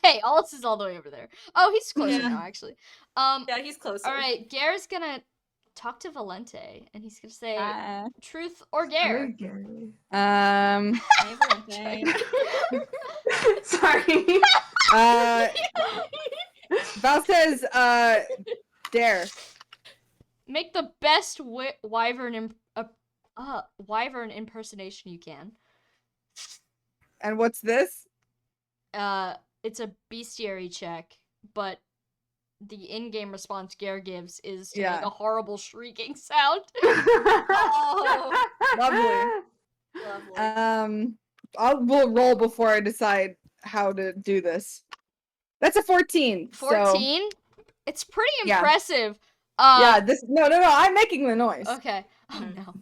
B: Hey, Alice is all the way over there. Oh, he's closer
C: Yeah.
B: now, actually.
C: Yeah, he's closer.
B: All right, Gare's gonna talk to Valente, and he's gonna say truth or Gare.
A: Okay.
C: Hey, Valente.
A: Sorry.
D: Val says, dare.
B: Make the best wyvern impersonation you can.
D: And what's this?
B: It's a bestiary check, but the in-game response Gare gives is to make
D: Yeah.
B: a horrible shrieking sound.
C: Oh,
D: Lovely.
C: lovely.
D: We'll roll before I decide how to do this. That's a 14.
B: 14? It's pretty
D: Yeah.
B: impressive.
D: Yeah, no, I'm making the noise.
B: Okay. Oh
C: Mhm.
B: no.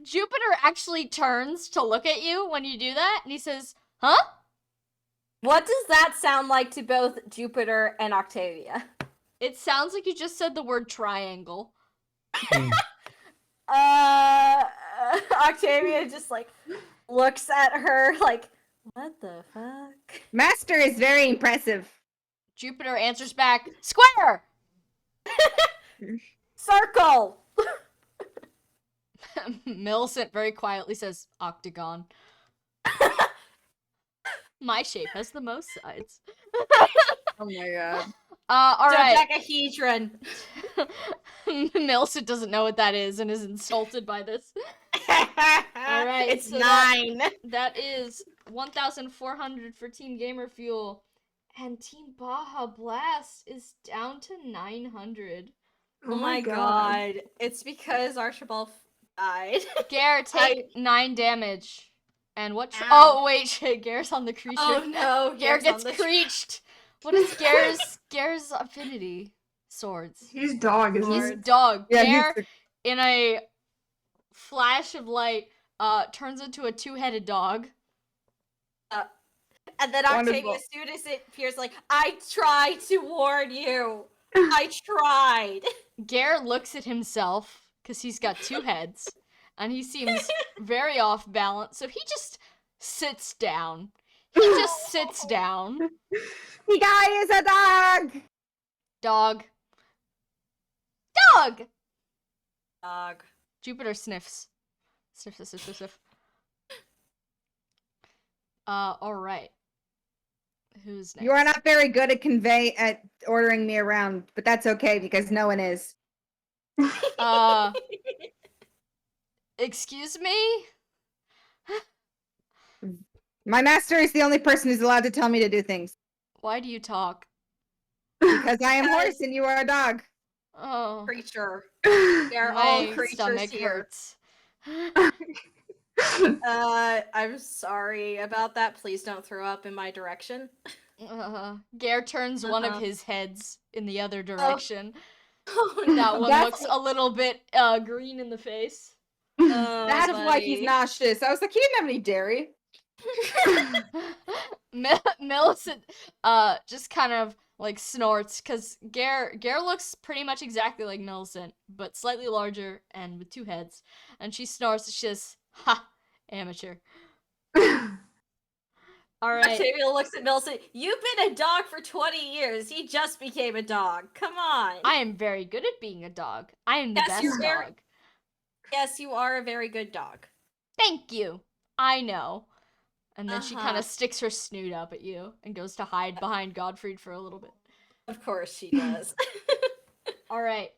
B: Jupiter actually turns to look at you when you do that, and he says, huh?
C: What does that sound like to both Jupiter and Octavia?
B: It sounds like you just said the word triangle.
C: Octavia just like looks at her like, what the fuck?
D: Master is very impressive.
B: Jupiter answers back, square!
C: Circle!
B: Millicent very quietly says, octagon. My shape has the most sides.
D: Oh my god.
B: Alright.
C: Dodecahedron.
B: Millicent doesn't know what that is and is insulted by this. Alright,
C: It's
B: so
C: 9.
B: That is 1,400 for Team Gamer Fuel. And Team Baja Blast is down to 900.
C: Oh my god. It's because Archibald died.
B: Gare, take 9 damage. And what?
C: Ow.
B: Oh, wait, Gare's on the creature.
C: Oh no,
B: Gare
C: Gare's on
B: gets
C: the
B: creeched. What is Gare's affinity? Swords.
A: He's dog, isn't
B: He's
A: he?
B: dog.
D: Yeah,
B: Gare,
D: he's
B: in a flash of light, turns into a 2-headed dog.
C: And then
D: Wonderful.
C: Octavia, as soon as it appears, like, I tried to warn you. I tried.
B: Gare looks at himself, because he's got 2 heads, and he seems very off balance, so he just sits down. He just sits down.
D: The guy is a dog.
B: Dog. Dog!
C: Dog.
B: Jupiter sniffs. Sniff, sniff, sniff, sniff, sniff. Alright. Who's next?
D: You are not very good at ordering me around, but that's okay because no one is.
B: Excuse me?
D: My master is the only person who's allowed to tell me to do things.
B: Why do you talk?
D: Because I am
C: Because-
D: horse and you are a dog.
B: Oh,
C: Creature. They're all
B: my
C: creatures
B: stomach
C: here.
B: hurts.
C: I'm sorry about that. Please don't throw up in my direction.
B: Gare turns one of
C: Uh-huh.
B: his heads in the other direction.
C: Oh
B: That
C: no.
B: one
D: That's
B: looks a little bit green in the face.
C: Oh,
D: That's why he's
C: buddy.
D: nauseous. I was like, he didn't have any dairy.
B: Millicent just kind of like snorts because Gare looks pretty much exactly like Millicent, but slightly larger and with two heads. And she snorts. She says, "Ha, amateur." All right.
C: Octavia looks at Millicent. You've been a dog for 20 years. He just became a dog. Come on.
B: I am very good at being a dog. I am the
C: Yes,
B: best
C: you're very-
B: dog.
C: Yes, you are a very good dog.
B: Thank you. I know. And then she kind
C: Uh-huh.
B: of sticks her snoot up at you and goes to hide behind Godfried for a little bit.
C: Of course she does.
B: All right.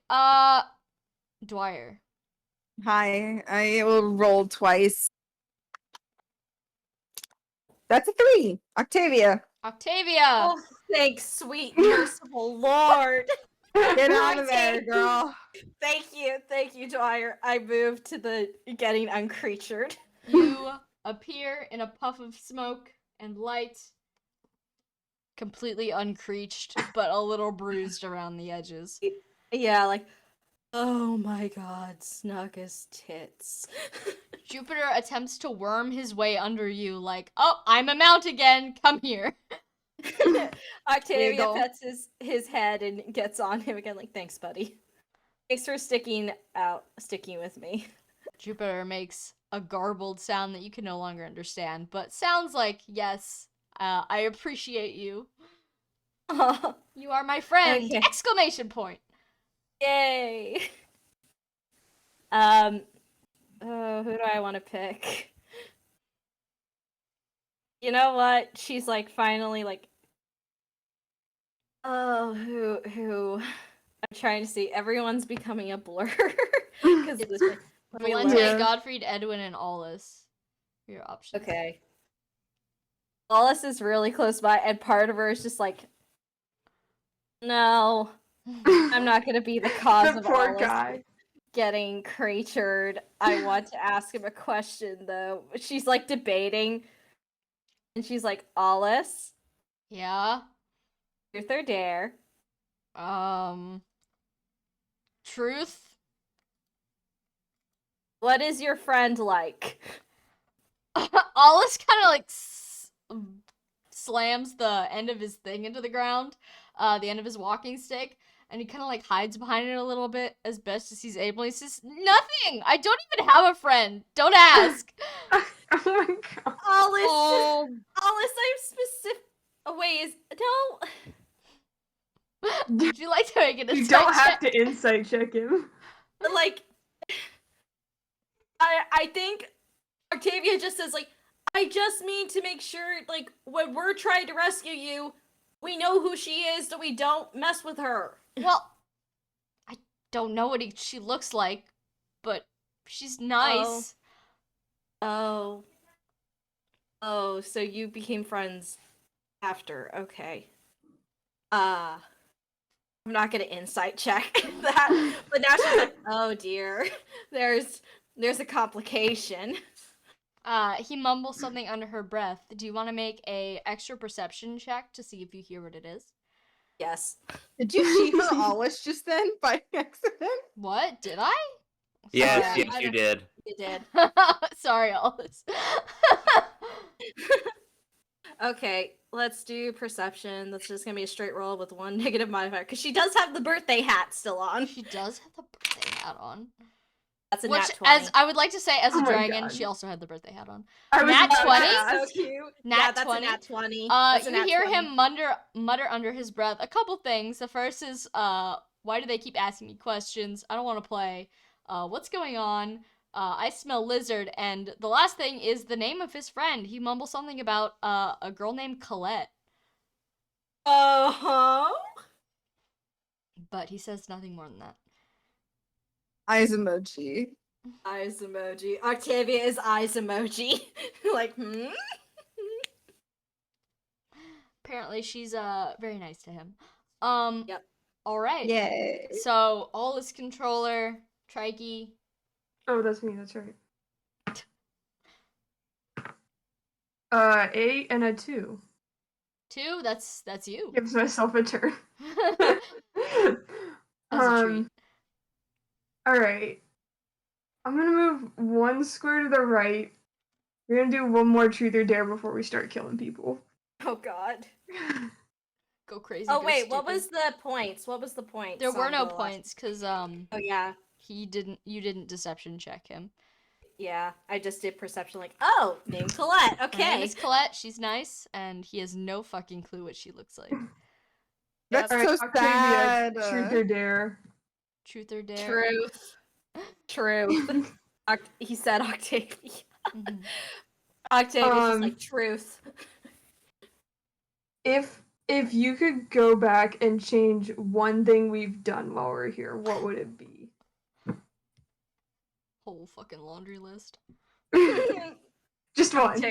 B: Dwyer.
D: Hi, I will roll twice. That's a 3. Octavia,
B: Octavia.
C: Oh, thanks, sweet merciful Lord.
D: get out of there, girl.
C: Thank you, Dwyer. I moved to the getting uncreatured.
B: You appear in a puff of smoke and light, completely uncreeched, but a little bruised around the edges.
C: Yeah, like, oh my god, snug as tits.
B: Jupiter attempts to worm his way under you, like, oh, I'm a mount again, come here.
C: Octavia
D: Wiggle.
C: pets his head and gets on him again, like, thanks, buddy. Thanks for sticking with me.
B: Jupiter makes a garbled sound that you can no longer understand, but sounds like, yes, I appreciate you. You are my friend!
C: Okay.
B: Exclamation point!
C: Yay! Oh, who do I want to pick? You know what? She's like finally like, oh, who? I'm trying to see. Everyone's becoming a blur because of this. Let me
B: Valente,
C: look.
A: Yeah.
B: Godfried, Edwin, and Aulus. Your options.
C: Okay. Wallace is really close by, and part of her is just like, no, I'm not gonna be the cause
A: The
C: of
A: poor
C: Wallace
A: guy.
C: getting creatured. I want to ask him a question though. She's like debating, and she's like, Wallace,
B: Yeah?
C: truth or dare?
B: Truth?
C: What is your friend like?
B: Aulus kind of like slams the end of his thing into the ground, the end of his walking stick, and he kind of like hides behind it a little bit as best as he's able. He says, "Nothing. I don't even have a friend. Don't ask."
A: Oh my god.
C: Wallace, Wallace, I'm specific. Oh wait, no.
B: Would you like to make an
A: You
B: insight
A: don't
B: check?
A: have to insight check him.
C: Like, I think Octavia just says like, I just mean to make sure like when we're trying to rescue you, we know who she is, so we don't mess with her.
B: Well, I don't know what she looks like, but she's nice.
C: Oh. Oh, so you became friends after. Okay. I'm not gonna insight check that. But now she's like, oh dear. There's a complication.
B: He mumbles something under her breath. Do you want to make a extra perception check to see if you hear what it is?
C: Yes.
D: Did you see her Alice just then by accident?
B: What? Did I?
E: Yes,
B: Sorry.
E: yes, you did.
C: You did.
B: Sorry, Alice.
C: Okay, let's do perception. That's just gonna be a straight roll with one negative modifier. Because she does have the birthday hat still on.
B: She does have the birthday hat on.
C: That's a
B: Which,
C: nat 20.
B: as I would like to say, as a
A: Oh my
B: dragon,
A: God.
B: she also had the birthday hat on.
A: I was
B: Nat
A: about to
B: 20?
A: ask.
C: So cute.
B: Nat
C: yeah, that's
B: 20?
C: a nat 20. That's a
B: You
C: nat
B: hear
C: 20.
B: him mutter under his breath a couple things. The first is, why do they keep asking me questions? I don't want to play. What's going on? I smell lizard. And the last thing is the name of his friend. He mumbles something about a girl named Colette,
C: Uh-huh.
B: but he says nothing more than that.
D: Eyes emoji.
C: Eyes emoji. Octavia is eyes emoji. Like,
B: Apparently she's very nice to him.
C: Yep.
B: All right.
D: Yay.
B: So all is controller, Trikey.
A: Oh, that's me. That's right. 8 and a 2.
B: 2, that's you.
A: Gives myself a turn.
B: That's a treat.
A: All right. I'm gonna move 1 square to the right. We're gonna do one more truth or dare before we start killing people.
C: oh god.
B: Go crazy.
C: Oh
B: go
C: wait, what
B: stupid.
C: was the points? What was the points?
B: There were
C: on
B: no
C: the last-
B: points because
C: Oh yeah.
B: you didn't deception check him.
C: Yeah, I just did perception like, oh, name Colette.
B: Her name
C: Okay.
B: is Colette. She's nice, and he has no fucking clue what she looks like.
D: That's
A: All right,
D: so
A: Octavia,
D: sad.
A: truth or dare.
B: Truth or dare?
C: Truth. Truth. He said Octavia.
B: Mhm.
C: Octavia's just like truth.
A: If you could go back and change one thing we've done while we're here, what would it be?
B: Whole fucking laundry list.
A: Just one.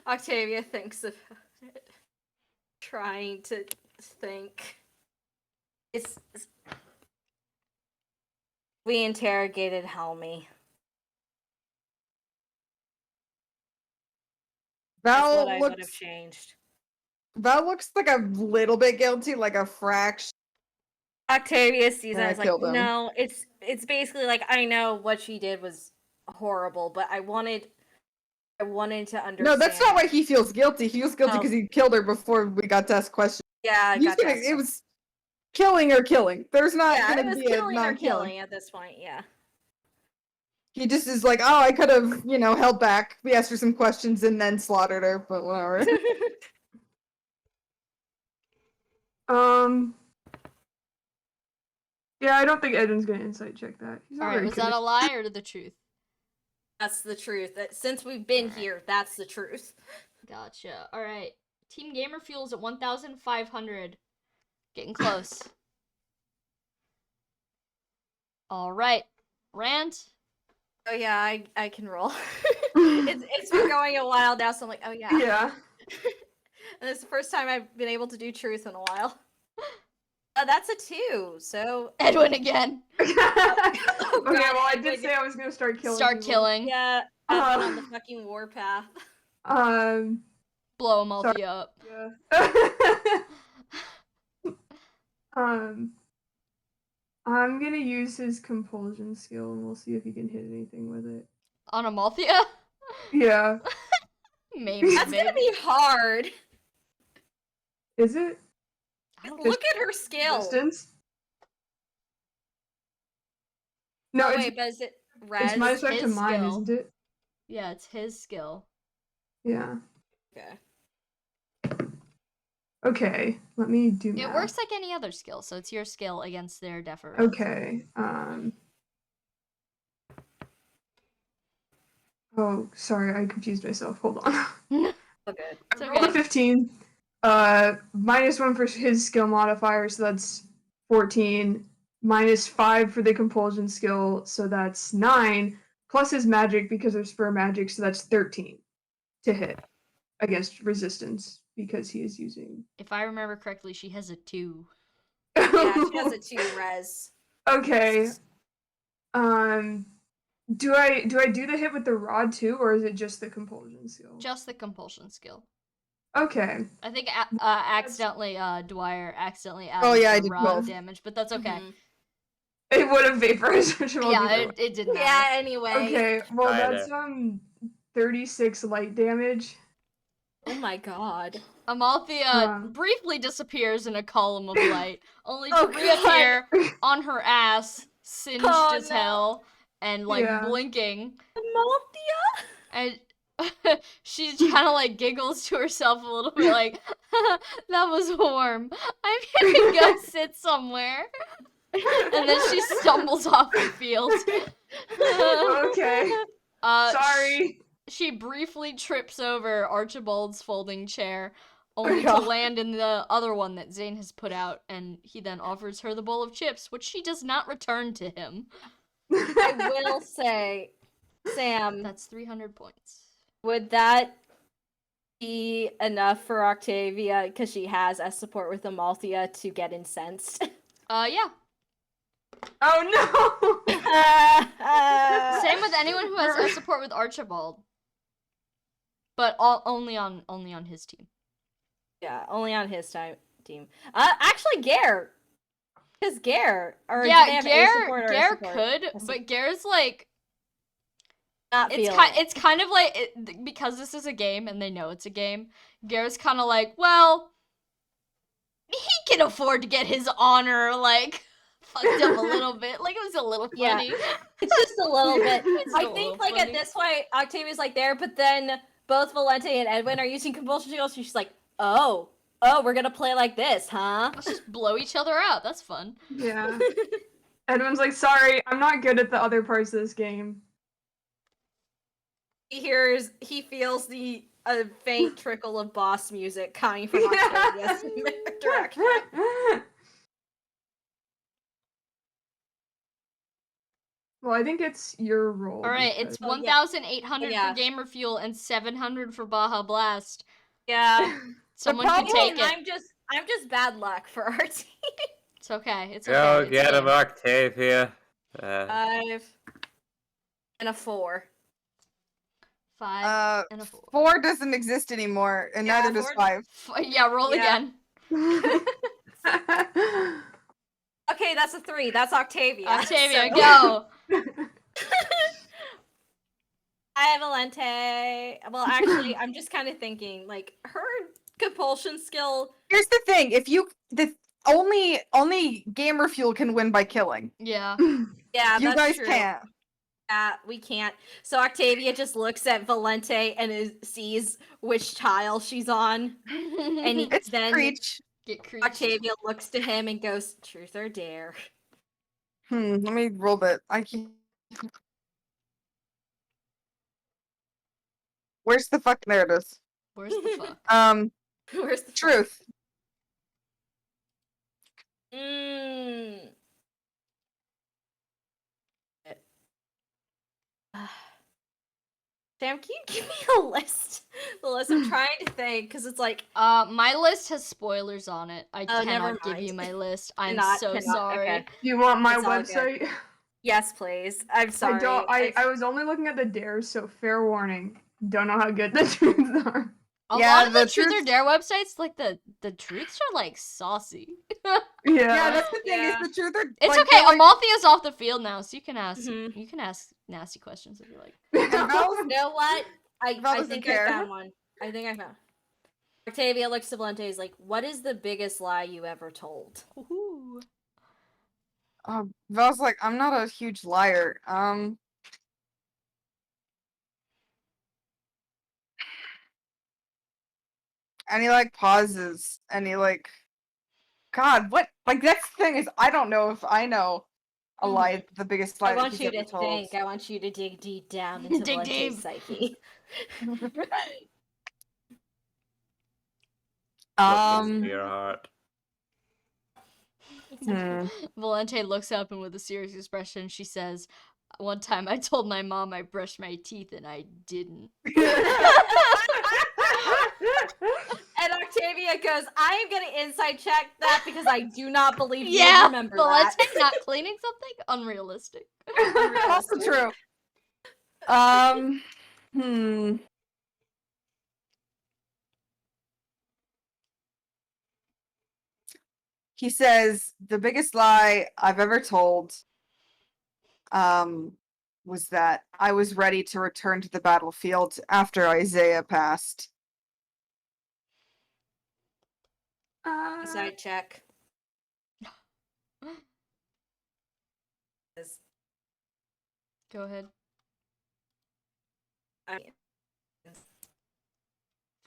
C: Octavia thinks about it. Trying to think. It's we interrogated Helmi. That's what I would have changed.
D: Val looks like a little bit guilty, like a fraction.
C: Octavia sees it.
D: I
C: I was like,
D: killed him.
C: no, it's basically like I know what she did was horrible, but I wanted to understand.
D: No, that's not why he feels guilty. He feels guilty
C: Oh.
D: because he killed her before we got to ask questions.
C: Yeah, I
D: He's
C: got
D: gonna,
C: that.
D: it was killing or killing. There's not
C: Yeah, it
D: gonna
C: was
D: be a
C: killing or
D: non-killing.
C: killing at this point. Yeah.
D: He just is like, oh, I could have, held back. We asked her some questions and then slaughtered her, but whatever.
A: Yeah, I don't think Eden's gonna insight check that. He's not
B: All right,
A: very
B: was that a lie or the truth?
C: That's the truth. Since we've been
B: Alright.
C: here, that's the truth.
B: Gotcha. All right. Team Gamer Fuel's at 1,500. Getting close. All right. Rand.
C: Oh yeah, I can roll. it's been going a while now, so I'm like, oh yeah.
A: Yeah.
C: And it's the first time I've been able to do truth in a while. That's a 2, so
B: Edwin again.
A: Okay,
C: God,
A: well, I
C: Edwin.
A: did say I was gonna start killing.
B: Start
A: people.
B: killing.
C: yeah, I've been on the fucking warpath.
B: Blow them all
A: Sorry.
B: up.
A: Yeah. I'm gonna use his compulsion skill, and we'll see if he can hit anything with it.
B: On Amalthea?
A: Yeah.
B: Maybe.
C: That's gonna be hard.
A: Is it?
B: I don't
C: Look at her skill.
A: Distance? No,
C: Oh,
A: it's,
C: wait, but is it res?
A: it's minus 5 to
B: his
A: mine,
B: skill.
A: isn't it?
B: Yeah, it's his skill.
A: Yeah.
C: Okay.
A: Okay, let me do
B: It
A: math.
B: works like any other skill, so it's your skill against their deference.
A: Okay. Oh, sorry, I confused myself. Hold on.
C: Okay.
B: It's
A: I rolled a
B: okay.
A: 15. Minus 1 for his skill modifier, so that's 14. Minus 5 for the compulsion skill, so that's 9. Plus his magic because of spur magic, so that's 13 to hit against resistance because he is using.
B: If I remember correctly, she has a 2.
C: Yeah, she has a 2 res.
A: Okay. Do I do the hit with the rod too, or is it just the compulsion skill?
B: Just the compulsion skill.
A: Okay.
B: I think accidentally Dwyer accidentally added
D: I
B: the
D: did
B: rod
D: both.
B: damage, but that's okay.
C: Mhm.
A: It would have vaporized.
B: Yeah, it didn't matter.
C: Yeah, anyway.
A: Okay, well
E: Try
A: that's 36 light damage.
C: Oh my god.
B: Amalthea briefly disappears in a column of light, only to
C: Oh,
B: reappear on her ass, singed
C: Oh,
B: as
C: no.
B: hell, and like
A: Yeah.
B: blinking.
C: Amalthea?
B: And she kind of like giggles to herself a little bit, like, that was warm. I'm gonna go sit somewhere. And then she stumbles off the field.
A: Okay. Sorry.
B: She briefly trips over Archibald's folding chair, only to land in the other one that Zane has put out, and he then offers her the bowl of chips, which she does not return to him.
C: I will say, Sam,
B: That's 300 points.
C: would that be enough for Octavia, because she has a support with Amalthea, to get incensed?
B: Yeah.
A: Oh no!
B: Same with anyone who has a support with Archibald. But only on his team.
C: Yeah, only on his team. Actually, Gare. Because Gare. Or do they
B: Yeah,
C: have a support or a
B: Gare
C: support?
B: could, but Gare's like
C: Not
B: it's
C: feeling
B: it's kind of like because this is a game and they know it's a game. Gare's kind of like, well, he can afford to get his honor like fucked up a little bit. Like it was a little
C: Yeah.
B: funny.
C: It's just a little bit.
B: It's
C: I
B: a little
C: think, like,
B: funny.
C: at this point, Octavia's, like, there, but then both Valente and Edwin are using compulsion skills, so she's like, oh, we're gonna play like this, huh?
B: Let's just blow each other out. That's fun.
A: Yeah. Edwin's like, sorry, I'm not good at the other parts of this game.
C: He feels the faint trickle of boss music coming from Octavia's direction.
A: Well, I think it's your role.
B: All right, it's
A: because-
B: 1,800
C: Yeah.
B: for Gamer Fuel and 700 for Baja Blast.
C: Yeah.
B: Someone can
D: problem-
B: take it.
C: I'm just bad luck for our team.
B: It's okay. It's
E: Go
B: okay. It's a
E: get him,
B: game.
E: Octavia.
C: 5 and a 4.
B: 5 and a 4.
D: 4 doesn't exist anymore, and
C: Yeah,
D: neither does
C: 4
D: 5.
B: Yeah, roll
C: Yeah.
B: again.
C: Okay, that's a 3. That's Octavia.
B: Octavia,
C: so-
B: go.
C: I have Valente. Well, actually, I'm just kind of thinking, like, her compulsion skill.
D: Here's the thing: only gamer fuel can win by killing.
B: Yeah.
C: Yeah,
D: You
C: that's
D: guys
C: true.
D: can't.
C: Yeah, we can't. So Octavia just looks at Valente and sees which tile she's on, and
D: It's
C: then
D: preach.
B: Get creeped.
C: Octavia looks to him and goes, "Truth or dare?"
D: Let me roll that. I can. Where's the fuck? There it is.
B: Where's the fuck?
C: Where's the
D: Truth.
C: Mm. Sam, can you give me a list? The list. I'm trying to think because it's like
B: My list has spoilers on it. I
C: Oh, never
B: cannot give you
C: mind.
B: my list. I'm
C: Cannot-
B: so
C: cannot,
B: sorry.
C: okay.
A: You want my
C: It's all good.
A: website?
C: yes, please. I'm sorry.
A: I don't. I was only looking at the dares, so fair warning. Don't know how good the truths are.
B: A
D: Yeah,
B: lot of the
D: the
B: Truth or
D: truth-
B: Dare websites, like the truths are like saucy.
A: Yeah.
D: Yeah, that's the thing.
C: Yeah.
D: Is the truth or
B: It's
D: like,
B: okay.
D: they're like-
B: Amalthea's off the field now, so you can ask.
C: Mhm.
B: You can ask nasty questions if you like.
D: and Val's-
C: You know what? I
D: doesn't
C: think
D: care.
C: I found one. I think I found. Octavia looks to Valente is like, "What is the biggest lie you ever told?"
B: Woohoo.
D: Val's like, I'm not a huge liar. And he like pauses, and he like, God, what? Like that's the thing is, I don't know if I know a lie, the biggest lie
C: I
D: that
C: want
D: he's
C: you
D: ever
C: to
D: told.
C: think. I want you to dig deep down into
B: Dig
C: Valente's
B: deep.
C: psyche.
E: Look into your heart.
B: Valente looks up and with a serious expression, she says, "One time I told my mom I brushed my teeth and I didn't."
C: And Octavia goes, "I am gonna inside check that because I do not believe you
B: Yeah,
C: remember that."
B: Valente not cleaning something? Unrealistic.
D: Also true. He says the biggest lie I've ever told was that I was ready to return to the battlefield after Isaiah passed.
C: Inside check.
B: Go ahead.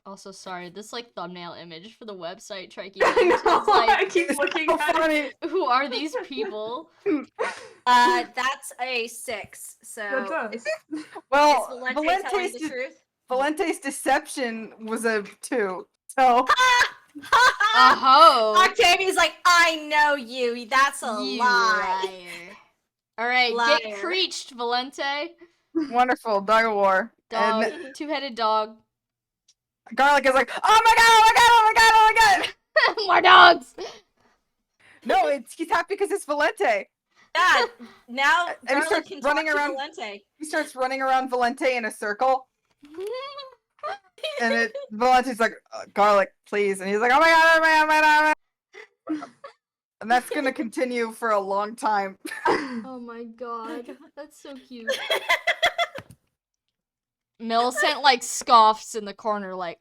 B: Also, sorry, this like thumbnail image for the website Trikey
A: I
B: linked
A: know,
B: is like,
A: I keep looking
D: So
A: at
D: funny.
A: it.
B: who are these people?
C: That's a 6. So
A: That's us.
D: Well,
C: is Valente telling the
D: Valente's,
C: truth?
D: Valente's deception was a 2. So
B: Oh,
C: Octavia's like, "I know you. That's a
B: you
C: lie."
B: liar. Alright, get
C: Liar.
B: preached, Valente.
D: Wonderful, dog of war.
B: Dog.
D: And
B: Two-headed dog.
D: Garlic is like, oh my god, oh my god, oh my god, oh my god!
B: More dogs!
D: No, he's happy because it's Valente.
C: Yeah, now
D: And he
C: Garlic
D: starts
C: can
D: running
C: talk
D: around-
C: to Valente.
D: He starts running around Valente in a circle, and Valente's like, Garlic, please. And he's like, oh my god, oh my god, oh my god, oh my god. And that's gonna continue for a long time.
B: Oh my god. That's so cute. Millicent, like, scoffs in the corner, like,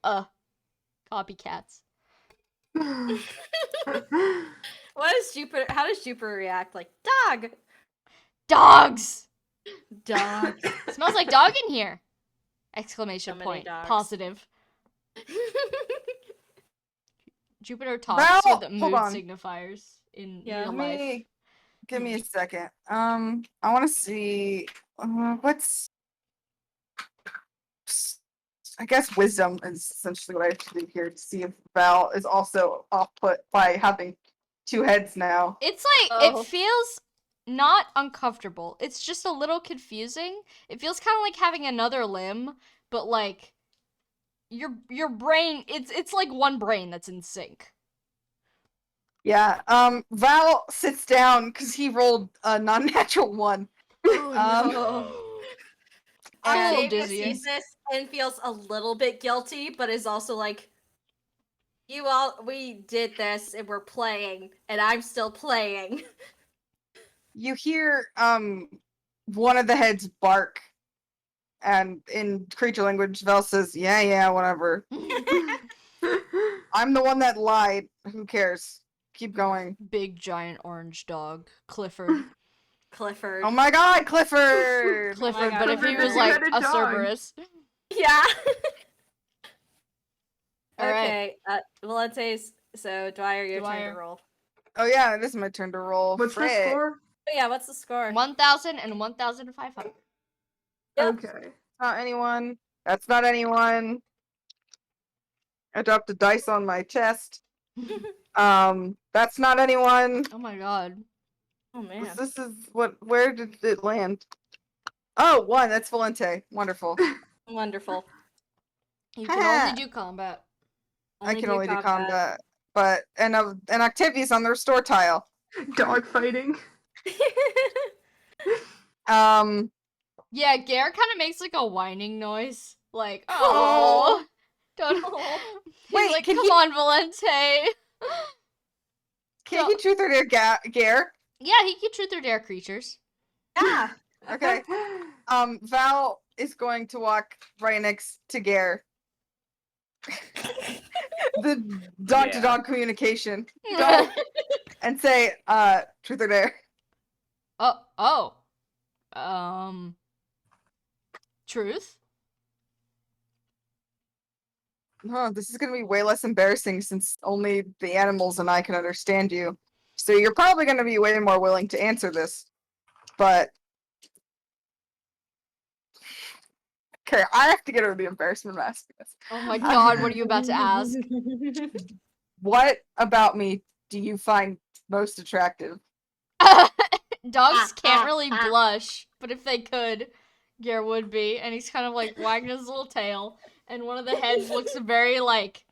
B: copycats.
C: What is Jupiter? How does Jupiter react? Like, dog!
B: Dogs!
C: Dog.
B: Smells like dog in here! Exclamation
C: So many
B: point.
C: dogs.
B: Positive. Jupiter
D: Well,
B: talks with
D: hold
B: mood
D: on.
B: signifiers in
C: Yeah.
B: real life.
D: Give me a second. I want to see what's. I guess wisdom is essentially what I have to do here to see if Val is also off put by having two heads now.
B: It's like,
C: Oh.
B: it feels not uncomfortable. It's just a little confusing. It feels kind of like having another limb, but like your brain, it's like one brain that's in sync.
D: Yeah. Val sits down because he rolled a non-natural one.
B: I'm a little
C: Octavia
B: dizzy.
C: sees this and feels a little bit guilty, but is also like, we did this and we're playing, and I'm still playing.
D: You hear one of the heads bark, and in creature language, Val says, "Yeah, whatever. I'm the one that lied. Who cares? Keep going."
B: Big giant orange dog, Clifford.
C: Clifford.
D: Oh my God, Clifford!
B: Clifford,
C: God.
B: but if he
A: Clifford
B: was
A: the
B: like
A: two-headed
B: a
A: dog.
B: Cerberus.
C: Yeah.
B: Alright.
C: Okay, Valente's. So, Dwyer, your turn
B: Dwyer.
C: to roll.
D: Oh yeah, it is my turn to roll.
A: What's the
D: Frick.
A: score?
C: Oh, yeah, what's the score?
B: 1,000 and 1,500.
C: Yep.
A: Okay.
D: Not anyone. That's not anyone. I dropped a dice on my chest. That's not anyone.
B: Oh my god.
C: Oh, man.
D: This is what. Where did it land? Oh, one. That's Valente. Wonderful.
C: Wonderful.
B: You can only do combat.
D: I can only do combat. But and Octavia's on the restore tile.
A: Dog fighting.
B: Yeah, Gare kind of makes like a whining noise. Like, oh. Don't. He's
D: Wait,
B: like,
D: can
B: come
D: he-
B: on, Valente.
D: Can he truth or dare Gare?
B: Yeah, he can truth or dare creatures.
C: Yeah.
D: Okay. Val is going to walk right next to Gare. The dog-to-dog communication. Don't and say, truth or dare.
B: Truth?
D: Oh, this is gonna be way less embarrassing since only the animals and I can understand you. So you're probably gonna be way more willing to answer this. But okay, I have to get over the embarrassment of asking this.
B: Oh my god, what are you about to ask?
D: What about me do you find most attractive?
B: Dogs can't really blush, but if they could, Gare would be. And he's kind of like wagging his little tail. And one of the heads looks very like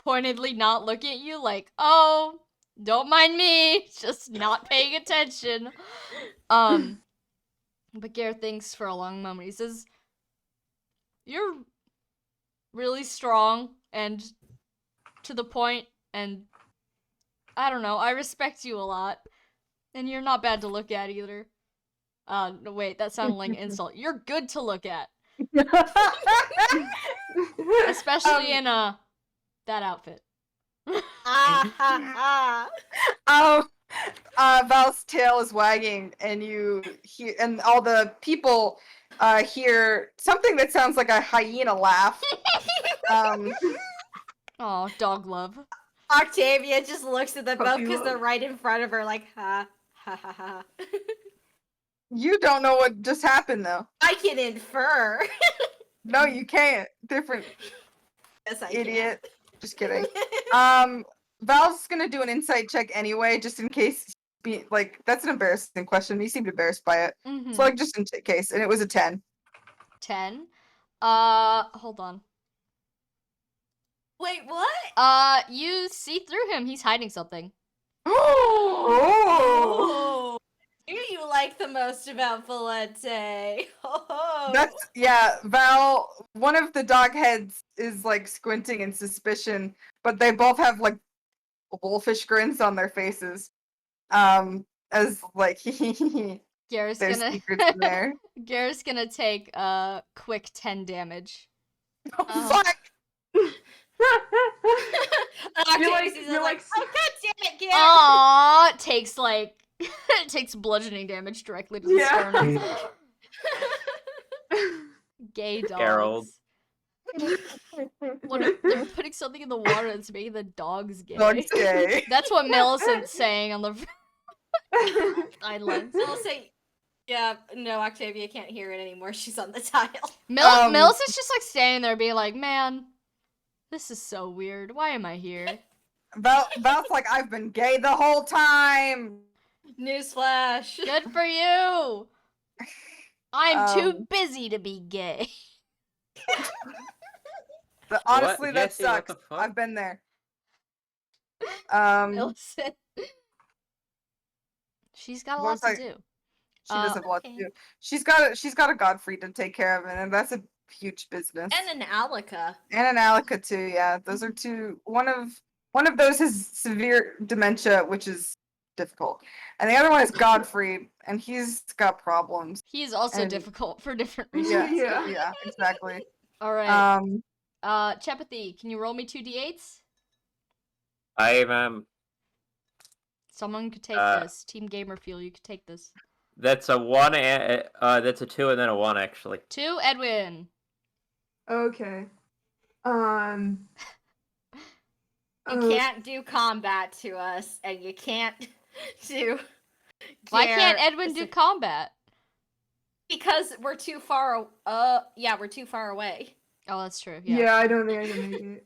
B: pointedly not looking at you, like, oh, don't mind me, just not paying attention. But Gare thinks for a long moment. He says, "You're really strong and to the point, and I don't know, I respect you a lot. And you're not bad to look at either." No, wait, that sounded like an insult. You're good to look at. Especially in that outfit.
D: Val's tail is wagging, and you hear, and all the people hear something that sounds like a hyena laugh.
B: Oh, dog love.
C: Octavia just looks at them both
A: Puppy
C: because they're
A: love.
C: right in front of her, like, ha, ha, ha, ha.
D: You don't know what just happened, though.
C: I can infer.
D: No, you can't. Different
C: Yes, I
D: idiot. Just kidding. Val's gonna do an insight check anyway, just in case be like, that's an embarrassing question. You seemed embarrassed by it.
B: Mhm.
D: So like, just in case, and it was a 10.
B: 10. Hold on.
C: Wait, what?
B: You see through him. He's hiding something.
A: Oh!
C: Oh, who do you like the most about Valente? Oh,
D: That's Val. One of the dog heads is like squinting in suspicion, but they both have like wolfish grins on their faces. As like
B: Garrett's
D: there's
B: gonna
D: secrets in there.
B: Garrett's gonna take quick 10 damage.
D: Oh, fuck!
C: Octavius
A: you're
C: like,
A: like-
C: oh god damn it, Garrett!
B: Aww, takes like it takes bludgeoning damage directly to the
A: Yeah.
B: sternum. Gay
E: Harold.
B: dogs. What if they're putting something in the water that's making the dogs gay?
D: Dog's gay.
B: That's what Millicent's saying on the sidelines.
C: I'll say, yeah, no, Octavia can't hear it anymore. She's on the tile.
B: Millicent's just like standing there being like, man, this is so weird. Why am I here?
D: Val's like, I've been gay the whole time.
C: Newsflash.
B: Good for you! I'm too
D: Um,
B: busy to be gay.
D: But honestly, that
E: Jesse, what
D: sucks.
E: the fuck?
D: I've been there.
B: Millicent. She's got a
D: What
B: lot
D: was
B: to
D: I-
B: do.
D: She does have a lot to
C: okay.
D: do. She's got a Godfrey to take care of, and that's a huge business.
C: And an Alika.
D: And an Alika too. Yeah, those are two. One of those has severe dementia, which is difficult, and the other one is Godfrey, and he's got problems.
B: He's also
D: and-
B: difficult for different reasons.
D: Yeah,
A: Yeah.
D: yeah, exactly.
B: Alright. Chapathy, can you roll me 2d8s?
E: I am.
B: Someone could take this. Team Gamer Fuel, you could take this.
E: That's a 1. That's a 2 and then a 1 actually.
B: 2, Edwin.
A: Okay.
C: You
A: Oh,
C: can't do combat to us, and you can't do.
B: Why can't
C: Garrett-
B: Edwin do combat?
C: Because we're too far. Yeah, we're too far away.
B: Oh, that's true.
A: yeah.
B: Yeah.
A: I don't think I can make it.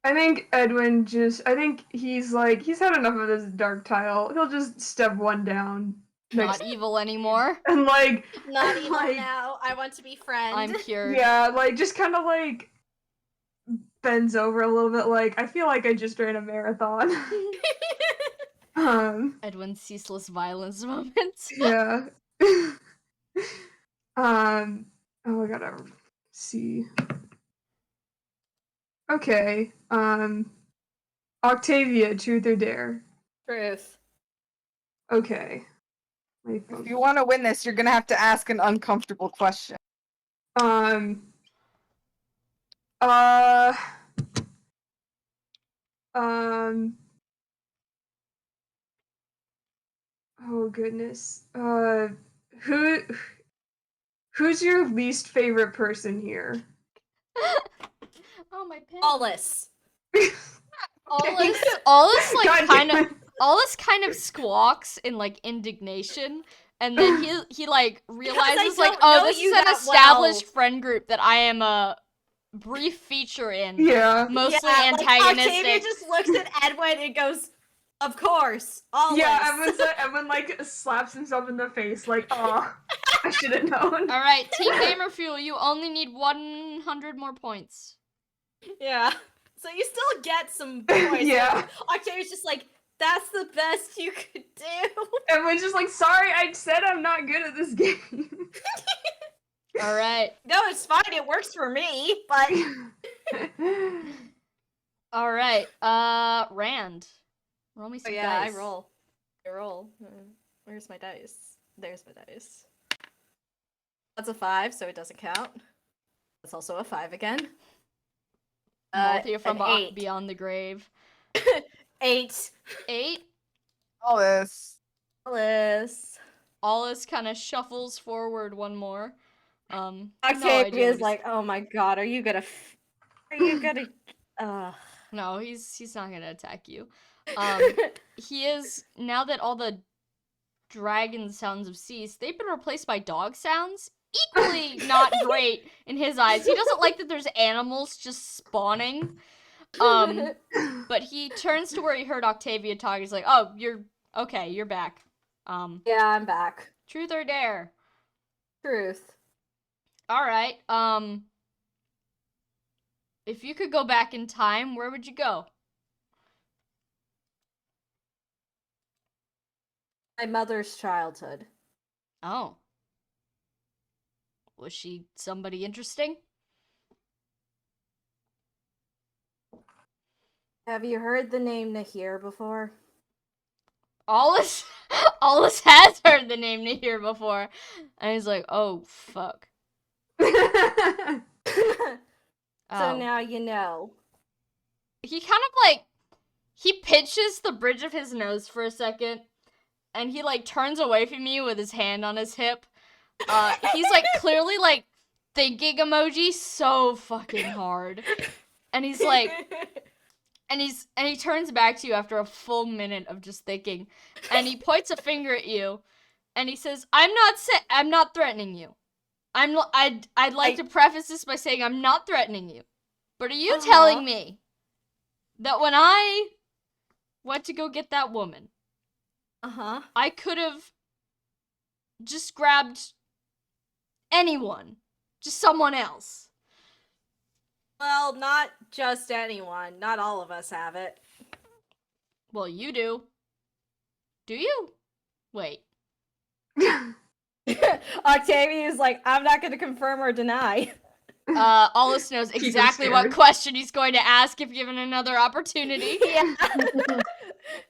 A: I think Edwin I think he's had enough of this dark tile. He'll just step one down.
B: Not evil anymore.
A: And like,
C: Not even
A: like,
C: now. I want to be friends.
B: I'm cured.
A: yeah, like just kind of like bends over a little bit. Like, I feel like I just ran a marathon.
B: Edwin's ceaseless violence moments.
A: Yeah. Oh, I gotta see. Okay. Octavia, truth or dare?
C: Truth.
A: Okay. My
D: If
A: phone-
D: you want to win this, you're gonna have to ask an uncomfortable question.
A: Um. Oh goodness. Who's your least favorite person here?
B: Oh, my pen.
C: Alice.
B: Alice like
A: God
B: kind
A: damn
B: of
A: it.
B: Alice kind of squawks in like indignation, and then he like realizes like,
C: don't
B: oh,
C: know
B: this
C: you
B: is an
C: that
B: established
C: well."
B: friend group that I am a brief feature in,
A: Yeah.
B: mostly
C: Yeah, like, Octavia
B: antagonistic.
C: just looks at Edwin and goes, "Of course, Alice."
A: Yeah, Edwin like slaps himself in the face, like, oh, I should have known.
B: All right, Team Gamer Fuel, you only need 100 more points.
C: Yeah. So you still get some points.
A: Yeah.
C: Octavia's just like, that's the best you could do.
A: Edwin's just like, sorry, I said I'm not good at this game.
B: All right,
C: No, it's fine. It works for me, but
B: all right. Rand, roll me
C: oh
B: some
C: yeah,
B: dice.
C: I roll. Where's my dice? There's my dice. That's a 5, so it doesn't count. That's also a 5 again.
B: Multi from
C: an 8.
B: beyond the grave.
C: 8.
B: 8.
D: All this.
C: Alice.
B: Alice kind of shuffles forward one more. No
C: Octavia's
B: idea what
C: like, oh my god, are you gonna
B: no, he's not gonna attack you. He is, now that all the dragon sounds have ceased, they've been replaced by dog sounds. Equally not great in his eyes. He doesn't like that there's animals just spawning. But he turns to where he heard Octavia talk. He's like, oh, you're Okay, you're back.
C: Yeah, I'm back.
B: Truth or dare?
C: Truth.
B: All right. If you could go back in time, where would you go?
C: My mother's childhood.
B: Oh. Was she somebody interesting?
C: Have you heard the name Nahir before?
B: Allus has heard the name Nahir before. And he's like, oh, fuck.
C: So
B: Oh.
C: now you know.
B: He kind of like, he pinches the bridge of his nose for a second. And he like turns away from you with his hand on his hip. He's like clearly like thinking emoji so fucking hard. And he's like, and he turns back to you after a full minute of just thinking, and he points a finger at you, and he says, I'm not threatening you. I'd like to preface this by saying I'm not threatening you. But are you telling me that when I went to go get that woman, I could have just grabbed anyone, just someone else?
C: Well, not just anyone. Not all of us have it.
B: Well, you do. Do you? Wait.
C: Octavia's like, I'm not going to confirm or deny.
B: Allus knows
A: Keep him
B: exactly what
A: scared.
B: question he's going to ask if given another opportunity.
C: Yeah.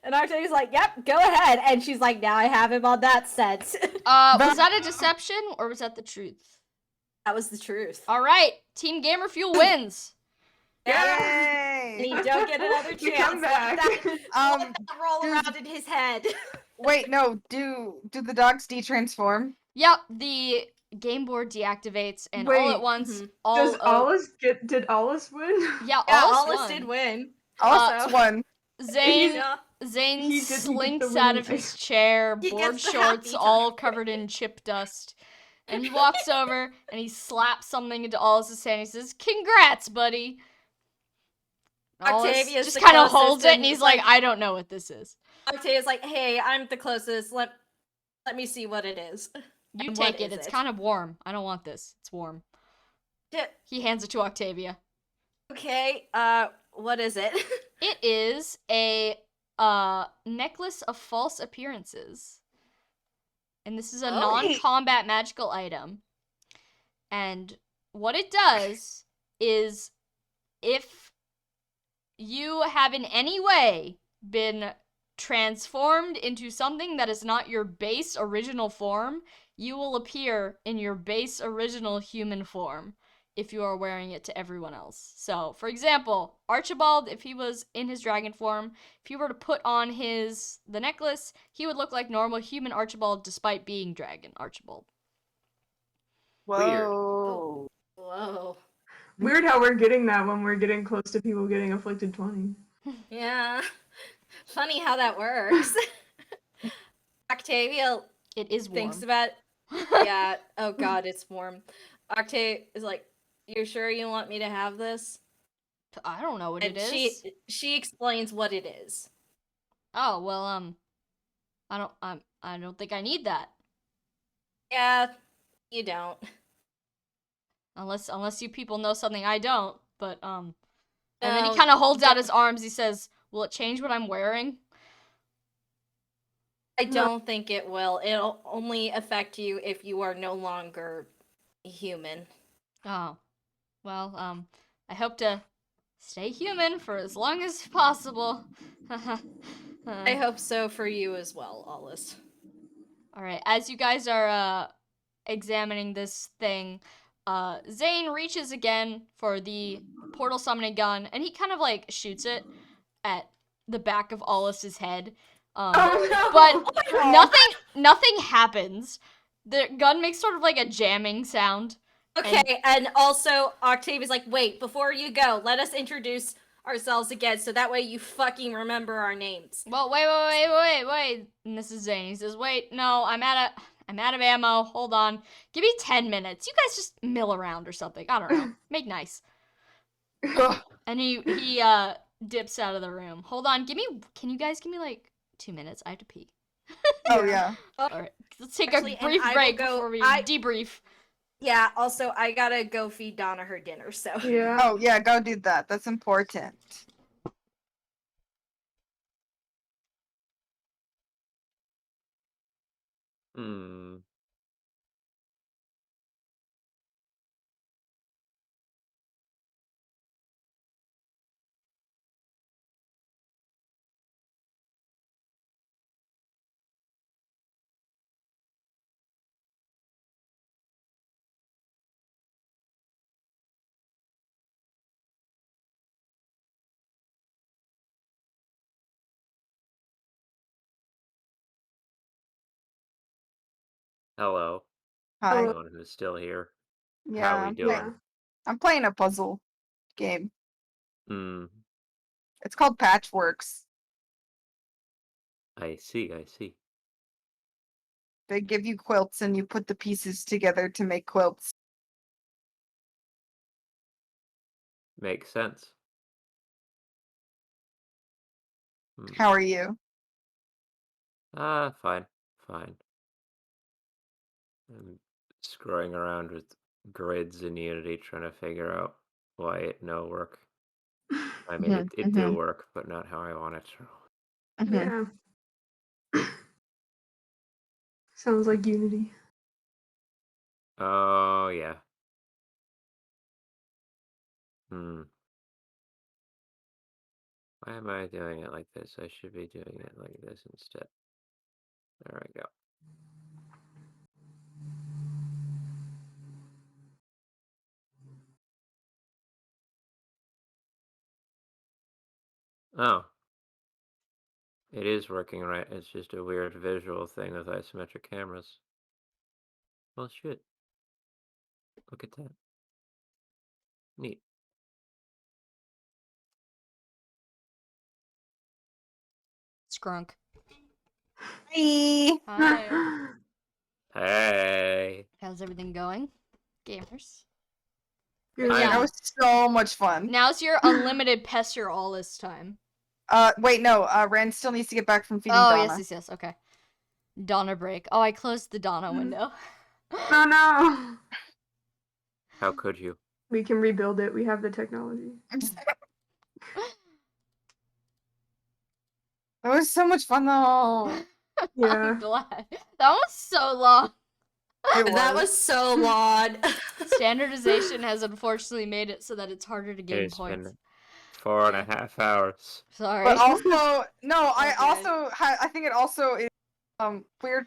C: And Octavia's like, yep, go ahead. And she's like, now I have him on that sense.
B: Was that a deception or was that the truth?
C: That was the truth.
B: All right, Team Gamer Fuel wins.
C: And
D: Yay!
C: you don't get another
A: You
C: chance.
A: come back.
C: Let that roll
D: dude.
C: around in his head.
D: Wait, no. Do the dogs detransform?
B: Yep, the game board deactivates, and all
A: Wait,
B: at once,
C: mhm.
A: Did Alice win?
B: Yeah,
C: Yeah,
B: Allus
C: Alice did win.
D: Also, one.
B: Zane
C: Yeah.
B: Zane
A: He didn't get the
B: slinks out of
A: winning
B: his chair,
C: He
B: board
C: gets the
B: shorts
C: happy
B: all
C: time.
B: covered in chip dust. And he walks over and he slaps something into Allus's hand. He says, "Congrats, buddy." Allus
C: Octavia's
B: just
C: the
B: kind of
C: closest
B: holds it and
C: and
B: he's
C: is
B: like,
C: like-
B: "I don't know what this is."
C: Octavia's like, hey, I'm the closest. Let me see what it is.
B: You
C: And
B: take
C: what
B: it.
C: is
B: It's
C: it?
B: kind of warm. I don't want this. It's warm. He hands it to Octavia.
C: Okay, what is it?
B: It is a necklace of false appearances. And this is a
C: Oh.
B: non-combat magical item. And what it does is if you have in any way been transformed into something that is not your base original form, you will appear in your base original human form if you are wearing it to everyone else. So, for example, Archibald, if he was in his dragon form, if he were to put on the necklace, he would look like normal human Archibald despite being dragon Archibald.
E: Weird.
D: Whoa.
C: Whoa.
A: Weird how we're getting that when we're getting close to people getting afflicted 20.
C: Yeah. Funny how that works. Octavia
B: It is warm.
C: thinks about yeah. Oh god, it's warm. Octavia is like, you sure you want me to have this?
B: I don't know what
C: And
B: it is.
C: she explains what it is.
B: Oh, well, I don't think I need that.
C: Yeah, you don't.
B: Unless you people know something I don't. But and then
C: No,
B: he kind of holds out his arms. He says, "Will it change what I'm wearing?"
C: I don't think it will. It'll only affect you if you are no longer human.
B: Oh. Well, I hope to stay human for as long as possible.
C: I hope so for you as well, Alice.
B: All right, as you guys are examining this thing, Zane reaches again for the portal summoning gun, and he kind of like shoots it at the back of Allus's head.
A: Oh no!
B: But nothing happens. The gun makes sort of like a jamming sound.
C: Okay, and also Octavia's like, wait, before you go, let us introduce ourselves again so that way you fucking remember our names.
B: Well, wait. And this is Zane. He says, "Wait, no, I'm out of ammo. Hold on. Give me 10 minutes. You guys just mill around or something. I don't know. Make nice." And he dips out of the room. Hold on. Can you guys give me like 2 minutes. I have to pee.
D: Oh yeah.
B: All right, let's take
C: Actually,
B: a
C: and
B: brief
C: I will
B: break
C: go-
B: before we
C: I-
B: debrief.
C: Yeah, also, I gotta go feed Donna her dinner, so.
A: Yeah.
D: Oh yeah, go do that. That's important.
E: Hmm. Hello.
D: Hi.
E: Anyone who's still here?
D: Yeah,
E: How we doing?
D: I'm playing a puzzle game.
E: Hmm.
D: It's called Patchworks.
E: I see. I see.
D: They give you quilts and you put the pieces together to make quilts.
E: Makes sense. Hmm.
D: How are you?
E: Fine. Fine. I'm screwing around with grids in Unity trying to figure out why it no work. I mean, it do work, but not how I want it to.
D: Mhm.
A: Yeah. Sounds like Unity.
E: Oh, yeah. Why am I doing it like this? I should be doing it like this instead. There we go. Oh. It is working right. It's just a weird visual thing with isometric cameras. Well, shit. Look at that. Neat.
B: Scrunk.
D: Hi.
B: Hi.
E: Hey.
B: How's everything going, gamers?
A: Good.
E: I-
D: That was so much fun.
B: Now's your unlimited pester all this time.
D: Wait, no. Ren still needs to get back from feeding
B: Oh,
D: Donna.
B: yes. Okay. Donna break. Oh, I closed the Donna window.
A: Oh no.
E: How could you?
A: We can rebuild it. We have the technology.
D: That was so much fun though.
A: Yeah.
B: I'm glad. That was so long.
C: That was so long.
B: Standardization has unfortunately made it so that it's harder to gain
E: It's
B: points.
E: been 4.5 hours.
B: Sorry.
D: But also, no, I
C: Okay.
D: also I think it also is weird.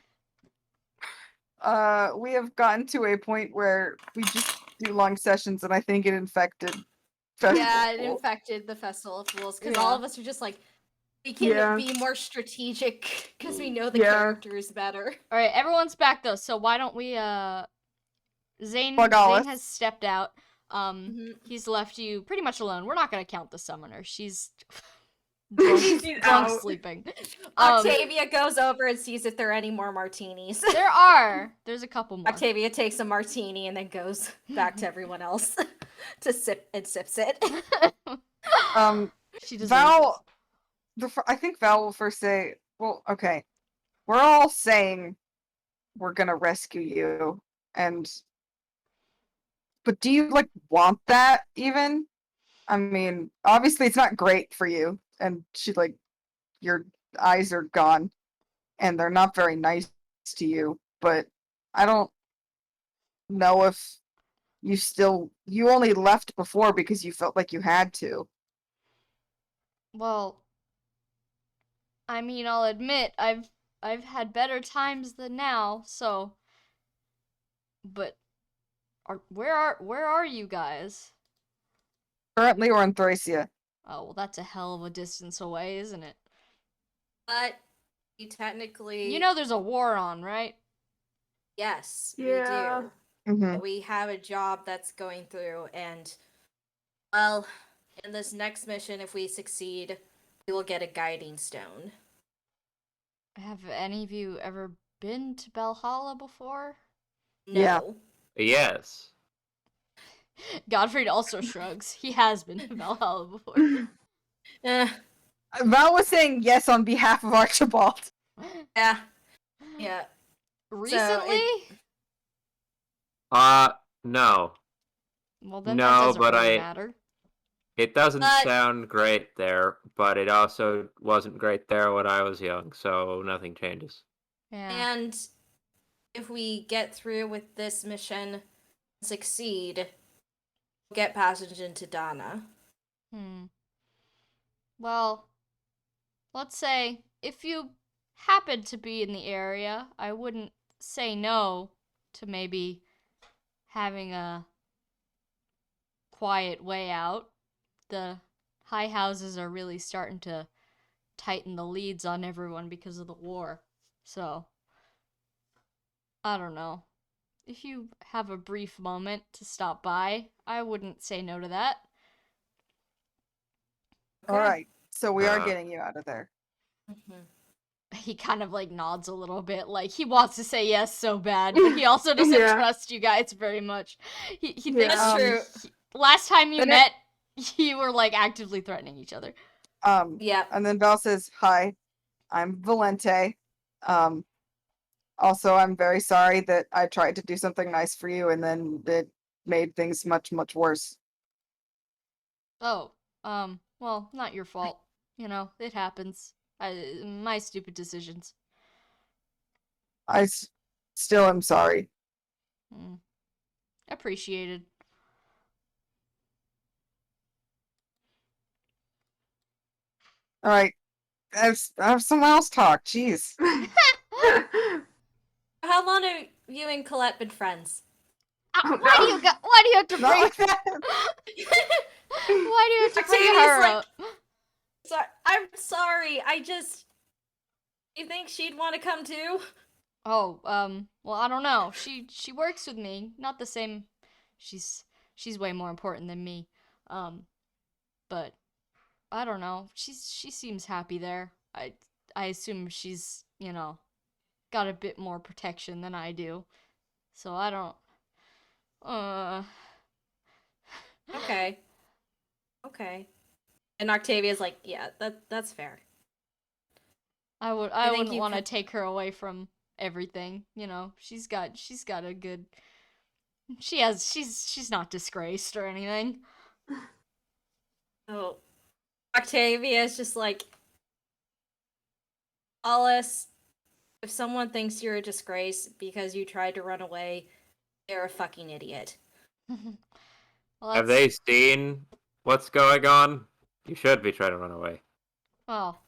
D: We have gotten to a point where we just do long sessions, and I think it infected. Festival
C: Yeah, it
D: Pool.
C: infected the festival of fools because
B: Yeah.
C: all of us are just like, we can
A: Yeah.
C: be more strategic because we know the
A: Yeah.
C: characters better.
B: All right, everyone's back though. So why don't we Zane
D: Plug
B: has stepped out.
C: Mhm.
B: He's left you pretty much alone. We're not going to count the summoner. She's drunk,
A: She's
B: drunk
A: out.
B: sleeping.
C: Octavia goes over and sees if there are any more martinis.
B: There's a couple more.
C: Octavia takes a martini and then goes back to everyone else to sip and sips it.
B: She deserves
D: Val, I think Val will first say, "Well, okay, we're all saying we're gonna rescue you, but do you like want that even? I mean, obviously it's not great for you." And she like, your eyes are gone, and they're not very nice to you. But I don't know if you only left before because you felt like you had to.
B: Well, I mean, I'll admit I've had better times than now, so but where are you guys?
D: Currently, we're in Thracia.
B: Oh, well, that's a hell of a distance away, isn't it?
C: But we technically,
B: You know there's a war on, right?
C: yes,
A: Yeah.
C: we do.
D: Mhm.
C: But we have a job that's going through, and well, in this next mission, if we succeed, we will get a guiding stone.
B: Have any of you ever been to Valhalla before?
C: No.
D: Yeah.
E: Yes.
B: Godfrey also shrugs. He has been to Valhalla before.
C: Eh,
D: Val was saying yes on behalf of Archibald.
C: Yeah. Yeah.
B: Recently?
E: No.
B: Well, then that
E: No,
B: doesn't
E: but
B: really matter.
E: it doesn't
C: But-
E: sound great there, but it also wasn't great there when I was young, so nothing changes.
B: Yeah.
C: And if we get through with this mission, succeed, we'll get passage into Dana.
B: Well, let's say if you happen to be in the area, I wouldn't say no to maybe having a quiet way out. The high houses are really starting to tighten the leads on everyone because of the war. So, I don't know. If you have a brief moment to stop by, I wouldn't say no to that.
D: All right, so we are
E: Uh.
D: getting you out of there.
C: Mhm.
B: He kind of like nods a little bit, like he wants to say yes so bad, but he also doesn't
A: Yeah.
B: trust you guys very much. He
A: Yeah.
B: thinks
C: That's true.
B: last time you
D: Then
B: met, you were like actively threatening each other.
C: Yeah.
D: And then Val says, "Hi, I'm Valente. Also, I'm very sorry that I tried to do something nice for you and then it made things much, much worse.
B: Oh, well, not your fault. You know, it happens. My stupid decisions.
D: Still am sorry.
B: Appreciated.
D: All right, have someone else talk. Jeez.
C: How long have you and Colette been friends?
A: Oh,
B: Why do
A: no.
B: you why do you have to
D: Not
B: bring
D: like that.
B: why do you have to bring
C: Octavia's
B: her
C: like-
B: up?
C: Sorry, I'm sorry. You think she'd want to come too?
B: Oh, well, I don't know. She works with me. Not the same. She's way more important than me. But I don't know. She seems happy there. I assume she's, you know, got a bit more protection than I do. So I don't
C: Okay. Okay. And Octavia's like, yeah, that's fair.
B: I
C: think
B: wouldn't
C: you
B: want to
C: can-
B: take her away from everything, you know. She's got a good she's not disgraced or anything.
C: So Octavia's just like, Alice, if someone thinks you're a disgrace because you tried to run away, they're a fucking idiot.
B: Well,
E: Have
B: that's-
E: they seen what's going on? You should be trying to run away.
B: Well,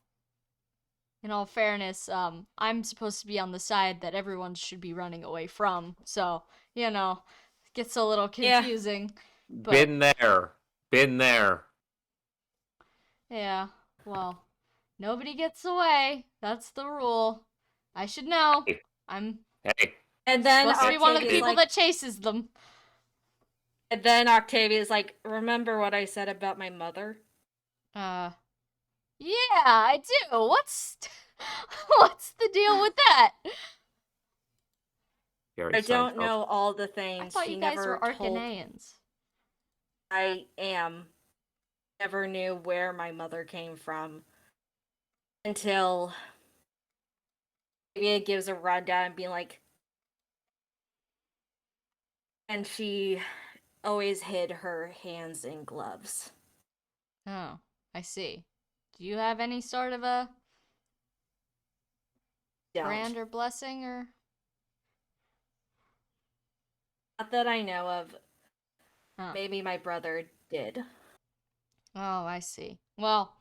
B: in all fairness, I'm supposed to be on the side that everyone should be running away from. So, you know, it gets a little
C: Yeah.
B: confusing. But
E: Been there. Been there.
B: yeah, well, nobody gets away. That's the rule. I should know.
E: Hey.
B: I'm
E: Hey,
C: And then
B: supposed to be one of the
C: Octavia's
B: people
C: like,
B: that chases them.
C: and then Octavia's like, remember what I said about my mother?
B: Yeah, I do. What's the deal with that?
E: Gary
C: I don't
E: Seinfeld.
C: know all the
B: I
C: things.
B: thought
C: She
B: you guys
C: never
B: were
C: told
B: Arcanaians.
C: I am. Never knew where my mother came from until Octavia gives a rundown and being like, and she always hid her hands in gloves.
B: Oh, I see. Do you have any sort of a
C: Don't.
B: brand or blessing or?
C: Not that I know of.
B: Oh.
C: Maybe my brother did.
B: Oh, I see. Well,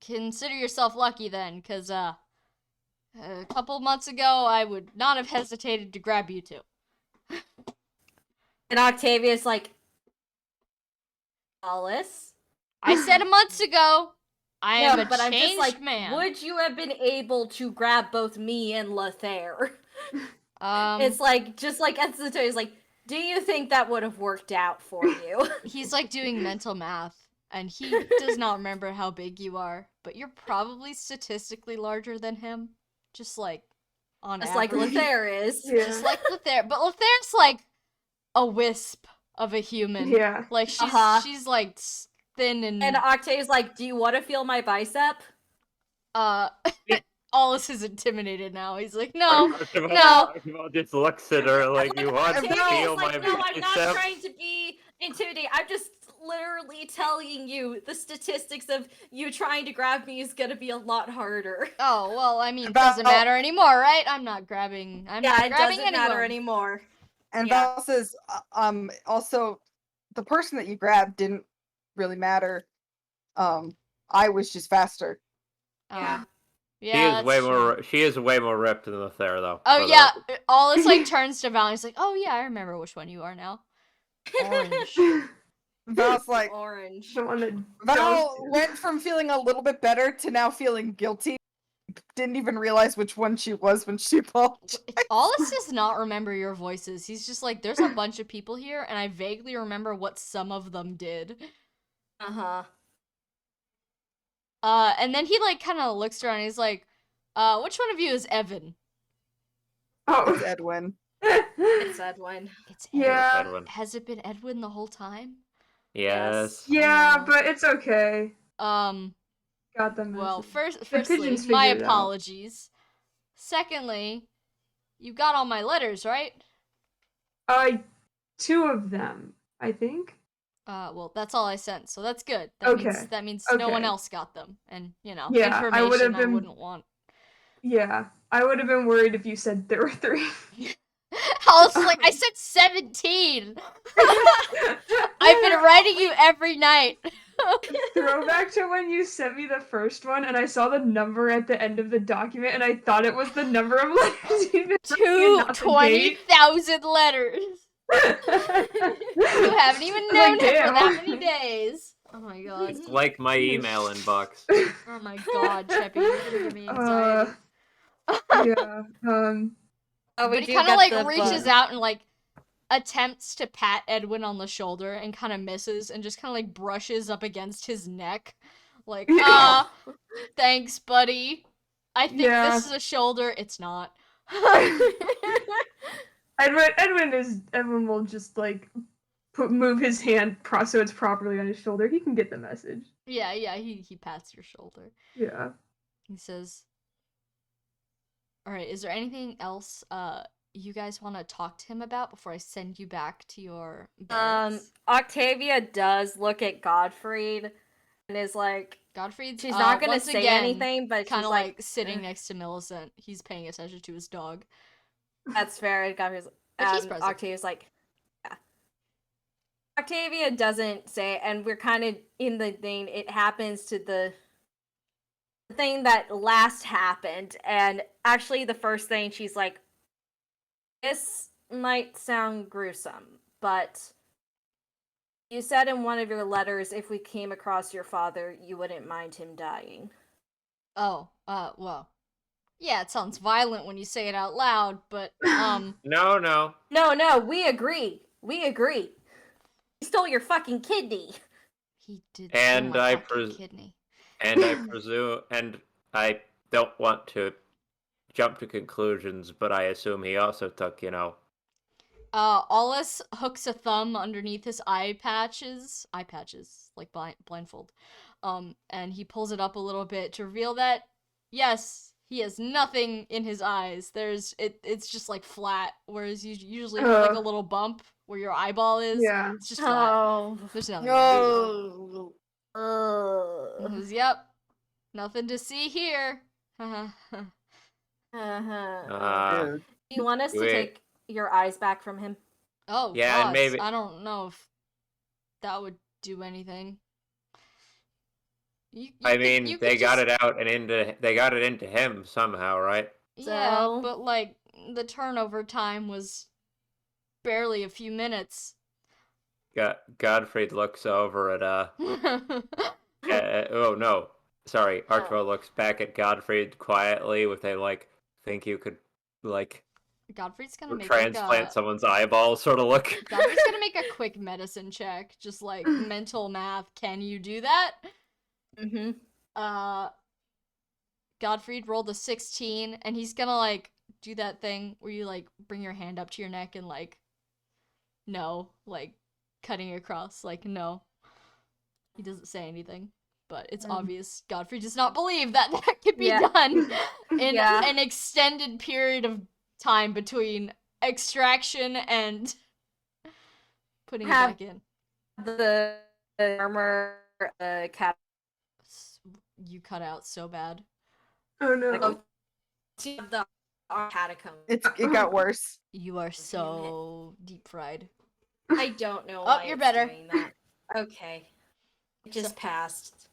B: consider yourself lucky then, because a couple months ago I would not have hesitated to grab you two.
C: And Octavia's like, Alice?
B: I said months ago, I am
C: No,
B: a
C: but I'm
B: changed
C: just like,
B: man.
C: would you have been able to grab both me and Lothair?
B: It's
C: like, just like Etsuto is like, do you think that would have worked out for you?
B: he's like doing mental math, and he does not remember how big you are, but you're probably statistically larger than him, just like on
C: Just like
B: average.
C: Lothair is.
A: Yeah.
B: Just like Lothair, but Lothair's like a wisp of a human.
A: Yeah.
B: Like she's
C: Uh-huh.
B: she's like thin and
C: And Octave's like, "Do you want to feel my bicep?"
B: Allus is intimidated now. He's like, no.
E: Archibald just looks at her like, you want to
C: Octavia's
E: feel my
C: like, "No, I'm not
E: bicep?"
C: trying to be intimidating. I'm just literally telling you the statistics of you trying to grab me is gonna be a lot harder."
B: Oh, well, I mean, it
D: About-
B: doesn't matter anymore, right? I'm not grabbing
C: Yeah,
B: not
C: it
B: grabbing
C: doesn't matter
B: anyone.
C: anymore.
D: And
C: Yeah.
D: Val says, also, the person that you grabbed didn't really matter. I was just faster.
C: Yeah.
B: Yeah, that's true.
E: She is way more ripped than the Thayer, though.
B: Oh
E: for the
B: yeah,
E: record.
B: Allus like turns to Val and he's like, oh yeah, I remember which one you are now. Orange.
D: Val's like,
C: Orange.
A: The one that
D: Val
A: don't-
D: went from feeling a little bit better to now feeling guilty. Didn't even realize which one she was when she apologized.
B: Allus does not remember your voices. He's just like, there's a bunch of people here, and I vaguely remember what some of them did.
C: Uh-huh.
B: And then he like kind of looks around and he's like, which one of you is Evan?
A: Oh.
D: It's Edwin.
C: It's Edwin.
B: It's Edwin.
A: Yeah.
E: Edwin.
B: Has it been Edwin the whole time?
E: Yes.
A: Yeah,
B: Oh.
A: but it's okay. Got them.
B: Well,
A: pigeons
B: firstly, my
A: figured it out.
B: apologies. Secondly, you got all my letters, right?
A: 2 of them, I think.
B: Well, that's all I sent, so that's good.
A: Okay.
B: That means no one
A: Okay.
B: else got them, and
A: Yeah,
B: information
A: I would've been-
B: wouldn't want.
A: Yeah, I would have been worried if you said there were 3.
B: I was like, I said 17. I've been writing you every night.
A: Throwback to when you sent me the first one and I saw the number at the end of the document and I thought it was the number of letters you've been writing and not the date.
B: 20,000 letters. You haven't even
A: I was
B: known
A: like,
B: it for
A: damn.
B: that many days. Oh my god.
E: It's like my email inbox.
B: Oh my god, Cheppy, you're gonna give me anxiety.
A: Yeah.
C: Oh,
B: But he kind of like reaches out and like attempts to pat Edwin on the shoulder and kind of misses and just kind of like brushes up against his neck. Like, thanks, buddy. I think
A: Yeah.
B: this is a shoulder. It's not.
A: Edwin will just like move his hand so it's properly on his shoulder. He can get the message.
B: Yeah, he pats your shoulder.
A: Yeah.
B: He says, alright, is there anything else you guys want to talk to him about before I send you back to your barracks?
C: Octavia does look at Godfried and is like,
B: Godfried's
C: she's not gonna
B: once
C: say
B: again,
C: anything, but
B: kind
C: she's
B: of
C: like,
B: sitting next to Millicent. He's paying attention to his dog.
C: that's fair. And Godfried's
B: But he's present.
C: Octavia's like, yeah. Octavia doesn't say, and we're kind of in the thing. It happens to the thing that last happened, and actually, the first thing she's like, this might sound gruesome, but you said in one of your letters, if we came across your father, you wouldn't mind him dying.
B: Oh, well. Yeah, it sounds violent when you say it out loud, but,
E: No.
C: No, we agree. We agree. He stole your fucking kidney.
B: he did
E: And
B: steal my
E: I
B: fucking kidney.
E: And I presume, and I don't want to jump to conclusions, but I assume he also took,
B: Allus hooks a thumb underneath his eye patches, like blindfold, and he pulls it up a little bit to reveal that, yes, he has nothing in his eyes. It's just like flat, whereas you usually have like a little bump where your eyeball is.
A: Yeah.
B: It's just flat.
C: Oh.
B: There's nothing.
D: No.
B: He goes, yep, nothing to see here.
C: Uh-huh.
E: Uh,
C: Do you want us to
E: wait.
C: take your eyes back from him?
B: Oh,
E: Yeah, and
B: gods,
E: maybe-
B: I don't know if that would do anything.
E: I mean,
B: you
E: they
B: could
E: got
B: just-
E: it out and they got it into him somehow, right?
B: Yeah,
C: So-
B: but like the turnover time was barely a few minutes.
E: Godfrey looks over at oh no, sorry. Archibald looks back at Godfrey quietly with a think you could
B: Godfrey's gonna make
E: transplant someone's eyeball sort of look.
B: Godfrey's gonna make a quick medicine check, just like mental math. Can you do that?
C: Mm-hmm.
B: Godfrey rolled a 16, and he's gonna do that thing where you bring your hand up to your neck and no, cutting across, no. He doesn't say anything, but it's
A: Mm.
B: obvious Godfrey does not believe that that can be
C: Yeah.
B: done in
C: Yeah.
B: an extended period of time between extraction and putting it
C: Have-
B: back in.
C: The armor, cap.
B: You cut out so bad.
A: Oh no.
C: Like, the catacomb.
D: It got worse.
B: You are so deep fried.
C: I don't know
B: Oh,
C: why
B: you're
C: it's
B: better.
C: doing that. Okay. It just
B: So-
C: passed.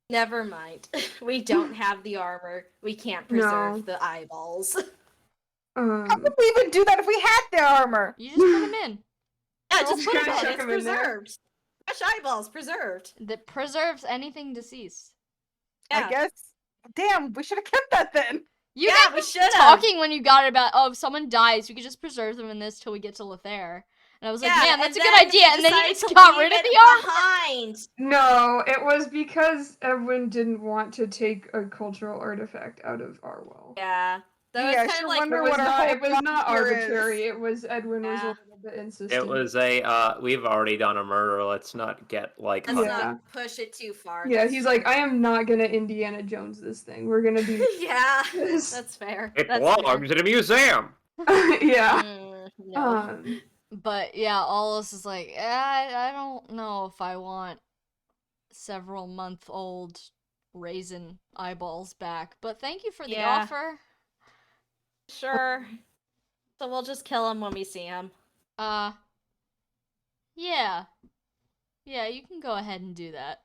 C: Never mind. We don't have the armor. We can't preserve
A: No.
C: the eyeballs.
D: How would we even do that if we had the armor?
B: You just put them in.
C: Yeah,
A: Well,
C: just put it
A: gotta
C: in.
A: chuck
C: It's
A: 'em in there.
C: preserved. Fresh eyeballs preserved.
B: That preserves anything deceased.
C: Yeah.
D: I guess. Damn, we should have kept that then.
B: You
C: Yeah,
B: guys
C: we
B: were
C: should've.
B: talking when you got it about, oh, if someone dies, we could just preserve them in this till we get to Lothair. And I was like,
C: Yeah,
B: man, that's a
C: and
B: good
C: then
B: idea.
C: we
B: And then you
C: decided
B: just
C: to
B: got
C: leave
B: rid of
C: it
B: the armor.
C: behind.
A: No, it was because Edwin didn't want to take a cultural artifact out of Arwell.
C: Yeah. That
D: Yeah,
C: was
D: I
C: kind
D: sure
C: of like
D: wonder
A: It
D: what
A: was
D: our
A: not.
D: whole
A: It was not
D: job here is.
A: arbitrary. It was Edwin was a
C: Yeah.
A: little bit insistent.
E: It was a we've already done a murder. Let's not get like.
C: let's
A: Yeah.
C: not push it too far.
A: Yeah,
C: That's
A: he's like,
C: true.
A: I am not gonna Indiana Jones this thing. We're gonna be.
C: Yeah,
A: this.
C: that's fair.
E: It
C: That's
E: belongs in a museum.
A: Yeah.
C: No.
B: But yeah, Allus is like, I don't know if I want several month-old raisin eyeballs back. But thank you for the
C: Yeah.
B: offer.
C: Sure. So we'll just kill him when we see him.
B: Yeah. Yeah, you can go ahead and do that.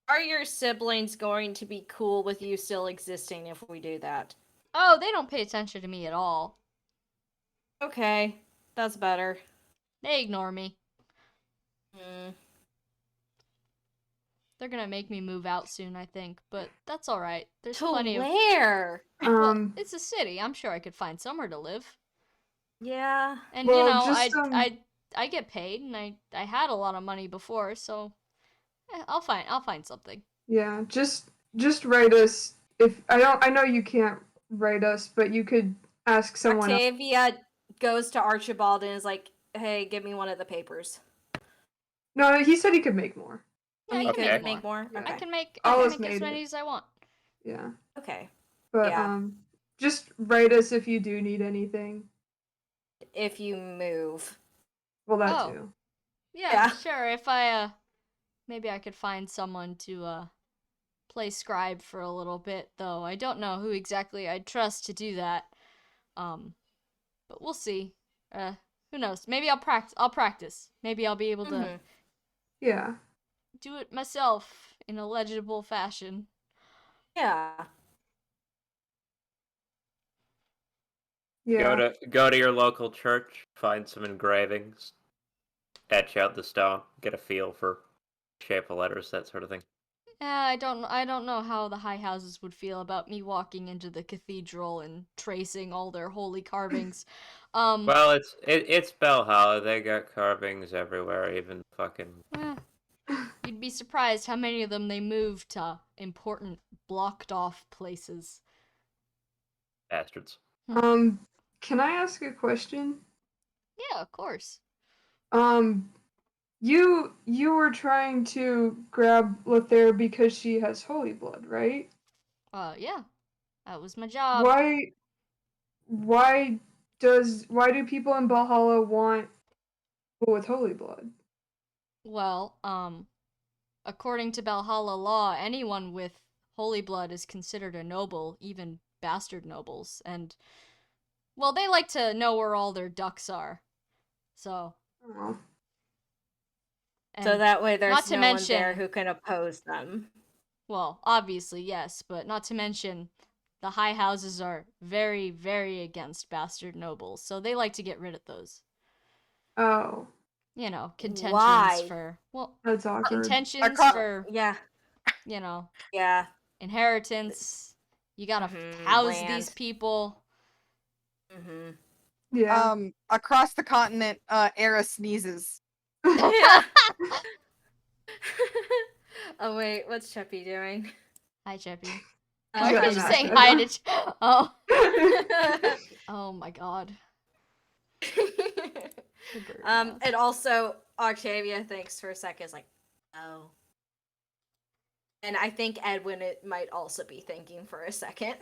C: Are your siblings going to be cool with you still existing if we do that?
B: Oh, they don't pay attention to me at all.
C: Okay, that's better.
B: They ignore me.
C: Mm.
B: They're gonna make me move out soon, I think, but that's alright. There's
C: To
B: plenty of.
C: where?
B: Well, it's a city. I'm sure I could find somewhere to live.
C: Yeah.
B: And
A: Well,
B: you know,
A: just,
B: I get paid, and I had a lot of money before, so I'll find something.
A: Yeah, just write us if I know you can't write us, but you could ask someone else.
C: Octavia goes to Archibald and is like, "Hey, give me one of the papers."
A: No, he said he could make more.
B: Yeah,
C: he
B: I
E: Okay.
B: can
C: could
B: make
C: make
B: more.
C: more.
A: Yeah.
C: Okay.
B: I can make
A: Alice
B: as
A: made
B: many
A: it.
B: as I want.
A: Yeah.
C: Okay.
A: But
C: Yeah.
A: just write us if you do need anything.
C: If you move.
A: Well, that
B: Oh.
A: too.
B: Yeah,
C: Yeah.
B: sure. If I maybe I could find someone to play scribe for a little bit, though I don't know who exactly I'd trust to do that. But we'll see. Who knows? Maybe I'll practice. Maybe I'll be able to
C: Mhm.
A: Yeah.
B: do it myself in a legible fashion.
C: Yeah.
A: Yeah.
E: Go to your local church, find some engravings, etch out the stone, get a feel for shape of letters, that sort of thing.
B: I don't know how the high houses would feel about me walking into the cathedral and tracing all their holy carvings.
E: Well, it's Belhalla. They got carvings everywhere, even fucking.
B: You'd be surprised how many of them they moved to important blocked off places.
E: Bastards.
A: Can I ask a question?
B: Yeah, of course.
A: You were trying to grab Lothair because she has holy blood, right?
B: Yeah. That was my job.
A: Why do people in Valhalla want people with holy blood?
B: Well, according to Valhalla law, anyone with holy blood is considered a noble, even bastard nobles, and well, they like to know where all their ducks are. So,
A: Oh.
C: So
B: and
C: that way
B: not
C: there's
B: to
C: no one there
B: mention-
C: who can oppose them.
B: well, obviously, yes, but not to mention the high houses are very, very against bastard nobles, so they like to get rid of those.
A: Oh,
B: You know, contentions
C: Why?
B: for, well,
A: that's awkward.
B: contentions
D: Acro-
B: for,
C: Yeah.
B: you know,
C: Yeah.
B: inheritance. You gotta
C: Mhm,
B: house
C: land.
B: these people.
C: Mm-hmm.
A: Yeah.
D: Across the continent, Era sneezes.
C: Yeah. Oh wait, what's Cheppy doing?
B: Hi, Cheppy.
C: Oh,
B: Why
A: Yeah,
B: are you
A: not
B: saying
A: good.
B: hi to Oh. Oh my god. The bird mouth.
C: and also Octavia thinks for a second, is like, oh. And I think Edwin it might also be thinking for a second.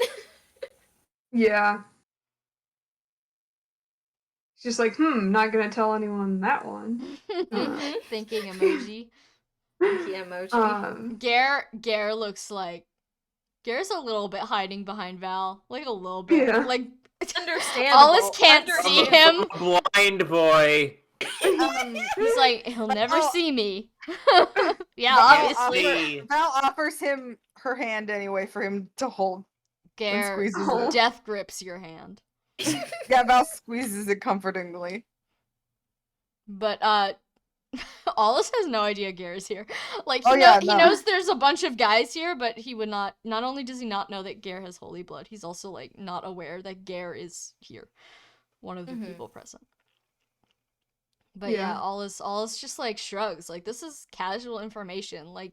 A: Yeah. She's just like, not gonna tell anyone that one.
B: Thinking emoji.
C: Thinking emoji.
B: Gare looks like Gare's a little bit hiding behind Val, like a little bit.
A: Yeah.
B: Like
C: Understandable.
B: Alice can't see him.
E: Blind boy.
B: He's like, he'll never
D: Val-
B: see me. Yeah,
D: Val
B: obviously.
D: offer- Val offers him her hand anyway for him to hold.
B: Gare
D: squeezes
A: it.
B: death grips your hand.
D: Yeah, Val squeezes it comfortingly.
B: But Alice has no idea Gare's here. Like
D: Oh,
B: he
D: yeah,
B: he
D: no.
B: knows there's a bunch of guys here, but he would not only does he not know that Gare has holy blood, he's also like not aware that Gare is here. One of the people present. But yeah, Alice just like shrugs, like this is casual information. Like,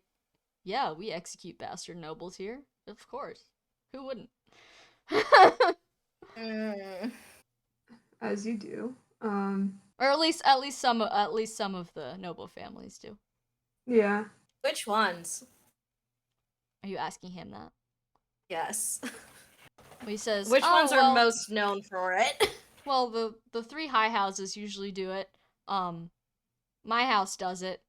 B: yeah, we execute bastard nobles here. Of course. Who wouldn't?
A: As you do.
B: Or at least some of the noble families do.
A: Yeah.
C: Which ones?
B: Are you asking him that?
C: Yes.
B: He says,
C: Which
B: "Oh,
C: ones
B: well,
C: are most known for it?
B: Well, the three high houses usually do it. My house does it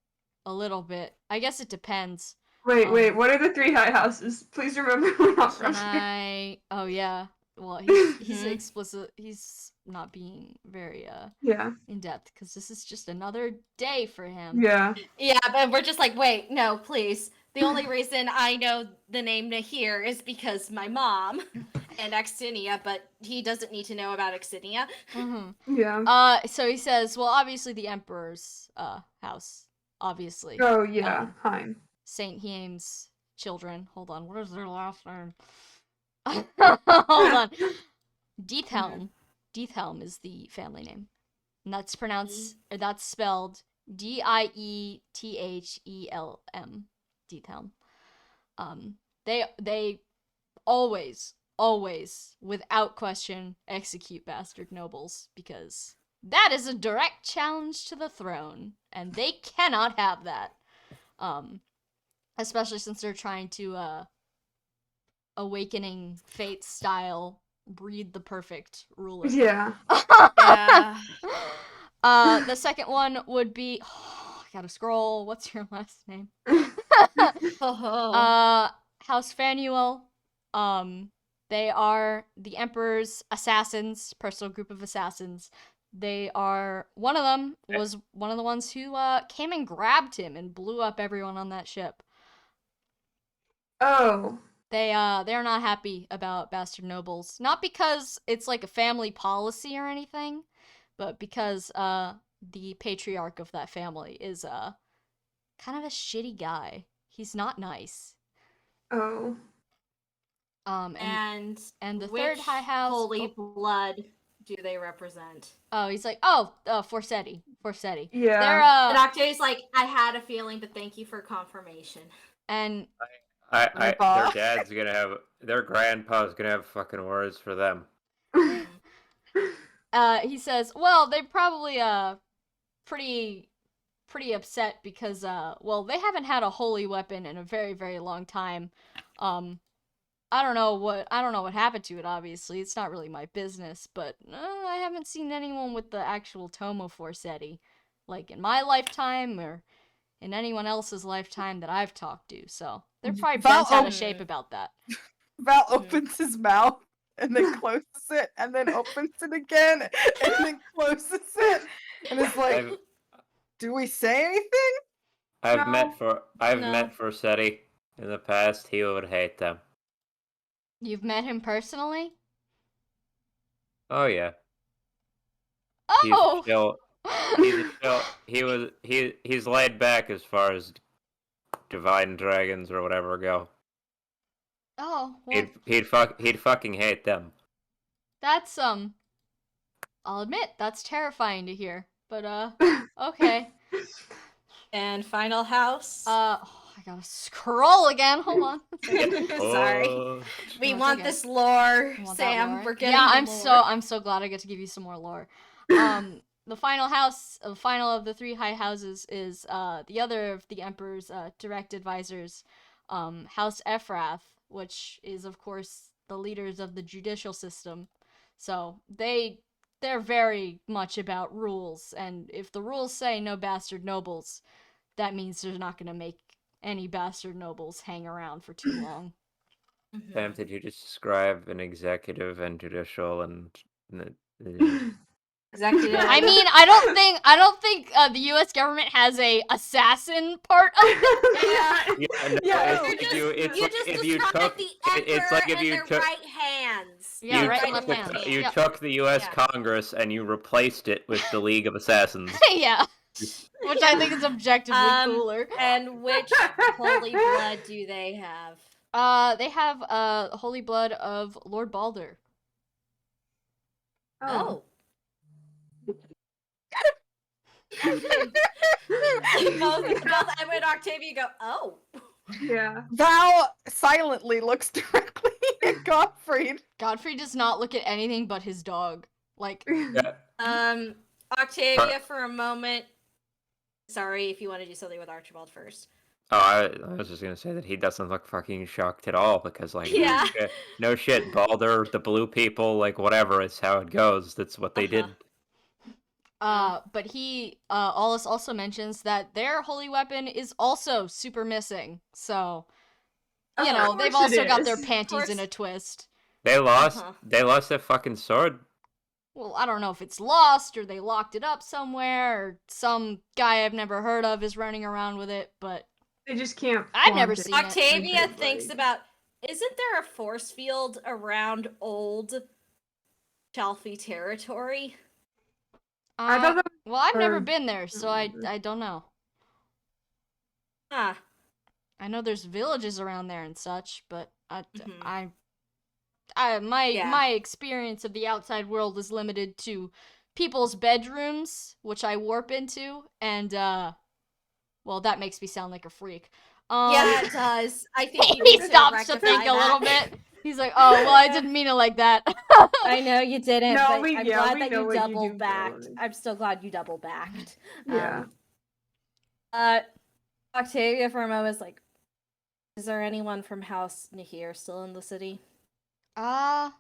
B: a little bit. I guess it depends.
A: Wait, what are the 3 high houses? Please remember we're not
B: Can
A: from
B: I? Oh yeah. Well, he's explicit. He's not being very
A: Yeah.
B: in depth because this is just another day for him.
A: Yeah.
C: Yeah, but we're just like, wait, no, please. The only reason I know the name Nahir is because my mom and Extinia, but he doesn't need to know about Extinia.
A: Yeah.
B: So he says, well, obviously the Emperor's house, obviously.
A: Oh yeah. Heim.
B: Saint Hiem's children. Hold on, what is their last name? Hold on. Deathelm. Deathelm is the family name. And that's spelled Diethelm. Deathelm. They always, without question, execute bastard nobles because that is a direct challenge to the throne, and they cannot have that. Especially since they're trying to Awakening Fate style breed the perfect ruler.
A: Yeah.
C: Yeah.
B: The second one would be I gotta scroll. What's your last name? House Fanuel. They are the Emperor's assassins, personal group of assassins. They are one of them was one of the ones who came and grabbed him and blew up everyone on that ship.
A: Oh.
B: They're not happy about bastard nobles. Not because it's like a family policy or anything, but because the patriarch of that family is kind of a shitty guy. He's not nice.
A: Oh.
C: And
B: the
C: which
B: third high house
C: holy blood do they represent?
B: Oh, he's like, Forsetti.
A: Yeah.
B: They're
C: And Octavia's like, I had a feeling, but thank you for confirmation.
B: and
E: their grandpa's gonna have fucking words for them.
B: he says, well, they probably pretty upset because they haven't had a holy weapon in a very, very long time. I don't know what happened to it, obviously. It's not really my business, but I haven't seen anyone with the actual Tomo Forsetti, like in my lifetime or in anyone else's lifetime that I've talked to, so they're probably bent out of shape about that.
D: Val opens his mouth and then closes it and then opens it again and then closes it and is like, do we say anything?
E: I've
C: No.
E: met Forsetti in the past. He would hate them.
B: You've met him personally?
E: Oh yeah.
B: Oh!
E: He's laid back as far as divine dragons or whatever go.
B: Oh, well,
E: He'd fucking hate them.
B: that's I'll admit that's terrifying to hear. But okay.
C: And final house.
B: I gotta scroll again. Hold on.
C: Sorry. We want
B: okay.
C: this lore,
B: You want that
C: Sam.
B: lore?
C: We're getting
B: Yeah,
C: the
B: I'm
C: lore.
B: so glad I get to give you some more lore. the final house, final of the three high houses is the other of the Emperor's direct advisors, House Ephrath, which is of course the leaders of the judicial system. So they're very much about rules, and if the rules say no bastard nobles, that means they're not going to make any bastard nobles hang around for too long.
E: Sam, did you just describe an executive and judicial and
C: Executive.
B: I mean, I don't think the U.S. government has a assassin part of it.
A: Yeah.
E: It's
C: You
E: like
C: just
E: if you
C: described
E: took
C: the
E: it's like if
C: emperor
E: you
C: and their
E: took
C: right hands.
B: Yeah,
E: you
B: right
E: took
B: and left
E: the,
B: hands.
E: you
B: Yeah.
E: took the U.S.
C: Yeah.
E: Congress and you replaced it with the League of Assassins.
B: Yeah, which I think is objectively cooler.
C: And which holy blood do they have?
B: They have holy blood of Lord Balder.
C: Oh. both Emma and Octavia go, oh.
A: Yeah.
D: Val silently looks directly at Gottfried.
B: Godfrey does not look at anything but his dog. Like,
E: Yeah.
C: Octavia for a moment. Sorry if you want to do something with Archibald first.
E: Oh, I was just gonna say that he doesn't look fucking shocked at all because, like,
C: Yeah.
E: no shit, Balder, the blue people, like, whatever, it's how it goes. That's what they did.
B: but he, Allus also mentions that their holy weapon is also super missing. So, you
A: Of
B: know,
A: course
B: they've
A: it
B: also got their
A: is.
B: panties in a twist.
E: They lost their fucking sword.
B: Well, I don't know if it's lost or they locked it up somewhere or some guy I've never heard of is running around with it, but
A: They just can't.
B: I've never
A: flaunt it.
B: seen it.
C: Octavia
A: Like,
C: thinks about, isn't there a force field around old Chalfie territory?
A: I thought that
B: well, I've never
A: or-
B: been there, so I don't know.
C: Huh.
B: I know there's villages around there and such, but
C: Mhm.
B: my
C: Yeah.
B: experience of the outside world is limited to people's bedrooms, which I warp into, and well, that makes me sound like a freak.
C: Yeah, it does. I think you
B: He
C: need
B: stops to
C: rectify
B: think a
C: that.
B: little bit. He's like, "Oh, well, I didn't mean it like that."
C: I know you didn't,
A: No,
C: but
A: we-
C: I'm
A: yeah,
C: glad
A: we
C: that
A: know
C: you
A: what you do,
C: double backed.
A: Dylan.
C: I'm still glad you double backed.
A: Yeah.
C: Octavia for a moment is like, is there anyone from House Nahir still in the city?
B: Let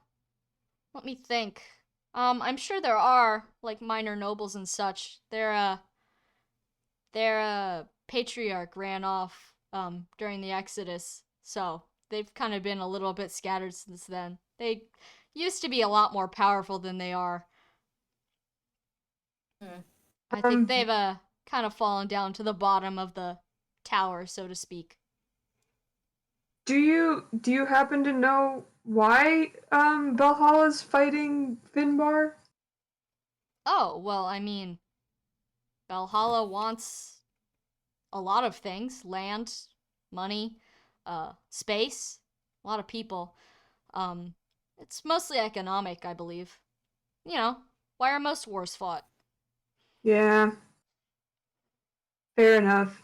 B: me think. I'm sure there are, like, minor nobles and such. Their patriarch ran off, during the Exodus, so they've kind of been a little bit scattered since then. They used to be a lot more powerful than they are. I think they've, kind of fallen down to the bottom of the tower, so to speak.
A: Do you happen to know why Valhalla's fighting Finbar?
B: Oh, well, I mean, Valhalla wants a lot of things: land, money, space, a lot of people. It's mostly economic, I believe. You know, why are most wars fought?
A: Yeah. Fair enough.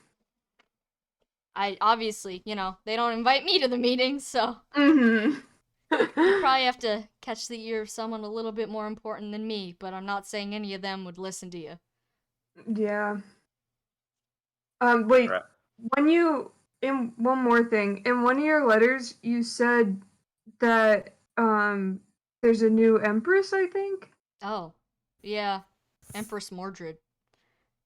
B: I obviously, you know, they don't invite me to the meetings, so
A: Mm-hmm.
B: you probably have to catch the ear of someone a little bit more important than me, but I'm not saying any of them would listen to you.
A: Yeah. Wait.
E: Right.
A: In one more thing, in one of your letters, you said that there's a new empress, I think.
B: Oh, yeah, Empress Mordred.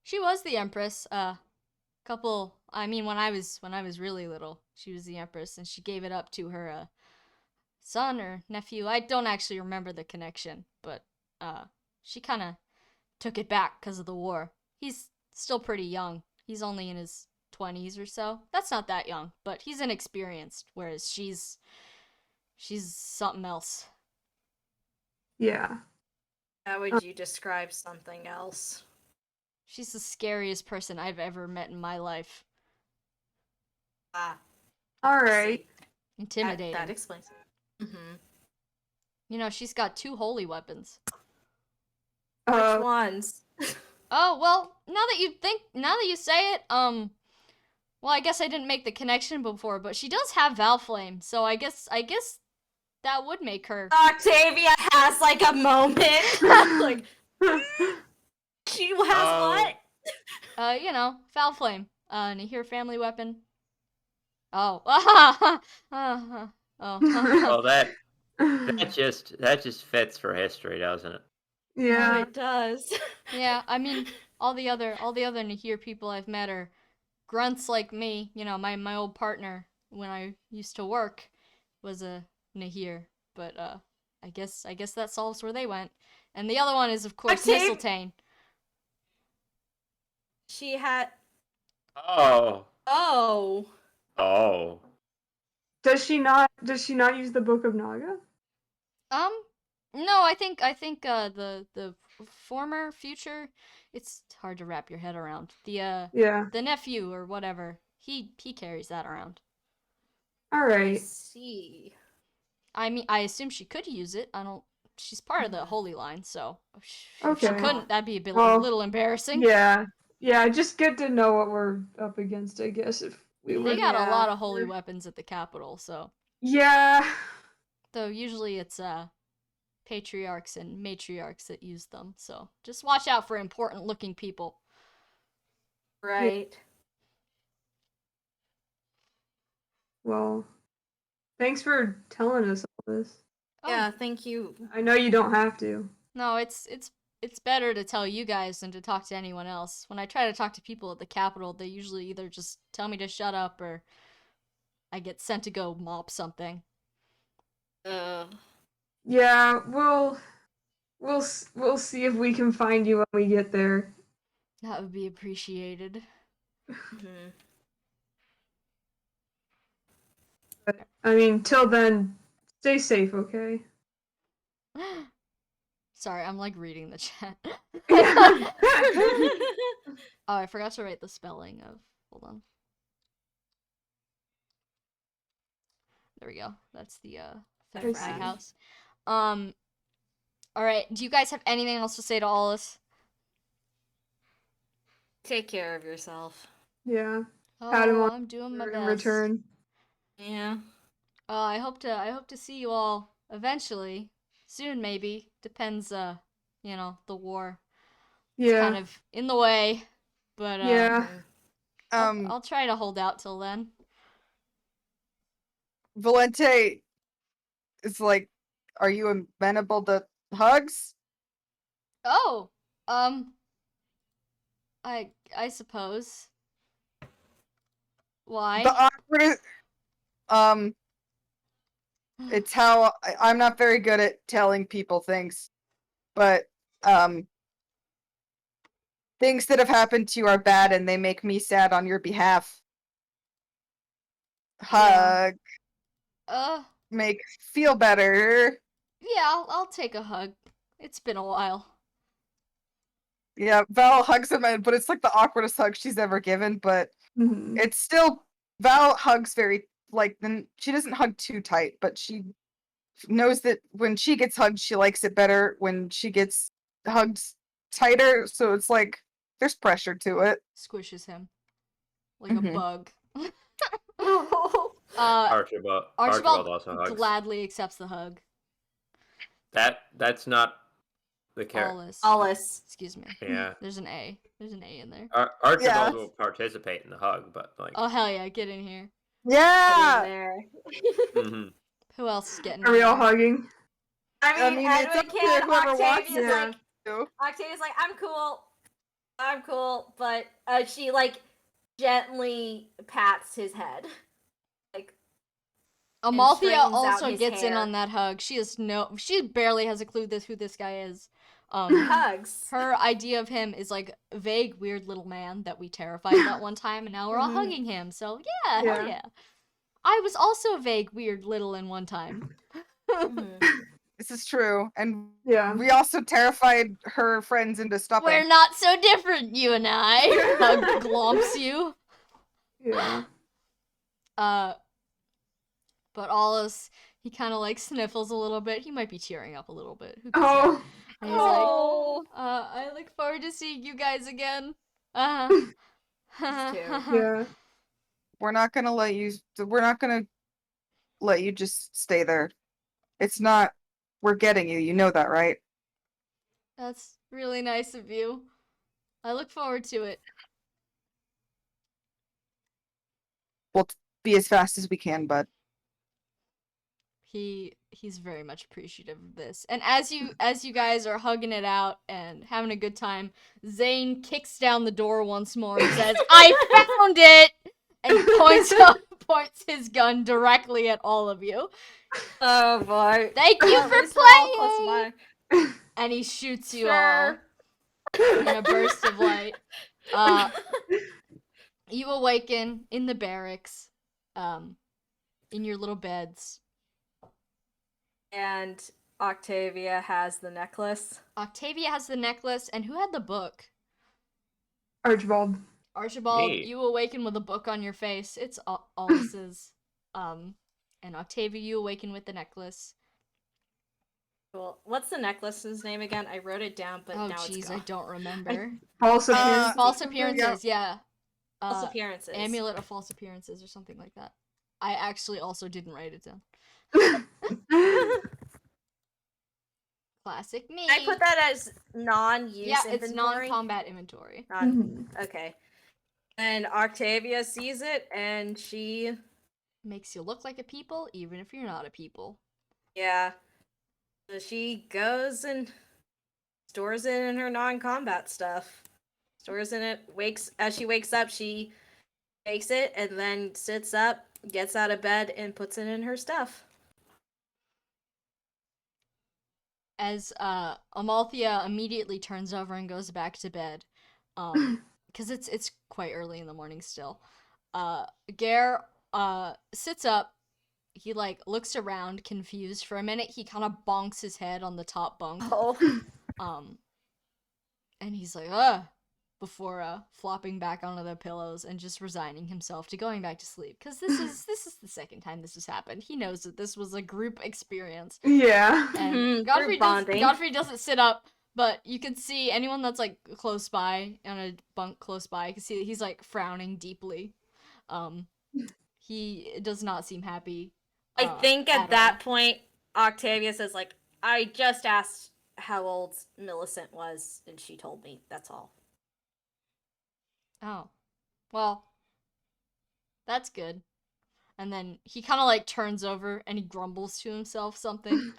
B: She was the empress. I mean, when I was really little, she was the empress, and she gave it up to her son or nephew. I don't actually remember the connection, but she kind of took it back because of the war. He's still pretty young. He's only in his 20s or so. That's not that young, but he's inexperienced, whereas she's something else.
A: Yeah.
C: How would you describe something else?
B: She's the scariest person I've ever met in my life.
C: Ah,
A: All right.
B: Intimidating.
C: that explains it. Mm-hmm.
B: You know, she's got 2 holy weapons.
C: Which ones?
B: Oh, well, now that you say it, well, I guess I didn't make the connection before, but she does have Valflame, so I guess that would make her.
C: Octavia has like a moment. Like, She has what?
B: Foul flame. Nahir family weapon. Oh. Oh.
E: Well, that just fits for history, doesn't it?
C: Oh,
A: yeah.
C: it does.
B: Yeah, I mean, all the other Nahir people I've met are grunts like me. My old partner when I used to work was a Nahir, but I guess that solves where they went. And the other one is of course
C: Octave-
B: Mistletoe.
C: She had.
E: Oh.
C: Oh.
E: Oh.
A: Does she not use the Book of Naga?
B: No, I think the former future, it's hard to wrap your head around.
A: Yeah.
B: The nephew or whatever, he carries that around.
A: All
C: I
A: right.
C: see.
B: I mean, I assume she could use it. I don't. She's part of the Holy Line, so if she
A: Okay.
B: couldn't, that'd be a
A: Well,
B: little embarrassing.
A: Yeah. Yeah, just good to know what we're up against, I guess, if we were.
B: They got a
C: Yeah.
B: lot of holy weapons at the Capitol, so
A: Yeah.
B: though usually it's patriarchs and matriarchs that use them. So just watch out for important looking people.
C: Right.
A: Well, thanks for telling us all this.
B: Oh,
C: Yeah, thank you.
A: I know you don't have to.
B: No, it's better to tell you guys than to talk to anyone else. When I try to talk to people at the Capitol, they usually either just tell me to shut up or I get sent to go mop something.
A: Yeah, we'll see if we can find you when we get there.
B: That would be appreciated.
C: Mhm.
A: But I mean, till then, stay safe, okay?
B: Sorry, I'm like reading the chat.
A: Yeah.
B: Oh, I forgot to write the spelling of. Hold on. There we go. That's the third
A: I
B: high
A: see.
B: house. All right. Do you guys have anything else to say to Ollis?
C: Take care of yourself.
A: Yeah. Pat him
B: Oh,
A: on
B: I'm doing my
A: in
B: best.
A: return.
C: Yeah.
B: I hope to see you all eventually, soon maybe. Depends. The war. It's kind
A: Yeah.
B: of in the way, but
A: Yeah.
B: I'll try to hold out till then.
D: Valente is like, are you amenable to hugs?
B: Oh, I suppose. Why?
D: The awkward, it's how I'm not very good at telling people things, but things that have happened to you are bad and they make me sad on your behalf. Hug, make feel better.
B: Yeah, I'll take a hug. It's been a while.
D: Yeah, Val hugs him, but it's like the awkwardest hug she's ever given. But
A: Mhm.
D: it's still Val hugs very then she doesn't hug too tight, but she knows that when she gets hugged, she likes it better when she gets hugged tighter. So it's like there's pressure to it.
B: Squishes him like a
D: Mhm.
B: bug.
E: Archibald also hugs.
B: gladly accepts the hug.
E: That's not the character.
C: Alice.
B: Excuse me.
E: Yeah.
B: There's an A. There's an A in there.
E: Archibald
D: Yes.
E: will participate in the hug, but like.
B: Oh hell yeah, get in here.
D: Yeah.
C: There.
E: Mm-hmm.
B: Who else is getting
A: Are
B: in
A: we all
B: here?
A: hugging?
C: I mean,
D: it's
C: Edwin
D: up to
C: can.
D: whoever wants
C: Octavia's
A: to.
C: like, Octavia's like, I'm cool, but she like gently pats his head, like.
B: Amalthea
C: straightens out
B: also
C: his
B: gets in
C: hair.
B: on that hug. She barely has a clue who this guy is.
C: Hugs.
B: Her idea of him is like a vague, weird little man that we terrified that one time, and now we're all
A: Mhm.
B: hugging him. So hell
A: Yeah.
B: yeah. I was also vague, weird, little in one time.
D: This is true, and
A: Yeah.
D: we also terrified her friends into stopping.
B: We're not so different, you and I. Hug glomps you.
A: Yeah.
B: But Ollis, he kind of like sniffles a little bit. He might be tearing up a little bit. Who can say?
A: Oh.
B: And he's like, I look forward to seeing you guys again.
A: Yeah.
D: We're not gonna let you. We're not gonna let you just stay there. It's not. We're getting you. You know that, right?
B: That's really nice of you. I look forward to it.
D: We'll be as fast as we can, bud.
B: He's very much appreciative of this. And as you guys are hugging it out and having a good time, Zane kicks down the door once more and says, "I found it!" and points his gun directly at all of you.
C: Oh boy.
B: Thank you
C: At
B: for
C: least we're all close
B: playing.
C: by.
B: And he shoots you all
C: Sure.
B: in a burst of light. You awaken in the barracks, in your little beds.
C: And Octavia has the necklace.
B: Octavia has the necklace, and who had the book?
A: Archibald.
B: Archibald,
E: Me.
B: you awaken with a book on your face. It's Alnis's. And Octavia, you awaken with the necklace.
C: Cool. What's the necklace's name again? I wrote it down, but
B: Oh,
C: now it's
B: jeez,
C: gone.
B: I don't remember.
A: False appearance.
B: False appearances, yeah.
C: False appearances.
B: Amulet of false appearances or something like that. I actually also didn't write it down. Classic me.
C: I put that as non-use
B: Yeah,
C: inventory.
B: it's non-combat inventory.
C: Okay. And Octavia sees it, and she...
B: Makes you look like a people, even if you're not a people.
C: Yeah. So she goes and stores it in her non-combat stuff. Stores in it, as she wakes up, she takes it, and then sits up, gets out of bed, and puts it in her stuff.
B: As Amalthea immediately turns over and goes back to bed, because it's quite early in the morning still. Gare sits up. He like looks around, confused for a minute. He kind of bonks his head on the top bunk.
C: Oh.
B: And he's like, before flopping back onto the pillows and just resigning himself to going back to sleep. Because this is the second time this has happened. He knows that this was a group experience.
A: Yeah.
B: And
C: Group bonding.
B: Godfrey doesn't sit up, but you can see anyone that's like close by, on a bunk close by, you can see that he's like frowning deeply. He does not seem happy.
C: I think at that
B: all.
C: point, Octavia says, like, I just asked how old Millicent was, and she told me. That's all.
B: Oh. Well, that's good. And then he kind of like turns over and he grumbles to himself something.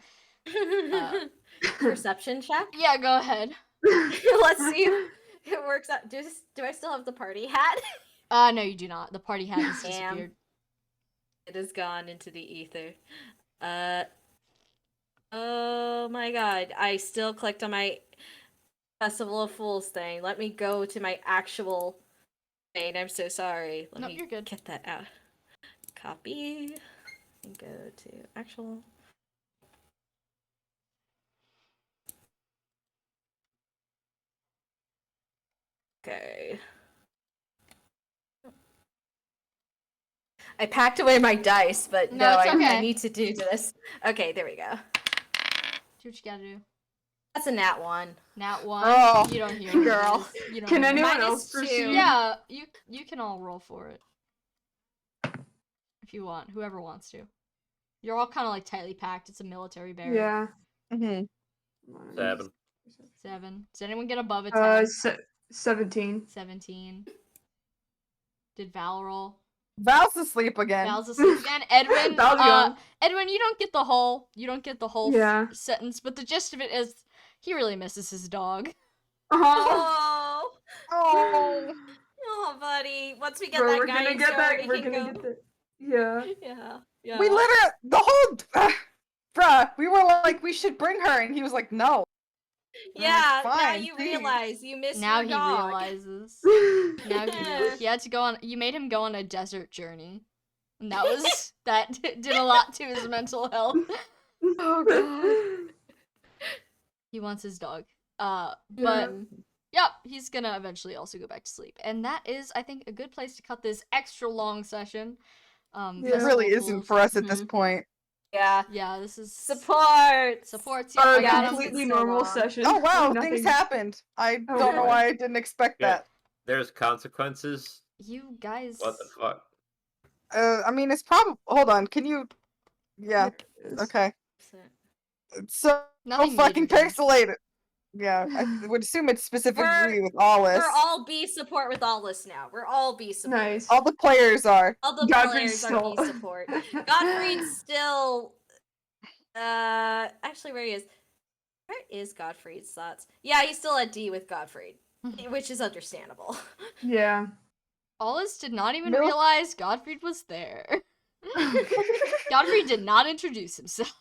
C: Perception check?
B: Yeah, go ahead.
C: Let's see if it works out. Do I still have the party hat?
B: No, you do not. The party hat has disappeared.
C: It has gone into the ether. Oh my god. I still clicked on my Festival of Fools thing. Let me go to my actual thing. I'm so sorry. Let
B: Nope,
C: me
B: you're good.
C: get that out. Copy. And go to actual. Okay. I packed away my dice, but
B: No,
C: no,
B: it's
C: I
B: okay.
C: need to do this. Okay, there we go.
B: Do what you gotta do.
C: That's a nat 1.
B: Nat 1.
D: Oh,
B: You don't hear what it
C: girl.
B: is. You don't
A: Can
B: hear it.
A: anyone
C: Minus
A: else
C: 2.
A: proceed?
B: Yeah, you can all roll for it. If you want. Whoever wants to. You're all kind of like tightly packed. It's a military barrack.
A: Yeah.
D: Mm-hmm.
E: 7.
B: 7. Does anyone get above a 10?
A: 17.
B: 17. Did Val roll?
D: Val's asleep again.
B: Val's asleep again. Edwin,
A: Val's gone.
B: Edwin, you don't get the whole
A: Yeah.
B: sentence, but the gist of it is he really misses his dog.
A: Oh.
C: Oh,
D: Oh.
C: oh, buddy. Once we get
A: Bro,
C: that
A: we're
C: guy
A: gonna
C: in
A: get
C: store,
A: that.
C: we
A: We're
C: can
A: gonna
C: go.
A: get that. Yeah.
C: Yeah, yeah.
D: We literally the whole bruh, we were like, we should bring her, and he was like, no.
C: Yeah, now
D: Fine,
C: you
D: please.
C: realize you miss
B: Now
C: your
B: he
C: dog.
B: realizes. Now he had to go on. You made him go on a desert journey, and that did a lot to his mental health.
D: Oh god.
B: He wants his dog.
A: Yeah.
B: But yep, he's gonna eventually also go back to sleep, and that is, I think, a good place to cut this extra long session.
A: Yeah.
D: It
B: Festival
D: really
B: of
D: isn't
B: Fools.
D: for us at this
B: Mhm.
D: point.
C: Yeah.
B: Yeah, this is
C: Support.
B: supports.
A: Our
B: I got 'em.
A: completely
C: so
A: normal
C: long.
A: session.
D: Oh wow,
A: Nothing.
D: things happened. I
A: Oh,
D: don't know
A: God.
D: why I didn't expect
E: Yeah.
D: that.
E: There's consequences.
B: You guys.
E: What the fuck?
D: I mean, it's probably. Hold on, can you? Yeah. Okay. It's so
B: Nothing
D: fucking
B: major changed.
D: pixelated. Yeah, I would assume it's specifically
C: We're-
D: with Alice.
C: We're all B support with Alice now. We're all B support.
A: Nice.
D: All the players are.
C: All the
A: Godfrey's
C: players are B
A: still-
C: support. Godfrey's still. Actually, where he is? Where is Godfrey's thoughts? Yeah, he's still at D with Godfrey, which is understandable.
A: Yeah.
B: Alice did not even
D: Mil-
B: realize Godfrey was there. Godfrey did not introduce himself.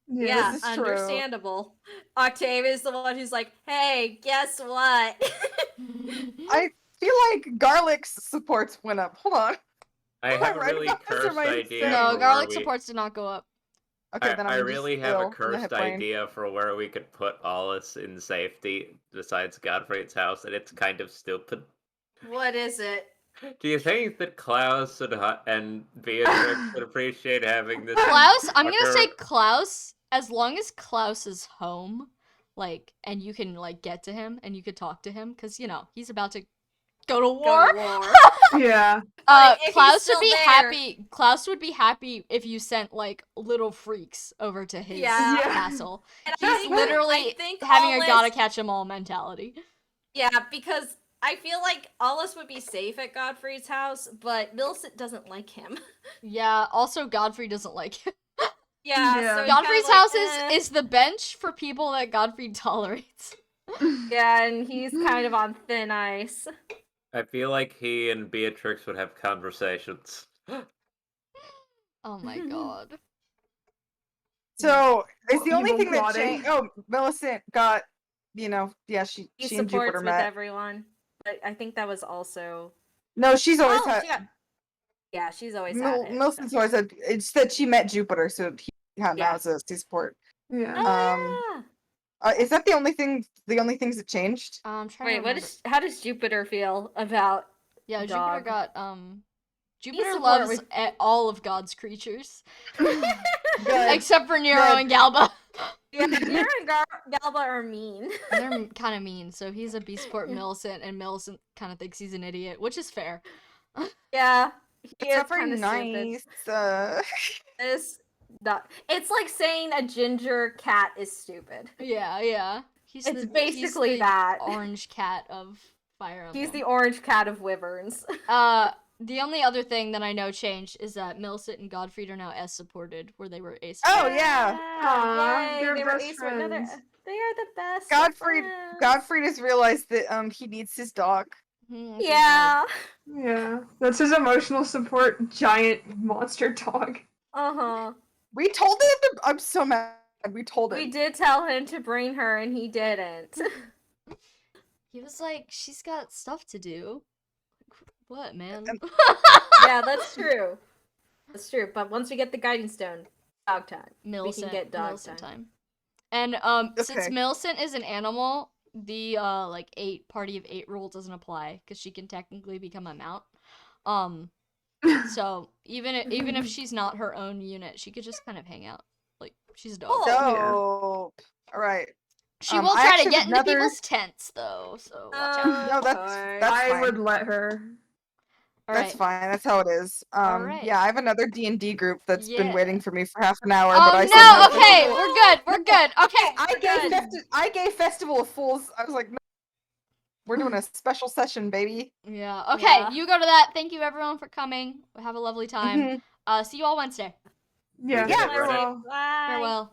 C: Yeah,
D: This is true.
C: understandable. Octavia's the one who's like, "Hey, guess what?"
D: I feel like Garlic's supports went up. Hold on.
E: I
D: Am I
E: have a
D: right
E: really
D: about this, or
E: cursed
D: am I
E: idea.
D: insane?
B: No,
E: for
B: garlic
E: where we-
B: supports did not go up.
D: Okay, then
E: I
D: I'm
E: really
D: just
E: have a
D: ill in the
E: cursed
D: hip brain.
E: idea for where we could put Alice in safety besides Godfrey's house, and it's kind of stupid.
C: What is it?
E: Do you think that Klaus and Beatrix would appreciate having this?
B: Klaus, I'm gonna say
E: fucker-
B: Klaus, as long as Klaus is home, like, and you can, like, get to him and you could talk to him, because, you know, he's about to go to war.
C: Go to war.
A: Yeah.
C: But if he's
B: Klaus would
C: still
B: be
C: there-
B: happy. Klaus would be happy if you sent, like, little freaks over to his
C: Yeah.
B: castle.
C: And I
B: He's
C: think-
B: literally
C: I think
B: having a
C: Alice-
B: gotta catch 'em all mentality.
C: Yeah, because I feel like Alice would be safe at Godfrey's house, but Millicent doesn't like him.
B: Yeah, also Godfrey doesn't like him.
C: Yeah,
A: Yeah.
C: so he's
B: Godfrey's
C: kinda like,
B: house
C: "Eh."
B: is the bench for people that Godfrey tolerates.
C: Yeah, and he's kind of on thin ice.
E: I feel like he and Beatrix would have conversations.
B: Oh my god.
D: So is the only
A: Evil
D: thing that
A: plotting.
D: changed? Oh, Millicent got, yeah, she
C: He
D: and Jupiter
C: supports with
D: met.
C: everyone. But I think that was also.
D: No, she's always
C: Oh,
D: had.
C: she got... Yeah, she's always had it.
D: Millicent's always had. It's that she met Jupiter, so he had
C: Yeah.
D: now as a support.
A: Yeah.
C: Oh,
D: Is that the only thing? The only things that changed?
B: I'm trying
C: Wait,
B: to remember.
C: how does Jupiter feel about?
B: Yeah, Jupiter
C: dog?
B: got Jupiter
C: support
B: loves
C: with-
B: all of God's creatures
D: Good.
B: except for Nero
D: Good.
B: and Galba.
C: Yeah, Nero and Galba are mean.
B: They're kind of mean, so he's a B support Millicent, and Millicent kind of thinks he's an idiot, which is fair.
C: Yeah, he
D: It's
C: is
D: not very
C: kind of
D: nice.
C: It's like saying a ginger cat is stupid.
B: Yeah. He's
C: It's
B: the,
C: basically
B: he's the
C: that.
B: orange cat of Fire Emblem.
C: He's the orange cat of wyverns.
B: The only other thing that I know changed is that Millicent and Godfrey are now S supported, where they were A
D: Oh,
B: supported.
D: yeah.
A: Aw,
C: Yay,
A: they're
C: they were
A: best
C: ace for another.
A: friends.
C: They are the best. of
D: Godfrey
C: friends.
D: has realized that he needs his dog.
B: Okay,
C: Yeah.
A: Yeah. That's his emotional support giant monster dog.
C: Uh-huh.
D: We told him. I'm so mad. We told him.
C: We did tell him to bring her and he didn't.
B: good. He was like, she's got stuff to do. What, man?
C: Yeah, that's true. That's true. But once we get the guiding stone, dog time.
B: Millicent,
C: get dog
B: Millicent
C: time.
B: time. And since
D: Okay.
B: Millicent is an animal, the like 8 party of 8 rule doesn't apply because she can technically become a mount. So even if she's not her own unit, she could just kind of hang out. Like she's a dog.
C: Oh.
D: Dope. All right.
B: She
D: I
B: will try to
D: actually
B: get
D: have
B: into
D: another-
B: people's tents though, so watch out.
D: No, that's
A: I
D: fine.
A: would let her.
B: All
D: That's
B: right.
D: fine. That's how it is.
B: Alright.
D: Yeah, I have another D&D group that's been
B: Yeah.
D: waiting for me for half an hour.
B: Oh
D: but I
B: no!
D: said
B: Okay,
D: no.
B: we're good. We're good. Okay.
D: I gave Festival of Fools. I was like, no, we're doing a special session, baby.
B: Yeah. Okay.
C: Yeah.
B: You go to that. Thank you everyone for coming. Have a lovely time.
D: Mhm.
B: See you all Wednesday.
A: Yeah.
E: Yeah.
A: farewell.
C: Bye.
B: Farewell.